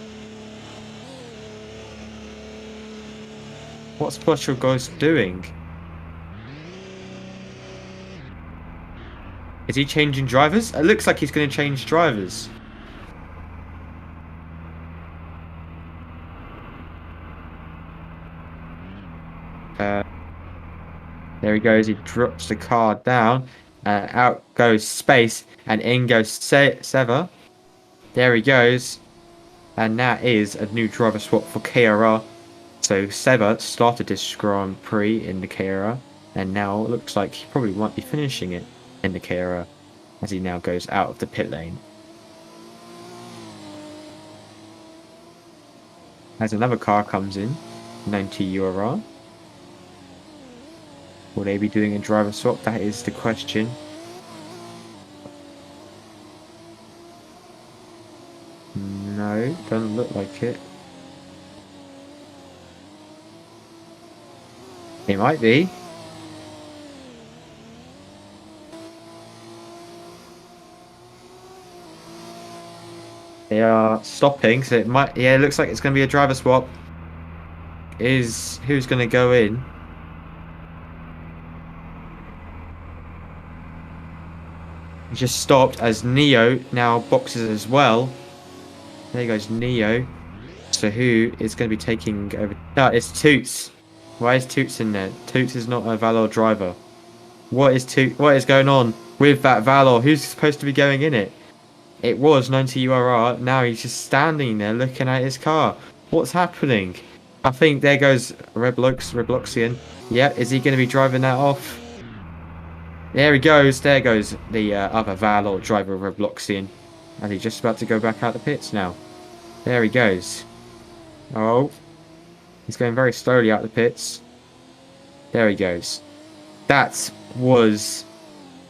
What's Special Ghost doing? Is he changing drivers? It looks like he's going to change drivers. There he goes. He drops the car down. Out goes Space, and in goes Sever. There he goes. And that is a new driver swap for KRR. So Sever started this Grand Prix in the KRR, and now it looks like he probably might be finishing it in the KRR as he now goes out of the pit lane. As another car comes in, 90 URR. Will they be doing a driver swap? That is the question. No, doesn't look like it. It might be. They are stopping, so it might. Yeah, it looks like it's going to be a driver swap. Who's going to go in? Just stopped as Neo now boxes as well. There goes Neo. So who is going to be taking over? No, it's Toots. Why is Toots in there? Toots is not a Valor driver. What is going on with that Valor? Who's supposed to be going in it? It was 90 URR. Now he's just standing there looking at his car. What's happening? I think there goes Rebloxian. Yeah, is he going to be driving that off? There he goes. There goes the other Valor driver, Rebloxian. And he's just about to go back out the pits now. There he goes. Oh. He's going very slowly out the pits. There he goes. That was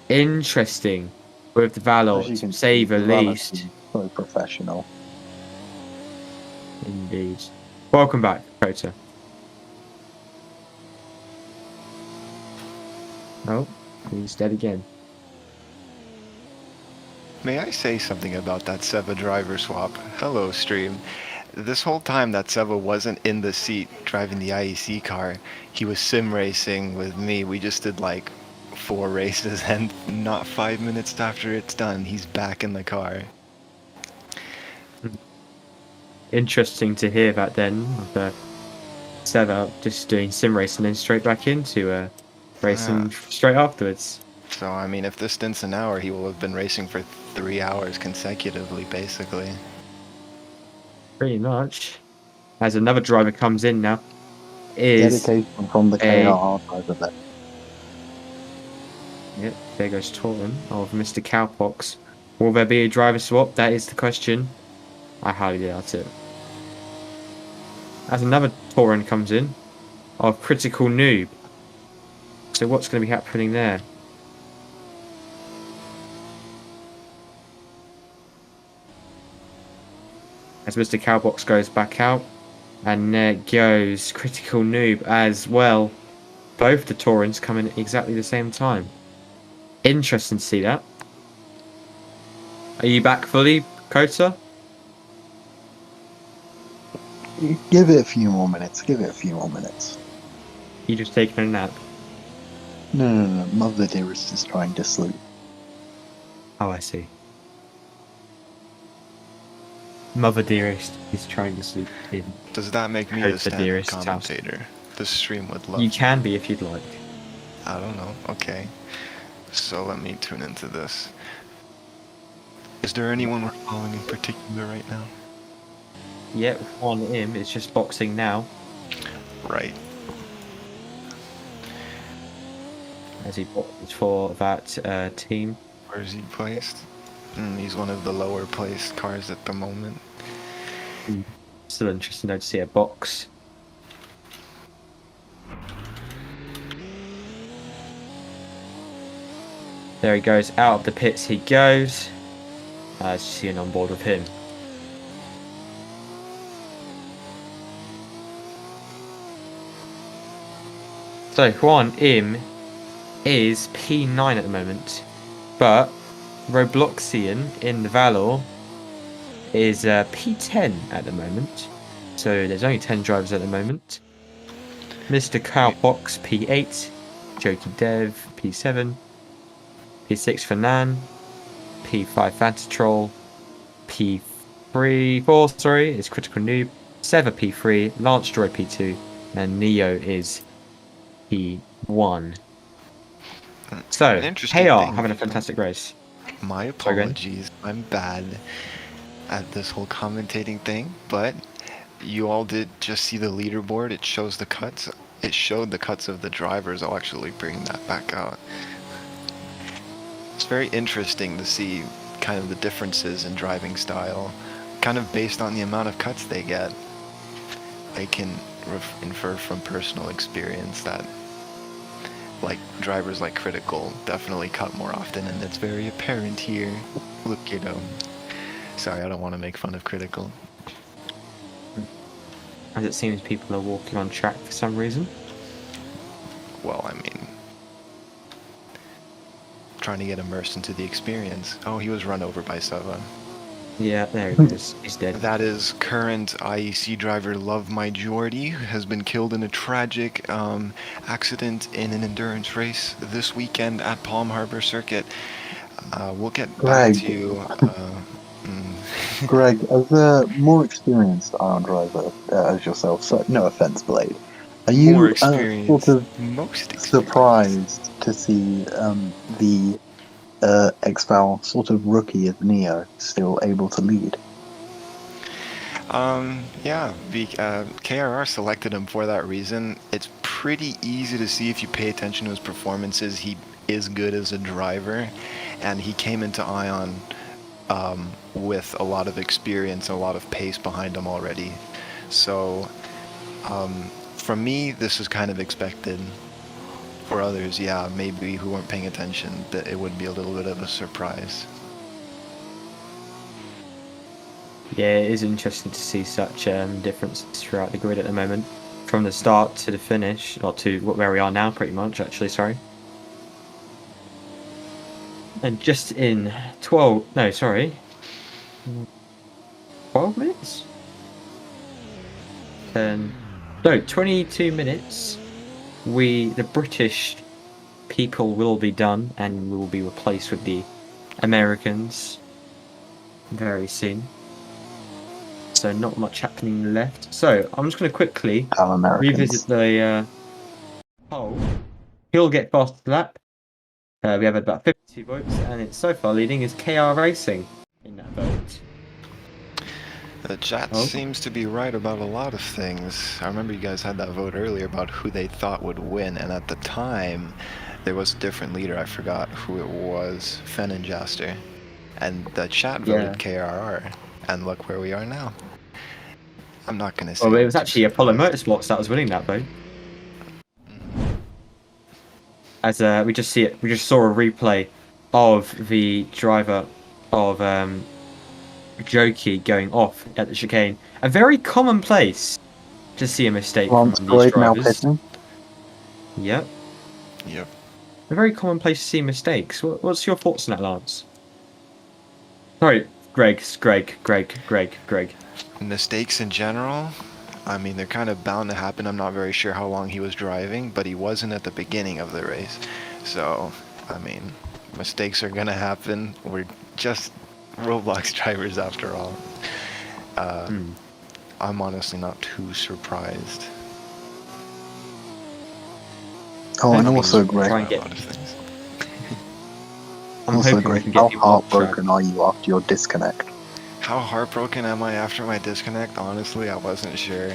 interesting with the Valor, to say the least.
Very professional.
Indeed. Welcome back, Prota. Oh, he's dead again.
May I say something about that Seva driver swap? Hello, stream. This whole time that Seva wasn't in the seat driving the IEC car, he was sim racing with me. We just did like 4 races, and not 5 minutes after it's done, he's back in the car.
Interesting to hear that then, of Seva just doing sim racing and then straight back into racing straight afterwards.
So, I mean, if this stint's an hour, he will have been racing for 3 hours consecutively, basically.
Pretty much. As another driver comes in now. is
Dedication from the
a-
KR driver there.
Yep, there goes Torin of Mr. Cowpox. Will there be a driver swap? That is the question. I highly doubt it. As another Torin comes in of Critical Noob. So what's going to be happening there? As Mr. Cowbox goes back out. And there goes Critical Noob as well. Both the Taurins come in at exactly the same time. Interesting to see that. Are you back fully, Kota?
Give it a few more minutes. Give it a few more minutes.
You just taking a nap?
No. Mother Dearest is trying to sleep.
Oh, I see. Mother Dearest is trying to sleep in.
Does that make me
Hope
the
the
standard
dearest house.
commentator? The stream would love.
You can be if you'd like.
I don't know. Okay. So let me tune into this. Is there anyone we're following in particular right now?
Yeah, on him. It's just boxing now.
Right.
As he boxes for that team.
Where is he placed? He's one of the lower placed cars at the moment.
Still interesting though to see a box. There he goes, out of the pits he goes. As you see an on board with him. So Juan Im is P9 at the moment, but Robloxian in the Valor is P10 at the moment. So there's only 10 drivers at the moment. Mr. Cowbox P8, Jokey Dev P7, P6 Fernan, P5 Fantatroll, P4 is Critical Noob, Seva P3, Lance Droid P2, and Neo is P1. So,
interesting
KR
thing-
having a fantastic race.
My
Sorry, go ahead.
apologies. I'm bad at this whole commentating thing, but you all did just see the leaderboard. It shows the cuts. It showed the cuts of the drivers. I'll actually bring that back out. It's very interesting to see kind of the differences in driving style, kind of based on the amount of cuts they get. I can infer from personal experience that like drivers like Critical definitely cut more often, and it's very apparent here. Look at him. Sorry, I don't want to make fun of Critical.
As it seems people are walking on track for some reason.
Well, I mean, trying to get immersed into the experience. Oh, he was run over by Seva.
Yeah, there he is. He's dead.
That is current IEC driver Love My Jordy, who has been killed in a tragic accident in an endurance race this weekend at Palm Harbor Circuit. We'll get back
Greg.
to you.
Greg, as a more experienced Iron driver as yourself, so no offense, Blade, are you
More experience.
sort of
Most experience.
surprised to see the Expel sort of rookie of Neo still able to lead?
Yeah, KRR selected him for that reason. It's pretty easy to see if you pay attention to his performances. He is good as a driver, and he came into Ion with a lot of experience, a lot of pace behind him already. So, from me, this is kind of expected. For others, yeah, maybe who weren't paying attention, that it would be a little bit of a surprise.
Yeah, it is interesting to see such differences throughout the grid at the moment. From the start to the finish, or to where we are now pretty much, actually, sorry. And just in 12 minutes? 22 minutes, the British people will be done and will be replaced with the Americans very soon. So not much happening left. So I'm just going to quickly revisit the poll. He'll get fast lap. We have about 52 votes, and it's so far leading is KR Racing in that vote.
The chat
Oh.
seems to be right about a lot of things. I remember you guys had that vote earlier about who they thought would win, and at the time, there was a different leader. I forgot who it was, Fen and Jaster. And the chat voted KRR, and look where we are now. I'm not gonna say.
Well, it
I'm
was
too
actually Apollo
surprised.
Motorsports that was winning that vote. As we just saw a replay of the driver of Joki going off at the chicane. A very common place to see a mistake from
Lance
these
Boyd now
drivers.
pitting.
Yep.
Yep.
A very common place to see mistakes. What's your thoughts on that, Lance? Sorry, Greg.
Mistakes in general, I mean, they're kind of bound to happen. I'm not very sure how long he was driving, but he wasn't at the beginning of the race. So, I mean, mistakes are going to happen. We're just Roblox drivers after all. I'm honestly not too surprised.
Oh, and
I mean,
also,
try
Greg.
and get-
A lot of things.
I'm
Also,
hoping we
Greg,
can get
how
people off track.
heartbroken are you after your disconnect?
How heartbroken am I after my disconnect? Honestly, I wasn't sure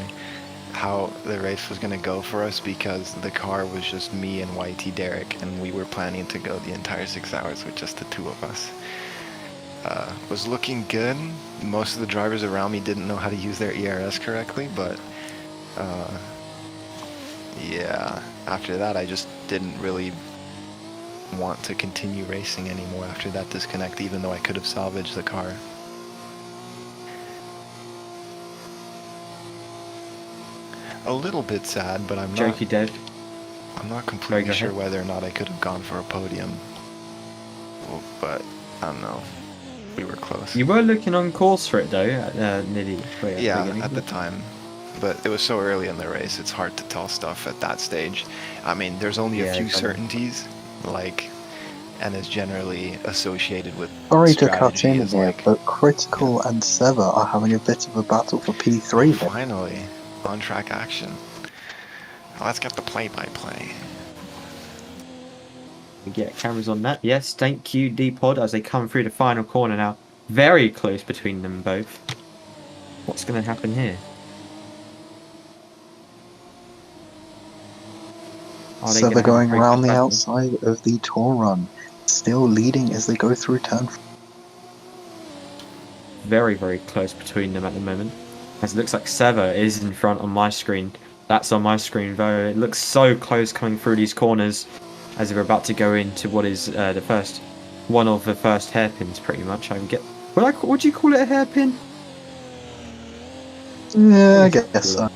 how the race was going to go for us because the car was just me and YT Derek, and we were planning to go the entire 6 hours with just the two of us. Was looking good. Most of the drivers around me didn't know how to use their ERS correctly, but yeah, after that I just didn't really want to continue racing anymore after that disconnect, even though I could have salvaged the car. A little bit sad, but I'm not.
Jokey Dev.
I'm not
Sorry,
completely
go
sure
ahead.
whether or not I could have gone for a podium. Well, but I don't know. We were close.
You were looking on course for it though, nearly.
Yeah, at the time. But it was so early in the race, it's hard to tell stuff at that stage. I mean, there's only a
Yeah,
few
exactly.
certainties, like, and it's generally associated with
Sorry to cut
strategy
in
is
here,
like,
but Critical and Sever are having a bit of a battle for P3 here.
finally, on-track action. Let's get the play-by-play.
We get cameras on that. Yes, thank you, D-Pod, as they come through the final corner now. Very close between them both. What's going to happen here? Are they
Sever
gonna have a
going
very
around
close
the
battle?
outside of the tour run, still leading as they go through turn.
Very, very close between them at the moment. As it looks like Sever is in front on my screen. That's on my screen, though. It looks so close coming through these corners as they're about to go into what is the first one of the first hairpins, pretty much. I would get. Would you call it a hairpin?
Yeah, I guess so.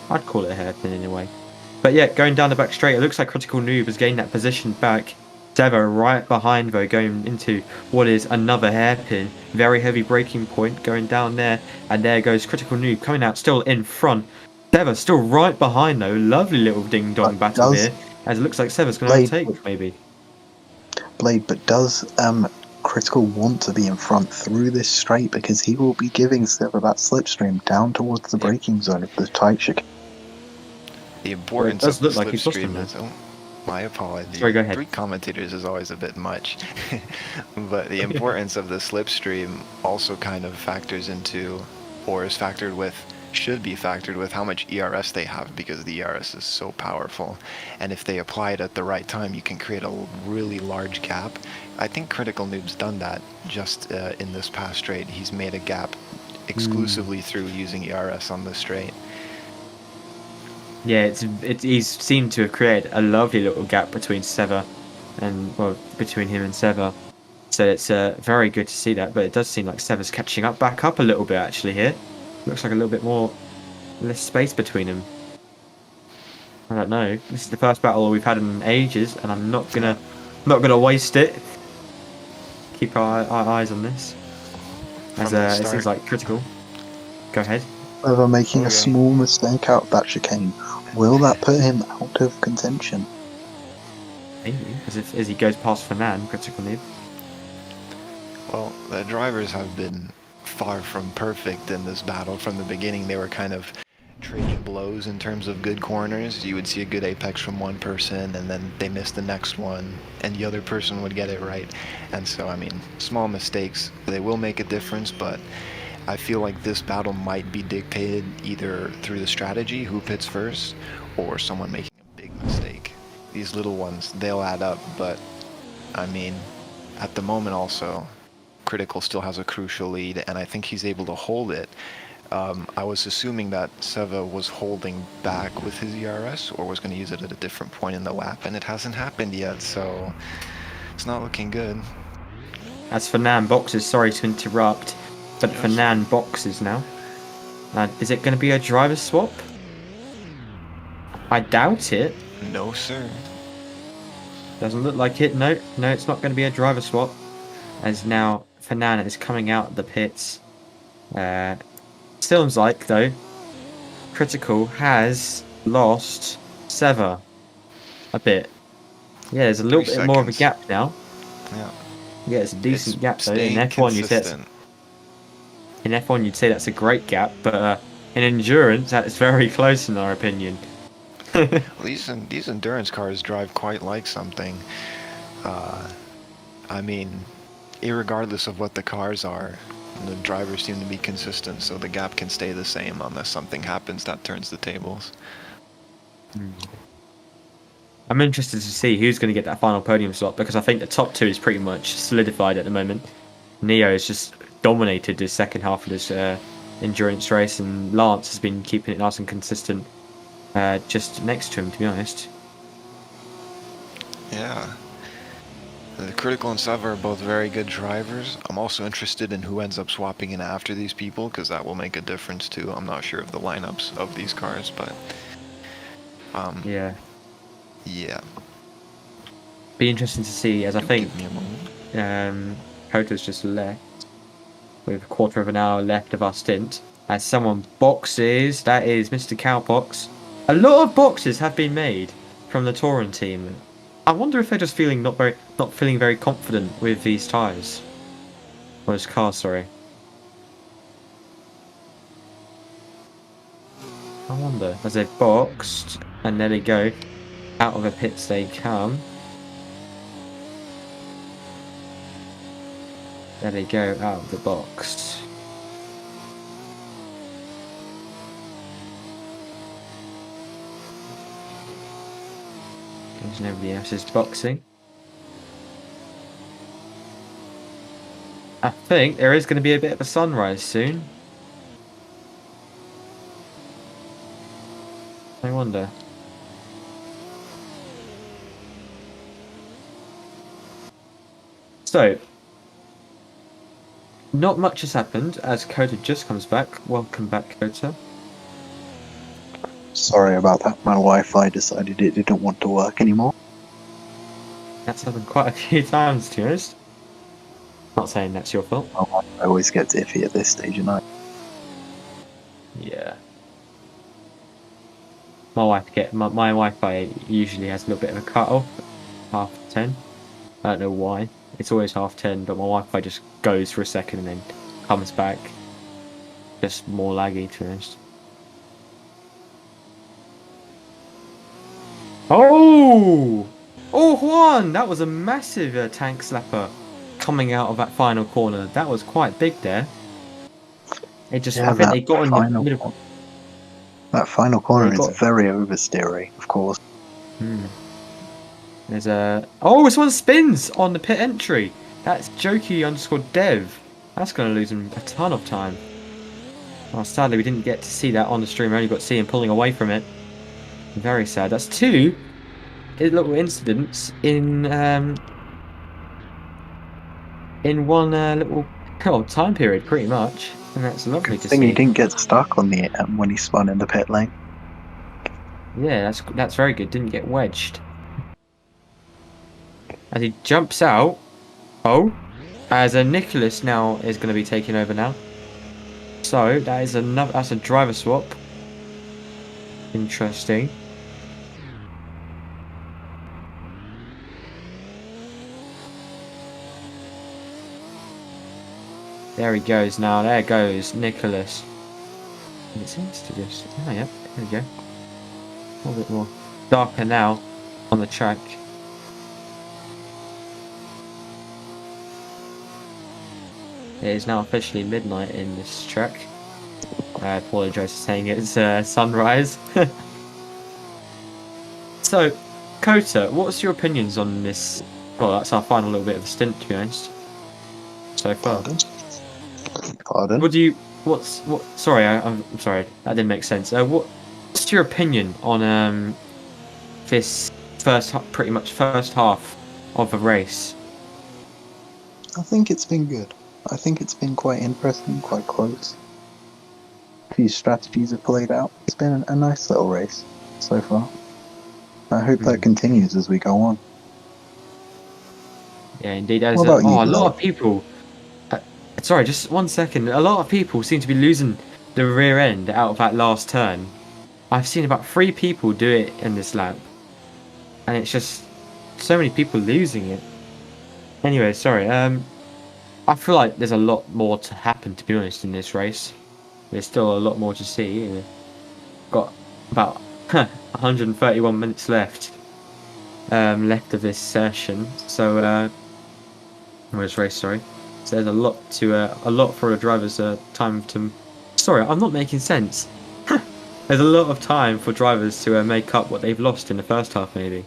I'd call it a hairpin anyway. But yeah, going down the back straight, it looks like Critical Noob has gained that position back. Sever right behind though, going into what is another hairpin. Very heavy braking point going down there. And there goes Critical Noob coming out still in front. Sever still right behind though. Lovely little ding dong
But
battle
does
here. As it looks like Sever's going to
Blade-
overtake maybe.
Blade, but does Critical want to be in front through this straight because he will be giving Sever that slipstream down towards the braking zone of the tight chicane.
The importance
does
of the
look like he's lost him
slipstream is... Oh, my apologies.
Sorry, go ahead.
3 commentators is always a bit much. But the importance of the slipstream also kind of factors into, or is factored with, should be factored with how much ERS they have, because the ERS is so powerful. And if they apply it at the right time, you can create a really large gap. I think Critical Noob's done that just in this past straight. He's made a gap exclusively through using ERS on the straight.
Yeah, he's seemed to have created a lovely little gap between Sever and, well, between him and Sever. So it's very good to see that, but it does seem like Sever's catching back up a little bit actually here. Looks like a little bit less space between them. I don't know. This is the first battle we've had in ages, and I'm not gonna waste it. Keep our eyes on this. As
From the
it
start.
seems like Critical. Go ahead.
Sever making a
Okay.
small mistake out of that chicane. Will that put him out of contention?
Maybe as he goes past Fernan, Critical Noob.
Well, the drivers have been far from perfect in this battle. From the beginning, they were kind of trading blows in terms of good corners. You would see a good apex from one person, and then they missed the next one, and the other person would get it right. And so, I mean, small mistakes, they will make a difference, but I feel like this battle might be dictated either through the strategy, who pits first, or someone making a big mistake. These little ones, they'll add up, but I mean, at the moment also, Critical still has a crucial lead, and I think he's able to hold it. I was assuming that Seva was holding back with his ERS, or was going to use it at a different point in the lap, and it hasn't happened yet, so it's not looking good.
As Fernand boxes, sorry to interrupt, but
Yes.
Fernand boxes now. Is it going to be a driver swap? I doubt it.
No, sir.
Doesn't look like it. No, it's not going to be a driver swap. As now Fernand is coming out of the pits. Seems like, though, Critical has lost Seva a bit. Yeah, there's a little
3
bit more of a
seconds.
gap now.
Yeah.
Yeah, it's a decent
It's
gap though. In
staying
F1, you'd say
consistent.
that's a great gap, but in endurance, that is very close in our opinion.
Well, these endurance cars drive quite like something. I mean, irregardless of what the cars are, the drivers seem to be consistent, so the gap can stay the same unless something happens that turns the tables.
I'm interested to see who's going to get that final podium slot because I think the top two is pretty much solidified at the moment. Neo has just dominated the second half of this endurance race, and Lance has been keeping it nice and consistent just next to him, to be honest.
Yeah. The Critical and Seva are both very good drivers. I'm also interested in who ends up swapping in after these people, because that will make a difference too. I'm not sure of the lineups of these cars, but
Yeah.
yeah.
Be interesting to see, as I think
Give me a moment.
Kota's just left with a quarter of an hour left of our stint. As someone boxes, that is Mr. Cowbox. A lot of boxes have been made from the Tauran team. I wonder if they're just feeling not feeling very confident with these tyres. Or this car, sorry. I wonder. As they've boxed, and there they go. Out of the pits they come. There they go, out of the box. Because nobody else is boxing. I think there is going to be a bit of a sunrise soon. I wonder. So, not much has happened as Kota just comes back. Welcome back, Kota.
Sorry about that. My Wi-Fi decided it didn't want to work anymore.
That's happened quite a few times, to be honest. Not saying that's your fault.
My Wi-Fi always gets iffy at this stage of night.
Yeah. My Wi-Fi usually has a little bit of a cut-off. 10:30. I don't know why. It's always 10:30, but my Wi-Fi just goes for a second and then comes back. Just more laggy, to be honest. Oh! Oh, Juan! That was a massive tank slapper coming out of that final corner. That was quite big there. It just,
Yeah,
I think
that
they got in the
final
middle.
That final corner
They
is
got-
very oversteery, of course.
There's a... Oh, this one spins on the pit entry. That's Jokey_dev. That's going to lose him a ton of time. Oh, sadly, we didn't get to see that on the stream. We only got to see him pulling away from it. Very sad. That's two little incidents in one little time period, pretty much. And that's lovely
Good
to
thing
see.
he didn't get stuck on the when he spun in the pit lane.
Yeah, that's very good. Didn't get wedged. As he jumps out. Oh, as a Nicholas now is going to be taking over now. So that's a driver swap. Interesting. There he goes now. There goes Nicholas. And it seems to just... Oh, yeah. There we go. A little bit more darker now on the track. It is now officially midnight in this track. I apologise for saying it's sunrise. So, Kota, what's your opinions on this? Well, that's our final little bit of a stint, to be honest. So far.
Pardon? Pardon?
What do you? What? Sorry, I'm sorry. That didn't make sense. What's your opinion on this pretty much first half of the race?
I think it's been good. I think it's been quite interesting, quite close. A few strategies have played out. It's been a nice little race so far. I hope that continues as we go on.
Yeah, indeed. There's
What about you,
a lot
Bilal?
of people. Sorry, just 1 second. A lot of people seem to be losing the rear end out of that last turn. I've seen about 3 people do it in this lap, and it's just so many people losing it. Anyway, sorry. I feel like there's a lot more to happen, to be honest, in this race. There's still a lot more to see. We've got about 131 minutes left of this session. So, this race, sorry. So there's a lot for the drivers' time to. Sorry, I'm not making sense. There's a lot of time for drivers to make up what they've lost in the first half, maybe.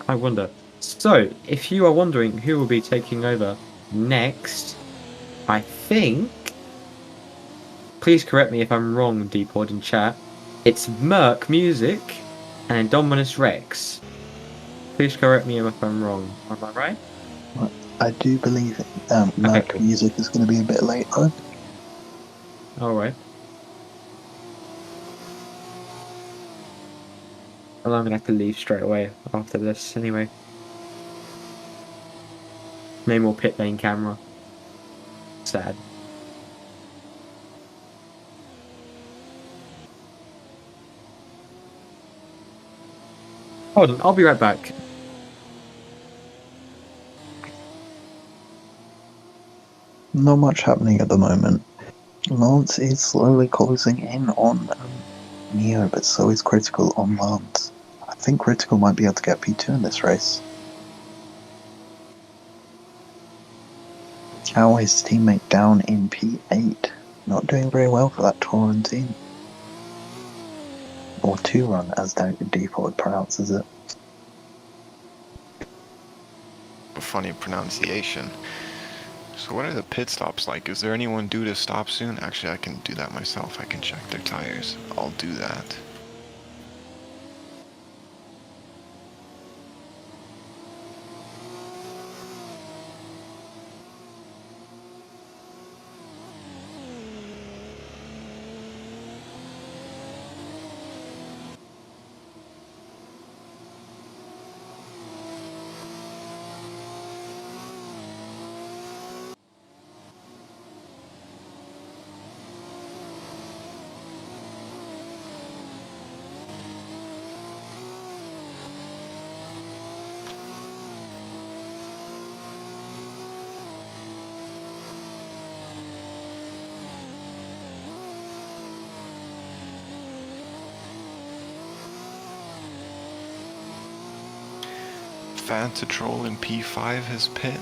I wonder. So, if you are wondering who will be taking over next, I think. Please correct me if I'm wrong, Deepod in chat. It's Merc Music and Indominus Rex. Please correct me if I'm wrong. Am I right?
I do believe Merc
cool.
Music is going to be a bit late though.
Alright. Well, I'm gonna have to leave straight away after this anyway. No more pit lane camera. Sad. Hold on, I'll be right back.
Not much happening at the moment. Lance is slowly closing in on Neo, but so is Critical on Lance. I think Critical might be able to get P2 in this race. How is his teammate down in P8? Not doing very well for that Tauran team. Or 2-run, as Default pronounces it.
A funny pronunciation. So what are the pit stops like? Is there anyone due to stop soon? Actually, I can do that myself. I can check their tires. I'll do that. Fantatrol in P5 has pit,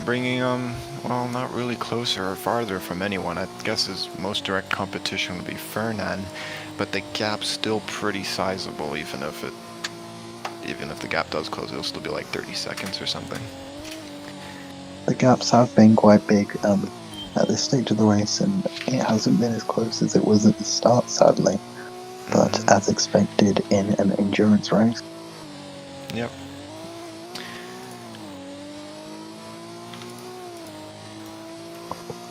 bringing well, not really closer or farther from anyone. I guess his most direct competition would be Fernan, but the gap's still pretty sizable. Even if the gap does close, it'll still be like 30 seconds or something.
The gaps have been quite big at this stage of the race, and it hasn't been as close as it was at the start, sadly. But as expected in an endurance race.
Yep.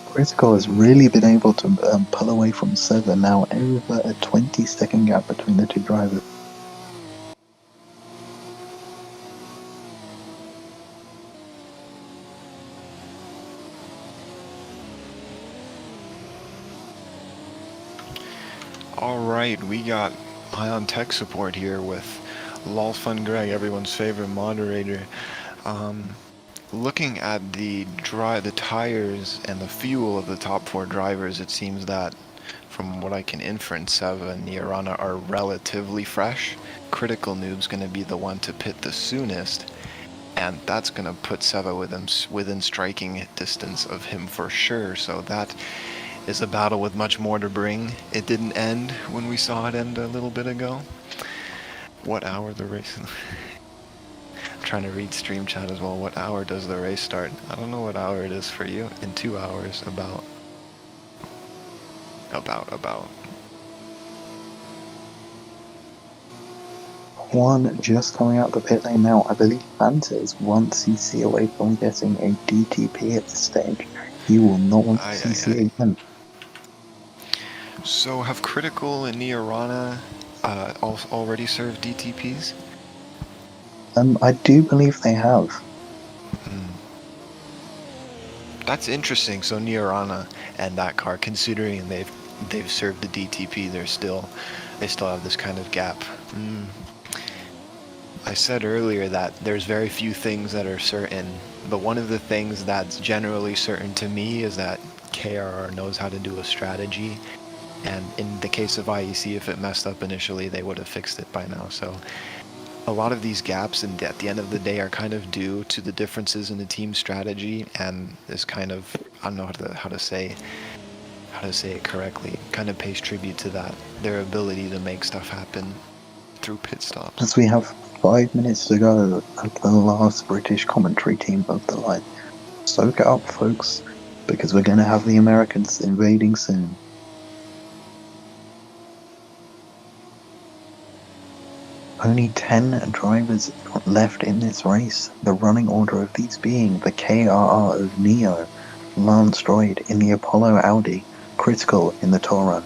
Critical has really been able to pull away from Sever, now over a 20-second gap between the two drivers.
Alright, we got Ion Tech support here with Lolfun Greg, everyone's favorite moderator. Looking at the tires and the fuel of the top 4 drivers, it seems that, from what I can inference, Seva and Niarana are relatively fresh. Critical Noob's going to be the one to pit the soonest, and that's going to put Seva within striking distance of him for sure. So that is a battle with much more to bring. It didn't end when we saw it end a little bit ago. What hour the race? I'm trying to read stream chat as well. What hour does the race start? I don't know what hour it is for you. In 2 hours, about.
One just coming out the pit lane now. I believe Fanta is 1cc away from getting a DTP at this stage. He will not want to CC again.
So have Critical and Niarana already served DTPs?
I do believe they have.
That's interesting. So Niarana and that car, considering they've served the DTP, they still have this kind of gap. I said earlier that there's very few things that are certain, but one of the things that's generally certain to me is that KRR knows how to do a strategy, and in the case of IEC, if it messed up initially, they would have fixed it by now. So a lot of these gaps, and at the end of the day, are kind of due to the differences in the team strategy, and this kind of, I don't know how to say it correctly, kind of pays tribute to that, their ability to make stuff happen through pit stops.
As we have 5 minutes to go at the last British commentary team of the line. Soak it up, folks, because we're going to have the Americans invading soon. Only 10 drivers left in this race, the running order of these being the KRR of Neo, Lance Droid in the Apollo Audi, Critical in the Touran,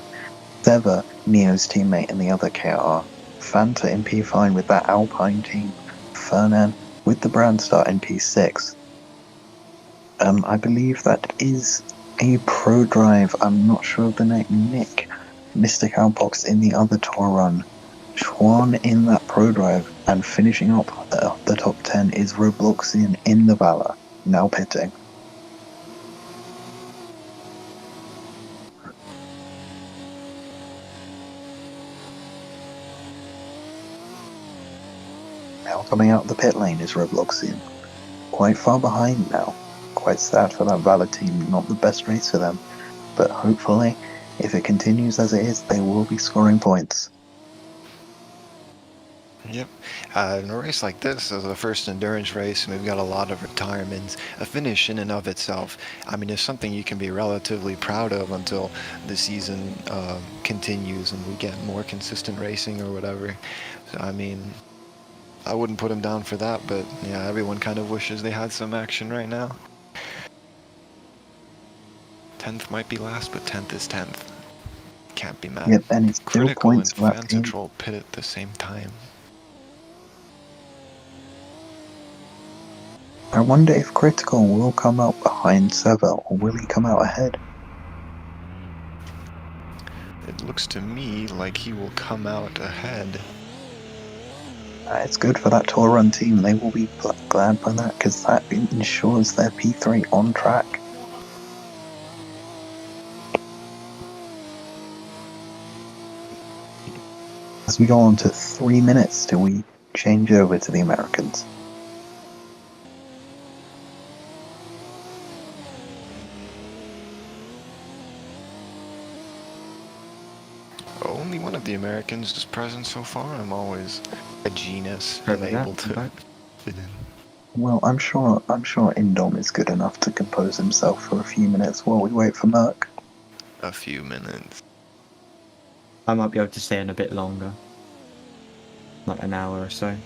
Seva, Neo's teammate in the other KRR, Fanta in P5 with that Alpine team, Fernan with the Brandstar in P6. I believe that is a Pro Drive, I'm not sure of the name, Nick, Mr. Cowbox in the other Touran, Chuan in that Pro Drive, and finishing up the top 10 is Robloxian in the Valor, now pitting. Now coming out the pit lane is Robloxian. Quite far behind now. Quite sad for that Valor team, not the best race for them. But hopefully, if it continues as it is, they will be scoring points.
Yep. In a race like this, as a first endurance race, and we've got a lot of retirements, a finish in and of itself, I mean, it's something you can be relatively proud of until the season continues and we get more consistent racing or whatever. So, I mean, I wouldn't put him down for that, but yeah, everyone kind of wishes they had some action right now. 10th might be last, but 10th is 10th. Can't be mad.
Yep, and it's 0
Critical
points
and
for that
Fan
team.
Control pit at the same time.
I wonder if Critical will come out behind Seva, or will he come out ahead?
It looks to me like he will come out ahead.
It's good for that Touran team, they will be glad by that, because that ensures their P3 on track. As we go on to 3 minutes till we change over to the Americans.
Only one of the Americans is present so far. I'm always a genius and able to fit in.
Well, I'm sure Indom is good enough to compose himself for a few minutes while we wait for Merc.
A few minutes.
I might be able to stay in a bit longer. Like an hour or so.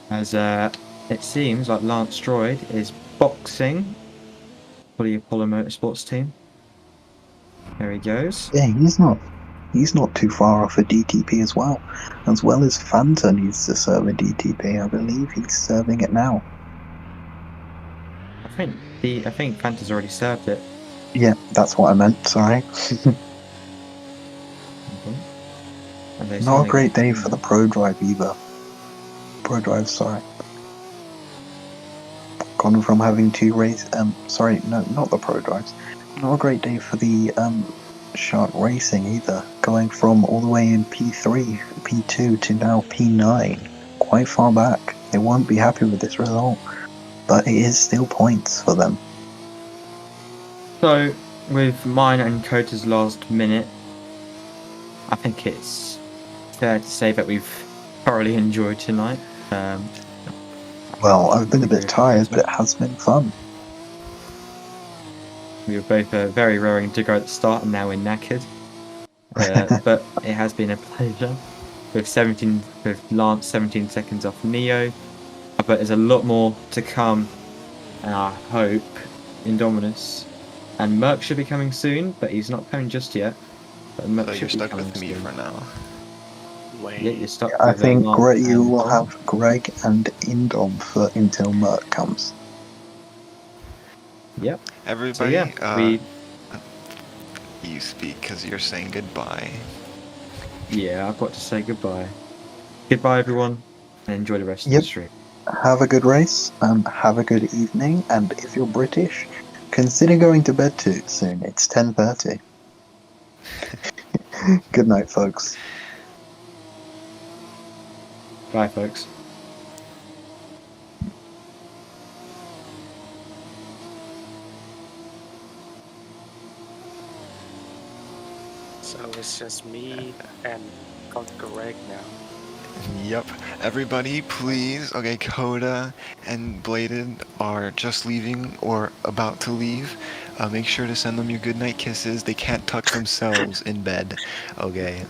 As it seems like Lance Droid is boxing for the Apollo Motorsports team. There he goes.
Yeah, he's not too far off a DTP as well as Fanta needs to serve a DTP. I believe he's serving it now.
I think Fanta's already served it.
Yeah, that's what I meant, sorry. Not a great day for the Pro Drive either. Pro Drive, sorry. gone from having two race. Sorry, no, not the pro drives. Not a great day for the Shark Racing either. Going from all the way in P3, P2 to now P9, quite far back. They won't be happy with this result, but it is still points for them.
So, with mine and Cota's last minute, I think it's fair to say that we've thoroughly enjoyed tonight.
Well, I've been a bit tired, but it has been fun.
We were both very raring to go at the start, and now we're knackered. But it has been a pleasure. With Lance 17 seconds off Neo, but there's a lot more to come, and I hope Indominus and Merc should be coming soon, but he's not coming just yet. But Merc
So
should
you're
be
stuck
coming
with me
soon.
for now.
Yeah, you're stuck.
I
with,
think
Lance
you
and
will
Tom.
have Greg and Indom until Merc comes.
Yep.
Everybody,
So yeah,
you speak because you're saying goodbye.
I've got to say goodbye. Goodbye, everyone, and enjoy the rest of
Yep.
the stream.
Have a good race, have a good evening, and if you're British, consider going to bed too soon. It's 10:30. Good night, folks.
Bye, folks.
So it's just me and Greg now.
Yep. Everybody, please. Okay, Coda and Bladed are just leaving or about to leave. Make sure to send them your goodnight kisses. They can't tuck themselves in bed. Okay.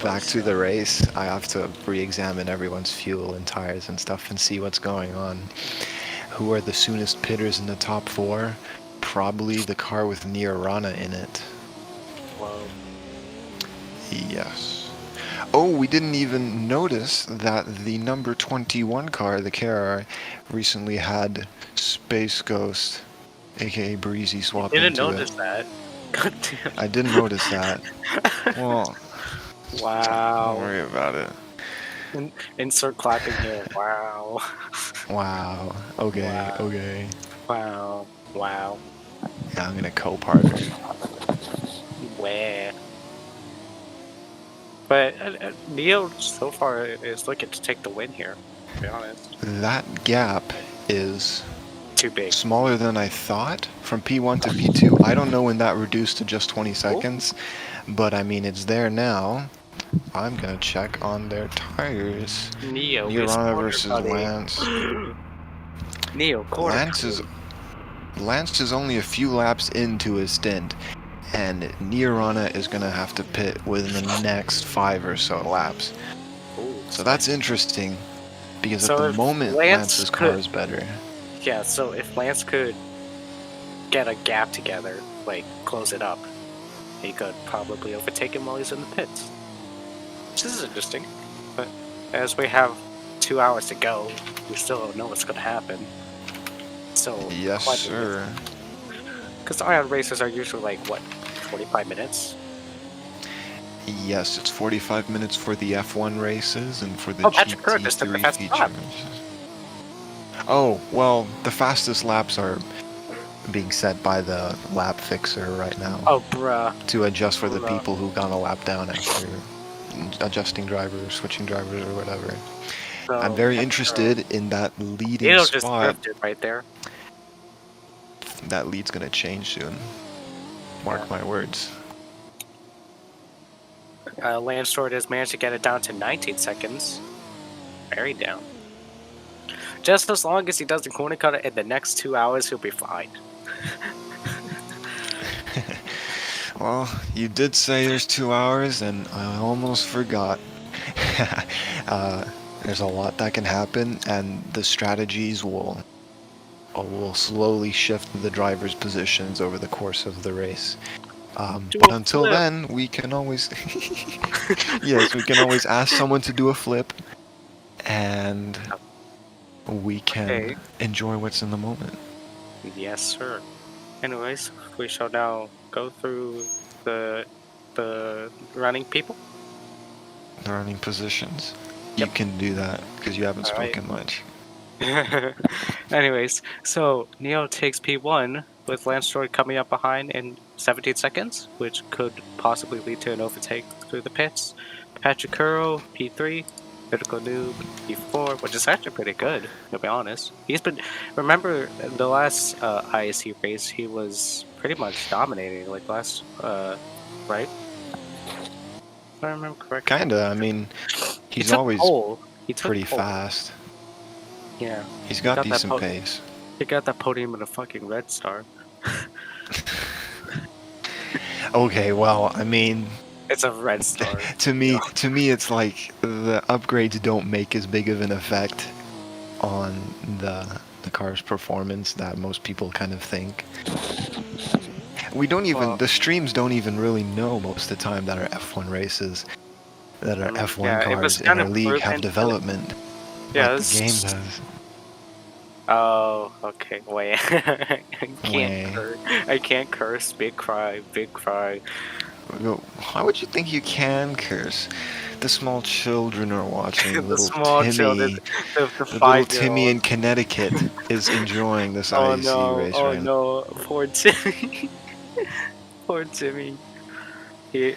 Back to the race. I have to re-examine everyone's fuel and tires and stuff and see what's going on. Who are the soonest pitters in the top 4? Probably the car with Nirvana in it.
Whoa.
Yes. Oh, we didn't even notice that the number 21 car, the KRR, recently had Space Ghost, aka Breezy, swap
Didn't
into
notice
it.
that. God damn.
I didn't notice that. Well, don't
Wow.
worry about it.
Insert clapping here. Wow.
Wow. Okay,
Wow.
okay.
Wow. Wow.
Yeah, I'm gonna co-partner.
Where? But Neo so far is looking to take the win here, to be honest.
That gap is
Too big.
smaller than I thought from P1 to P2. I don't know when that reduced to just 20 seconds, but I mean, it's there now. I'm gonna check on their tires.
Neo,
Nirvana versus Lance.
Neo, corner.
Lance is only a few laps into his stint, and Nirvana is gonna have to pit within the next 5 or so laps.
Ooh,
So that's interesting, because
So
at the
if
moment
Lance
Lance's car
could-
is better.
Yeah, so if Lance could get a gap together, like close it up, he could probably overtake him while he's in the pits. This is interesting, but as we have 2 hours to go, we still don't know what's going to happen. So
Yes, sir.
Because iron races are usually like what, 45 minutes?
Yes, it's 45 minutes for the F1 races and for the
Oh, Patrick Curtis took the
GT3
fastest lap.
features. Oh, well, the fastest laps are being set by the lap fixer right now
Oh, bruh.
to adjust for the
bruh.
people who got a lap down after adjusting drivers, switching drivers, or whatever.
So,
I'm very interested in that leading
It'll just
spot.
drifted right there.
That lead's gonna change soon. Mark my words.
Lance Short has managed to get it down to 19 seconds. Very down. Just as long as he doesn't corner cut it in the next 2 hours, he'll be fine.
Well, you did say there's 2 hours, and I almost forgot. There's a lot that can happen, and the strategies will slowly shift the drivers' positions over the course of the race. But until
flip.
then, we can always, yes, we can always ask someone to do a flip, and we can
Okay.
enjoy what's in the moment.
Yes, sir. Anyways, we shall now go through the running people.
The running positions.
Yep.
You can do that because you haven't
All right.
spoken much.
Anyways, so Neo takes P1 with Lance Stroll coming up behind in 17 seconds, which could possibly lead to an overtake through the pits. Patrick Curl, P3, Critical Noob, P4, which is actually pretty good, to be honest. He's been, remember the last IEC race, he was pretty much dominating, like last, right? If I remember correctly.
Kinda. I mean,
He
he's
took
always
pole. He took
pretty
pole.
fast.
Yeah.
He's got
got that
decent
po-
pace.
He got that podium in a fucking red star.
Okay, well, I mean,
It's a red star.
to me, it's like the upgrades don't make as big of an effect on the car's performance that most people kind of think. We don't even,
Well-
the streams don't even really know most of the time that our F1 races, that our
I mean,
F1
yeah, it was
cars in
kind
our
of
league have
proven-
development
Yeah,
like
this
the game does.
Oh, okay. Wait. I can't
Wait.
curse. I can't curse. Big cry. Big cry.
Why would you think you can curse? The small children are watching.
The
Little
small
Timmy,
children, the
the little
5-year-old.
Timmy in Connecticut is enjoying this
Oh
IEC
no!
race
Oh
right now.
no! Poor Timmy. Poor Timmy. He,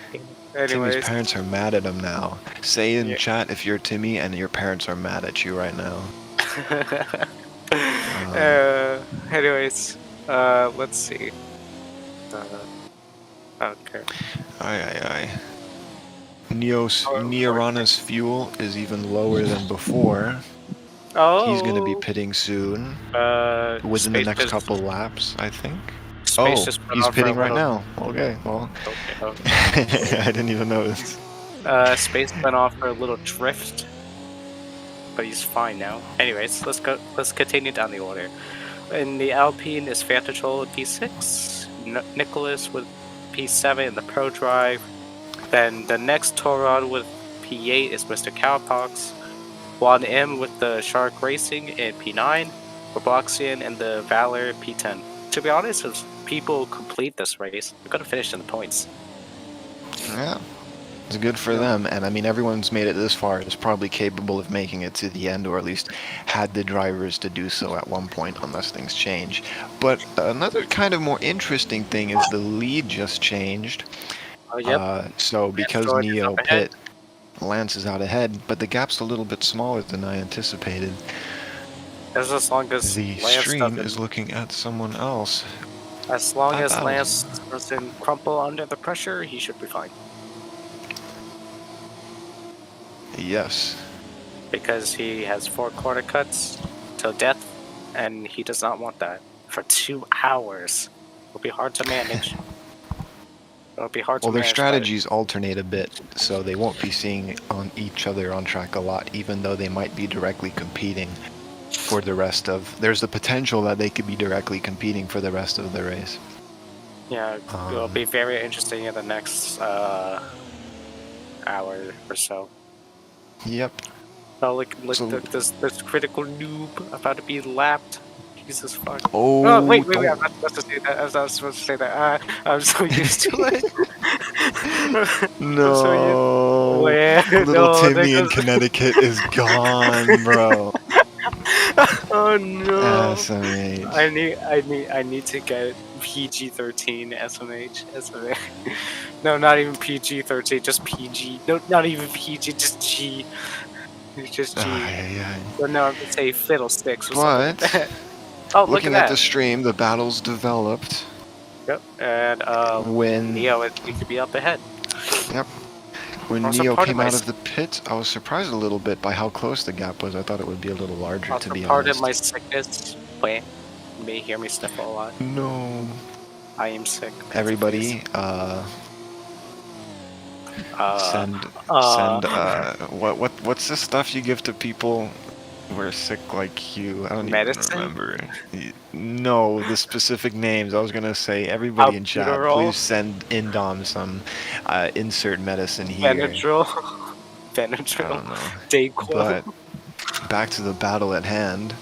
Timmy's
anyways,
parents are mad at him now. Say in
Yeah.
chat if you're Timmy and your parents are mad at you right now.
anyways, let's see. Okay.
Aye.
Oh,
Neorana's fuel is even lower than before.
Oh.
He's gonna be pitting soon, within the
Space
next
just-
couple laps, I think.
Space
Oh,
just went
he's
off for a
pitting right
little-
now. Okay, well,
Okay.
I didn't even notice.
Space went off for a little drift, but he's fine now. Anyways, let's go. Let's continue down the order. In the Alpine is Fantatrol at P6, Nicholas with P7 in the Pro Drive. Then the next Torod with P8 is Mr. Cowpox. Juan M with the Shark Racing in P9, Robloxian and the Valor P10. To be honest, if people complete this race, they're gonna finish in the points.
Yeah, it's good for them, and I mean everyone's made it this far is probably capable of making it to the end, or at least had the drivers to do so at one point, unless things change. But another kind of more interesting thing is the lead just changed.
Oh, yep.
So because
George is
Neo
up ahead.
pit, Lance is out ahead, but the gap's a little bit smaller than I anticipated.
As long as
The
Lance
stream
doesn't-
is looking at someone else.
As long as
That
Lance doesn't crumple under the pressure, he should be fine.
Yes.
Because he has 4 quarter cuts till death, and he does not want that for 2 hours. It'll be hard to manage. It'll be hard
Well,
to
their
manage.
strategies alternate a bit, so they won't be seeing on each other on track a lot, even though they might be directly competing for the rest of. There's the potential that they could be directly competing for the rest of the race.
Yeah, it'll be very interesting in the next hour or so.
Yep.
Oh, look,
So-
this critical noob about to be lapped. Jesus fuck.
Oh,
Oh, wait,
don't-
I'm not supposed to say that. I was not supposed to say that. I'm so used to it.
No.
Where?
Little
No, there
Timmy in
goes-
Connecticut is gone, bro.
Oh no.
SMH.
I need to get PG-13 SMH. No, not even PG-13, just PG. No, not even PG, just G. It's just G.
Ay.
Or no, I'm gonna say fiddlesticks or something like
But
that. Oh, look
looking
at
at the
that.
stream, the battle's developed.
Yep. And
When
Neo is going to be up ahead.
when
Also,
Neo
part of
came
my
out
s-
of the pit, I was surprised a little bit by how close the gap was. I thought it would be a little larger, to
Also,
be
part
honest.
of my sickness. Wait, you may hear me sniffle a lot.
No.
I am sick.
Everybody, send what's the stuff you give to people who are sick like you? I don't
Medicine?
even remember. No, the specific names. I was gonna say everybody in chat,
Albuterol?
please send Indom some insert medicine here.
Benadryl.
I
Benadryl.
don't know.
Dayquil.
But back to the battle at hand.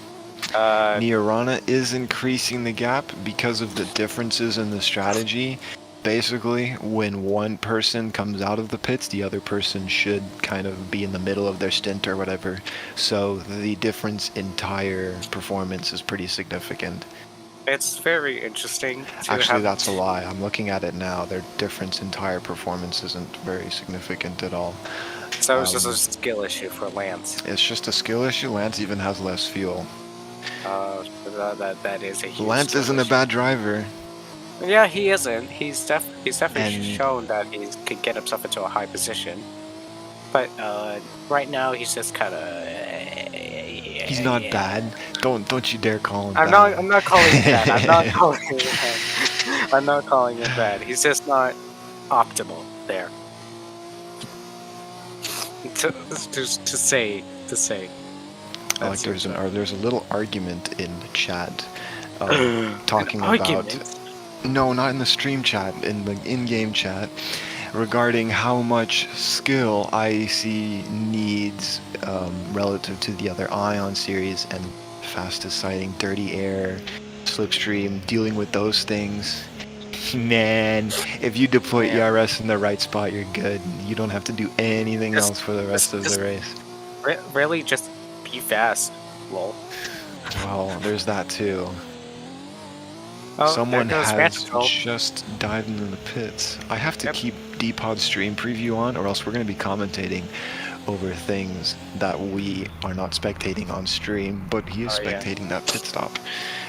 Neorana is increasing the gap because of the differences in the strategy. Basically, when one person comes out of the pits, the other person should kind of be in the middle of their stint or whatever. So the difference in tire performance is pretty significant.
It's very interesting to
Actually,
have.
that's a lie. I'm looking at it now. Their difference in tire performance isn't very significant at all.
So it's just a skill issue for Lance.
It's just a skill issue. Lance even has less fuel.
That is a huge
Lance
skill
isn't a
issue.
bad driver.
Yeah, he isn't. He's definitely
And-
shown that he could get himself into a high position. But right now he's just kind of.
He's not bad. Don't you dare call him
I'm
bad.
not calling him bad. I'm not calling him bad. I'm not calling him bad. He's just not optimal there. To say.
Like there's a little argument in the chat talking
An
about
argument?
no, not in the stream chat, in the in-game chat, regarding how much skill IEC needs relative to the other Ion series and fastest sighting, dirty air, slipstream, dealing with those things. Man, if you deploy ERS in the right spot, you're good. You don't have to do anything else for the rest of the race.
Really, just be fast, lol.
Well, there's that too.
Oh,
Someone
there goes
has
Magical.
just dived into the pits. I have to keep Dpod stream preview on, or else we're going to be commentating over things that we are not spectating on stream, but he is spectating that pit stop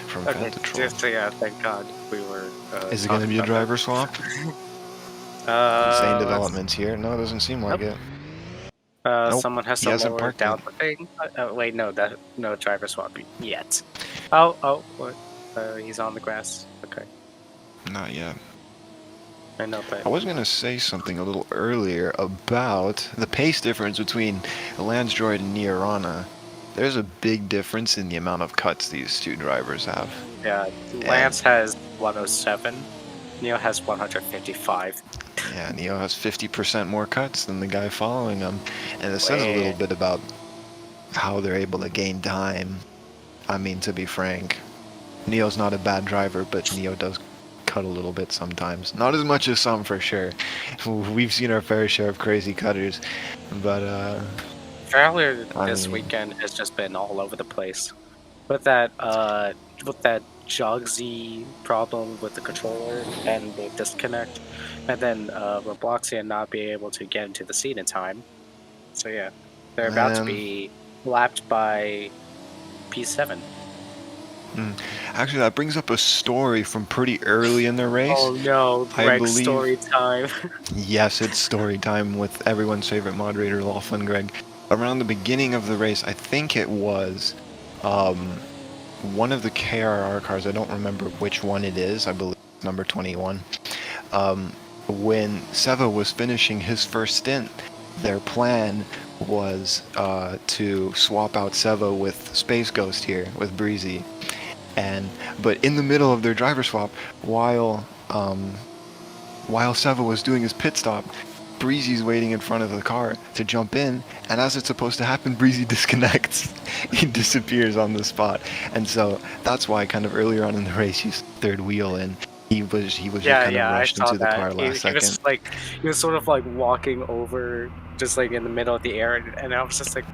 from
Okay,
Control.
yeah, thank God we were.
Is it going to be a
talking
driver swap?
about
Insane
that.
developments here. No, it doesn't seem like it. Nope,
Someone has
he
to
hasn't
lower
parked
down
it.
the thing. Wait, no driver swap yet. Oh, what? He's on the grass. Okay,
Not yet.
I know, but
I was going to say something a little earlier about the pace difference between Lance Droid and Niorana. There's a big difference in the amount of cuts these two drivers have.
yeah, Lance has 107. Neo has 155.
Yeah, Neo has 50% more cuts than the guy following him. And it says a little bit about how they're able to gain time. I mean, to be frank, Neo's not a bad driver, but Neo does cut a little bit sometimes. Not as much as some, for sure. We've seen our fair share of crazy cutters, but
Earlier
I
this
mean-
weekend has just been all over the place. With that Jogsy problem with the controller and the disconnect, and then Robloxian not being able to get into the seat in time. So yeah, they're about to
Man.
be lapped by P7.
Actually, that brings up a story from pretty early in the race.
Oh no,
I
Greg
believe-
story time.
Yes, it's story time with everyone's favorite moderator, Laughlin Greg. Around the beginning of the race, I think it was one of the KRR cars, I don't remember which one it is, I believe it's number 21. When Seva was finishing his first stint, their plan was to swap out Seva with Space Ghost here, with Breezy. But in the middle of their driver swap, while Seva was doing his pit stop, Breezy's waiting in front of the car to jump in, and as it's supposed to happen, Breezy disconnects. He disappears on the spot, and so that's why kind of earlier on in the race, he's third wheel in. He was just kind of
I
rushed
saw
into the
that.
car
He
last second.
was just like, he was sort of like walking over, just like in the middle of the air, and I was just like,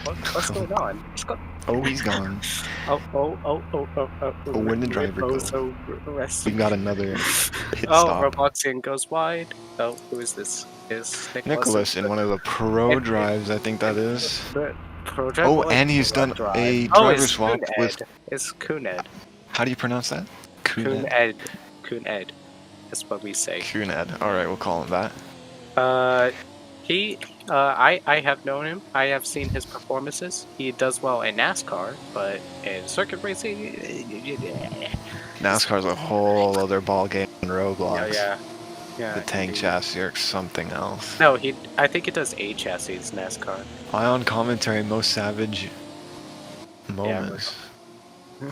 what's going on? What's going?
Oh, he's gone.
Oh.
When the driver goes.
So rest.
We've got another pit
Oh,
stop.
Robloxian goes wide. Oh, who is this? Is
Nicholas in one of the pro drives, I think that is.
Pro drive?
Oh,
What
and he's
pro
done
drive?
a
Oh,
driver
it's
swap
Coon
with.
Ed. It's Coon Ed.
How do you pronounce that?
Coon Ed. Coon Ed. That's what we say.
Cooned. All right, we'll call him that.
I have known him. I have seen his performances. He does well in NASCAR, but in circuit racing,
NASCAR's a whole other ball game on Roblox.
yeah.
The tank chassis or something else.
No, I think it does A chassis NASCAR.
Ion commentary, most savage moments.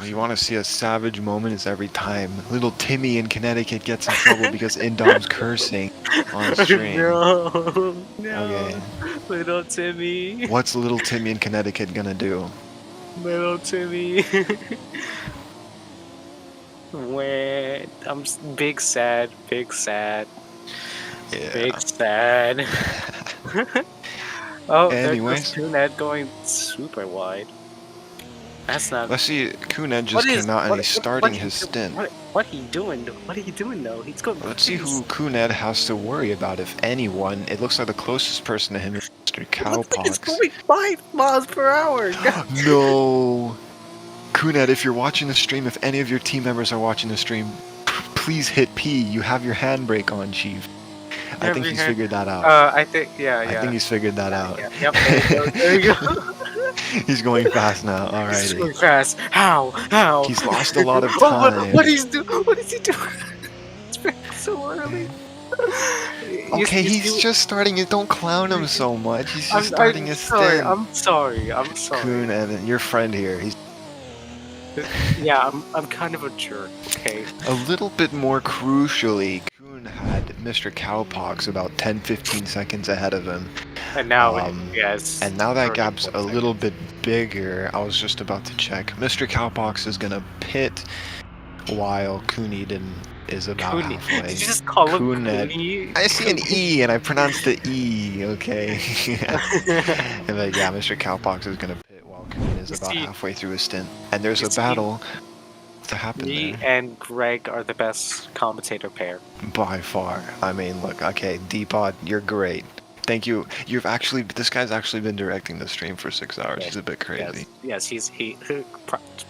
You want to see a savage moment is every time little Timmy in Connecticut gets in trouble because Indom's cursing on stream.
No,
Okay.
little Timmy,
What's little Timmy in Connecticut gonna do?
little Timmy. Where? big sad, big sad,
Yeah.
big sad. Oh, there
Anyways.
goes Kuned going super wide. That's not.
Let's see, Kuned just came out and he's starting his stint.
What he doing? What are you doing though? He's going.
Let's see who Kuned has to worry about, if anyone. It looks like the closest person to him is Mr. Cowpox.
He's going 5 miles per hour.
No! Kuned, if you're watching the stream, if any of your team members are watching the stream, please hit P. You have your handbrake on, Chief. I think he's figured that out.
I think, yeah.
I think he's figured that out.
Yeah, yep, there you go.
He's going fast now,
He's going
alrighty.
fast. How?
He's lost a lot of
Oh,
time.
what is he doing? It's been so early.
Okay, he's just starting it. Don't clown him so much. He's just starting his stint.
I'm sorry.
Kuned, your friend here, he's
Yeah, I'm kind of a jerk, okay?
a little bit more crucially. Kuhn had Mr. Cowpox about 10-15 seconds ahead of him.
And now,
And now that gap's a little bit bigger. I was just about to check. Mr. Cowpox is gonna pit while Kuned is about halfway.
Did you just call him
Kuned.
Cooney?
I see an E and I pronounced the E, okay? And then, yeah, Mr. Cowpox is gonna pit while Kuhn is about halfway through his stint. And there's a battle to happen
Me
there.
and Greg are the best commentator pair.
By far. I mean, look, okay, D-Pod, you're great. Thank you. This guy's actually been directing the stream for 6 hours. He's a bit crazy.
Yes,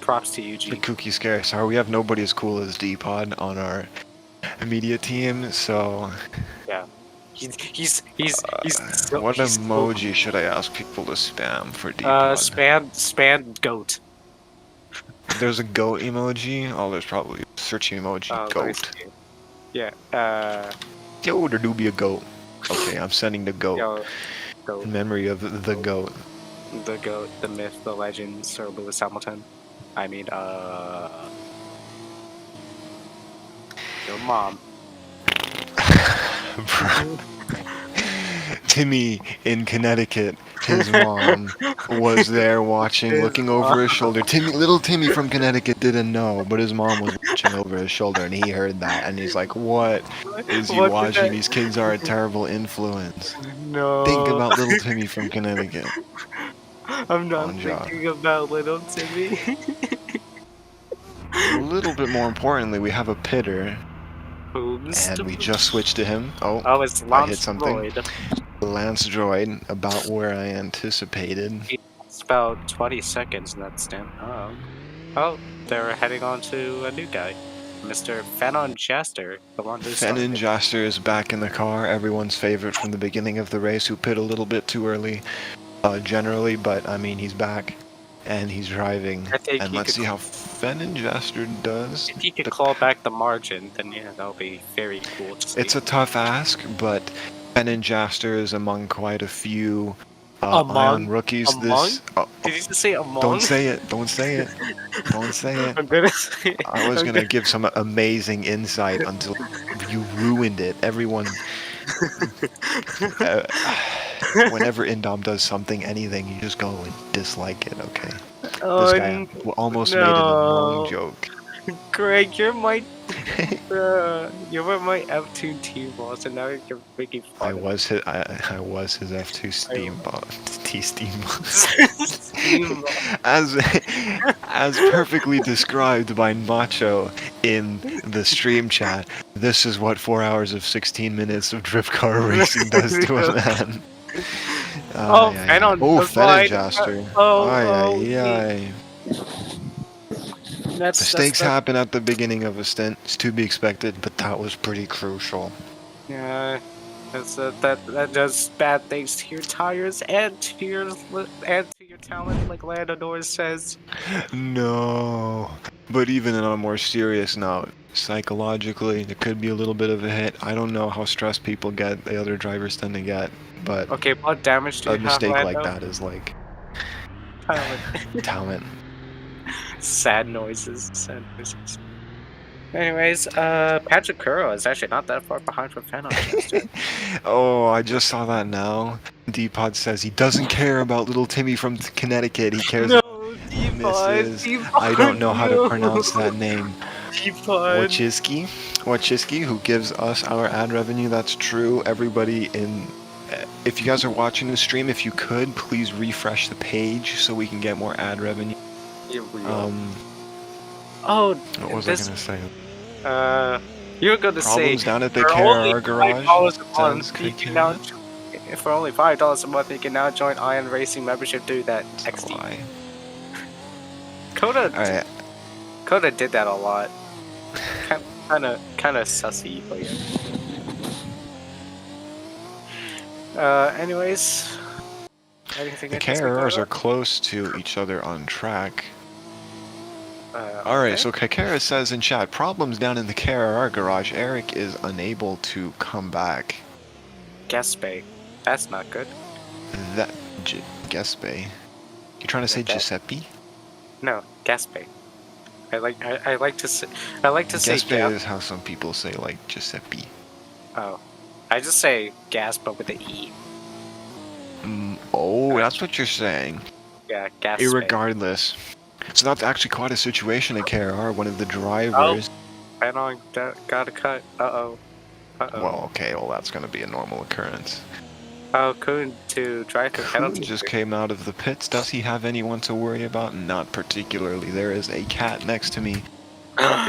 props to you, G.
The kooky scare. Sorry, we have nobody as cool as D-Pod on our media team, so...
Yeah. He's
what emoji should I ask people to spam for D-Pod?
Spam goat.
There's a goat emoji? Oh, there's probably a searching emoji. Goat.
Yeah,
Yo, there do be a goat. Okay, I'm sending the goat.
yo, goat.
In memory of the goat.
The goat, the myth, the legend, Sir Lewis Hamilton. I mean, your mom.
Timmy in Connecticut, his mom was there watching, looking over his shoulder. Little Timmy from Connecticut didn't know, but his mom was watching over his shoulder, and he heard that, and he's like, "What is he watching? These kids are a terrible influence."
No.
Think about little Timmy from Connecticut.
I'm not thinking about little Timmy.
A little bit more importantly, we have a pitter,
Oops.
and we just switched to him.
Oh, it's
I
Lance
hit something.
Droid.
Lance Droid, about where I anticipated.
It's about 20 seconds in that stint. Oh, they're heading on to a new guy. Mr. Fanon Jaster, the one who's
Fanon Jaster is back in the car, everyone's favorite from the beginning of the race, who pit a little bit too early, generally, but I mean, he's back, and he's driving, and let's see how Fanon Jaster does.
If he could claw back the margin, then yeah, that'll be very cool to see.
It's a tough ask, but Fanon Jaster is among quite a few Ion rookies.
Did you just say among?
Don't say it, don't say it, don't say it.
I'm gonna say it.
I was gonna give some amazing insight until you ruined it. Everyone, whenever Indom does something, anything, you just go and dislike it. Okay.
Oh,
This guy almost made an annoying joke.
Greg, you're my F2 team boss, and now you're making fun.
I was his F2 steam bot. Steam as perfectly described by Macho in the stream chat. This is what 4 hours of 16 minutes of drift car racing does to a man. Fanon Jaster. Mistakes happen at the beginning of a stint. It's to be expected, but that was pretty crucial.
Yeah, that does bad things to your tires and to your talent, like Lando says.
No, but even on a more serious note, psychologically, there could be a little bit of a hit. I don't know how stressed people get, the other drivers tend to get, but
okay, what damage do you have,
a mistake
Lando?
like that is like talent.
Sad noises. Anyways, Patrick Curro is actually not that far behind from Fanon.
Oh, I just saw that now. D-Pod says he doesn't care about little Timmy from Connecticut. He cares about Mrs. I don't know how to pronounce that name. Wojcicki, who gives us our ad revenue. That's true. Everybody if you guys are watching the stream, if you could, please refresh the page so we can get more ad revenue.
Oh,
What was I gonna say?
you were gonna say
Problems down at the
for only
KRR garage.
$5 a
says
month, you can now. For only $5 a month, you can now join Iron Racing membership. Do that. XD.
Why?
Coda
Alright,
Coda did that a lot. Kind of sussy, but yeah. Anyways, anything
the
interesting
KRRs
going
are close to each other on track.
on?
Alright,
Okay.
so Kakara says in chat, problems down in the KRR garage. Eric is unable to come back.
Gaspe. That's not good.
That Gaspe. You trying to say
That-
Giuseppe?
No, Gaspe. I like to say
Gaspe
gas.
is how some people say like Giuseppe.
Oh, I just say gas, but with the E.
That's what you're saying.
Yeah, Gaspe.
Irregardless, so that's actually quite a situation at KRR. One of the drivers.
I don't got a cut. Uh-oh.
Well, okay, well that's going to be a normal occurrence.
Oh, Kuhn to drive through
Kuhn
penalty.
just came out of the pits. Does he have anyone to worry about? Not particularly. There is a cat next to me.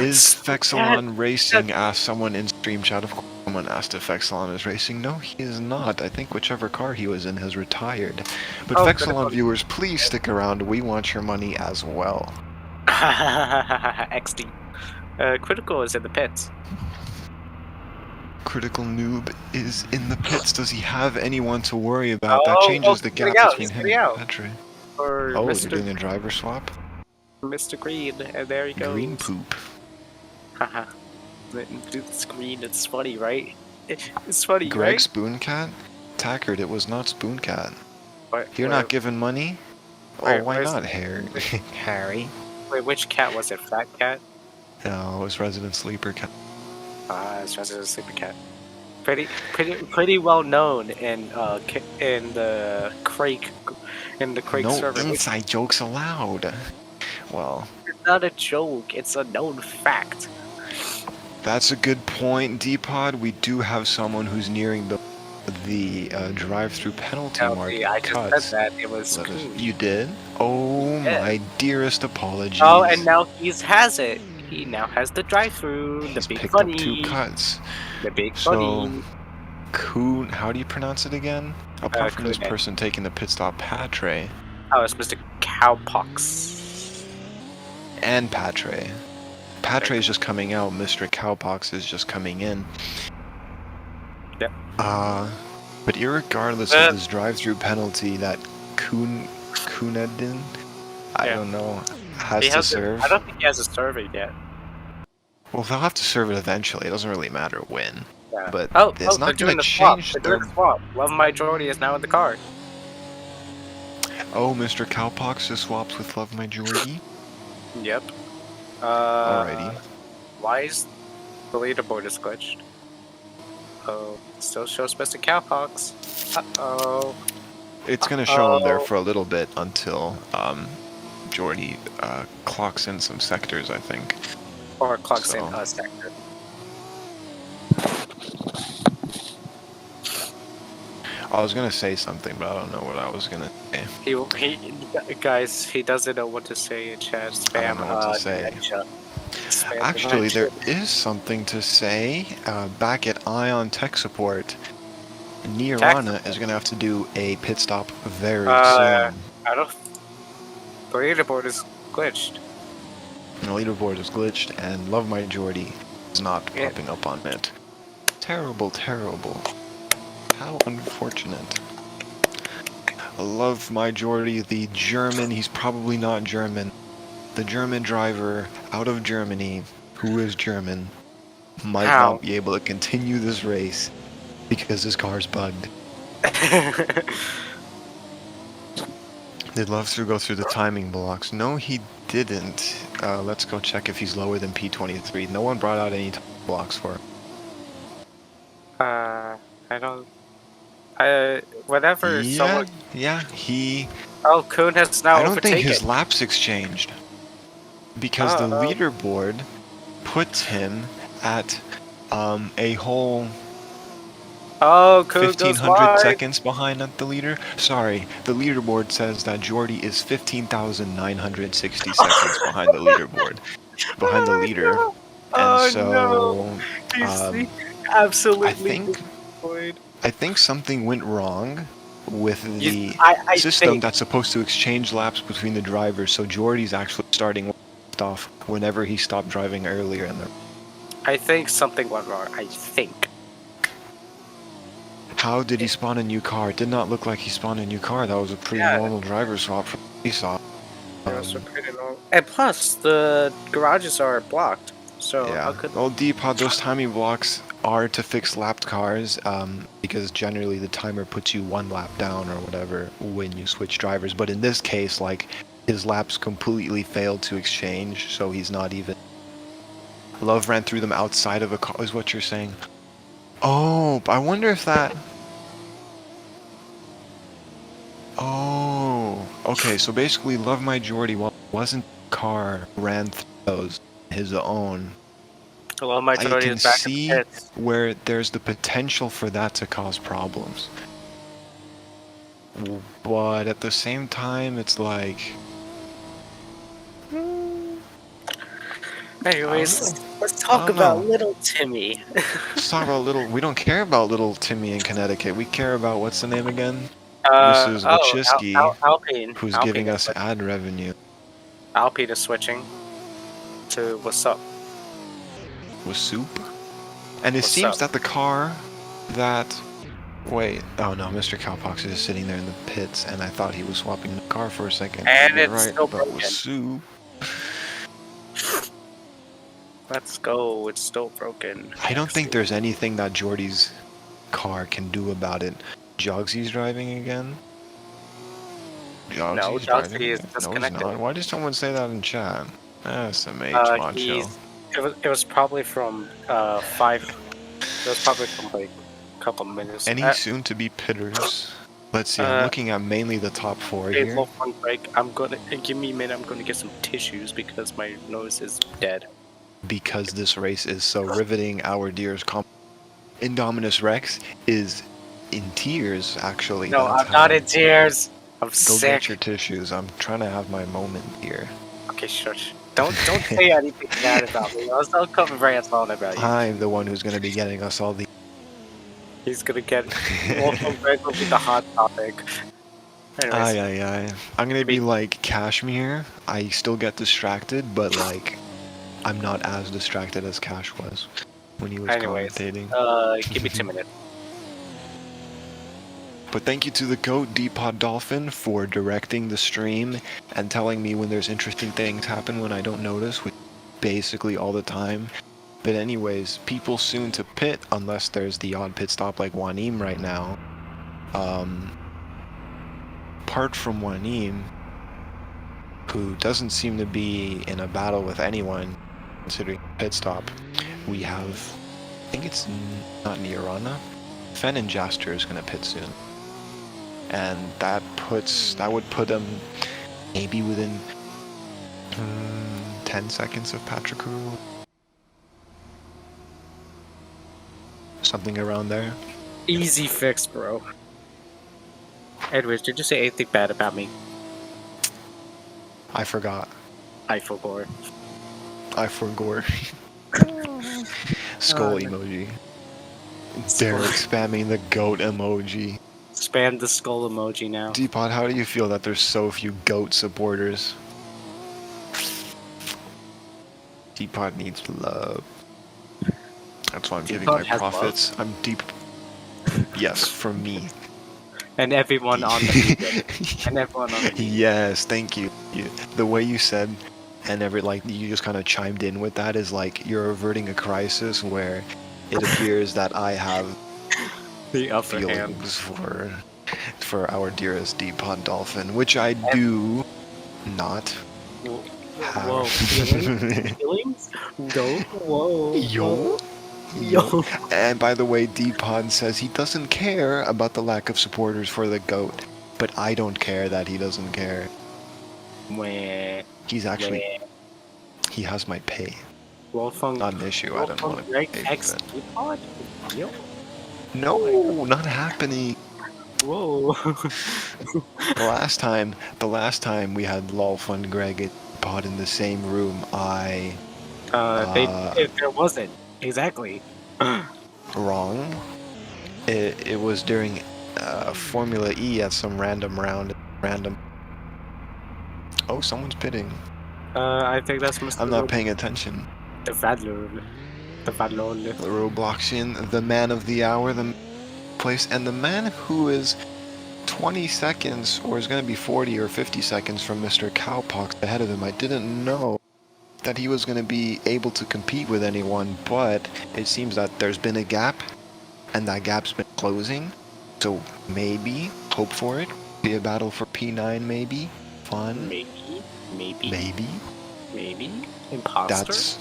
Is Fexelon racing? Asked someone in stream chat. Of course, someone asked if Fexelon is racing. No, he is not. I think whichever car he was in has retired. But Fexelon viewers, please stick around. We want your money as well.
XD. Critical is in the pits.
Critical Noob is in the pits. Does he have anyone to worry about? That changes the gap between him and Patrick.
Or
Oh,
Mr.
they're doing a driver swap?
Mr. Green, and there he goes.
Green poop.
Haha. Do the screen, it's funny, right? It's funny,
Greg
right?
Spooncat? Tackard, it was not Spooncat. You're
Where-
not giving money?
where-
Oh, why
where's-
not, Harry? Harry?
Wait, which cat was it? Fat cat?
No, it was Resident Sleeper Cat.
It's Resident Sleeper Cat. Pretty well known in the Craig
No
server.
inside jokes allowed. Well,
It's not a joke. It's a known fact.
that's a good point, D-Pod. We do have someone who's nearing the drive-through penalty mark.
I just
cuts.
said that. It was
That is-
Coon.
You did? Oh,
Yeah.
my dearest apologies.
Oh, and now has it. He now has the drive-through. The
He's
big
picked
funny.
up 2 cuts.
The big
So,
funny.
Kuhn, how do you pronounce it again? Apart from this
Kuhn.
person taking the pit stop, Patre
Oh, it's Mr. Cowpox.
and Patre. Patre is just coming out. Mr. Cowpox is just coming in.
Yep.
But irregardless of this drive-through penalty that Kunedin, I
Yeah.
don't know, has
He
to
has
serve.
I don't think he has a survey yet.
Well, they'll have to serve it eventually. It doesn't really matter when.
Yeah.
But it's
they're
not
doing
going to
the swap.
change
They're
their...
doing the swap. Love My Jordy is now in the car.
Oh, Mr. Cowpox just swaps with Love My Jordy.
Yep.
Alrighty.
Why is the leaderboard is glitched? Oh, still shows Mr. Cowpox. Uh-oh.
It's going to show him there for a little bit until Jordy clocks in some sectors, I think.
Or clocks
So-
in a sector.
I was going to say something, but I don't know what I was going to say.
Guys, he doesn't know what to say in chat. Spam.
I don't know what to say.
dementia. Spam
Actually,
dementia.
there is something to say. Back at Ion Tech Support,
Tech
Nirvana is going to have to do a pit stop very soon.
I don't. The leaderboard is glitched.
The leaderboard is glitched, and Love My Jordy is not
Yeah.
popping up on it. Terrible, terrible. How unfortunate. Love My Jordy, the German, he's probably not German. The German driver out of Germany, who is German, might
How?
not be able to continue this race because his car's bugged. Did Love Through go through the timing blocks? No, he didn't. Let's go check if he's lower than P23. No one brought out any timing blocks for him.
I don't. Whenever
Yeah,
someone.
yeah, he...
Oh, Kuhn has now
I don't think
overtaken.
his laps exchanged. Because the
Uh-oh.
leaderboard puts him at a whole
Oh, Coog goes
1,500
wide.
seconds behind at the leader. Sorry, the leaderboard says that Jordy is 15,960 seconds behind the leaderboard, behind the leader.
No.
And
Oh
so,
no! He's absolutely
think-
destroyed.
I think something went wrong with the
I
system
think
that's supposed to exchange laps between the drivers. So Jordy's actually starting off whenever he stopped driving earlier in the.
I think something went wrong. I think.
How did he spawn a new car? It did not look like he spawned a new car. That was a pretty
Yeah.
normal driver swap from we saw.
It was pretty normal. And plus, the garages are blocked. So how
Yeah.
could
Well, Depot, those timing blocks are to fix lapped cars, because generally the timer puts you one lap down or whatever when you switch drivers. But in this case, like, his laps completely failed to exchange, so he's not even. Love ran through them outside of a car, is what you're saying. Oh, I wonder if that. Oh, okay. So basically, Love My Jordy wasn't car ran through those his own.
Well, my
I
Jordy
can
is back
see
in the pits.
where there's the potential for that to cause problems. But at the same time, it's like.
Anyways, let's
I
talk
don't
about
know.
little Timmy.
Let's talk about little. We don't care about little Timmy in Connecticut. We care about what's the name again? This is Wachowski,
Alpine.
who's
Alpine
giving
is
us
switching.
ad revenue.
Alpine is switching to what's up.
With soup. And it
What's
seems
up?
that the car that. Wait. Oh no, Mr. Cowpox is sitting there in the pits, and I thought he was swapping the car for a second.
And
You're
it's
right,
still
but with
broken.
soup.
Let's go. It's still broken.
I don't think there's anything that Jordy's car can do about it. Jogsy's driving again? Jogsy's
Jogsy
driving
is
again? No, he's
disconnected.
not. Why did someone say that in chat? SMH, macho.
It was probably from 5. It was probably from like a couple minutes.
Any soon-to-be pitters? Let's see, I'm looking at mainly the top 4
Hey,
here.
low fun break. I'm gonna give me a minute. I'm gonna get some tissues because my nose is dead.
Because this race is so riveting, our dearest Indominus Rex is in tears, actually.
No,
That's
I'm not
how-
in tears. I'm
Go
sick.
get your tissues. I'm trying to have my moment here.
Okay, shush. Don't say anything bad about me. I'll still come and rant on about you.
I'm the one who's going to be getting us all the.
He's gonna get. Welcome Greg will be the hot topic. Anyways,
Aye. I'm going to be like Cashmere. I still get distracted, but like, I'm not as distracted as Cash was when he was commentating.
give me 2 minutes.
But thank you to the GOAT, Depod Dolphin, for directing the stream and telling me when there's interesting things happen when I don't notice, which basically all the time. But anyways, people soon to pit, unless there's the odd pit stop like Wanim right now. Apart from Wanim, who doesn't seem to be in a battle with anyone, considering pit stop, we have, I think it's not Nirana. Fen and Jaster is going to pit soon. And that would put him maybe within 10 seconds of Patriku. Something around there.
Easy fix, bro. Anyways, did you say anything bad about me?
I forgot.
I forgot.
I forgot. Skull emoji. Derek spamming the goat emoji.
Spam the skull emoji now.
Depod, how do you feel that there's so few goat supporters? Depod needs love. That's why I'm giving my
Depod has
profits. I'm deep. Yes, from me.
And everyone on the media. And everyone on the media.
Yes, thank you. The way you said, and you just kind of chimed in with that is like you're averting a crisis where it appears that I have
The upper hand.
feelings for our dearest Depod Dolphin, which I do not have.
Whoa. Feelings? Go. Whoa.
Yo.
Yo.
And by the way, Depod says he doesn't care about the lack of supporters for the GOAT, but I don't care that he doesn't care.
Meh.
He's actually, he has my pay.
Wolfgang.
Not an issue. I don't want to
Greg
pay
X
for it.
Pod? Yo.
No, not happening.
Whoa.
The last time we had Lolf and Greg Pod in the same room,
There wasn't. Exactly.
wrong. It was during Formula E at some random round. Oh, someone's pitting.
I think that's Mr.
I'm not paying attention.
The Vadlul. The Vadlul.
The Robloxian, the man of the hour, the place, and the man who is 20 seconds, or is going to be 40 or 50 seconds from Mr. Cowpox ahead of him. I didn't know that he was going to be able to compete with anyone, but it seems that there's been a gap, and that gap's been closing. So maybe, hope for it, be a battle for P9 maybe. Fun.
Maybe. Imposter.
That's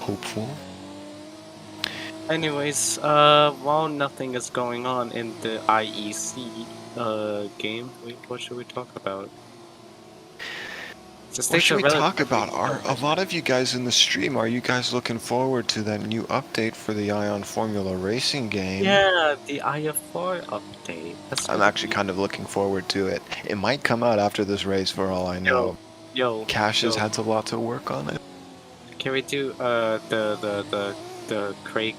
hopeful.
Anyways, while nothing is going on in the IEC game, what should we talk about?
What should we talk about? Are a lot of you guys in the stream, are you guys looking forward to that new update for the Ion Formula Racing game?
Yeah, the IF4 update.
I'm actually kind of looking forward to it. It might come out after this race for all I know.
Yo,
Cash has had a lot to work on it.
Can we do the Craig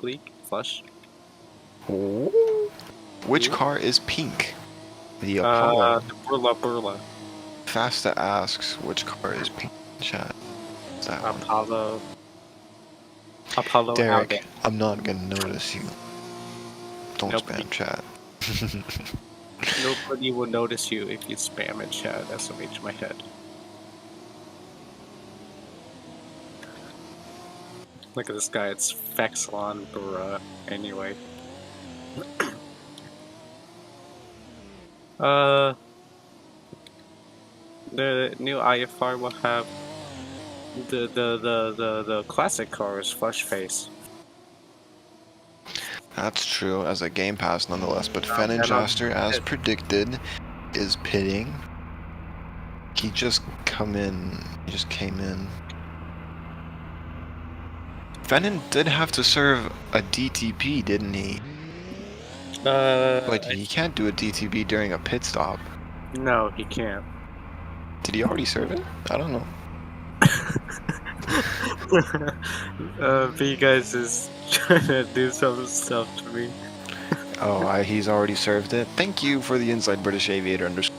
League flush?
Ooh. Which car is pink? The Apollo.
The Burla.
Fasta asks which car is pink in chat. That one.
Apollo.
Derek,
Albion.
I'm not gonna notice you. Don't
Nobody.
spam chat.
Nobody will notice you if you spam in chat. SMH my head. Look at this guy. It's Fexlon Burra. Anyway. The new IFR will have the classic cars flush face.
That's true, as a Game Pass nonetheless, but Fenninjaster, as predicted, is pitting. He just came in. Fennin did have to serve a DTP, didn't he? Wait, he can't do a DTP during a pit stop.
No, he can't.
Did he already serve it? I don't know.
B guys is trying to do some stuff to me.
Oh, he's already served it. Thank you for the inside British Aviator _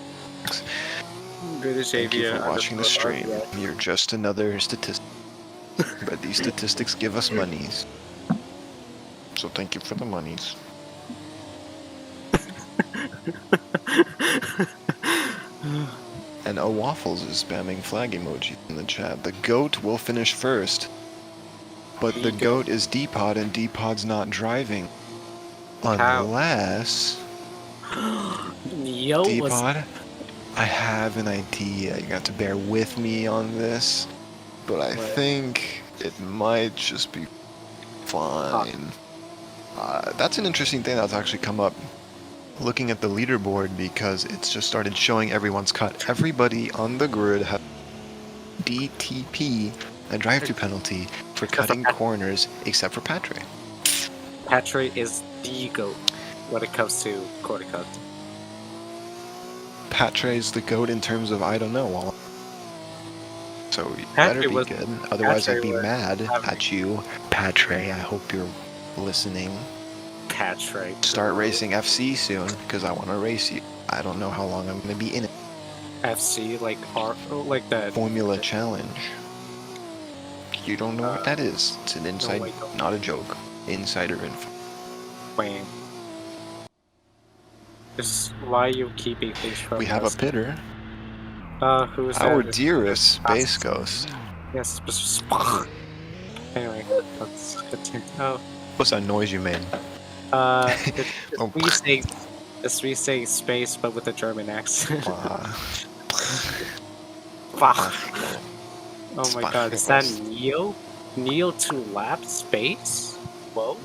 British
Thank you
Aviator
for watching the stream.
_
You're just another statistic. But these statistics give us monies. So thank you for the monies. And Waffles is spamming flag emoji in the chat. The GOAT will finish first. But the GOAT is D-Pod and D-Pod's not driving. Unless...
Yo,
D-Pod, I have an idea. You have to bear with me on this. But I think it might just be fine. That's an interesting thing that's actually come up. Looking at the leaderboard, because it's just started showing everyone's cut. Everybody on the grid has DTP, a drive-through penalty, for cutting corners, except for Patre.
Patre is the GOAT when it comes to corner cut.
Patre is the GOAT in terms of, I don't know. So you
Patre
better be
was-
good, otherwise
Patre
I'd be
was
mad
having-
at you. Patre, I hope you're listening.
Patre.
Start racing FC soon, because I want to race you. I don't know how long I'm going to be in it.
FC, like that.
Formula Challenge. You don't know what that is. It's an inside,
I don't.
not a joke. Insider info.
Wayne. This is why you keeping things from
We have a
us.
pitter.
Who's
Our
that?
dearest Space Ghost.
Yes. Anyway, let's continue. Oh.
What's that noise you made?
It's
Oh.
we say space, but with a German accent.
Wow.
Fuck. Oh my god, is that Neo? Neo to lap space? Whoa.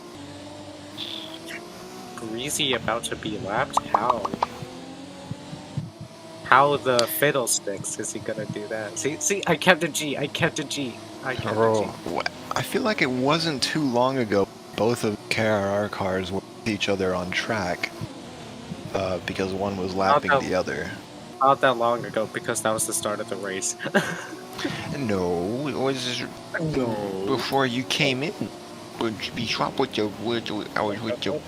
Greasy about to be lapped? How? How the fiddlesticks is he gonna do that? See, I kept a G. I kept a G. I kept a G.
I feel like it wasn't too long ago both of KRR cars were with each other on track because one was lapping
that-
the other.
Not that long ago, because that was the start of the race.
No, it was
No.
before you came in. Would you be swapped with your I was with your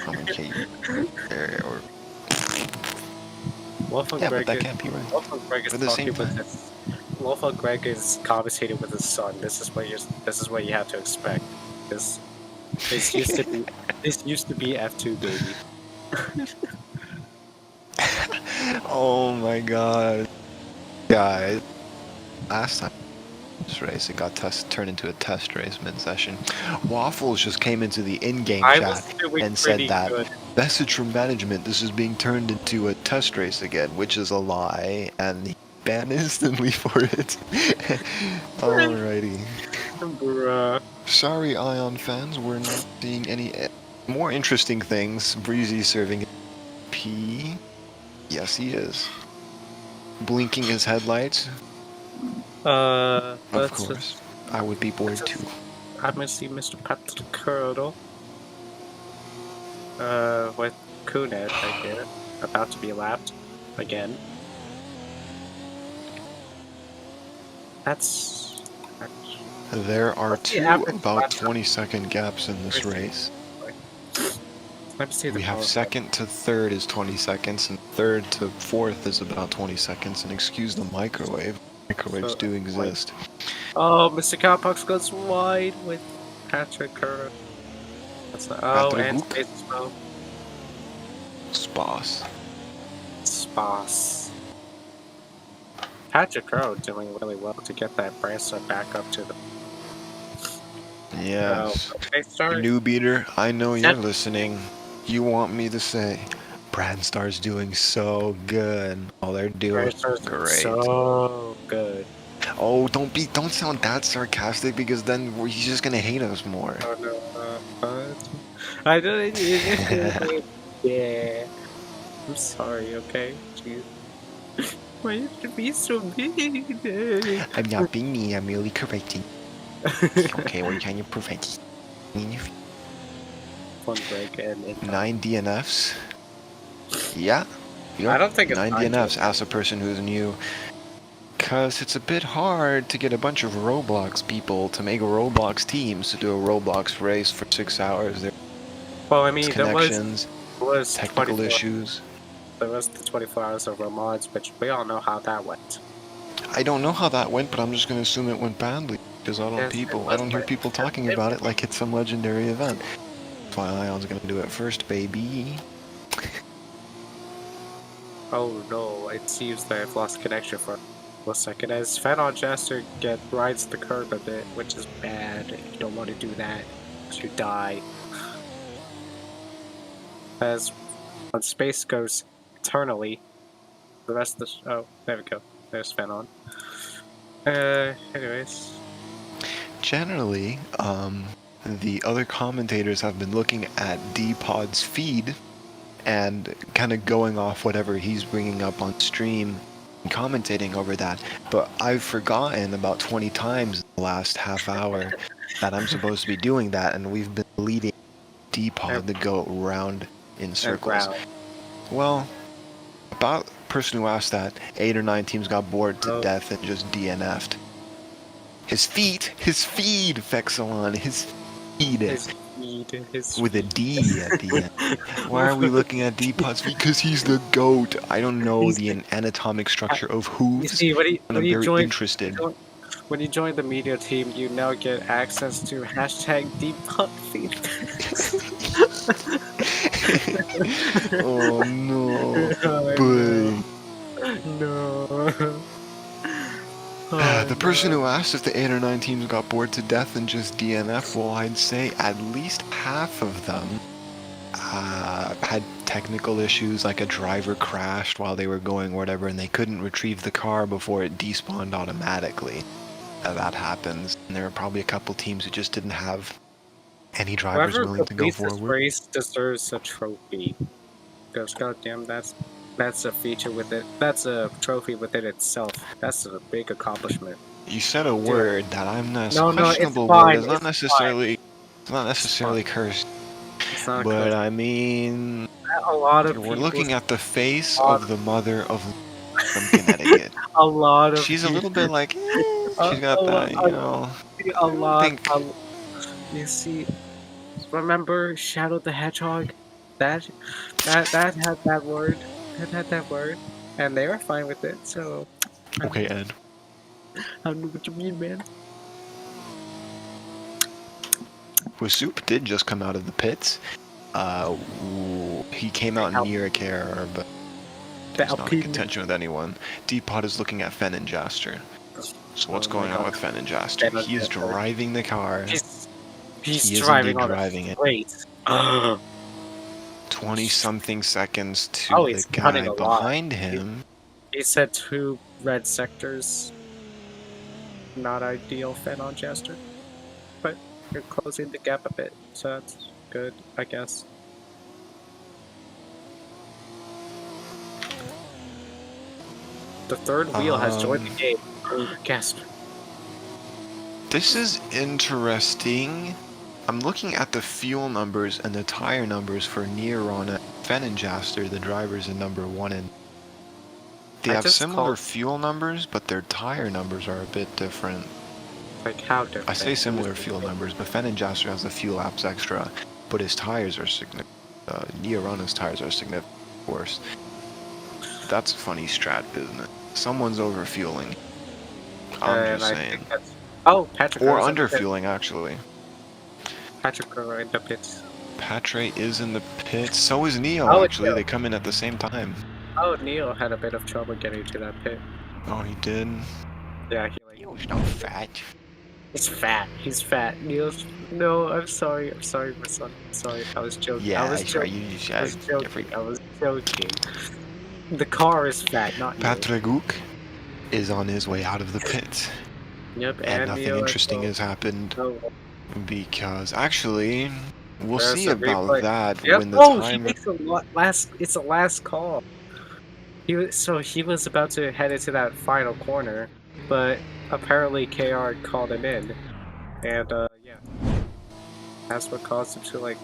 commentator. Or
Wolfgang
yeah, but
Greg
that
is,
can't be right.
Wolfgang Greg is
At the
talking
same
with
time.
his. Wolfgang Greg is commentating with his son. This is what you have to expect. This used to be F2 baby.
Oh my god. Guys, last time this race it got turned into a test race mid-session. Waffles just came into the in-game
I was
chat
doing
and said
pretty
that
good.
message from management, this is being turned into a test race again, which is a lie, and he banned instantly for it. Alrighty.
Bruh.
Sorry, Ion fans, we're not seeing any more interesting things. Breezy serving P. Yes, he is. Blinking his headlights. Of
Let's
course.
just-
I would be bored too.
I'm gonna see Mr. Patrick Curdle. With Kunet right here, about to be lapped again. That's
There are
What's the
two
average
about
lap time?
20-second gaps in this race.
let me see the
We have
power.
second to third is 20 seconds, and third to fourth is about 20 seconds. And excuse the microwave. Microwaves
So,
do exist.
Oh, Mr. Cowpox goes wide with Patrick Curdle. That's not. Oh,
Patrick
and
Hook.
Space Mo.
Spas.
Spas. Patrick Curdle doing really well to get that bracelet back up to the.
Yes.
Okay, start.
New beater, I know you're
Set.
listening. You want me to say, Brandstar's doing so good. Oh, they're doing
Bracelet's
great.
so good.
Oh, don't sound that sarcastic because then he's just gonna hate us more.
Oh no, I don't. Yeah. I'm sorry. Okay. Jeez. Why you have to be so mean?
I'm not being mean, I'm really correcting. Okay, what can you prevent?
Fun break and
9 DNFs? Yeah.
I don't think it's
9
9
DNFs. Ask a person who's new. Because it's a bit hard to get a bunch of Roblox people to make Roblox teams to do a Roblox race for 6 hours. There's
Well, I mean,
connections,
there was
technical
24
issues.
There was the 24 hours of mods, which we all know how that went.
I don't know how that went, but I'm just going to assume it went badly. Because I
Yes,
don't hear people talking about it like it's some legendary event. That's why Ion's going to do it first, baby.
Oh no, it seems that I've lost connection for a second as Fennel Jester rides the curb a bit, which is bad. You don't want to do that, because you die. As when space goes eternally, the rest of the oh, there we go. There's Fennel. Anyways.
Generally, the other commentators have been looking at D-Pod's feed and kind of going off whatever he's bringing up on stream and commentating over that. But I've forgotten about 20 times in the last half hour that I'm supposed to be doing that, and we've been leading D-Pod to go round in circles. Well, about the person who asked that, 8 or 9 teams got bored to death and just DNF'd. His feed, Vexilon, his feed. With a D at the end. Why are we looking at D-Pod's feet? Because he's the GOAT. I don't know the anatomic structure of hooves.
You see, when
I'm
you
very
join,
interested.
When you join the media team, you now get access to hashtag Depod feed.
Oh no. Boy.
No.
The person who asked if the 8 or 9 teams got bored to death and just DNF, well, I'd say at least half of them had technical issues, like a driver crashed while they were going or whatever, and they couldn't retrieve the car before it despawned automatically. That happens. And there were probably a couple teams who just didn't have any drivers willing to go forward.
This race deserves a trophy. Because goddamn, that's That's a feature with it. That's a trophy within itself. That's a big accomplishment.
You said a word that I'm not.
No, no, it's
Questionable
fine.
word. It's not
It's
necessarily. It's not
It's
necessarily
fine.
cursed.
It's not a
But
curse.
I mean,
A lot of
we're
people.
looking at the face
a lot
of the mother of from Connecticut.
A lot of.
She's a little bit like,
a,
she's got that, you know.
a
I don't
lot.
think.
You see, remember Shadow the Hedgehog? That that had that word. That had that word, and they were fine with it. So
Okay, Ed.
I don't know what you mean, man.
Soup did just come out of the pits. He came out near a care, but he's not in contention with anyone. Depot is looking at Fen and Jaster. So what's going on with Fen and Jaster? He is driving the car.
He's
He is
driving
indeed
on
driving
it.
it.
Wait.
20-something seconds to
he's
the
running
guy
a lot.
behind him.
He said 2 red sectors. Not ideal, Fen on Jester. But you're closing the gap a bit, so that's good, I guess. The third wheel has joined the game. Gasp.
This is interesting. I'm looking at the fuel numbers and the tire numbers for Nearon and Fen and Jaster, the drivers in number 1 and they have similar fuel numbers, but their tire numbers are a bit different.
Like how different?
I say similar fuel numbers, but Fen and Jaster has a few laps extra, but his tires are significant. Nearon's tires are significant worse. That's a funny strat, isn't it? Someone's overfueling. I'm just saying.
Oh, Patrick.
Or underfueling, actually.
Patrick are in the pits.
Patre is in the pits. So is Neo, actually.
Neo.
They come in at the same time.
Oh, Neo had a bit of trouble getting to that pit.
Oh, he did?
Yeah,
Neo's not fat.
He's fat. He's fat. Neo's. No, I'm sorry. I'm sorry, my son. I'm sorry. I was joking.
Yeah,
I was joking. I was joking. The car is fat, not you.
Patrick is on his way out of the pits.
Yep,
And nothing
Neo
interesting has happened.
No.
Because, actually, we'll
There's
see
a
about
replay.
that
Yep.
when the
He
time...
makes it's a last call. He was about to head into that final corner, but apparently KR called him in, and yeah, that's what caused him to like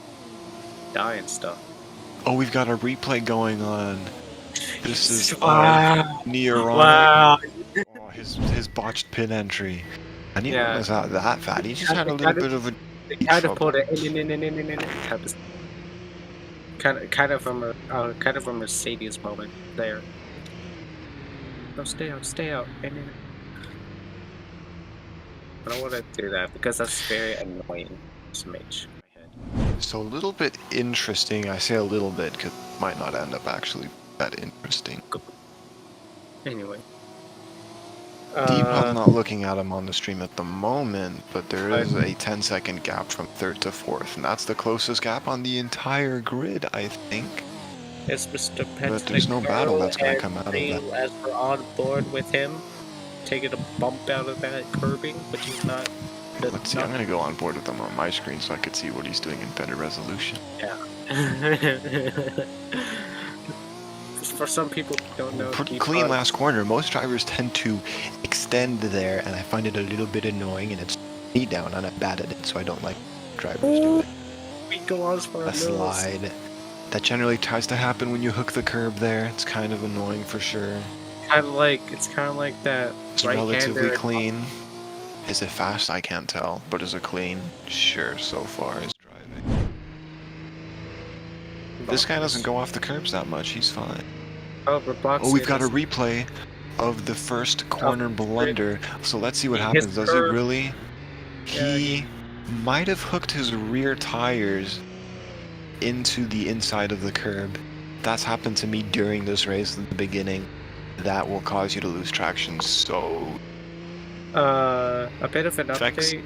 die and stuff.
Oh, we've got a replay going on. This is Nearon.
Wow.
Oh, his botched pin entry. And he was not that fat. He just had a little bit of a...
They kind of pulled it in. Kind of a Mercedes moment there. No, stay out. I don't want to do that because that's very annoying. Smidge.
So a little bit interesting. I say a little bit because it might not end up actually that interesting.
Anyway.
Deepal's not looking at him on the stream at the moment, but there is a 10-second gap from 3rd to 4th, and that's the closest gap on the entire grid, I think.
It's Mr.
But there's no battle that's going to come out of that.
As we're on board with him, taking a bump out of that curbing, but he's not.
Let's see, I'm going to go on board with him on my screen so I can see what he's doing in better resolution.
Yeah. For some people who don't know,
pretty clean last corner. Most drivers tend to extend there, and I find it a little bit annoying, and it's me down, and I'm bad at it, so I don't like drivers do it.
We go on for
a slide. That generally tries to happen when you hook the curb there. It's kind of annoying for sure.
It's kind of like that.
It's relatively clean. Is it fast? I can't tell. But is it clean? Sure, so far is driving. This guy doesn't go off the curbs that much. He's fine.
Oh,
we've got a replay of the first corner blunder. So let's see what happens. Does it really? He might have hooked his rear tires into the inside of the curb. That's happened to me during this race at the beginning. That will cause you to lose traction. So
a bit of an update.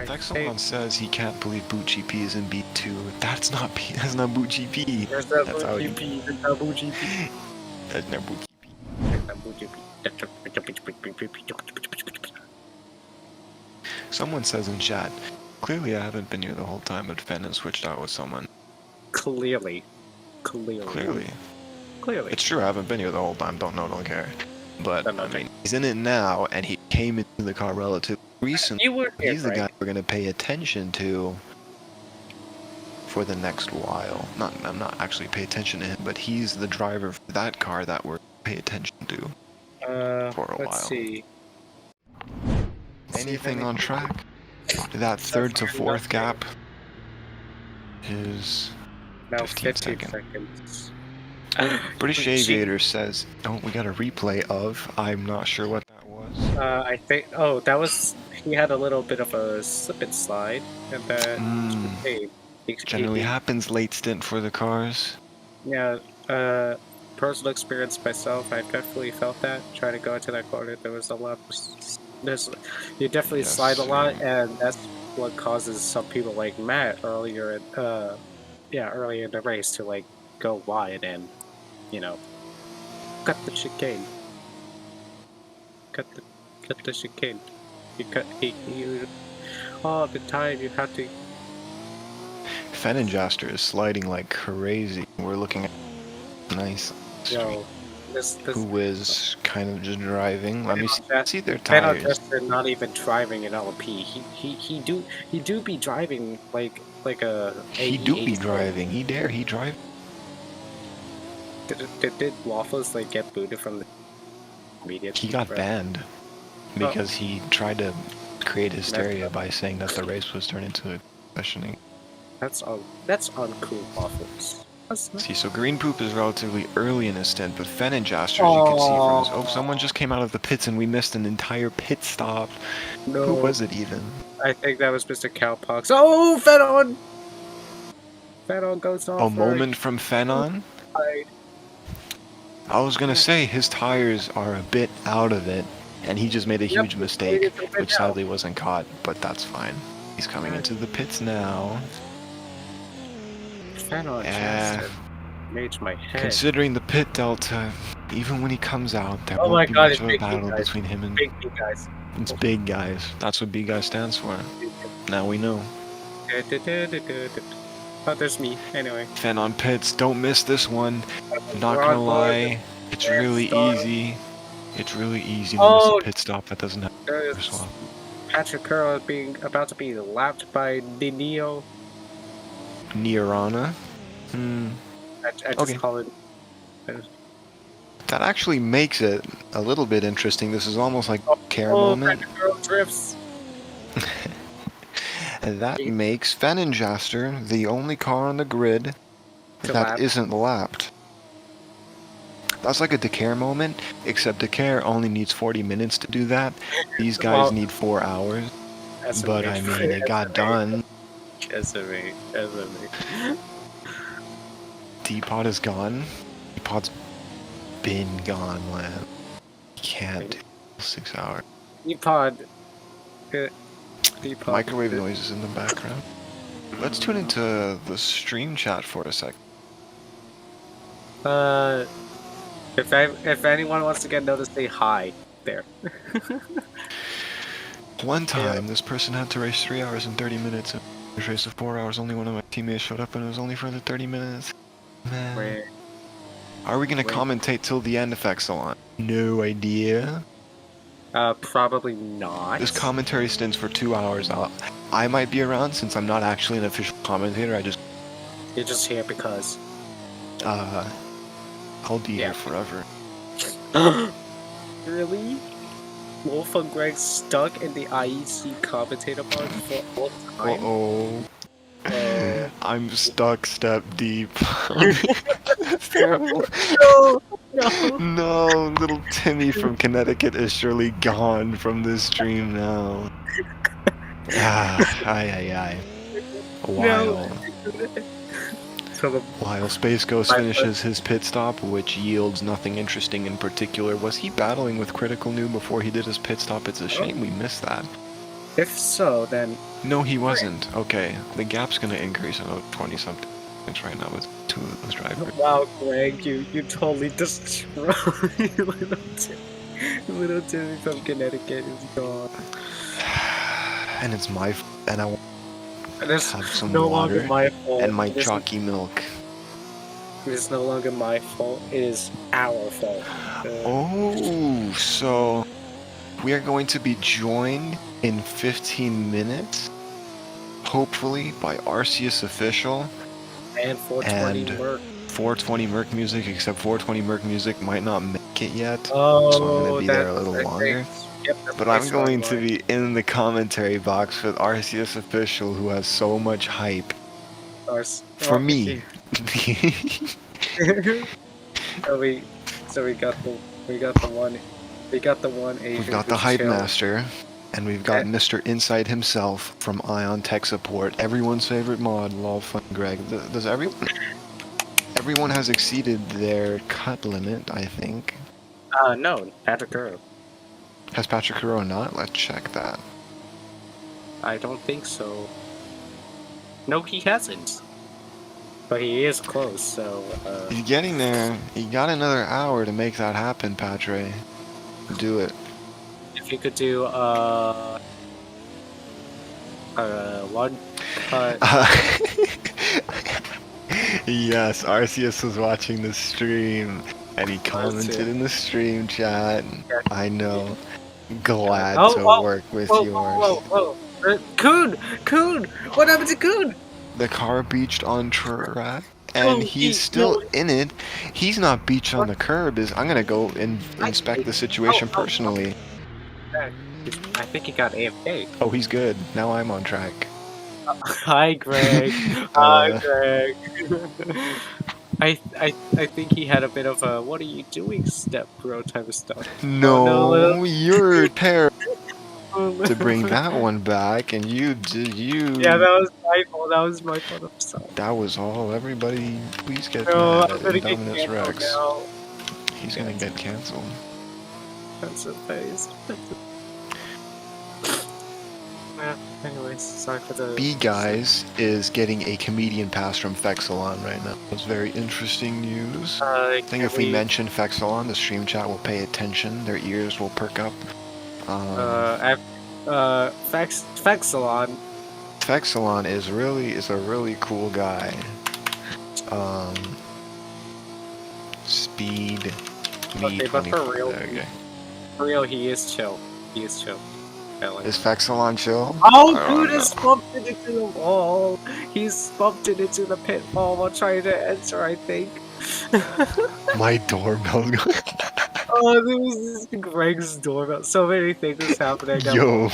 Vexelon says he can't believe Boot GP is in B2. That's not Boot GP.
That's not Boot GP. That's not Boot GP.
That's not Boot GP. Someone says in chat, clearly I haven't been here the whole time, but Fen has switched out with someone.
Clearly. Clearly.
It's true, I haven't been here the whole time. Don't know, don't care. But,
Don't know,
I mean, he's in it now, and he came into the car relatively recently.
You were here,
He's the
right?
guy we're going to pay attention to for the next while. I'm not actually pay attention to him, but he's the driver for that car that we're pay attention to for a
Let's
while.
see.
Anything on track? That third to fourth gap is
Now
15
15
seconds.
seconds.
British
She-
Aviator says, oh, we got a replay of, I'm not sure what that was.
I think. Oh, that was. He had a little bit of a slip and slide, and then hey,
Generally happens late stint for the cars.
yeah. Personal experience myself, I definitely felt that trying to go into that corner. There was a lot. You definitely
Yes,
slide a lot,
yeah.
and that's what causes some people like Matt earlier in early in the race to like go wide and cut the chicane. Cut the chicane. You all the time you have to.
Fenenjaster is sliding like crazy. We're looking at nice street.
Yo, this
Who is kind of just driving. Let me see their
Fennel
tires.
just not even driving an LP. He do be driving like a.
He do be driving. He drive.
Did Waffles like get booted from the media?
He got banned because he tried to create hysteria by saying that the race was turned into a questioning.
That's uncool, Waffles.
See, so Green Poop is relatively early in his stint, but Fenenjaster, as you can see from his... Oh, someone just came out of the pits and we missed an entire pit stop.
No.
Who was it even?
I think that was Mr. Cowpox. Oh, Fenon! Fenon goes off.
A moment from Fenon? I was gonna say, his tires are a bit out of it, and he just made a huge mistake, which sadly wasn't caught, but that's fine. He's coming into the pits now.
Fenon just made my head.
Considering the pit delta, even when he comes out, there
Oh my
won't be
God,
much of a
it's big
battle
guys.
between him and...
Big guys.
It's big guys. That's what big guy stands for. Now we know.
Oh, there's me. Anyway.
Fenon pits, don't miss this one. Not gonna lie, it's really easy. It's really easy to miss a pit stop that doesn't have a swap.
Patrick Curl about to be lapped by the Neo.
Neorana.
I just call it.
That actually makes it a little bit interesting. This is almost like care moment.
Patrick Curl drifts.
And that makes Fenenjaster the only car on the grid that isn't lapped. That's like a Dakar moment, except Dakar only needs 40 minutes to do that. These guys need 4 hours. But I mean, it got done.
SME.
D-Pod is gone. D-Pod's been gone, man. He can't do 6 hours.
D-Pod.
Microwave noises in the background. Let's tune into the stream chat for a sec.
If anyone wants to get noticed, say hi there.
One time, this person had to race 3 hours and 30 minutes. And this race of 4 hours, only one of my teammates showed up, and it was only for the 30 minutes. Man. Are we gonna commentate till the end, Effexalon? No idea.
Probably not.
This commentary stint's for 2 hours. I might be around since I'm not actually an official commentator.
You're just here because.
I'll be here forever.
Really? Wolf and Greg stuck in the IEC commentator box for all time?
Uh-oh. I'm stuck step deep. That's terrible. No, little Timmy from Connecticut is surely gone from this stream now. Aye. While Space Ghost finishes his pit stop, which yields nothing interesting in particular. Was he battling with Critical Noob before he did his pit stop? It's a shame we missed that.
If so, then...
No, he wasn't. Okay, the gap's gonna increase about 20-something right now with 2 of those drivers.
Wow, Greg, you totally destroyed little Timmy from Connecticut is gone.
And it's my and I want
to
have some
no
water
longer my fault.
and my chalky milk.
It's no longer my fault. It is our fault.
Oh, so we are going to be joined in 15 minutes, hopefully, by Arceus Official
And 420
and
Merc.
420 Merc Music, except 420 Merc Music might not make it yet, so I'm
Oh,
going to be there a little longer.
Yep, that's
But
my
I'm going to
storyline.
be in the commentary box with Arceus Official, who has so much hype for me.
So we got the one Asian.
We've got the
who's
hype
chill.
master, and we've got Mr. Insight himself from Ion Tech Support, everyone's favorite mod, Lol Fun Greg. Does everyone has exceeded their cut limit, I think.
No, Patrick Kuro.
Has Patrick Kuro not? Let's check that.
I don't think so. No, he hasn't. But he is close, so,
He's getting there. He got another hour to make that happen, Patre. Do it.
if you could do, one cut.
Yes, Arceus was watching the stream, and he commented in the stream chat. I know. Glad to work with yours.
Whoa. Coon! What happened to Coon?
The car beached on track, and he's still in it. He's not beached on the curb. I'm gonna go and inspect the situation personally.
I think he got AFK.
Oh, he's good. Now I'm on track.
Hi, Greg. Hi, Greg. I think he had a bit of a "what are you doing" step bro type of stuff.
No, you're terrible to bring that one back, and you.
Yeah, that was my fault. I'm sorry.
That was all. Everybody, please get
No,
mad
I'm
at
gonna get
Indominus
canceled
Rex.
now.
He's gonna get canceled.
That's a face. Anyways, sorry for the.
B Guys is getting a comedian pass from Fexelon right now. It's very interesting news. I think if we mention Fexelon, the stream chat will pay attention. Their ears will perk up.
Fexelon.
Fexelon is a really cool guy. Speed.
Okay, but for real,
Okay.
for real, he is chill.
Is Fexelon chill?
Oh, dude has bumped it into the wall. He's bumped it into the pitfall while trying to enter, I think.
My doorbell.
Oh, there was this Greg's doorbell. So many things is happening.
Yo.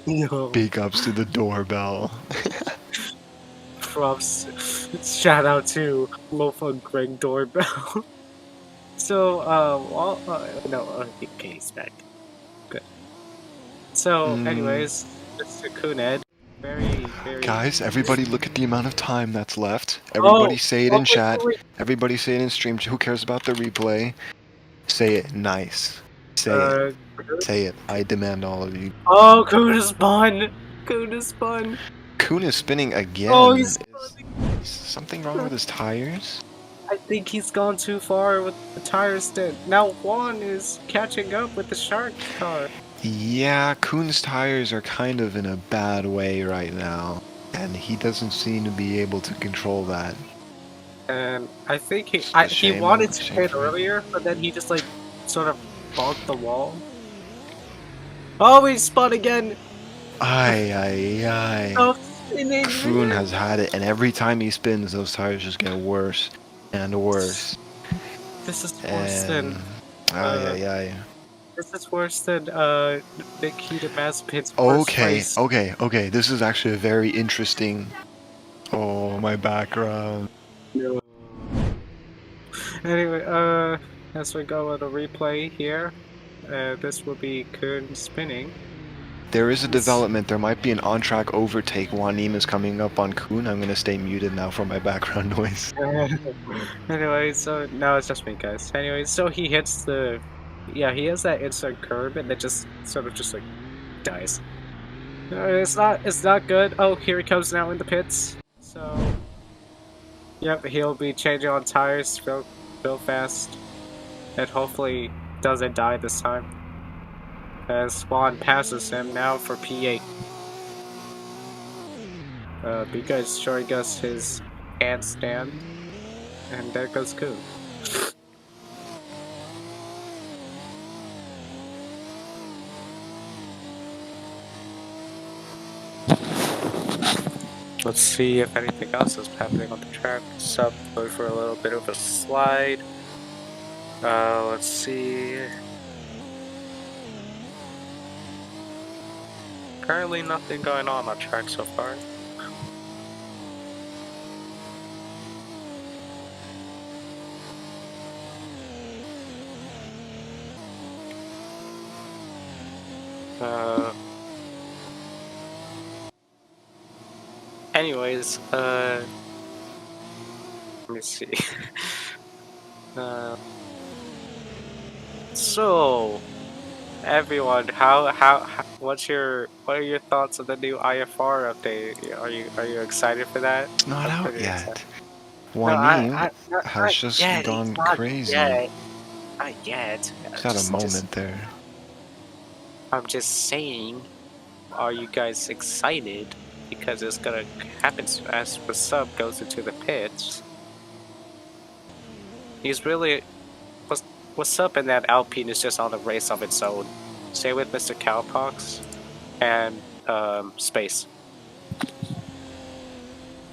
Yo.
Big ups to the doorbell.
Props. Shout out to Lofa Greg doorbell. So, okay, he's back. Good. So, anyways, Mr. Kuned, very.
Guys, everybody look at the amount of time that's left. Everybody say it in chat. Everybody say it in stream. Who cares about the replay? Say it nice. Say it. Say it. I demand all of you.
Oh, Kun is spun!
Kun is spinning again.
Oh, he's
spinning. Is something wrong with his tires?
I think he's gone too far with the tire stint. Now Juan is catching up with the shark car.
Yeah, Kun's tires are kind of in a bad way right now, and he doesn't seem to be able to control that.
And I think he
Shame
wanted
on-
to
shame
pit
for him.
earlier, but then he just like sort of bonked the wall. Oh, he spun again.
Aye.
Oh, spinning.
Kun has had it, and every time he spins, those tires just get worse and worse.
This is worse than.
Aye.
This is worse than Nikita Mazepin's first
Okay.
race.
This is actually a very interesting. Oh, my background.
Anyway, as we go with a replay here, this will be Kun spinning.
There is a development. There might be an on-track overtake. Wanim is coming up on Kun. I'm gonna stay muted now for my background noise.
Anyway, so now it's just me, guys. Anyway, so he hits the. Yeah, he has that inside curb and it just sort of just like dies. It's not good. Oh, here he comes now in the pits. So, yep, he'll be changing on tires real fast, and hopefully doesn't die this time. As Spawn passes him now for P8. Because showing us his handstand, and there goes Coon. Let's see if anything else is happening on the track. Sub going for a little bit of a slide. Let's see. Currently nothing going on track so far. Anyways, let me see. So, everyone, what are your thoughts on the new IFR update? Are you excited for that?
It's not
I'm
out
pretty
yet.
excited.
Juanine
Not
has just
yet.
gone
It's not
crazy.
yet. Not yet.
He's had a moment there.
I'm just saying, are you guys excited? Because it's gonna happen as the sub goes into the pits. He's really what's up in that Alpine is just on a race of its own. Same with Mr. Cowpox and Space.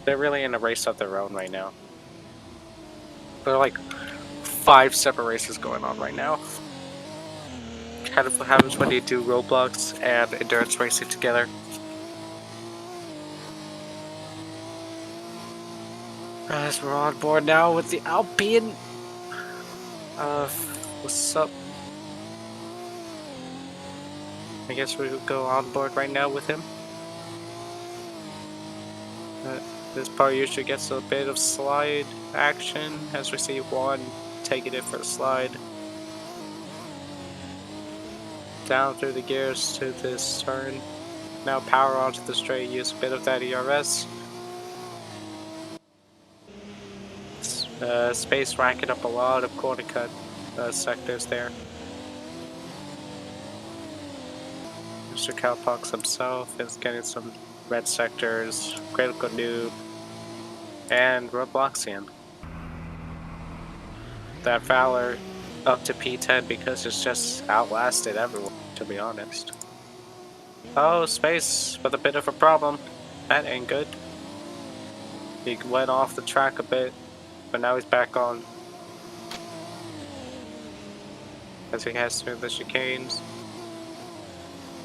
They're really in a race of their own right now. There are like 5 separate races going on right now. Happens when you do Roblox and endurance racing together. As we're on board now with the Alpine. What's up? I guess we would go on board right now with him. This part usually gets a bit of slide action as we see Juan taking it for a slide. Down through the gears to this turn. Now power onto the straight, use a bit of that ERS. Space racking up a lot of corner cut sectors there. Mr. Cowpox himself is getting some red sectors, critical noob, and Robloxian. That Valor up to P10 because it's just outlasted everyone, to be honest. Oh, Space with a bit of a problem. That ain't good. He went off the track a bit, but now he's back on. As he heads through the chicanes.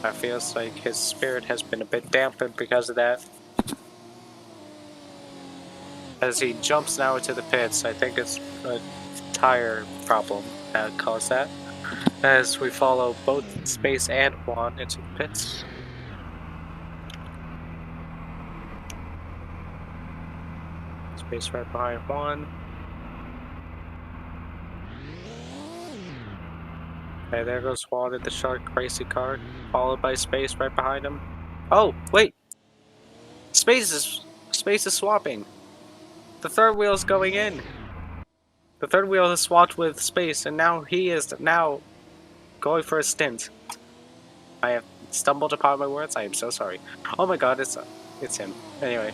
I feels like his spirit has been a bit dampened because of that. As he jumps now into the pits, I think it's a tire problem that caused that. As we follow both Space and Juan into the pits. Space right behind Juan. Okay, there goes Juan in the Shark Racing car, followed by Space right behind him. Oh, wait! Space is swapping! The third wheel is going in! The third wheel is swapped with Space, and now he is now going for a stint. I have stumbled upon my words, I am so sorry. Oh my god, it's him. Anyway,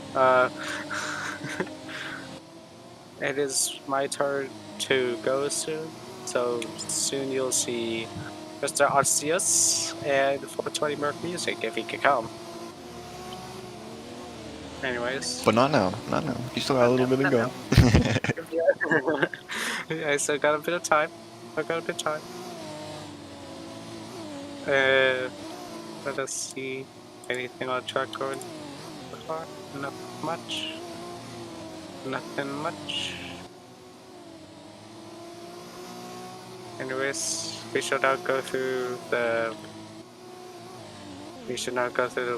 it is my turn to go soon. So soon you'll see Mr. Arceus and 420 Merc Music if he can come. Anyways.
But not now, not now. You still got a little bit to go.
I still got a bit of time. Let us see anything on track going so far. Not much. Nothing much. Anyways, we should now go through the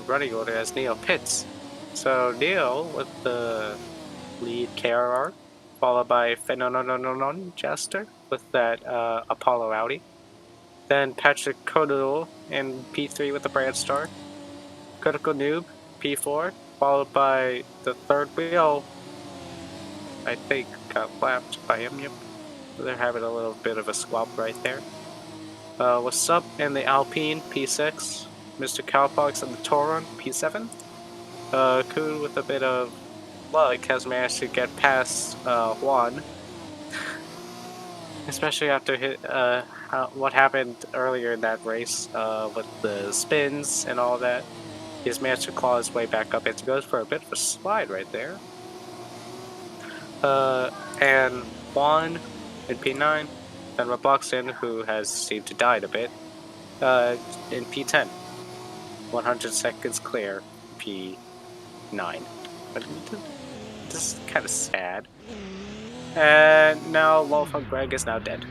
running order as Neil pits. So Neil with the lead KRR, followed by Phenomenon Jester with that Apollo Audi. Then Patrick Codal in P3 with the Brand Star. Critical Noob, P4, followed by the third wheel, I think got lapped by him, yep. They're having a little bit of a squab right there. What's up in the Alpine, P6. Mr. Cowpox in the Tauron, P7. Coon with a bit of luck, has managed to get past Juan. Especially after what happened earlier in that race with the spins and all that. He's managed to claw his way back up and goes for a bit of a slide right there. And Juan in P9, then Robuxton, who has seemed to died a bit, in P10. 100 seconds clear, P9. But this is kind of sad. And now Wolfgang Greg is now dead.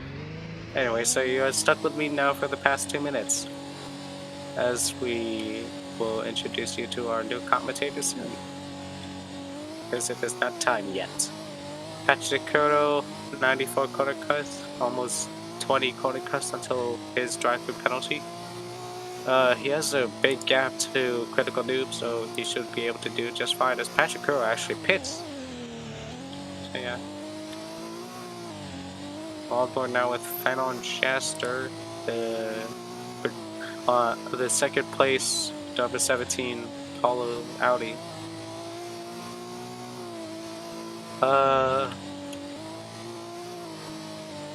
Anyway, so you're stuck with me now for the past 2 minutes, as we will introduce you to our new commentator soon. Because if it's not time yet. Patrick Curto, 94 corner cuts, almost 20 corner cuts until his drive-through penalty. He has a big gap to Critical Noob, so he should be able to do just fine, as Patrick Curto actually pits. So yeah. Waldborn now with Fanon Shaster, the second place, number 17, Paulo Audi.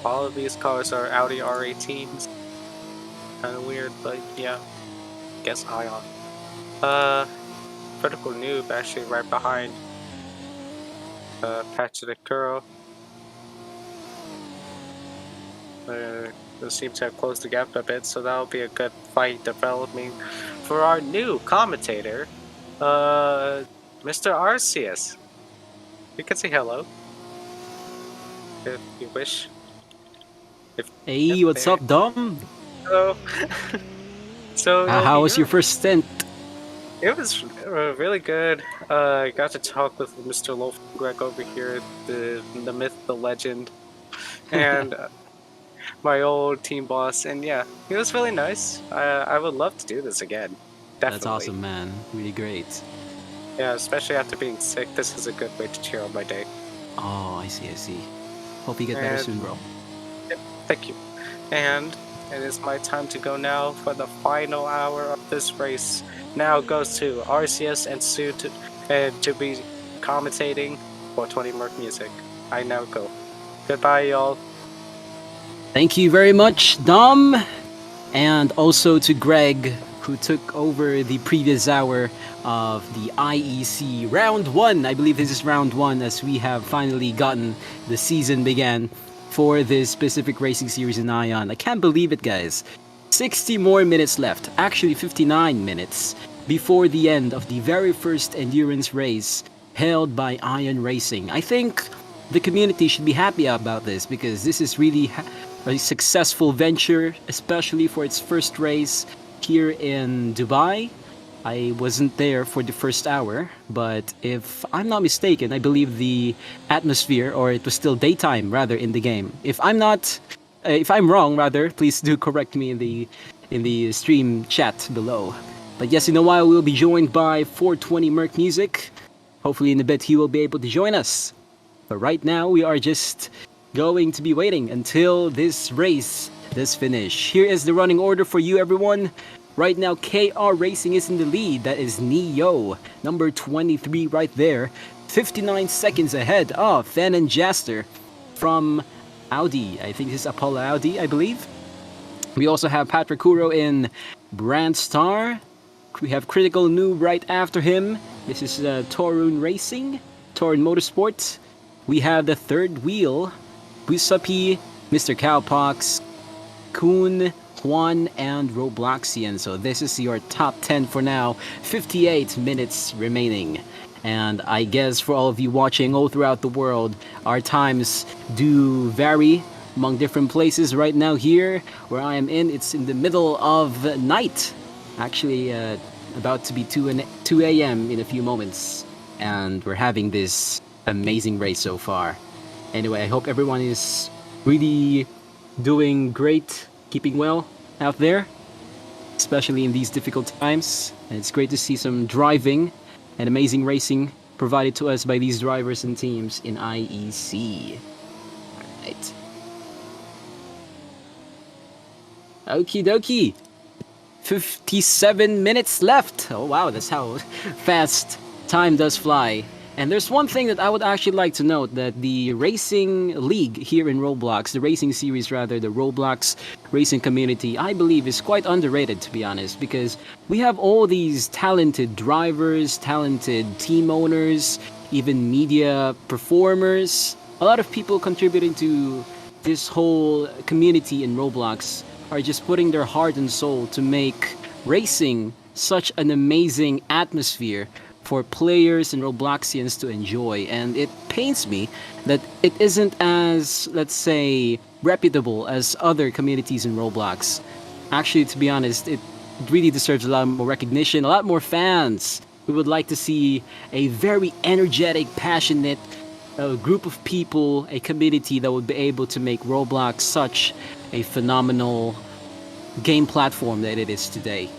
All of these cars are Audi R18s. Kinda weird, but yeah. Guess Ion. Critical Noob actually right behind Patrick Curto. They seem to have closed the gap a bit, so that'll be a good fight developing for our new commentator, Mr. Arceus. You can say hello if you wish.
Hey, what's up, Dom?
Hello. So
How was your first stint?
It was really good. I got to talk with Mr. Greg over here, the myth, the legend, and my old team boss, and yeah, it was really nice. I would love to do this again. Definitely.
That's awesome, man. Really great.
Yeah, especially after being sick, this is a good way to cheer on my day.
Oh, I see. Hope you get better soon, bro.
Yep, thank you. And it is my time to go now for the final hour of this race. Now goes to RCS and Sue to be commentating for 20 Merc Music. I now go. Goodbye, y'all.
Thank you very much, Dom, and also to Greg, who took over the previous hour of the IEC Round 1. I believe this is Round 1, as we have finally gotten the season began for this specific racing series in Ion. I can't believe it, guys. 60 more minutes left, actually 59 minutes, before the end of the very first endurance race held by Ion Racing. I think the community should be happy about this, because this is really a successful venture, especially for its first race here in Dubai. I wasn't there for the first hour, but if I'm not mistaken, I believe the atmosphere, or it was still daytime rather, in the game. If I'm wrong, rather, please do correct me in the stream chat below. But yes, in a while we'll be joined by 420 Merc Music. Hopefully in a bit he will be able to join us. But right now we are just going to be waiting until this race does finish. Here is the running order for you, everyone. Right now, KR Racing is in the lead. That is Neo, number 23 right there. 59 seconds ahead of Fan and Jaster from Audi. I think this is Apollo Audi, I believe. We also have Patrick Kuro in Brandstar. We have Critical Noob right after him. This is Torun Racing, Torun Motorsport. We have the third wheel, Busapi, Mr. Cowpox, Kuhn, Juan, and Robloxian. So this is your top 10 for now. 58 minutes remaining. And I guess for all of you watching all throughout the world, our times do vary among different places. Right now here, where I am in, it's in the middle of night. Actually, about to be 2 a.m. in a few moments. And we're having this amazing race so far. Anyway, I hope everyone is really doing great, keeping well out there, especially in these difficult times. And it's great to see some driving and amazing racing provided to us by these drivers and teams in IEC. Alright. Okie dokie. 57 minutes left. Oh wow, that's how fast time does fly. And there's one thing that I would actually like to note, that the racing league here in Roblox, the racing series rather, the Roblox racing community, I believe is quite underrated, to be honest, because we have all these talented drivers, talented team owners, even media performers, a lot of people contributing to this whole community in Roblox are just putting their heart and soul to make racing such an amazing atmosphere for players and Robloxians to enjoy. And it pains me that it isn't as, let's say, reputable as other communities in Roblox. Actually, to be honest, it really deserves a lot more recognition, a lot more fans. We would like to see a very energetic, passionate group of people, a community that would be able to make Roblox such a phenomenal game platform that it is today.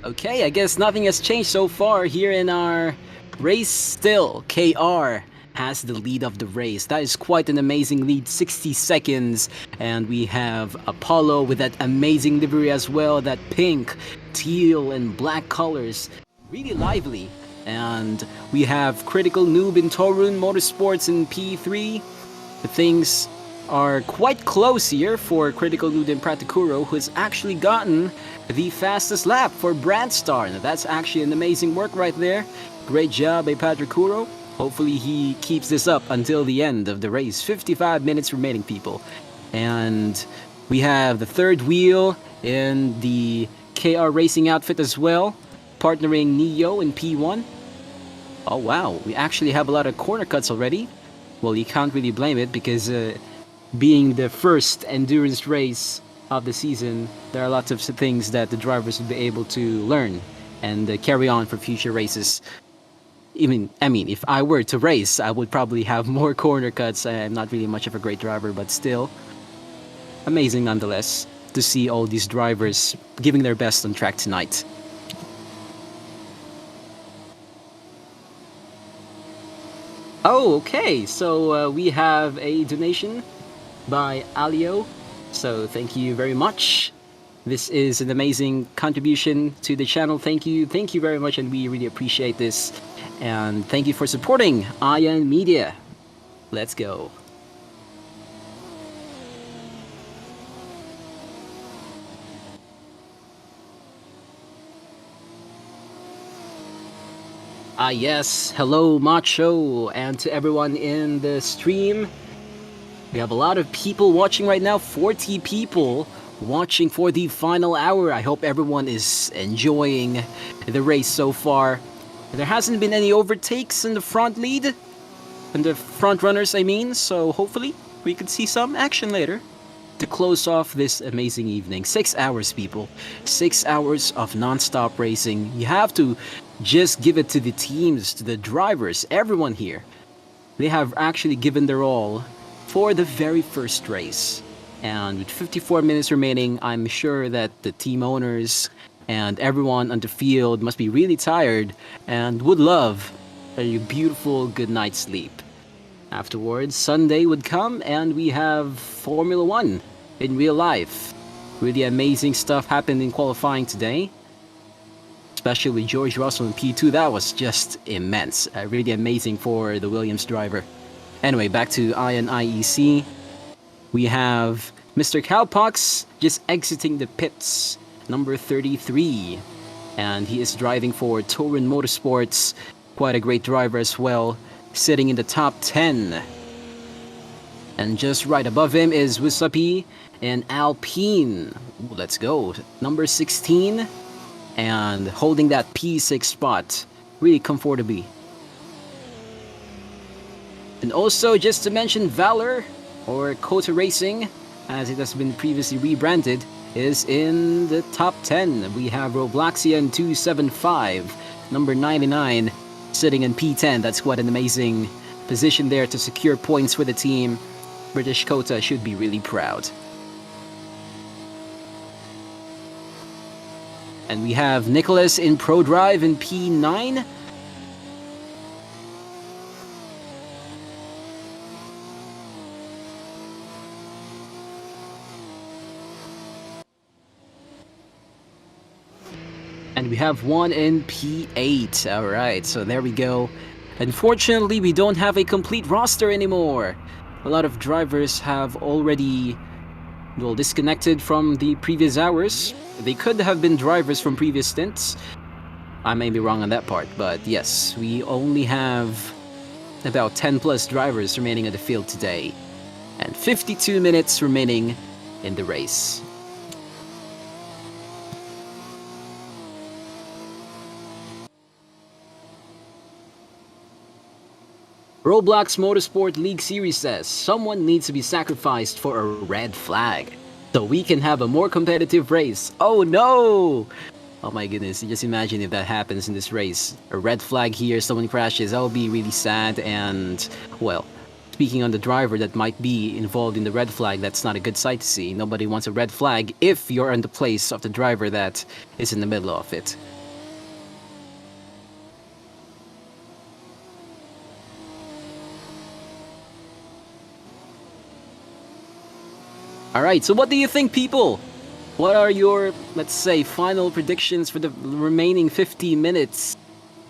Okay, I guess nothing has changed so far here in our race still. KR has the lead of the race. That is quite an amazing lead, 60 seconds. And we have Apollo with that amazing livery as well, that pink, teal, and black colors. Really lively. And we have Critical Noob in Torun Motorsports in P3. The things are quite close here for Critical Noob and Pratikuro, who's actually gotten the fastest lap for Brandstar. Now that's actually an amazing work right there. Great job by Pratikuro. Hopefully he keeps this up until the end of the race. 55 minutes remaining, people. And we have the third wheel in the KR Racing outfit as well, partnering Neo in P1. Oh wow, we actually have a lot of corner cuts already. Well, you can't really blame it because being the first endurance race of the season, there are lots of things that the drivers will be able to learn and carry on for future races. I mean, if I were to race, I would probably have more corner cuts. I'm not really much of a great driver, but still, amazing nonetheless to see all these drivers giving their best on track tonight. Oh, okay, so we have a donation by Alio, so thank you very much. This is an amazing contribution to the channel. Thank you very much, and we really appreciate this. And thank you for supporting Ion Media. Let's go. Yes, hello Macho, and to everyone in the stream. We have a lot of people watching right now, 40 people watching for the final hour. I hope everyone is enjoying the race so far. There hasn't been any overtakes in the front lead, in the front runners I mean, so hopefully we could see some action later to close off this amazing evening. 6 hours, people. 6 hours of non-stop racing. You have to just give it to the teams, to the drivers, everyone here. They have actually given their all for the very first race. And with 54 minutes remaining, I'm sure that the team owners and everyone on the field must be really tired and would love a beautiful good night's sleep. Afterwards, Sunday would come and we have Formula 1 in real life. Really amazing stuff happened in qualifying today, especially with George Russell in P2. That was just immense. Really amazing for the Williams driver. Anyway, back to Ion IEC. We have Mr. Cowpox just exiting the pits, number 33. And he is driving for Torun Motorsports. Quite a great driver as well, sitting in the top 10. And just right above him is Wisapi and Alpine. Ooh, let's go. Number 16. And holding that P6 spot really comfortably. And also, just to mention, Valor, or Kota Racing, as it has been previously rebranded, is in the top 10. We have Robloxian 275, number 99, sitting in P10. That's quite an amazing position there to secure points for the team. British Kota should be really proud. And we have Nicholas in Pro Drive in P9. And we have one in P8. Alright, so there we go. Unfortunately, we don't have a complete roster anymore. A lot of drivers have already, well, disconnected from the previous hours. They could have been drivers from previous stints. I may be wrong on that part, but yes, we only have about 10 plus drivers remaining on the field today. And 52 minutes remaining in the race. Roblox Motorsport League Series says someone needs to be sacrificed for a red flag so we can have a more competitive race. Oh no! Oh my goodness, just imagine if that happens in this race. A red flag here, someone crashes, that would be really sad. And, well, speaking on the driver that might be involved in the red flag, that's not a good sight to see. Nobody wants a red flag if you're in the place of the driver that is in the middle of it. Alright, so what do you think, people? What are your, let's say, final predictions for the remaining 50 minutes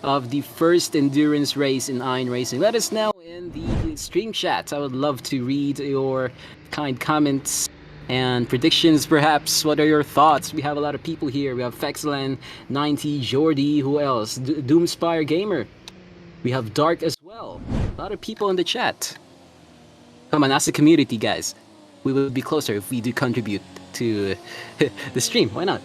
of the first endurance race in Iron Racing? Let us know in the stream chat. I would love to read your kind comments and predictions, perhaps. What are your thoughts? We have a lot of people here. We have Fexlan, 90, Jordy, who else? Doomspire Gamer. We have Dark as well. A lot of people in the chat. Come on, as a community, guys. We will be closer if we do contribute to the stream. Why not?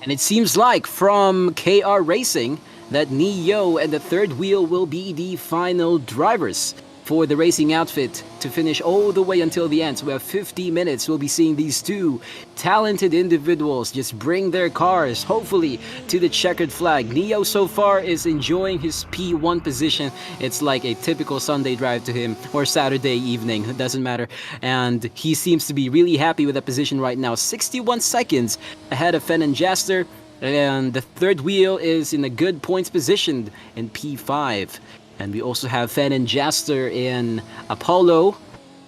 And it seems like from KR Racing that Neo and the third wheel will be the final drivers for the racing outfit to finish all the way until the end. So we have 50 minutes. We'll be seeing these two talented individuals just bring their cars, hopefully, to the checkered flag. Neo so far is enjoying his P1 position. It's like a typical Sunday drive to him, or Saturday evening, it doesn't matter. And he seems to be really happy with that position right now. 61 seconds ahead of Fen and Jaster. And the third wheel is in a good points position in P5. And we also have Fen and Jaster in Apollo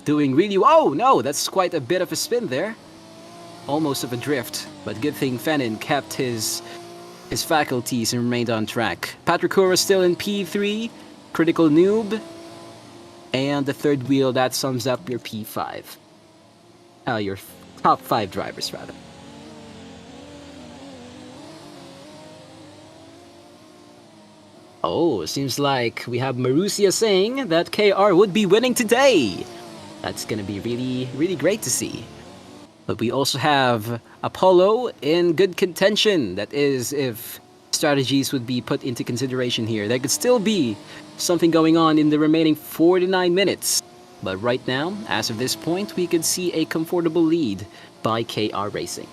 doing really well. Oh no, that's quite a bit of a spin there. Almost of a drift, but good thing Fennin kept his faculties and remained on track. Patricura still in P3, Critical Noob, and the third wheel, that sums up your P5. Your top 5 drivers, rather. Oh, seems like we have Marussia saying that KR would be winning today. That's gonna be really, really great to see. But we also have Apollo in good contention. That is, if strategies would be put into consideration here. There could still be something going on in the remaining 49 minutes. But right now, as of this point, we could see a comfortable lead by KR Racing.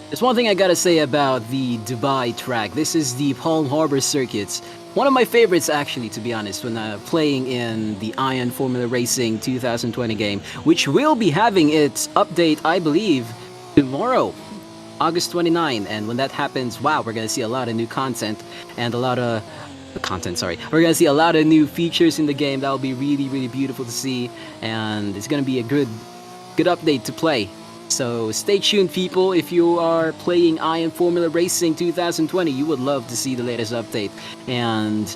There's one thing I gotta say about the Dubai track. This is the Palm Harbour circuits. One of my favorites, actually, to be honest, when playing in the Iron Formula Racing 2020 game, which will be having its update, I believe, tomorrow, August 29. And when that happens, wow, we're gonna see a lot of new content and a lot of We're gonna see a lot of new features in the game. That'll be really, really beautiful to see, and it's gonna be a good update to play. So stay tuned, people. If you are playing Iron Formula Racing 2020, you would love to see the latest update. And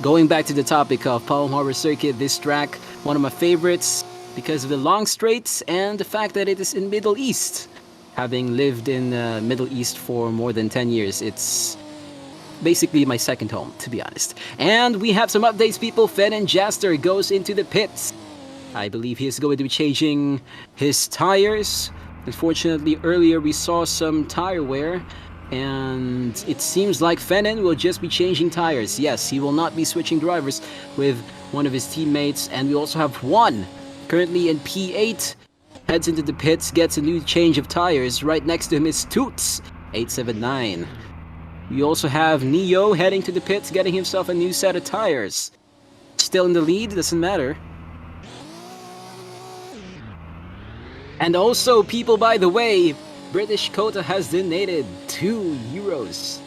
going back to the topic of Palm Harbour Circuit, this track, one of my favorites because of the long straights and the fact that it is in Middle East. Having lived in Middle East for more than 10 years, it's basically my second home, to be honest. And we have some updates, people. Fen and Jaster goes into the pits. I believe he is going to be changing his tires Unfortunately, earlier we saw some tire wear, and it seems like Fennon will just be changing tires. Yes, he will not be switching drivers with one of his teammates, and we also have Juan, currently in P8, heads into the pits, gets a new change of tires. Right next to him is Toots, 879. We also have Neo heading to the pits, getting himself a new set of tires. Still in the lead, doesn't matter. And also, people, by the way, British Kota has donated €2.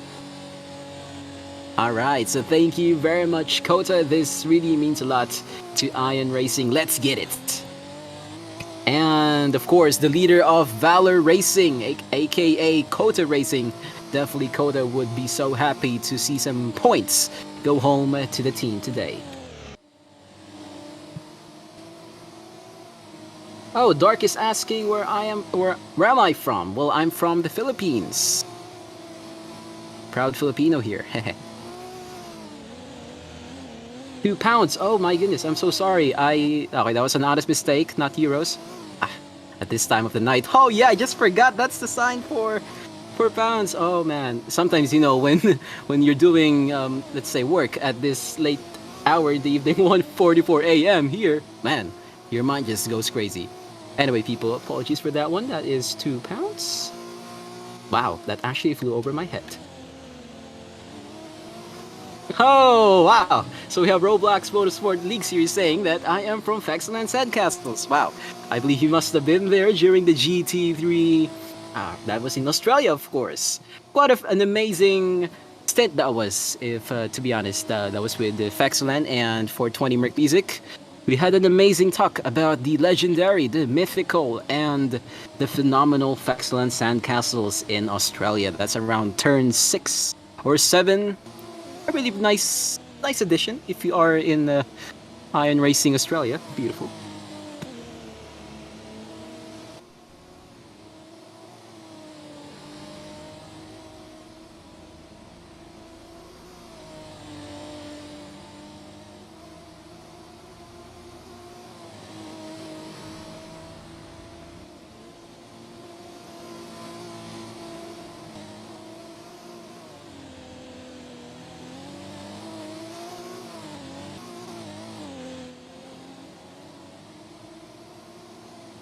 Alright, so thank you very much, Kota. This really means a lot to Iron Racing. Let's get it. And of course, the leader of Valor Racing, aka Kota Racing. Definitely Kota would be so happy to see some points go home to the team today. Oh, Dark is asking where am I from? Well, I'm from the Philippines. Proud Filipino here. £2. Oh my goodness, I'm so sorry. Okay, that was an honest mistake, not euros. At this time of the night. Oh yeah, I just forgot. That's the sign for pounds. Oh man, sometimes when you're doing let's say work at this late hour in the evening, 1:44 a.m. here, man, your mind just goes crazy. Anyway, people, apologies for that one. That is £2. Wow, that actually flew over my head. Oh, wow. So we have Roblox Motorsport League Series saying that I am from Fexeland Sandcastles. Wow. I believe you must have been there during the GT3. That was in Australia, of course. Quite an amazing stint that was, if to be honest. That was with the Fexeland and 420 Merc Music. We had an amazing talk about the legendary, the mythical, and the phenomenal Fexeland Sandcastles in Australia. That's around turn 6 or 7. A really nice addition if you are in Iron Racing Australia. Beautiful.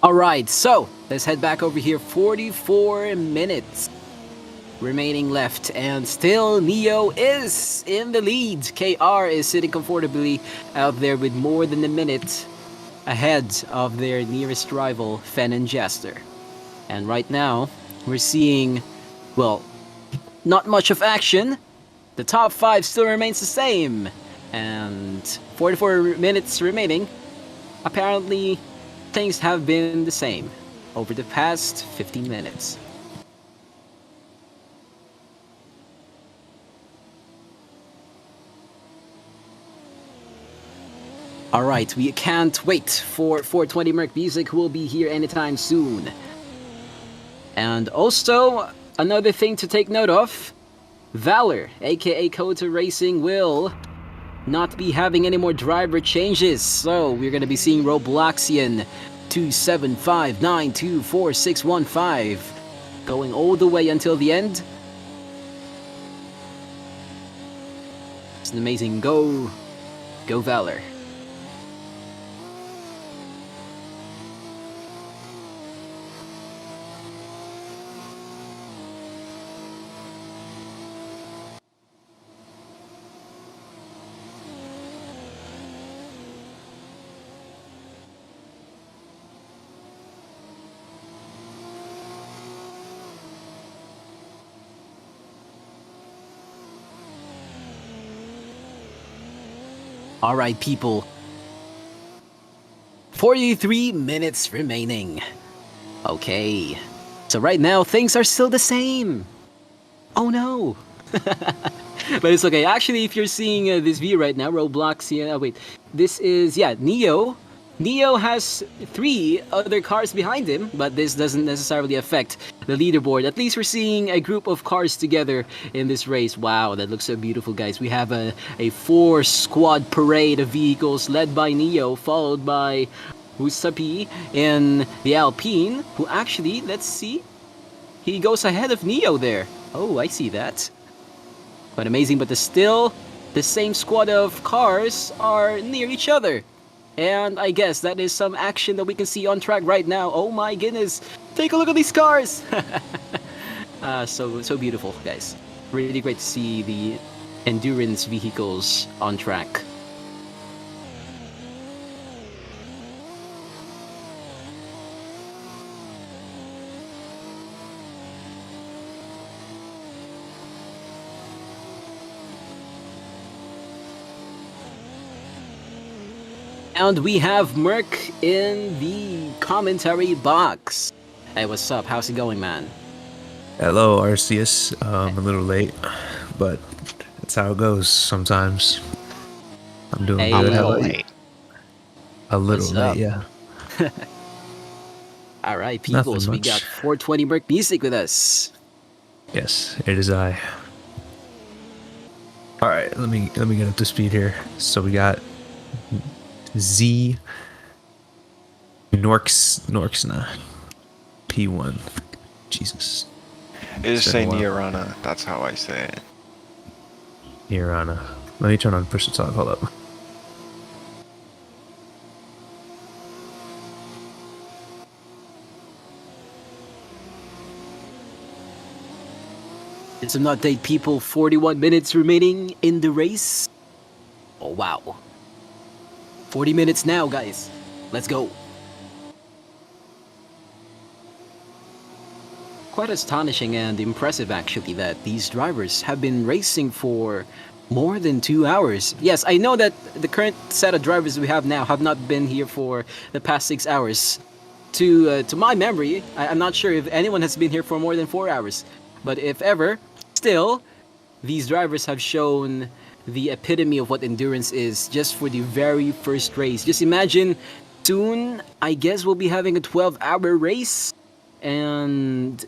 Alright, so let's head back over here. 44 minutes remaining left, and still Neo is in the lead. KR is sitting comfortably out there with more than a minute ahead of their nearest rival, Fen and Jester. And right now, we're seeing, well, not much of action. The top 5 still remains the same, and 44 minutes remaining. Apparently, things have been the same over the past 15 minutes. Alright, we can't wait for 420 Merc Music, who will be here anytime soon. And also, another thing to take note of, Valor, aka Kota Racing, will not be having any more driver changes, so we're gonna be seeing Robloxian 275924615 going all the way until the end. It's an amazing go Valor. Alright, people. 43 minutes remaining. Okay. So right now, things are still the same. Oh no. But it's okay. Actually, if you're seeing this view right now, Roblox, wait. This is, Neo. Neo has 3 other cars behind him, but this doesn't necessarily affect the leaderboard. At least we're seeing a group of cars together in this race. Wow, that looks so beautiful, guys. We have a 4-squad parade of vehicles led by Neo, followed by Mustafi in the Alpine, who actually, let's see, he goes ahead of Neo there. Oh, I see that. Quite amazing, but still, the same squad of cars are near each other. And I guess that is some action that we can see on track right now. Oh my goodness, take a look at these cars! So beautiful, guys. Really great to see the endurance vehicles on track. And we have Merc in the commentary box. Hey, what's up? How's it going, man?
Hello, Arceus. I'm a little late, but that's how it goes sometimes. I'm doing
Hey,
good.
A
How
little
about you?
late.
A little
What's
late,
up?
yeah.
All right,
Nothing
peoples, we got
much.
420 Merc Music with us.
Yes, it is I. All right, let me get up to speed here. So we got Z Norksna P1. Jesus.
I just
It's
say
been a while.
Niarana. That's how I say it.
Nirana. Let me turn on push to talk. Hold up.
It's an update, people. 41 minutes remaining in the race. Oh, wow. 40 minutes now, guys. Let's go. Quite astonishing and impressive, actually, that these drivers have been racing for more than 2 hours. Yes, I know that the current set of drivers we have now have not been here for the past 6 hours. To my memory, I'm not sure if anyone has been here for more than 4 hours. But if ever, still, these drivers have shown the epitome of what endurance is just for the very first race. Just imagine, soon, I guess we'll be having a 12-hour race. And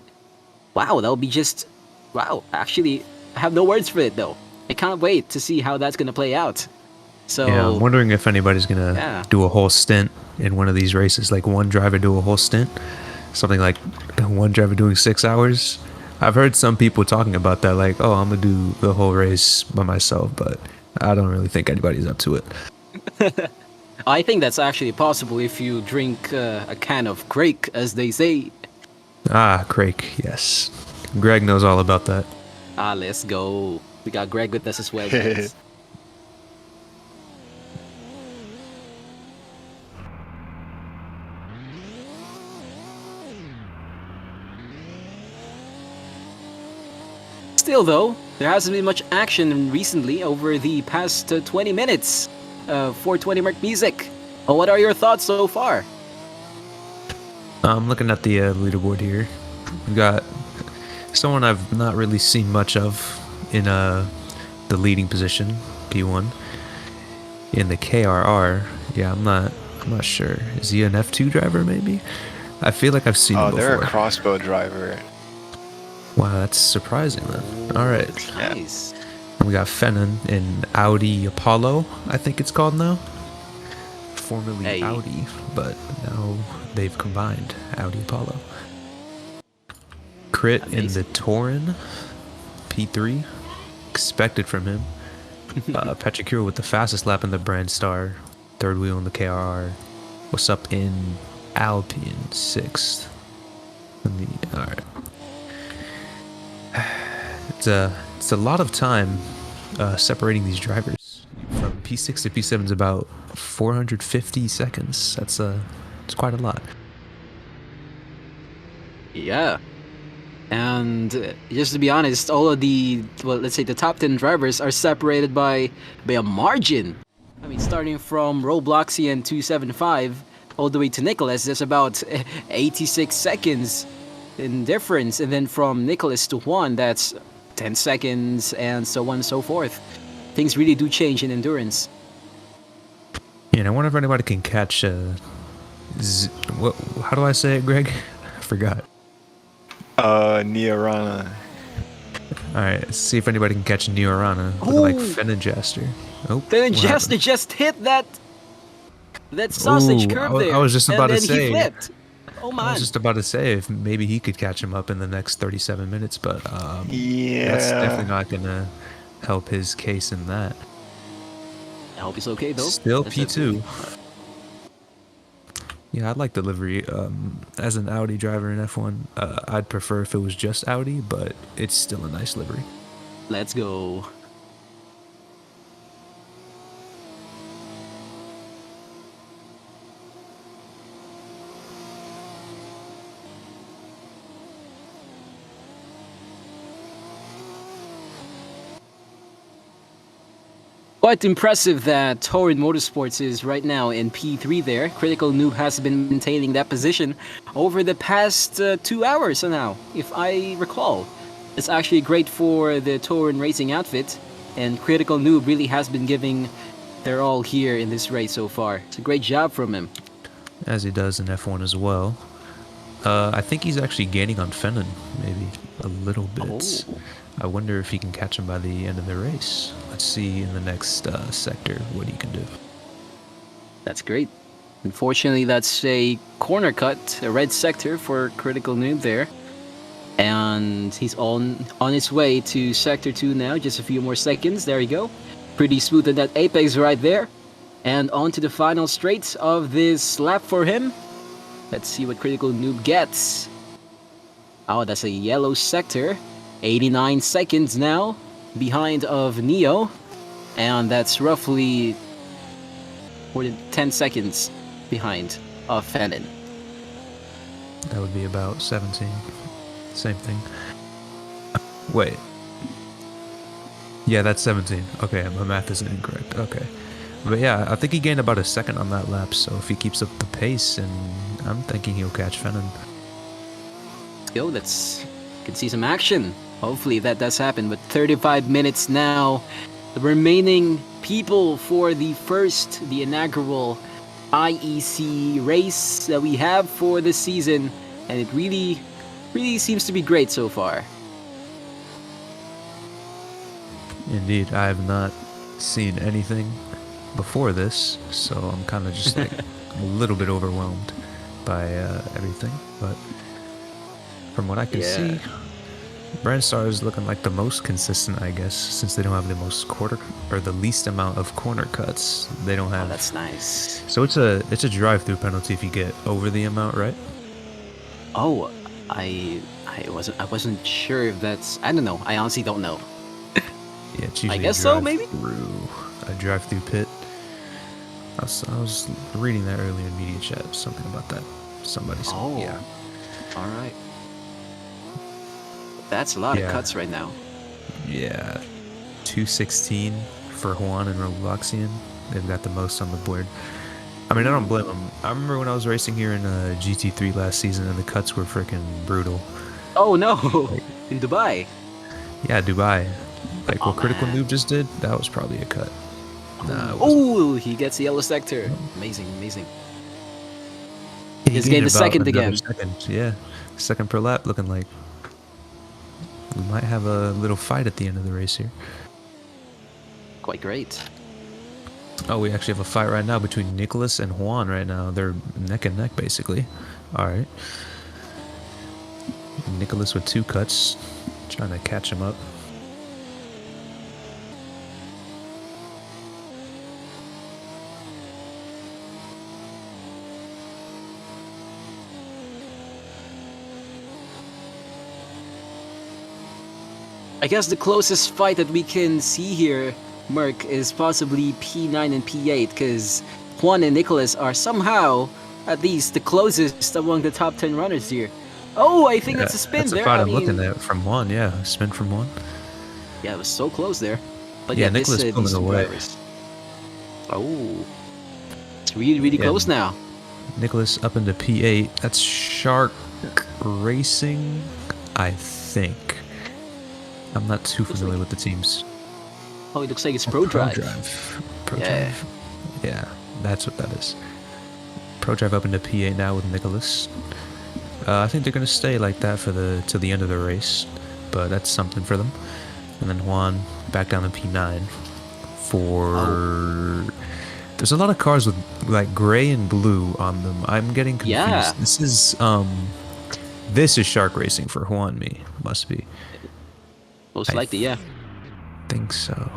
wow, that'll be just, wow. Actually, I have no words for it, though. I can't wait to see how that's going to play out. So,
Yeah, I'm wondering if anybody's gonna
Yeah.
do a whole stint in one of these races, like one driver do a whole stint, something like one driver doing 6 hours. I've heard some people talking about that, like, oh, I'm gonna do the whole race by myself, but I don't really think anybody's up to it.
I think that's actually possible if you drink a can of Crake, as they say.
Ah, Craig, yes. Greg knows all about that.
Let's go. We got Greg with us as well, guys. Still, though, there hasn't been much action recently over the past 20 minutes. 420 Merc Music. What are your thoughts so far?
I'm looking at the leaderboard here. We've got someone I've not really seen much of in the leading position, P1. In the KRR, yeah, I'm not sure. Is he an F2 driver, maybe? I feel like I've seen him
Oh,
before.
they're a crossbow driver.
Wow, that's surprising then. All right.
Yeah.
Nice.
We got Fennon in Audi Apollo, I think it's called now. Formerly
Hey.
Audi, but now they've combined Audi Apollo. Crit in the
Amazing.
Touran, P3, expected from him. Petricure with the fastest lap in the Brand Star, third wheel in the KRR. What's up in Alpine, 6th. All right. It's a lot of time separating these drivers. From P6 to P7 is about 450 seconds. It's quite a lot.
Yeah. And just to be honest, all of the, well, let's say the top 10 drivers are separated by a margin. I mean, starting from Robloxy and 275 all the way to Nicholas, there's about 86 seconds in difference. And then from Nicholas to Juan, that's 10 seconds and so on and so forth. Things really do change in endurance.
Yeah, and I wonder if anybody can catch how do I say it, Greg? I forgot.
Niarana.
Alright, let's see if anybody can catch Niorana. Looking like Fenn and Jester. Oh,
Then
what
Jester
happened?
just hit that. that sausage
Ooh,
curve
I
there.
was just about
and
to
then he
say.
flipped. Oh
I
man.
was just about to say if maybe he could catch him up in the next 37 minutes, but that's definitely
Yeah.
not gonna help his case in that.
I hope he's okay though.
Still
That's
P2. Yeah, I'd like the livery. As an Audi driver in F1, I'd prefer if it was just Audi, but it's still a nice livery.
Let's go. Quite impressive that Torrid Motorsports is right now in P3 there. Critical Noob has been maintaining that position over the past 2 hours now, if I recall. It's actually great for the Torrid Racing outfit, and Critical Noob really has been giving their all here in this race so far. It's a great job from him.
As he does in F1 as well. I think he's actually gaining on Fennon, maybe a little bit.
Oh.
I wonder if he can catch him by the end of the race. Let's see in the next sector what he can do.
That's great. Unfortunately, that's a corner cut, a red sector for Critical Noob there. And he's on his way to Sector 2 now, just a few more seconds. There you go. Pretty smooth at that apex right there. And on to the final straight of this lap for him. Let's see what Critical Noob gets. Oh, that's a yellow sector. 89 seconds now behind of Neo. And that's roughly more than 10 seconds behind of Fennon.
That would be about 17. Same thing. Wait. Yeah, that's 17. Okay, my math isn't incorrect. Okay. But yeah, I think he gained about a second on that lap, so if he keeps up the pace, and I'm thinking he'll catch Fennon.
Let's go, can see some action. Hopefully that does happen, but 35 minutes now. The remaining people for the inaugural IEC race that we have for this season, and it really seems to be great so far.
Indeed, I have not seen anything before this, so I'm kind of just like a little bit overwhelmed by everything. But from what I can see, Brandstar is looking like the most consistent, I guess, since they don't have the most the least amount of corner cuts. They don't have.
Oh, that's nice.
So it's a drive-through penalty if you get over the amount, right?
Oh, I wasn't sure if that's. I don't know. I honestly don't know.
Yeah, it's usually
I guess so, maybe?
A drive-through pit. I was reading that earlier in media chat, something about that. Somebody said,
Oh,
yeah.
Alright. That's a lot of
Yeah.
cuts right now.
Yeah. 216 for Juan and Robloxian. They've got the most on the board. I mean, I don't blame them. I remember when I was racing here in GT3 last season, and the cuts were freaking brutal.
Oh no! In Dubai.
Yeah, Dubai. Like
Oh,
what Critical
man.
Noob just did, that was probably a cut. Nah, it wasn't.
Oh, he gets the yellow sector. Amazing, amazing.
He
He's
gained
gained a
about
second
another
again.
Second, yeah. Second per lap, looking like we might have a little fight at the end of the race here.
Quite great.
Oh, we actually have a fight right now between Nicholas and Juan right now. They're neck and neck, basically. Alright. Nicholas with 2 cuts, trying to catch him up.
I guess the closest fight that we can see here, Merc, is possibly P9 and P8, because Juan and Nicholas are somehow, at least, the closest among the top 10 runners here. Oh, I think that's a spin
That's
there.
the fight
I
I'm
mean,
looking at from Juan, yeah. Spin from Juan.
yeah, it was so close there. But
Yeah,
yeah,
Nicholas
these
pulling
two
away.
drivers. Oh, it's really
Yeah.
close now.
Nicholas up into P8. That's Shark Racing, I think. I'm not too familiar with the teams.
Oh, it looks like it's Pro Drive.
Pro
Yeah.
Drive. Yeah, that's what that is. Pro Drive up into P8 now with Nicholas. I think they're gonna stay like that for till the end of the race, but that's something for them. And then Juan back down to P9 for There's a lot of cars with like gray and blue on them. I'm getting confused.
Yeah.
This is shark racing for Juanmi. Must be.
Most
I
likely, yeah.
Think so.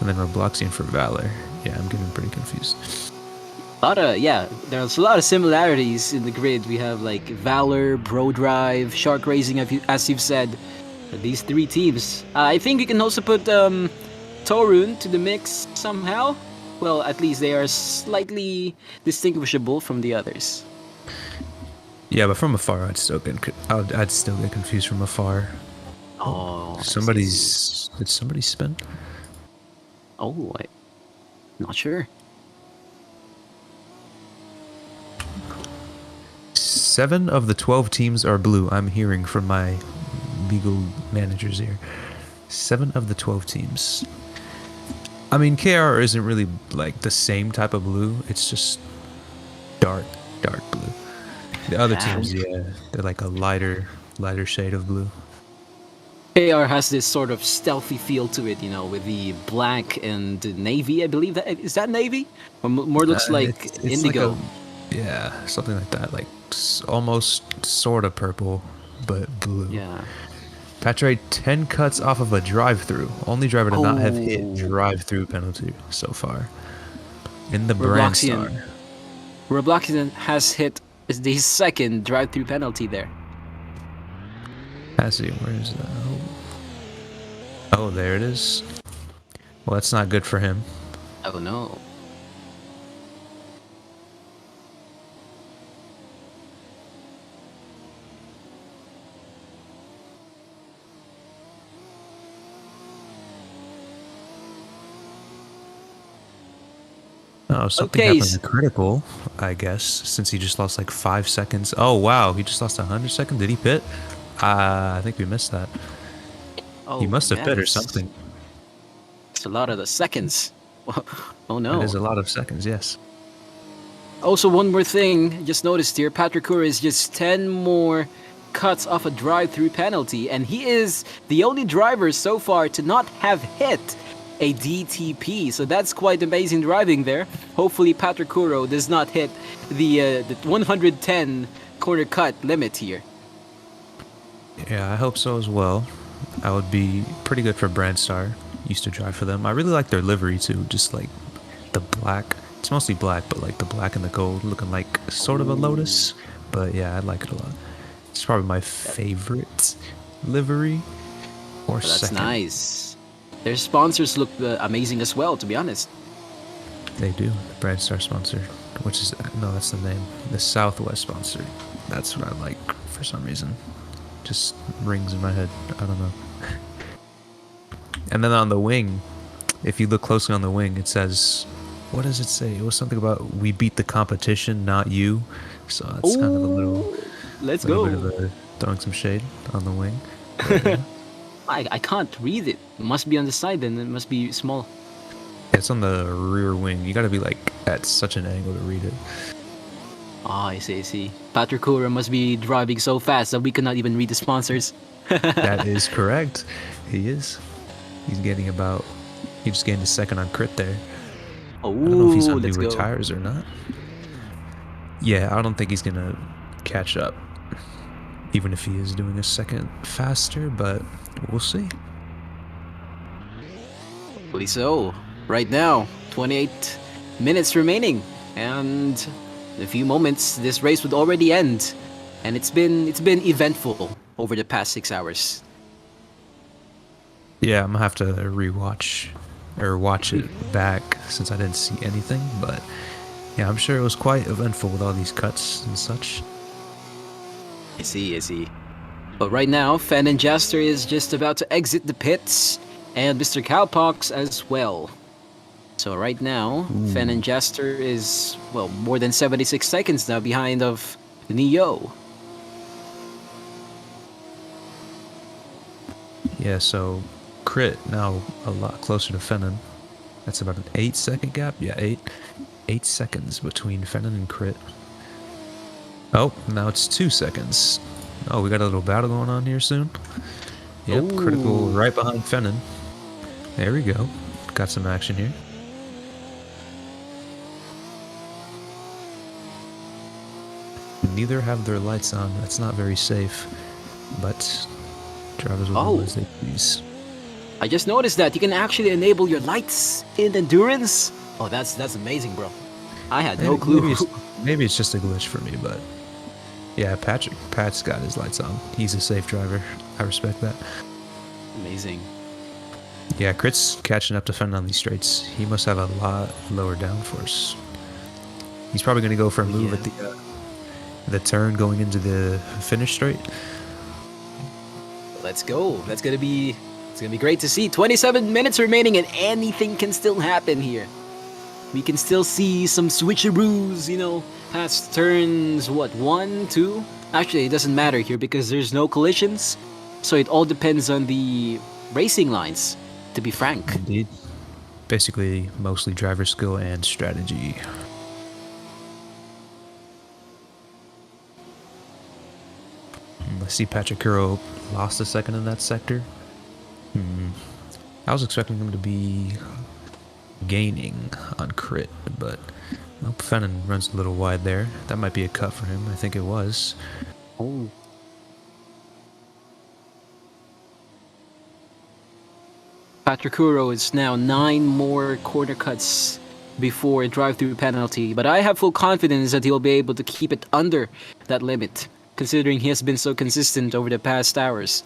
And then Robloxian for Valor. Yeah, I'm getting pretty confused.
There's a lot of similarities in the grid. We have like Valor, Bro Drive, Shark Racing, as you've said. These three teams. I think we can also put Torun to the mix somehow. Well, at least they are slightly distinguishable from the others.
Yeah, but from afar, I'd still get confused from afar.
Oh,
Did somebody spin?
Oh, not sure.
7 of the 12 teams are blue. I'm hearing from my legal managers here. 7 of the 12 teams. I mean, KR isn't really like the same type of blue. It's just dark blue. The other teams, yeah, they're like a lighter shade of blue.
KR has this sort of stealthy feel to it, with the black and the navy. I believe is that navy, or more looks like
it's
indigo.
Like yeah, something like that. Like almost sort of purple, but blue.
Yeah.
Patre 10 cuts off of a drive-through. Only driver to not have hit drive-through penalty so far. In the brand star.
Robloxian has hit the second drive-through penalty there.
I see. Where is that? Oh, there it is. Well, that's not good for him.
Oh no.
Oh, something happened to critical, I guess, since he just lost like 5 seconds. Oh, wow. He just lost 100 seconds. Did he pit? I think we missed that.
Oh,
he must have pit or something.
It's a lot of the seconds. Oh no.
It is a lot of seconds, yes.
Also, one more thing, just noticed here, Patrick Kura is just 10 more cuts off a drive-through penalty, and he is the only driver so far to not have hit a DTP, so that's quite amazing driving there. Hopefully Patrick Kuro does not hit the 110 corner cut limit here.
Yeah, I hope so as well. That would be pretty good for Brandstar. Used to drive for them. I really like their livery too, just like the black. It's mostly black, but like the black and the gold looking like sort of a Lotus. But yeah, I like it a lot. It's probably my favorite livery. Or
that's
second.
Nice. Their sponsors look amazing as well, to be honest.
They do. The Brandstar sponsor, which is, no, that's the name. The Southwest sponsor. That's what I like for some reason. Just rings in my head. I don't know. And then on the wing, if you look closely on the wing, it says, what does it say? It was something about we beat the competition, not you. So it's kind of a little.
Let's
go.
go.
Bit of throwing some shade on the wing. But, yeah.
I can't read it. It must be on the side then. It must be small.
It's on the rear wing. You gotta be like at such an angle to read it.
Ah, I see. Patrick Kura must be driving so fast that we cannot even read the sponsors.
That is correct. He is. He just gained a second on crit there.
Oh,
I don't know if he's on
let's
new
go.
tires or not. Yeah, I don't think he's gonna catch up. Even if he is doing a second faster, but we'll see.
Hopefully so. Right now, 28 minutes remaining, and in a few moments, this race would already end. And it's been eventful over the past 6 hours.
Yeah, I'm gonna have to rewatch or watch it back since I didn't see anything. But yeah, I'm sure it was quite eventful with all these cuts and such.
I see. But right now, Fan and Jaster is just about to exit the pits, and Mr. Cowpox as well. So right now, Fan and Jaster is, well, more than 76 seconds now behind of Neo.
Yeah, so Crit now a lot closer to Fennon. That's about an 8-second gap. Yeah, 8 seconds between Fennon and Crit. Oh, now it's 2 seconds. Oh, we got a little battle going on here soon. Yep,
Ooh.
Critical right behind Fennon. There we go. Got some action here. Neither have their lights on. That's not very safe. But drivers will
Oh.
do as they please.
I just noticed that you can actually enable your lights in endurance. Oh, that's amazing, bro. I had no clue.
Maybe it's just a glitch for me, but yeah, Pat's got his lights on. He's a safe driver. I respect that.
Amazing.
Yeah, Crit's catching up to Fenn on these straights. He must have a lot lower downforce. He's probably going to go for a move at the turn going into the finish straight.
Let's go. It's gonna be great to see. 27 minutes remaining, and anything can still happen here. We can still see some switcheroos, past turns. What, 1, 2? Actually, it doesn't matter here because there's no collisions, so it all depends on the racing lines. To be frank.
Indeed. Basically, mostly driver skill and strategy. I see Patrick Curro lost a second in that sector. I was expecting him to be gaining on Crit, but Fennon runs a little wide there. That might be a cut for him. I think it was.
Oh. Patricuro is now 9 more corner cuts before a drive-through penalty, but I have full confidence that he'll be able to keep it under that limit, considering he has been so consistent over the past hours.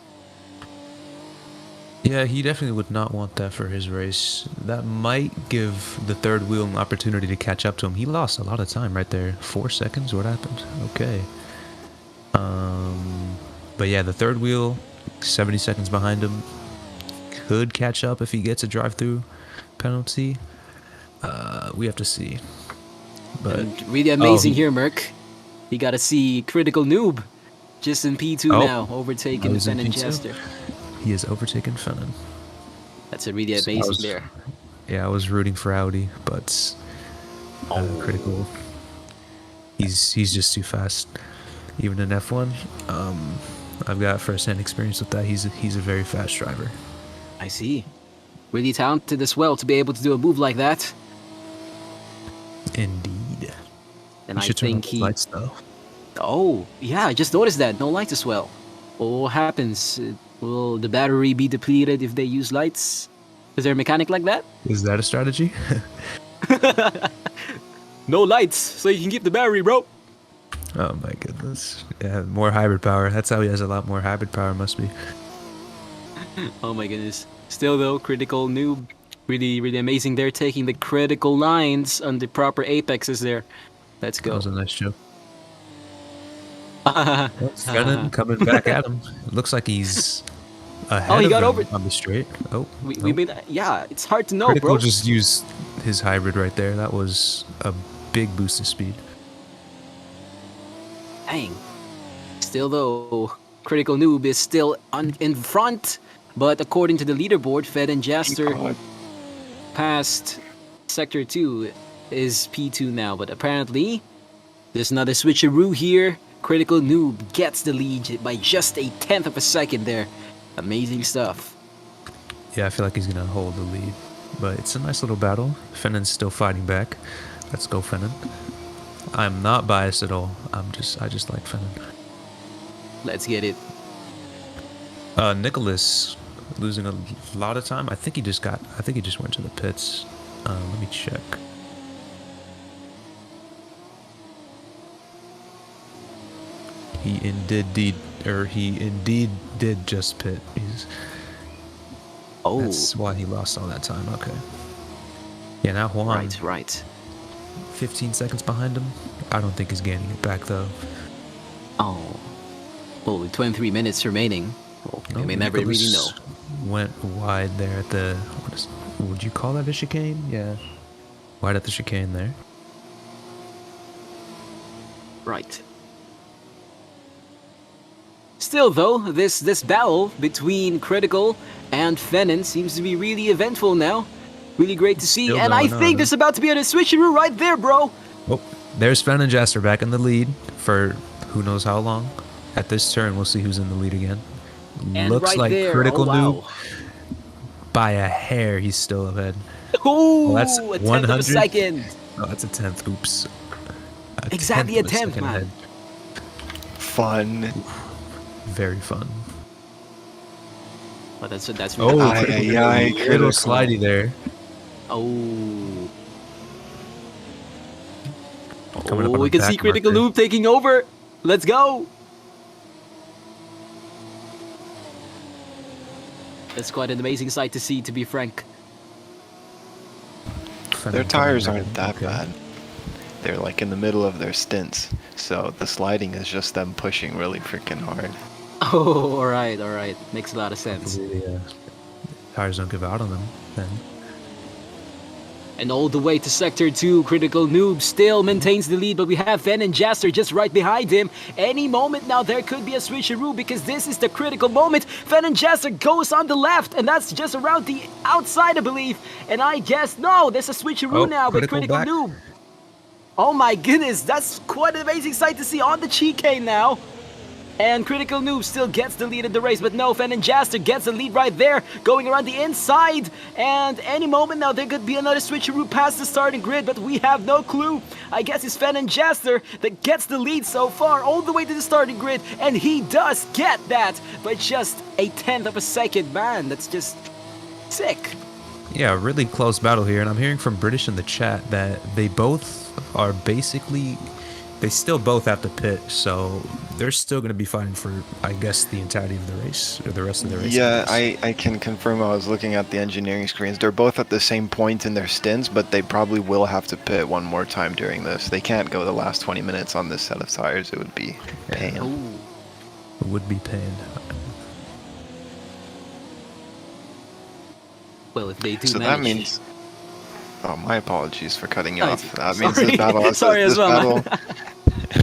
Yeah, he definitely would not want that for his race. That might give the third wheel an opportunity to catch up to him. He lost a lot of time right there. 4 seconds? What happened? Okay. But yeah, the third wheel, 70 seconds behind him, could catch up if he gets a drive-through penalty. We have to see. But
and really amazing here, Merc. You gotta see Critical Noob just in P2 now, overtaking Fenn and Jester.
He has overtaken Fennon.
That's a really amazing there.
Yeah, I was rooting for Audi, but Critical. He's just too fast. Even in F1, I've got first-hand experience with that. He's a very fast driver.
I see. Really talented as well to be able to do a move like that.
Indeed.
And
I think he. Lights, though.
Oh, yeah, I just noticed that. No lights as well. What happens? Will the battery be depleted if they use lights? Is there a mechanic like that?
Is that a strategy?
No lights, so you can keep the battery, bro.
Oh my goodness. Yeah, more hybrid power. That's how he has a lot more hybrid power, must be.
Oh my goodness. Still though, Critical Noob. Really, really amazing. They're taking the critical lines on the proper apexes there. Let's go.
That was a nice joke. Fennon coming back at him. It looks like he's ahead
he got
of him
over
on the straight.
We made that. Yeah, it's hard to know,
Critical
bro.
just used his hybrid right there. That was a big boost of speed.
Dang. Still though, Critical Noob is still in front, but according to the leaderboard, Fed and Jaster past Sector 2 is P2 now, but apparently there's another switcheroo here. Critical Noob gets the lead by just 1/10 of a second there. Amazing stuff.
Yeah, I feel like he's gonna hold the lead, but it's a nice little battle. Fennon's still fighting back. Let's go, Fennon. I'm not biased at all. I just like Fennon.
Let's get it.
Nicholas losing a lot of time. I think he just went to the pits. Let me check. He indeed did just pit. That's why he lost all that time. Okay. Yeah, now Juan.
Right.
15 seconds behind him. I don't think he's gaining it back though.
Oh. Well, with 23 minutes remaining, we may never really know.
Went wide there at the. Would you call that a chicane? Yeah. Wide at the chicane there.
Right. Still though, this battle between Critical and Fennon seems to be really eventful now. Really great to see,
Still
and I think there's about to be a switcheroo right there, bro.
Oh, there's Fenn and Jaster back in the lead for who knows how long. At this turn, we'll see who's in the lead again.
And
Looks
right
like
there.
Critical
Noob.
by a hair. He's still ahead.
Ooh,
that's
a 10th
100.
of a second.
Oh, that's a 10th. Oops.
Exactly a 10th,
second
man.
ahead.
fun.
Very fun.
But that's
Oh,
Aye,
critical,
aye, aye,
little
critical.
slidey there.
Oh.
Coming up on
We
the
can see
back
Critical
marker.
Noob taking over. Let's go. That's quite an amazing sight to see, to be frank.
Their tires aren't that bad. They're like in the middle of their stints, so the sliding is just them pushing really freaking hard.
Oh, all right. Makes a lot of sense.
Hopefully the tires don't give out on them then.
And all the way to Sector 2, Critical Noob still maintains the lead, but we have Fen and Jaster just right behind him. Any moment now, there could be a switcheroo because this is the critical moment. Fen and Jaster goes on the left, and that's just around the outside, I believe. And I guess, no, there's a switcheroo now with Critical
back.
Noob. Oh my goodness, that's quite an amazing sight to see on the chicane now. And Critical Noob still gets the lead in the race, but no, Fen and Jaster gets the lead right there, going around the inside. And any moment now, there could be another switcheroo past the starting grid, but we have no clue. I guess it's Fen and Jaster that gets the lead so far, all the way to the starting grid, and he does get that by just a 1/10 of a second. Man, that's just sick.
Yeah, really close battle here, and I'm hearing from British in the chat that they both are basically, they still both have to pit, so they're still going to be fighting for, I guess, the entirety of the race, or the rest of the race.
Yeah, I can confirm. I was looking at the engineering screens. They're both at the same point in their stints, but they probably will have to pit one more time during this. They can't go the last 20 minutes on this set of tires. It would be pain.
It would be pain.
Well, if they do
So
manage...
that means... Oh, my apologies for cutting you
Oh,
off. That means
sorry.
this battle has
Sorry
this
as well,
battle,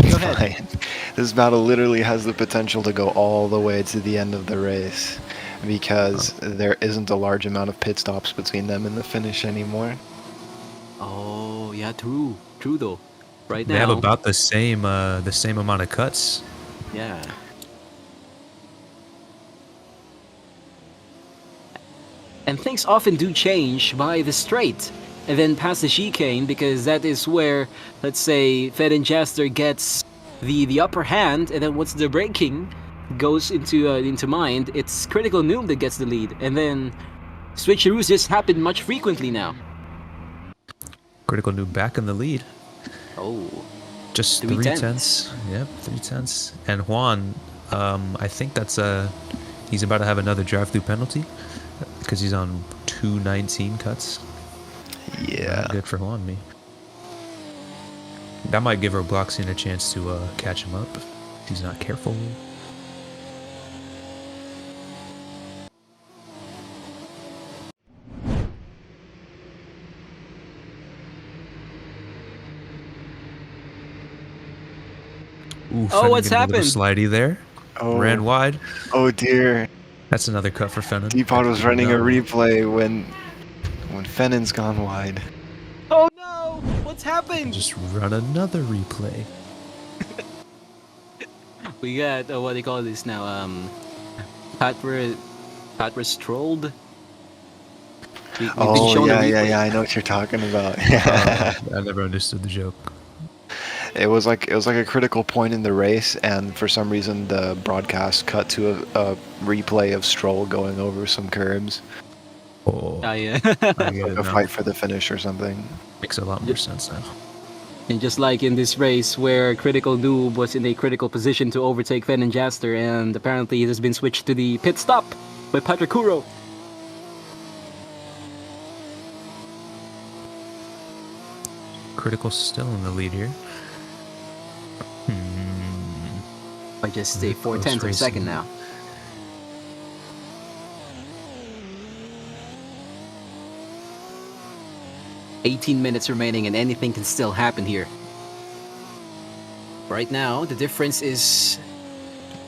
Go ahead.
Fine. This battle literally has the potential to go all the way to the end of the race because there isn't a large amount of pit stops between them and the finish anymore.
Oh, yeah, true though. Right now...
They have about the same amount of cuts.
Yeah. And things often do change by the straight and then past the chicane, because that is where, let's say, Fed and Jaster gets the upper hand, and then once the braking goes into mind, it's Critical Noob that gets the lead, and then switcheroos just happen much frequently now.
Critical Noob back in the lead.
Oh.
Just
3
3
tenths.
tenths. Yep, 3 tenths. And Juan, I think that's he's about to have another drive-through penalty because he's on 219 cuts.
Yeah.
Not good for Juan, me. That might give Robloxian a chance to catch him up if he's not careful. Ooh,
Oh,
Fennon
what's
getting a little
happened?
Slidey there.
Oh.
Ran wide.
Oh dear.
That's another cut for Fennon.
Depot was running a replay when Fennon's gone wide.
Oh no! What's happened?
Just run another replay.
We got what do you call this now? Patwer strolled. We've been
Oh
shown a
yeah,
replay.
I know what you're talking about.
I never understood the joke.
It was like a critical point in the race, and for some reason the broadcast cut to a replay of Stroll going over some curbs,
Oh,
Yeah.
I get it
a
now.
fight for the finish or something.
Makes a lot more sense now.
And just like in this race where Critical Noob was in a critical position to overtake Fen and Jaster, and apparently it has been switched to the pit stop by Patrick Kuro.
Critical still in the lead here.
By just a
Close
4/10 of a
racing.
second now. "18 minutes remaining and anything can still happen here. Right now, the difference is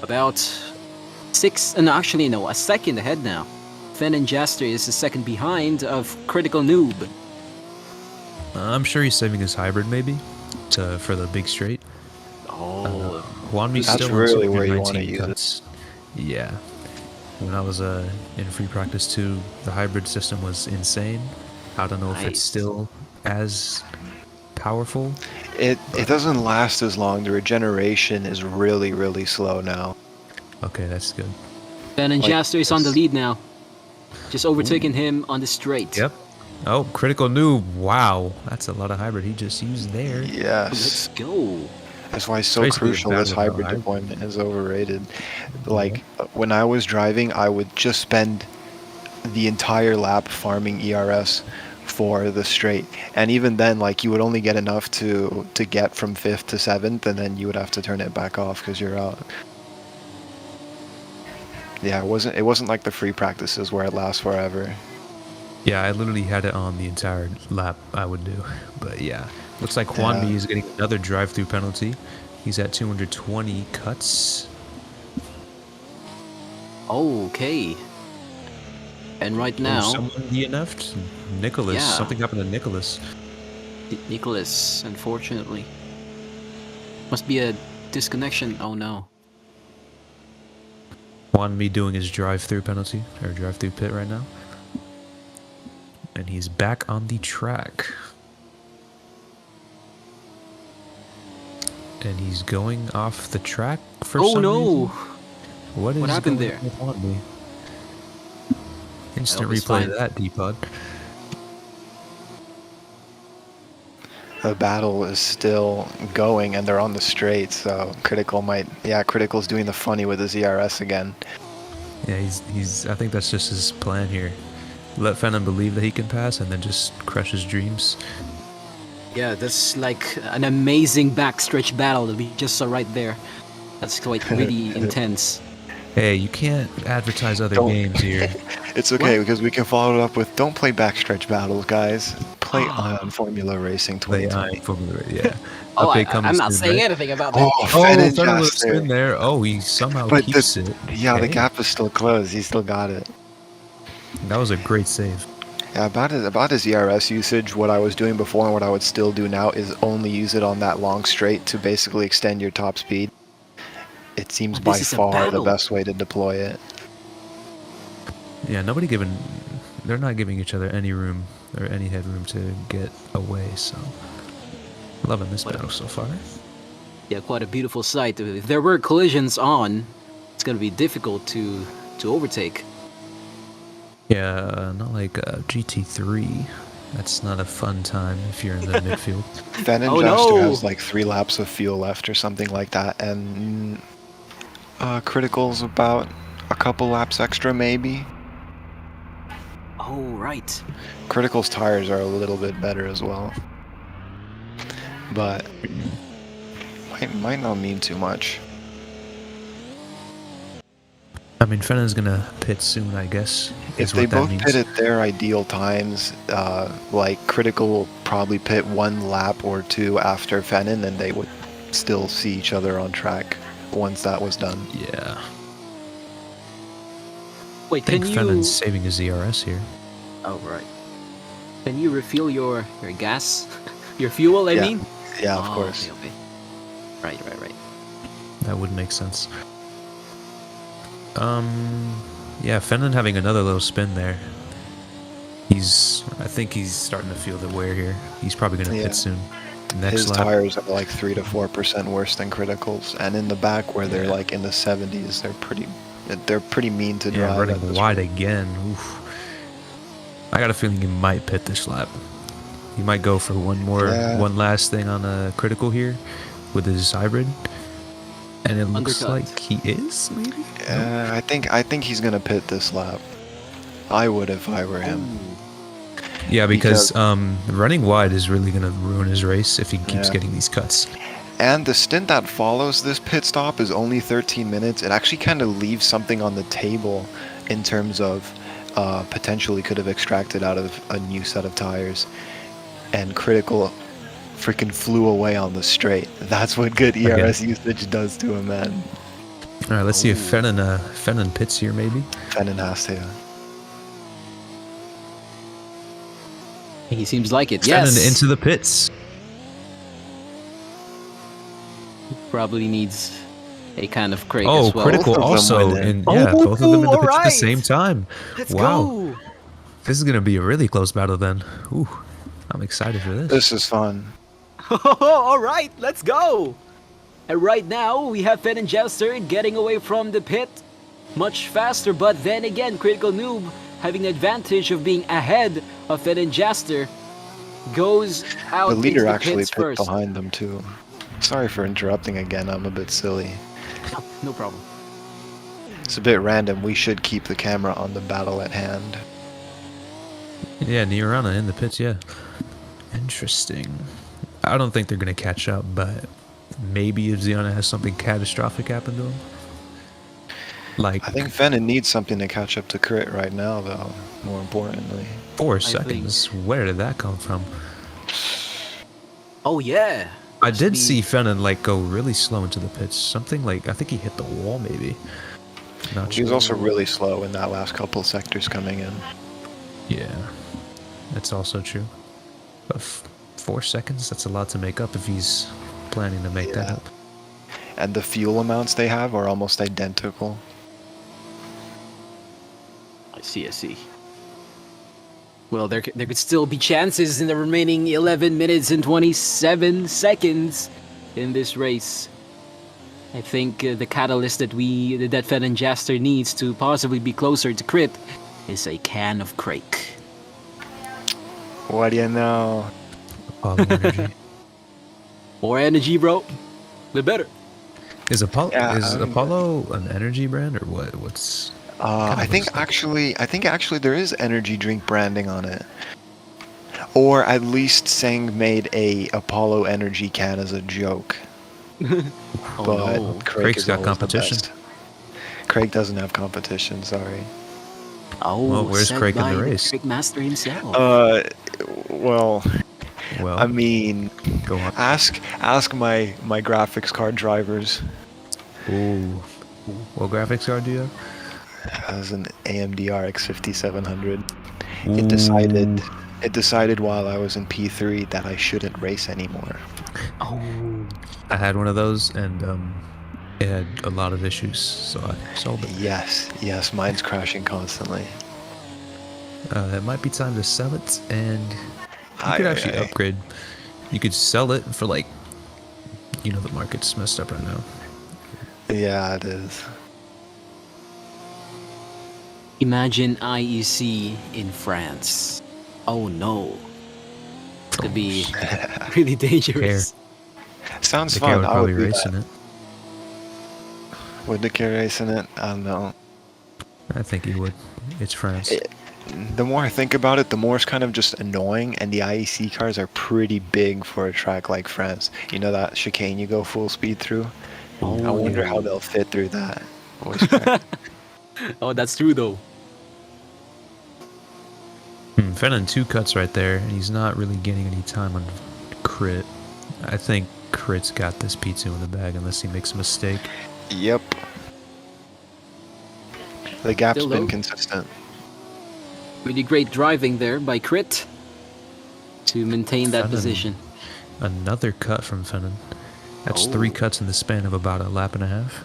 about a second ahead now. Fen and Jaster is a second behind of Critical Noob.
I'm sure he's saving his hybrid maybe for the big straight.
Oh,
Juanmi's
That's
still
really
on
where you
19
wanna use it.
cuts. Yeah. When I was in free practice too, the hybrid system was insane. I don't know if it's
Nice.
still as powerful.
It doesn't last as long. The regeneration is really, really slow now.
Okay, that's good.
Ben and
Like
Jaster is on the
this.
lead now. Just overtaking him on the straight.
Yep. Oh, critical noob. Wow, that's a lot of hybrid he just used there.
Let's
Yes.
go.
That's why it's so
Basically a
crucial this
battle
hybrid
hybrid.
deployment is overrated. Like, when I was driving, I would just spend the entire lap farming ERS for the straight. And even then, like, you would only get enough to get from 5th to 7th, and then you would have to turn it back off because you're out. Yeah, it wasn't like the free practices where it lasts forever.
Yeah, I literally had it on the entire lap I would do. But yeah, looks like Juanmi is getting another drive-through penalty. He's at 220 cuts.
Okay. And right now,
Someone DNF'd? Nicholas.
Yeah.
Something happened to Nicholas.
Nicholas, unfortunately. Must be a disconnection. Oh no.
Juanmi doing his drive-through penalty, or drive-through pit right now. And he's back on the track. And he's going off the track for
Oh
some
no!
reason. What
happened
going
there?
on with Juanmi? Instant
Elvis
replay
fine.
of that, D-Pod.
The battle is still going, and they're on the straight, so Critical's doing the funny with his ERS again.
Yeah, he's. I think that's just his plan here. Let Fennon believe that he can pass, and then just crush his dreams.
Yeah, that's like an amazing backstretch battle that we just saw right there. That's quite really intense.
Hey, you can't advertise other
Don't-
games here.
It's okay, because we can follow it up with, don't play backstretch battles, guys. Play Ion Formula Racing
Play
2020.
Formula, yeah.
Oh,
Update coming
I'm not
soon,
saying
right?
anything about that.
Oh,
Oh,
Fennon
Fennon with a
just
spin
there.
there. Oh, he somehow
But
keeps it.
Yeah, the
Hey,
gap is still closed. He still got it.
That was a great save.
Yeah, about his ERS usage, what I was doing before and what I would still do now is only use it on that long straight to basically extend your top speed. It seems
Oh,
by
this is a
far the
battle.
best way to deploy it.
Yeah, they're not giving each other any room or any headroom to get away, so loving this battle so far.
Yeah, quite a beautiful sight. If there were collisions on, it's gonna be difficult to overtake.
Yeah, not like GT3. That's not a fun time if you're in the midfield.
Fennon
Oh,
Jaster
no.
has like 3 laps of fuel left or something like that, and Critical's about a couple laps extra maybe.
Oh, right.
Critical's tires are a little bit better as well, but might not mean too much.
I mean, Fennon's gonna pit soon, I guess.
If
is
they
what that
both
means.
pit at their ideal times, like Critical will probably pit 1 lap or 2 after Fennon, and they would still see each other on track once that was done.
Yeah.
Wait,
I think
can you?
Fennon's saving his ERS here.
Oh, right. Can you refill your gas, your fuel? I
Yeah.
mean.
Yeah, of
Oh,
course.
Okay. Right.
That would make sense. Yeah, Fennon having another little spin there. I think he's starting to feel the wear here. He's probably gonna
Yeah.
pit soon. Next
His
lap.
tires are like 3 to 4% worse than Critical's, and in the back where they're
Yeah.
like in the 70s, they're pretty mean to
Yeah,
drive. at
running
this
wide
rate.
again. Oof. I got a feeling he might pit this lap. He might go for
Yeah.
one last thing on a critical here with his hybrid. And it looks
Undercut.
like he is, maybe?
I think he's gonna pit this lap. I would if I were him.
Yeah, because running wide is really going to ruin his race if he keeps
Yeah.
getting these cuts.
And the stint that follows this pit stop is only 13 minutes. It actually kind of leaves something on the table in terms of potentially could have extracted out of a new set of tires. And Critical freaking flew away on the straight. That's what good ERS usage does to a man.
All right, let's see if Fennon pits here, maybe.
Fennon has to.
He seems like it.
Fennon
Yes.
into the pits.
Probably needs a kind of crate
Oh,
as well.
critical
Both of them
also.
went in.
And yeah, both of them in the pits at the
alright.
same time.
Let's
Wow.
go.
This is going to be a really close battle then. Ooh, I'm excited for this.
This is fun.
All right, let's go. And right now, we have Fenn and Jester getting away from the pit much faster, but then again, Critical Noob having the advantage of being ahead of Fenn and Jester goes out
The leader
into the
actually
pits
pit
first.
behind them too. Sorry for interrupting again, I'm a bit silly.
No problem.
It's a bit random, we should keep the camera on the battle at hand.
Yeah, Niorana in the pits, yeah. Interesting. I don't think they're going to catch up, but maybe if Ziana has something catastrophic happen to him. Like,
I think Fennon needs something to catch up to Crit right now, though, more importantly.
4 seconds. Where did that come from?
Oh yeah.
I did see Fennon like go really slow into the pits. Something like, I think he hit the wall maybe. Not
He was
sure.
also really slow in that last couple sectors coming in.
Yeah, that's also true. But 4 seconds, that's a lot to make up if he's planning to make that up.
And the fuel amounts they have are almost identical.
I see. Well, there could still be chances in the remaining 11 minutes and 27 seconds in this race. I think the catalyst that Fenn and Jester needs to possibly be closer to Crit is a can of Crake.
What do you know?
Apollo energy.
More energy, bro. The better.
Is Apollo
Yeah,
Apollo an energy brand or what? What's
I think actually there is energy drink branding on it, or at least Sang made a Apollo energy can as a joke.
Oh
But
no.
Craig's
is
got
always the
competition.
best. Craig doesn't have competition. Sorry.
Oh,
Well, where's
said
Craig in
by
the race?
Crake Master himself.
Well,
well?
I mean,
Go on.
ask my graphics card drivers.
Ooh. What graphics card do you have?
As an AMD RX 5700,
Ooh.
it decided while I was in P3 that I shouldn't race anymore.
Oh.
I had one of those and it had a lot of issues, so I sold it.
Yes, mine's crashing constantly.
It might be time to sell it, and you could actually
Aye.
upgrade. You could sell it for like, the market's messed up right now.
Yeah, it is.
Imagine IEC in France. Oh no. It's gonna be really dangerous.
Sounds
The guy
fun.
would
I
probably
would do
race in
that.
it.
Would the kid race in it? I don't know.
I think he would. It's France.
The more I think about it, the more it's kind of just annoying, and the IEC cars are pretty big for a track like France. You know that chicane you go full speed through? I wonder how they'll fit through that. Voice crack.
Oh, that's true though.
Fennon 2 cuts right there, and he's not really gaining any time on Crit. I think Crit's got this P2 in the bag unless he makes a mistake.
Yep. The gap's
Still
been
low.
consistent.
Really great driving there by Crit to maintain that
Fennon.
position.
Another cut from Fennon. That's
Oh.
3 cuts in the span of about a lap and a half.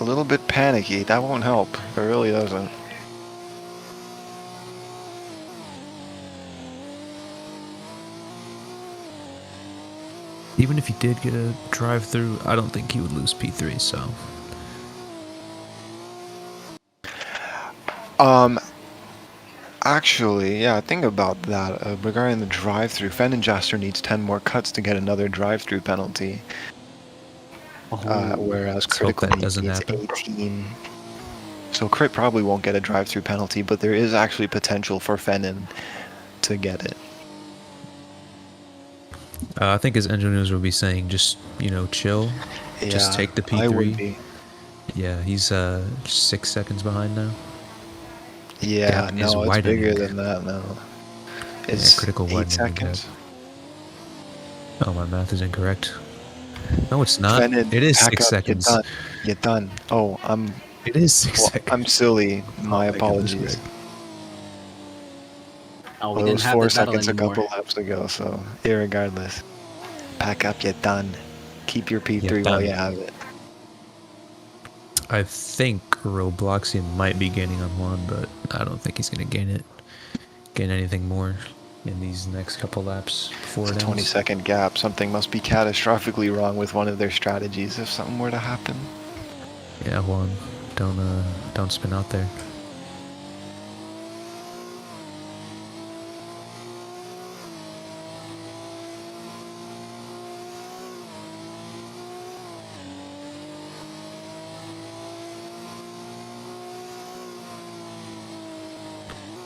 A little bit panicky. That won't help. It really doesn't.
Even if he did get a drive through, I don't think he would lose P3, so.
Actually, yeah, think about that. Regarding the drive-through, Fenn and Jaster needs 10 more cuts to get another drive-through penalty. Whereas
Let's hope
Critical
that doesn't
needs
happen.
18. So Crit probably won't get a drive-through penalty, but there is actually potential for Fennon to get it.
I think his engineers will be saying just, chill. Just
Yeah,
take the
I would
P3.
be.
Yeah, he's 6 seconds behind now.
Yeah,
Gap is
no, it's
widening.
bigger than that now. It's
critical
8
widening
seconds.
Oh, my math is incorrect. No, it's not.
Fennon,
It is
pack
6
up,
seconds.
You're done. Oh,
It is 6
well,
seconds.
I'm silly. My
my goodness,
apologies.
Greg.
Oh, we
Well, it
didn't
was
have
4
that battle
seconds
anymore.
a couple laps ago, so irregardless. Pack up, you're done. Keep your P3
You're
while
done.
you have it.
I think Robloxian might be gaining on one, but I don't think he's going to gain anything more. in these next couple laps before
It's
it
a
ends.
20-second gap. Something must be catastrophically wrong with one of their strategies if something were to happen.
Yeah, Juan, don't spin out there.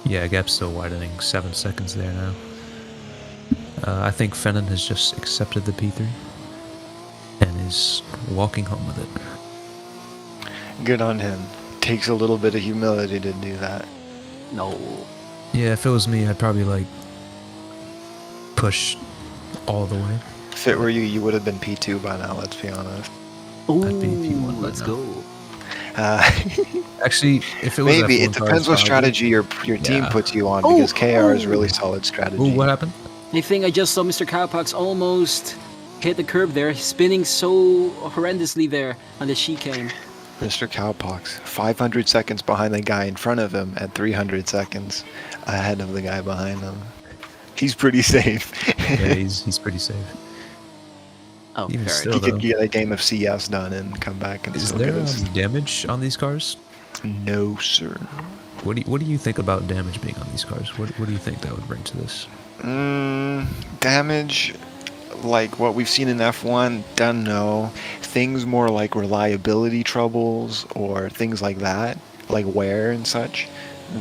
Yeah, gap's still widening. 7 seconds there now. I think Fennon has just accepted the P3 and is walking home with it.
Good on him. Takes a little bit of humility to do that.
No.
Yeah, if it was me, I'd probably like push all the way.
If it were you, you would have been P2 by now, let's be honest.
Ooh,
I'd be P1 by
let's
now.
go.
Actually, if it was
Maybe.
F1
It depends what
cars,
strategy your team
Yeah.
puts you on,
Oh,
because KR is
oh.
really solid strategy.
Ooh, what happened?
I think I just saw Mr. Cowpox almost hit the curb there, spinning so horrendously there on the chicane.
Mr. Cowpox, 500 seconds behind the guy in front of him and 300 seconds ahead of the guy behind him. He's pretty safe.
Yeah, he's pretty safe.
Oh,
Even
fair
still,
He
though.
could get a game of CS done and come back and
Is
still
there
get us.
damage on these cars?
No, sir.
What do you think about damage being on these cars? What do you think that would bring to this?
Damage, like what we've seen in F1, don't know. Things more like reliability troubles or things like that, like wear and such,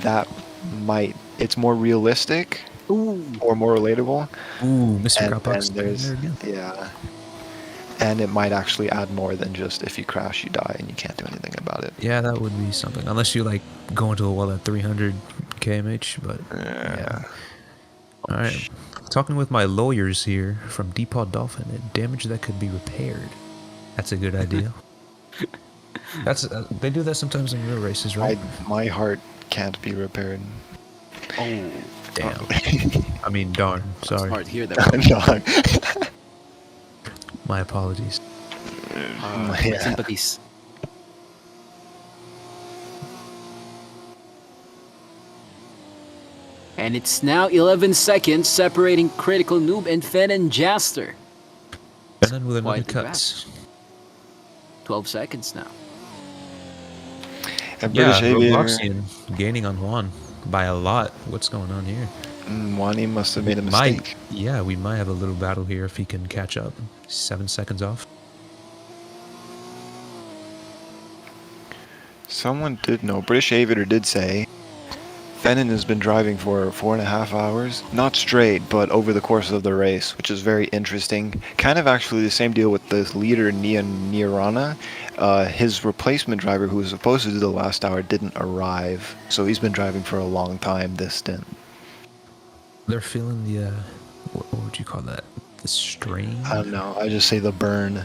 that might, it's more realistic
Ooh.
or more relatable.
Ooh, Mr.
And
Cowpox
then there's,
there again.
yeah. And it might actually add more than just if you crash, you die and you can't do anything about it.
Yeah, that would be something. Unless you like go into a wall at 300 kmh, but yeah. All right, talking with my lawyers here from Deepod Dolphin, damage that could be repaired. That's a good idea. That's they do that sometimes in real races, right?
My heart can't be repaired.
Oh,
Damn. I mean, darn. Sorry.
smart here there.
Dog.
My apologies.
My
Yeah.
sympathies. And it's now 11 seconds separating Critical Noob and Fen and Jaster.
And then with another
Quite the
cut.
12 seconds now.
And
Yeah,
British Aviator,
Robloxian gaining on Juan by a lot. What's going on here?
Wani must have made a
Might,
mistake.
yeah, we might have a little battle here if he can catch up. 7 seconds off.
Someone did know. British Aviator did say Fennon has been driving for 4.5 hours. Not straight, but over the course of the race, which is very interesting. Kind of actually the same deal with the leader, Nirana. His replacement driver, who was supposed to do the last hour, didn't arrive. So he's been driving for a long time this stint.
They're feeling the, what would you call that? The strain?
I don't know. I just say the burn.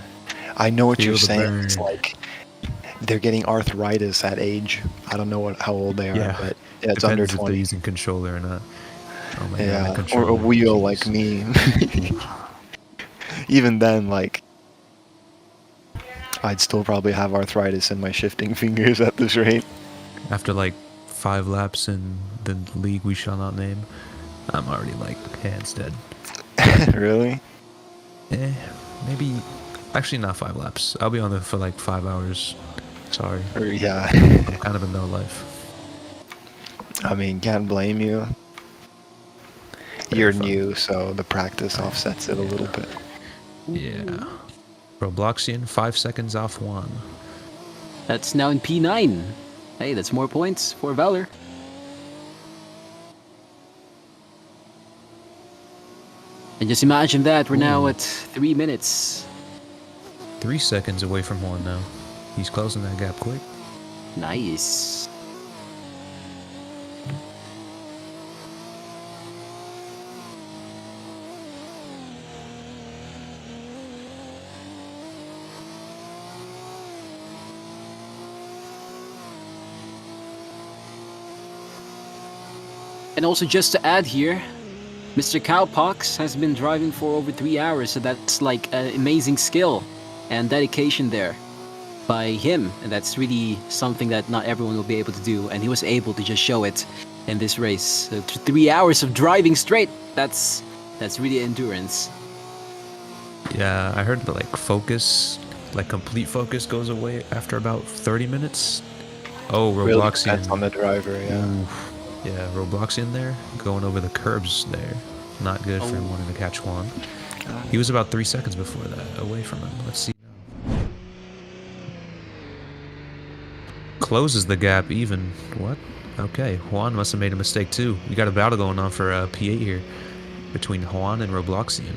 I know what
Feel
you're
the
saying. It's
burn.
like they're getting arthritis at age. I don't know how old they are,
Yeah.
but yeah, it's
Depends
under
if they're
20.
using controller or not. Oh my god,
Yeah,
my
or a
controller.
wheel
Jeez.
like me. Even then, like, I'd still probably have arthritis in my shifting fingers at this rate.
After like 5 laps in the league we shall not name, I'm already like hands dead.
Really?
Maybe, actually not 5 laps. I'll be on there for like 5 hours. Sorry,
Or, yeah.
I'm kind of in no life.
I mean, can't blame you.
Very
You're
fun.
new, so the practice offsets it a little bit.
Yeah. Robloxian, 5 seconds off Juan.
That's now in P9. Hey, that's more points for Valor. And just imagine that, we're now
Ooh.
at 3 minutes.
3 seconds away from Juan now. He's closing that gap quick.
Nice. And also just to add here, Mr. Cowpox has been driving for over 3 hours, so that's like an amazing skill and dedication there by him, and that's really something that not everyone will be able to do, and he was able to just show it in this race. So 3 hours of driving straight. That's really endurance.
Yeah, I heard that focus, complete focus goes away after about 30 minutes. Oh,
Really
Robloxian.
depends on the driver, yeah.
Oof. Yeah, Robloxian there, going over the curbs there. Not good for him wanting to catch Juan. He was about 3 seconds before that, away from him. Let's see now. Closes the gap even. What? Okay, Juan must have made a mistake too. We got a battle going on for P8 here between Juan and Robloxian.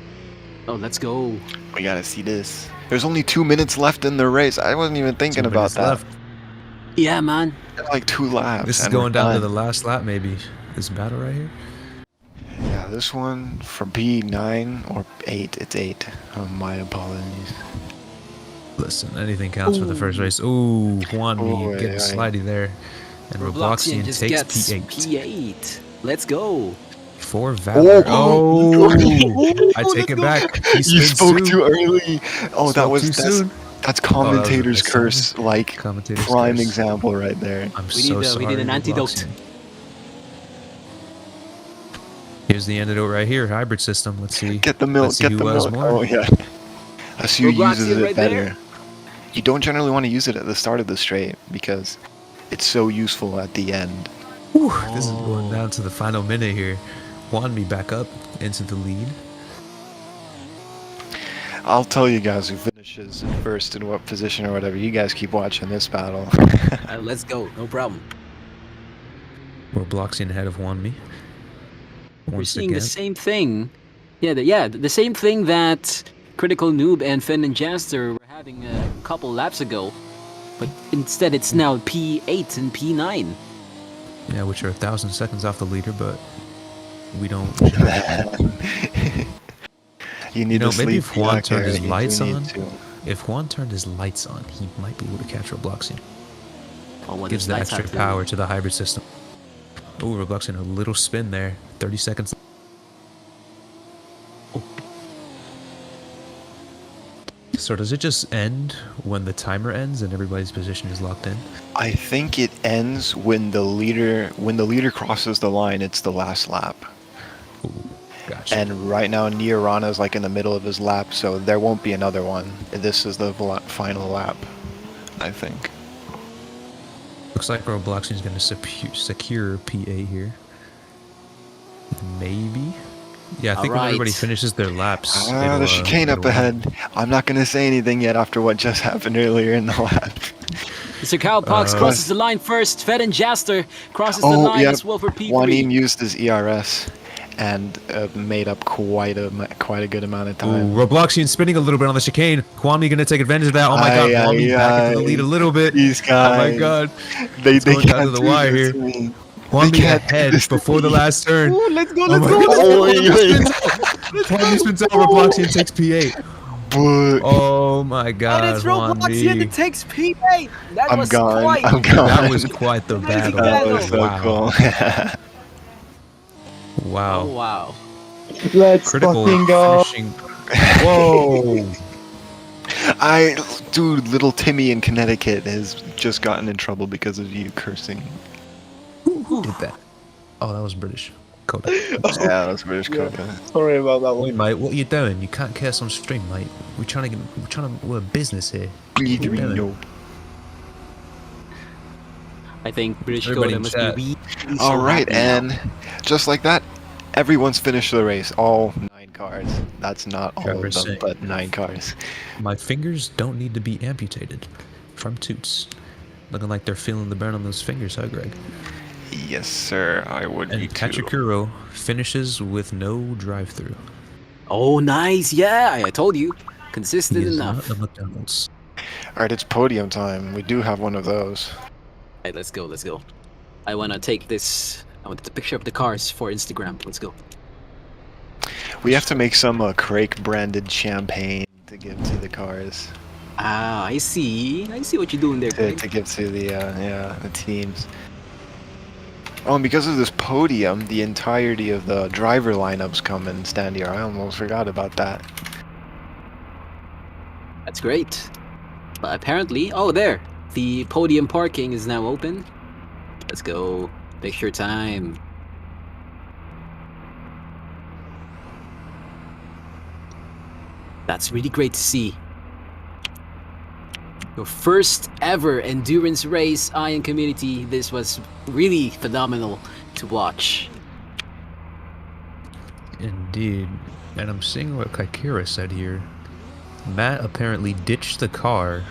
Oh, let's go.
We gotta see this. There's only 2 minutes left in the race. I wasn't even thinking
2
about
minutes
that.
left.
Yeah, man.
Like 2 laps.
This is
and
going
we're
down to
done.
the last lap, maybe. This battle right here.
Yeah, this one for P9 or 8. It's 8. My apologies.
Listen, anything counts for the first race. Ooh, Juan
Ooh,
getting
yeah.
slidey there. And
Robloxian
Robloxian
just
takes
gets
P8.
P8. Let's go.
For Valor.
Oh,
I take it back. He
You
spins
spoke
too.
too early. Oh, that
Spoke
was
too soon.
that's commentator's
mistake.
curse,
Commentator's
prime
curse.
example right there.
I'm
We
so
need
sorry.
we need an antidote.
Robloxian. Here's the antidote right here. Hybrid system. Let's see.
Get the milk.
Let's see
Get
who
the
has
milk.
more.
Oh yeah. That's who
Robloxian
uses it
right
better.
there.
You don't generally want to use it at the start of the straight because it's so useful at the end.
Whew, this is going down to the final minute here. Juan me back up into the lead.
I'll tell you guys who finishes first in what position or whatever. You guys keep watching this battle.
Let's go. No problem.
Robloxian ahead of Juan me.
We're
Once
seeing
again.
the same thing. Yeah, the same thing that Critical Noob and Finn and Jaster were having a couple laps ago. But instead it's now P8 and P9.
Yeah, which are 1,000 seconds off the leader, but we don't.
You need to
maybe
sleep.
if Juan
yeah,
turned his
you do
lights
need
on,
to.
if Juan turned his lights on, he might be able to catch Robloxian.
Oh, what
Gives
does
the
lights
extra
have to do?
power to the hybrid system. Oh, Robloxian, a little spin there. 30 seconds. So does it just end when the timer ends and everybody's position is locked in?
I think it ends when the leader crosses the line. It's the last lap.
Ooh, gotcha.
And right now, Niarana's in the middle of his lap, so there won't be another one. This is the final lap, I think.
Looks like Robloxian's going to secure P8 here. Maybe? Yeah, I think when
Alright.
everybody finishes their laps.
The chicane up
it'll-
ahead. I'm not going to say anything yet after what just happened earlier in the lap.
Mr. Cowpox crosses the line first. Fed and Jaster crosses the
Oh,
line
yeah.
as well for P3.
Juanim used his ERS and made up quite a good amount of
Ooh,
time.
Robloxian spinning a little bit on the chicane. Kwame going to take advantage of that. Oh my god,
Aye,
Kwame
aye,
back into the
aye.
lead a little bit.
These
Oh my
guys.
god.
They
going down
can't
to the
do
wire
this
here.
to me.
Kwame
can't do
ahead
this to
before the
me.
last turn.
Ooh, let's go,
Oh
let's
my
go,
god.
let's go.
Kwame spins out. Robloxian takes P8.
But
Oh my god,
And it's Robloxian
Kwame.
that takes P8. That
I'm
was
gone.
quite
I'm gone.
That was quite the
Amazing
battle.
That was so
Wow.
cool.
Wow.
Oh wow.
Let's
Critical
fucking go.
finishing. Whoa.
Dude, little Timmy in Connecticut has just gotten in trouble because of you cursing.
Who did that? Oh, that was British. Kodak.
Yeah, that's British Coca.
Sorry about that
Wait,
one.
mate, what are you doing? You can't curse on stream, mate. We're a business here. What are you doing?
I think British
Everybody
Coda
in
must
chat.
be really
All
so
right,
happy now.
and just like that, everyone's finished the race. All 9 cars. That's not all
Trevor
of them,
saying-
but 9 cars.
My fingers don't need to be amputated. From Toots. Looking like they're feeling the burn on those fingers, huh, Greg?
Yes, sir. I would be
And
too.
Kachikuro finishes with no drive-through.
Oh nice, yeah, I told you.
He
Consistent
is
enough.
not a McDonald's.
All right, it's podium time. We do have one of those.
Alright, let's go, let's go. I wanna take this. I want to picture of the cars for Instagram. Let's go.
We have to make some Craig branded champagne to give to the cars.
Ah, I see. I see what you're doing there,
To
Greg.
give to the teams. Oh, and because of this podium, the entirety of the driver lineups come and stand here. I almost forgot about that.
That's great. But apparently, oh there, the podium parking is now open. Let's go. Picture time. That's really great to see. Your first ever endurance race, Iron community. This was really phenomenal to watch.
Indeed. And I'm seeing what Kaikira said here. Matt apparently ditched the car.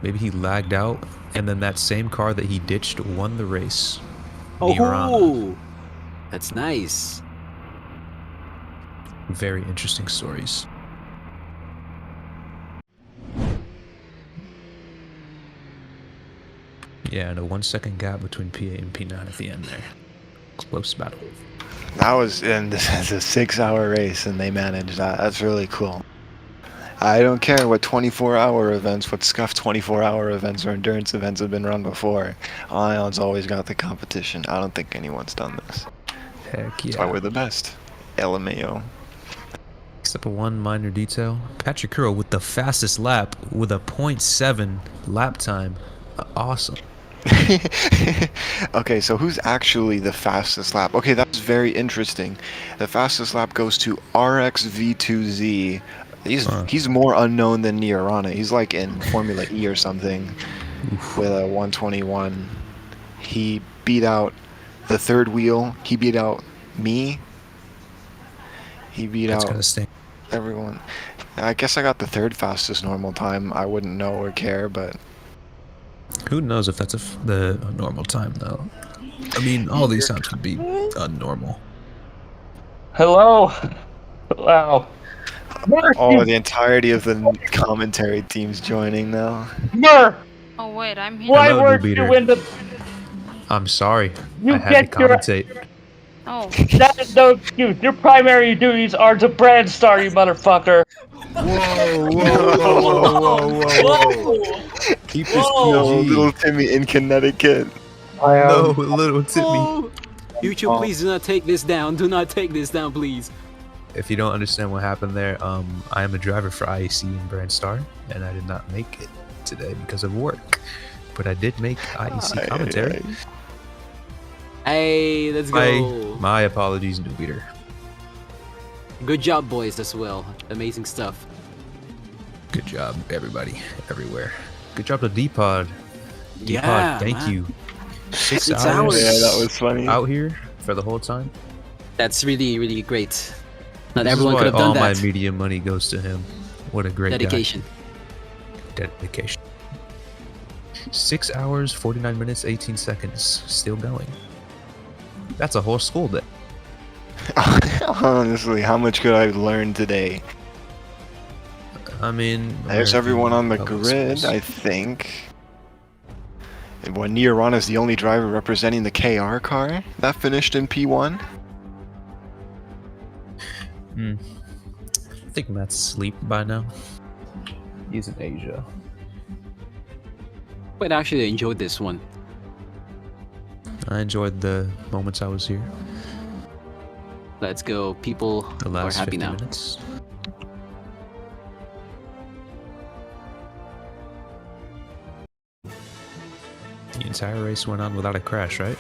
Maybe he lagged out, and then that same car that he ditched won the race. Nirana.
Oh, that's nice.
Very interesting stories. Yeah, and a 1 second gap between P8 and P9 at the end there. Close battle.
That was, and this is a 6-hour race, and they managed that. That's really cool. I don't care what 24-hour events, what scuffed 24-hour events or endurance events have been run before. Ion's always got the competition. I don't think anyone's done this.
Heck
That's why
yeah.
we're the best. LMAO.
Except for one minor detail. Patrick Kuro with the fastest lap with a 0.7 lap time. Awesome.
Okay, so who's actually the fastest lap? Okay, that's very interesting. The fastest lap goes to RXV2Z. He's more unknown than Nirana. He's like in Formula E or something with a 121. He beat out the third wheel. He beat out me. He beat
That's
out
gonna stink.
everyone. I guess I got the third fastest normal time. I wouldn't know or care, but
Who knows if that's the normal time though? I mean, all these times could be unnormal.
Hello? Wow.
oh, the entirety of the commentary team's joining now.
Murph,
Oh wait, I'm here.
why
Hello,
weren't
new
you
beater.
in the...
I'm sorry.
You
I had to
get your-
commentate.
Oh.
That is no excuse. Your primary duties are to brand star, you motherfucker.
Whoa. Keep this
No,
PG.
little Timmy in Connecticut.
No, little Timmy.
Oh, YouTube, please do not take this down. Do not take this down, please.
If you don't understand what happened there, I am a driver for IEC in Brandstar, and I did not make it today because of work. But I did make IEC commentary.
Hey, let's go.
My apologies, new beater.
Good job, boys, as well. Amazing stuff.
Good job, everybody, everywhere. Good job to D-Pod.
Yeah,
D-Pod, thank
man.
you. 6
6
hours.
hours.
Yeah, that was funny.
Out here for the whole time.
That's really, really great. Not
This
everyone
is
could have
why
done
all
that.
my media money goes to him. What a great
Dedication.
guy. Dedication. 6 hours, 49 minutes, 18 seconds. Still going. That's a whole school day.
Honestly, how much could I learn today?
I mean,
There's
American
everyone on the
public
grid,
schools.
I think. And when Nirana is the only driver representing the KR car, that finished in P1.
I think Matt's asleep by now. He's in Asia.
But actually, I enjoyed this one.
I enjoyed the moments I was here.
Let's go. People
The
are
last
happy
50
now.
minutes. The entire race went on without a crash, right?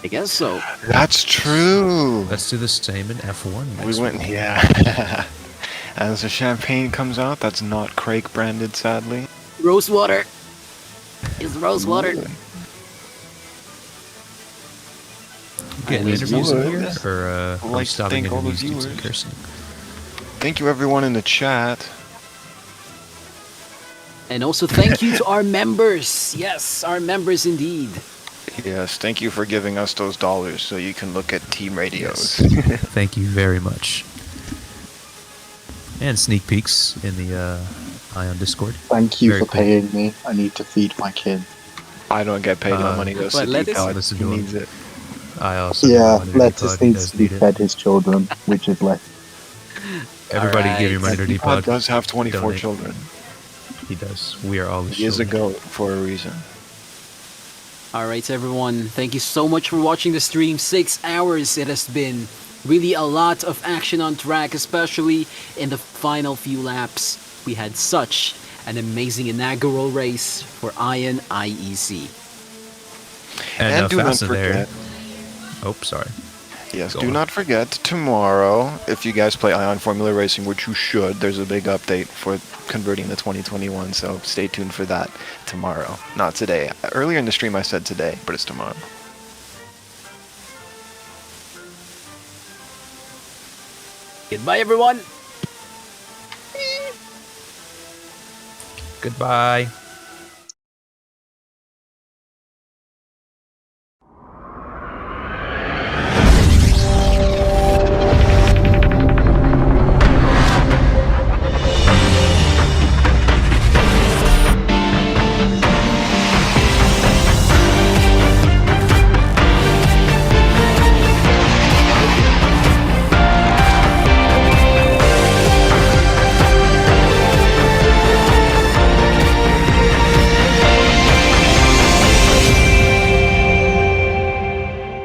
I guess so.
That's true.
Let's do the same in F1 next
We went,
week.
yeah. As the champagne comes out, that's not Craig branded, sadly.
Rose water. It's rose water.
Getting
Always
interviews in
would.
here, or are we
Like to
stopping
thank all the
interviews due to
viewers.
cursing?
Thank you, everyone in the chat.
And also thank you to our members. Yes, our members indeed.
Yes, thank you for giving us those dollars so you can look at team radios.
Thank you very much. And sneak peeks in the Ion Discord.
Thank you
Very
for
cool.
paying me. I need to feed my kid.
I don't get paid, no money goes
but
to
let us-
D-Pod.
Listen
He
to him.
needs it.
I also
Yeah,
wanted to
Lettuce
D-Pod, he
needs
does
to be
need it.
fed his children, which is left.
Everybody give your money to
D-Pod
D-Pod.
does have 24
Donate.
children.
He does. We are all his
He is a
children.
goat for a reason.
Alright, everyone. Thank you so much for watching the stream. 6 hours. It has been really a lot of action on track, especially in the final few laps. We had such an amazing inaugural race for Ion IEC.
And do not
fasten there.
forget.
Oh, sorry.
Yes,
Go
do
on.
not forget tomorrow, if you guys play Ion Formula Racing, which you should, there's a big update for converting the 2021, so stay tuned for that tomorrow. Not today. Earlier in the stream I said today, but it's tomorrow.
Goodbye, everyone.
Goodbye.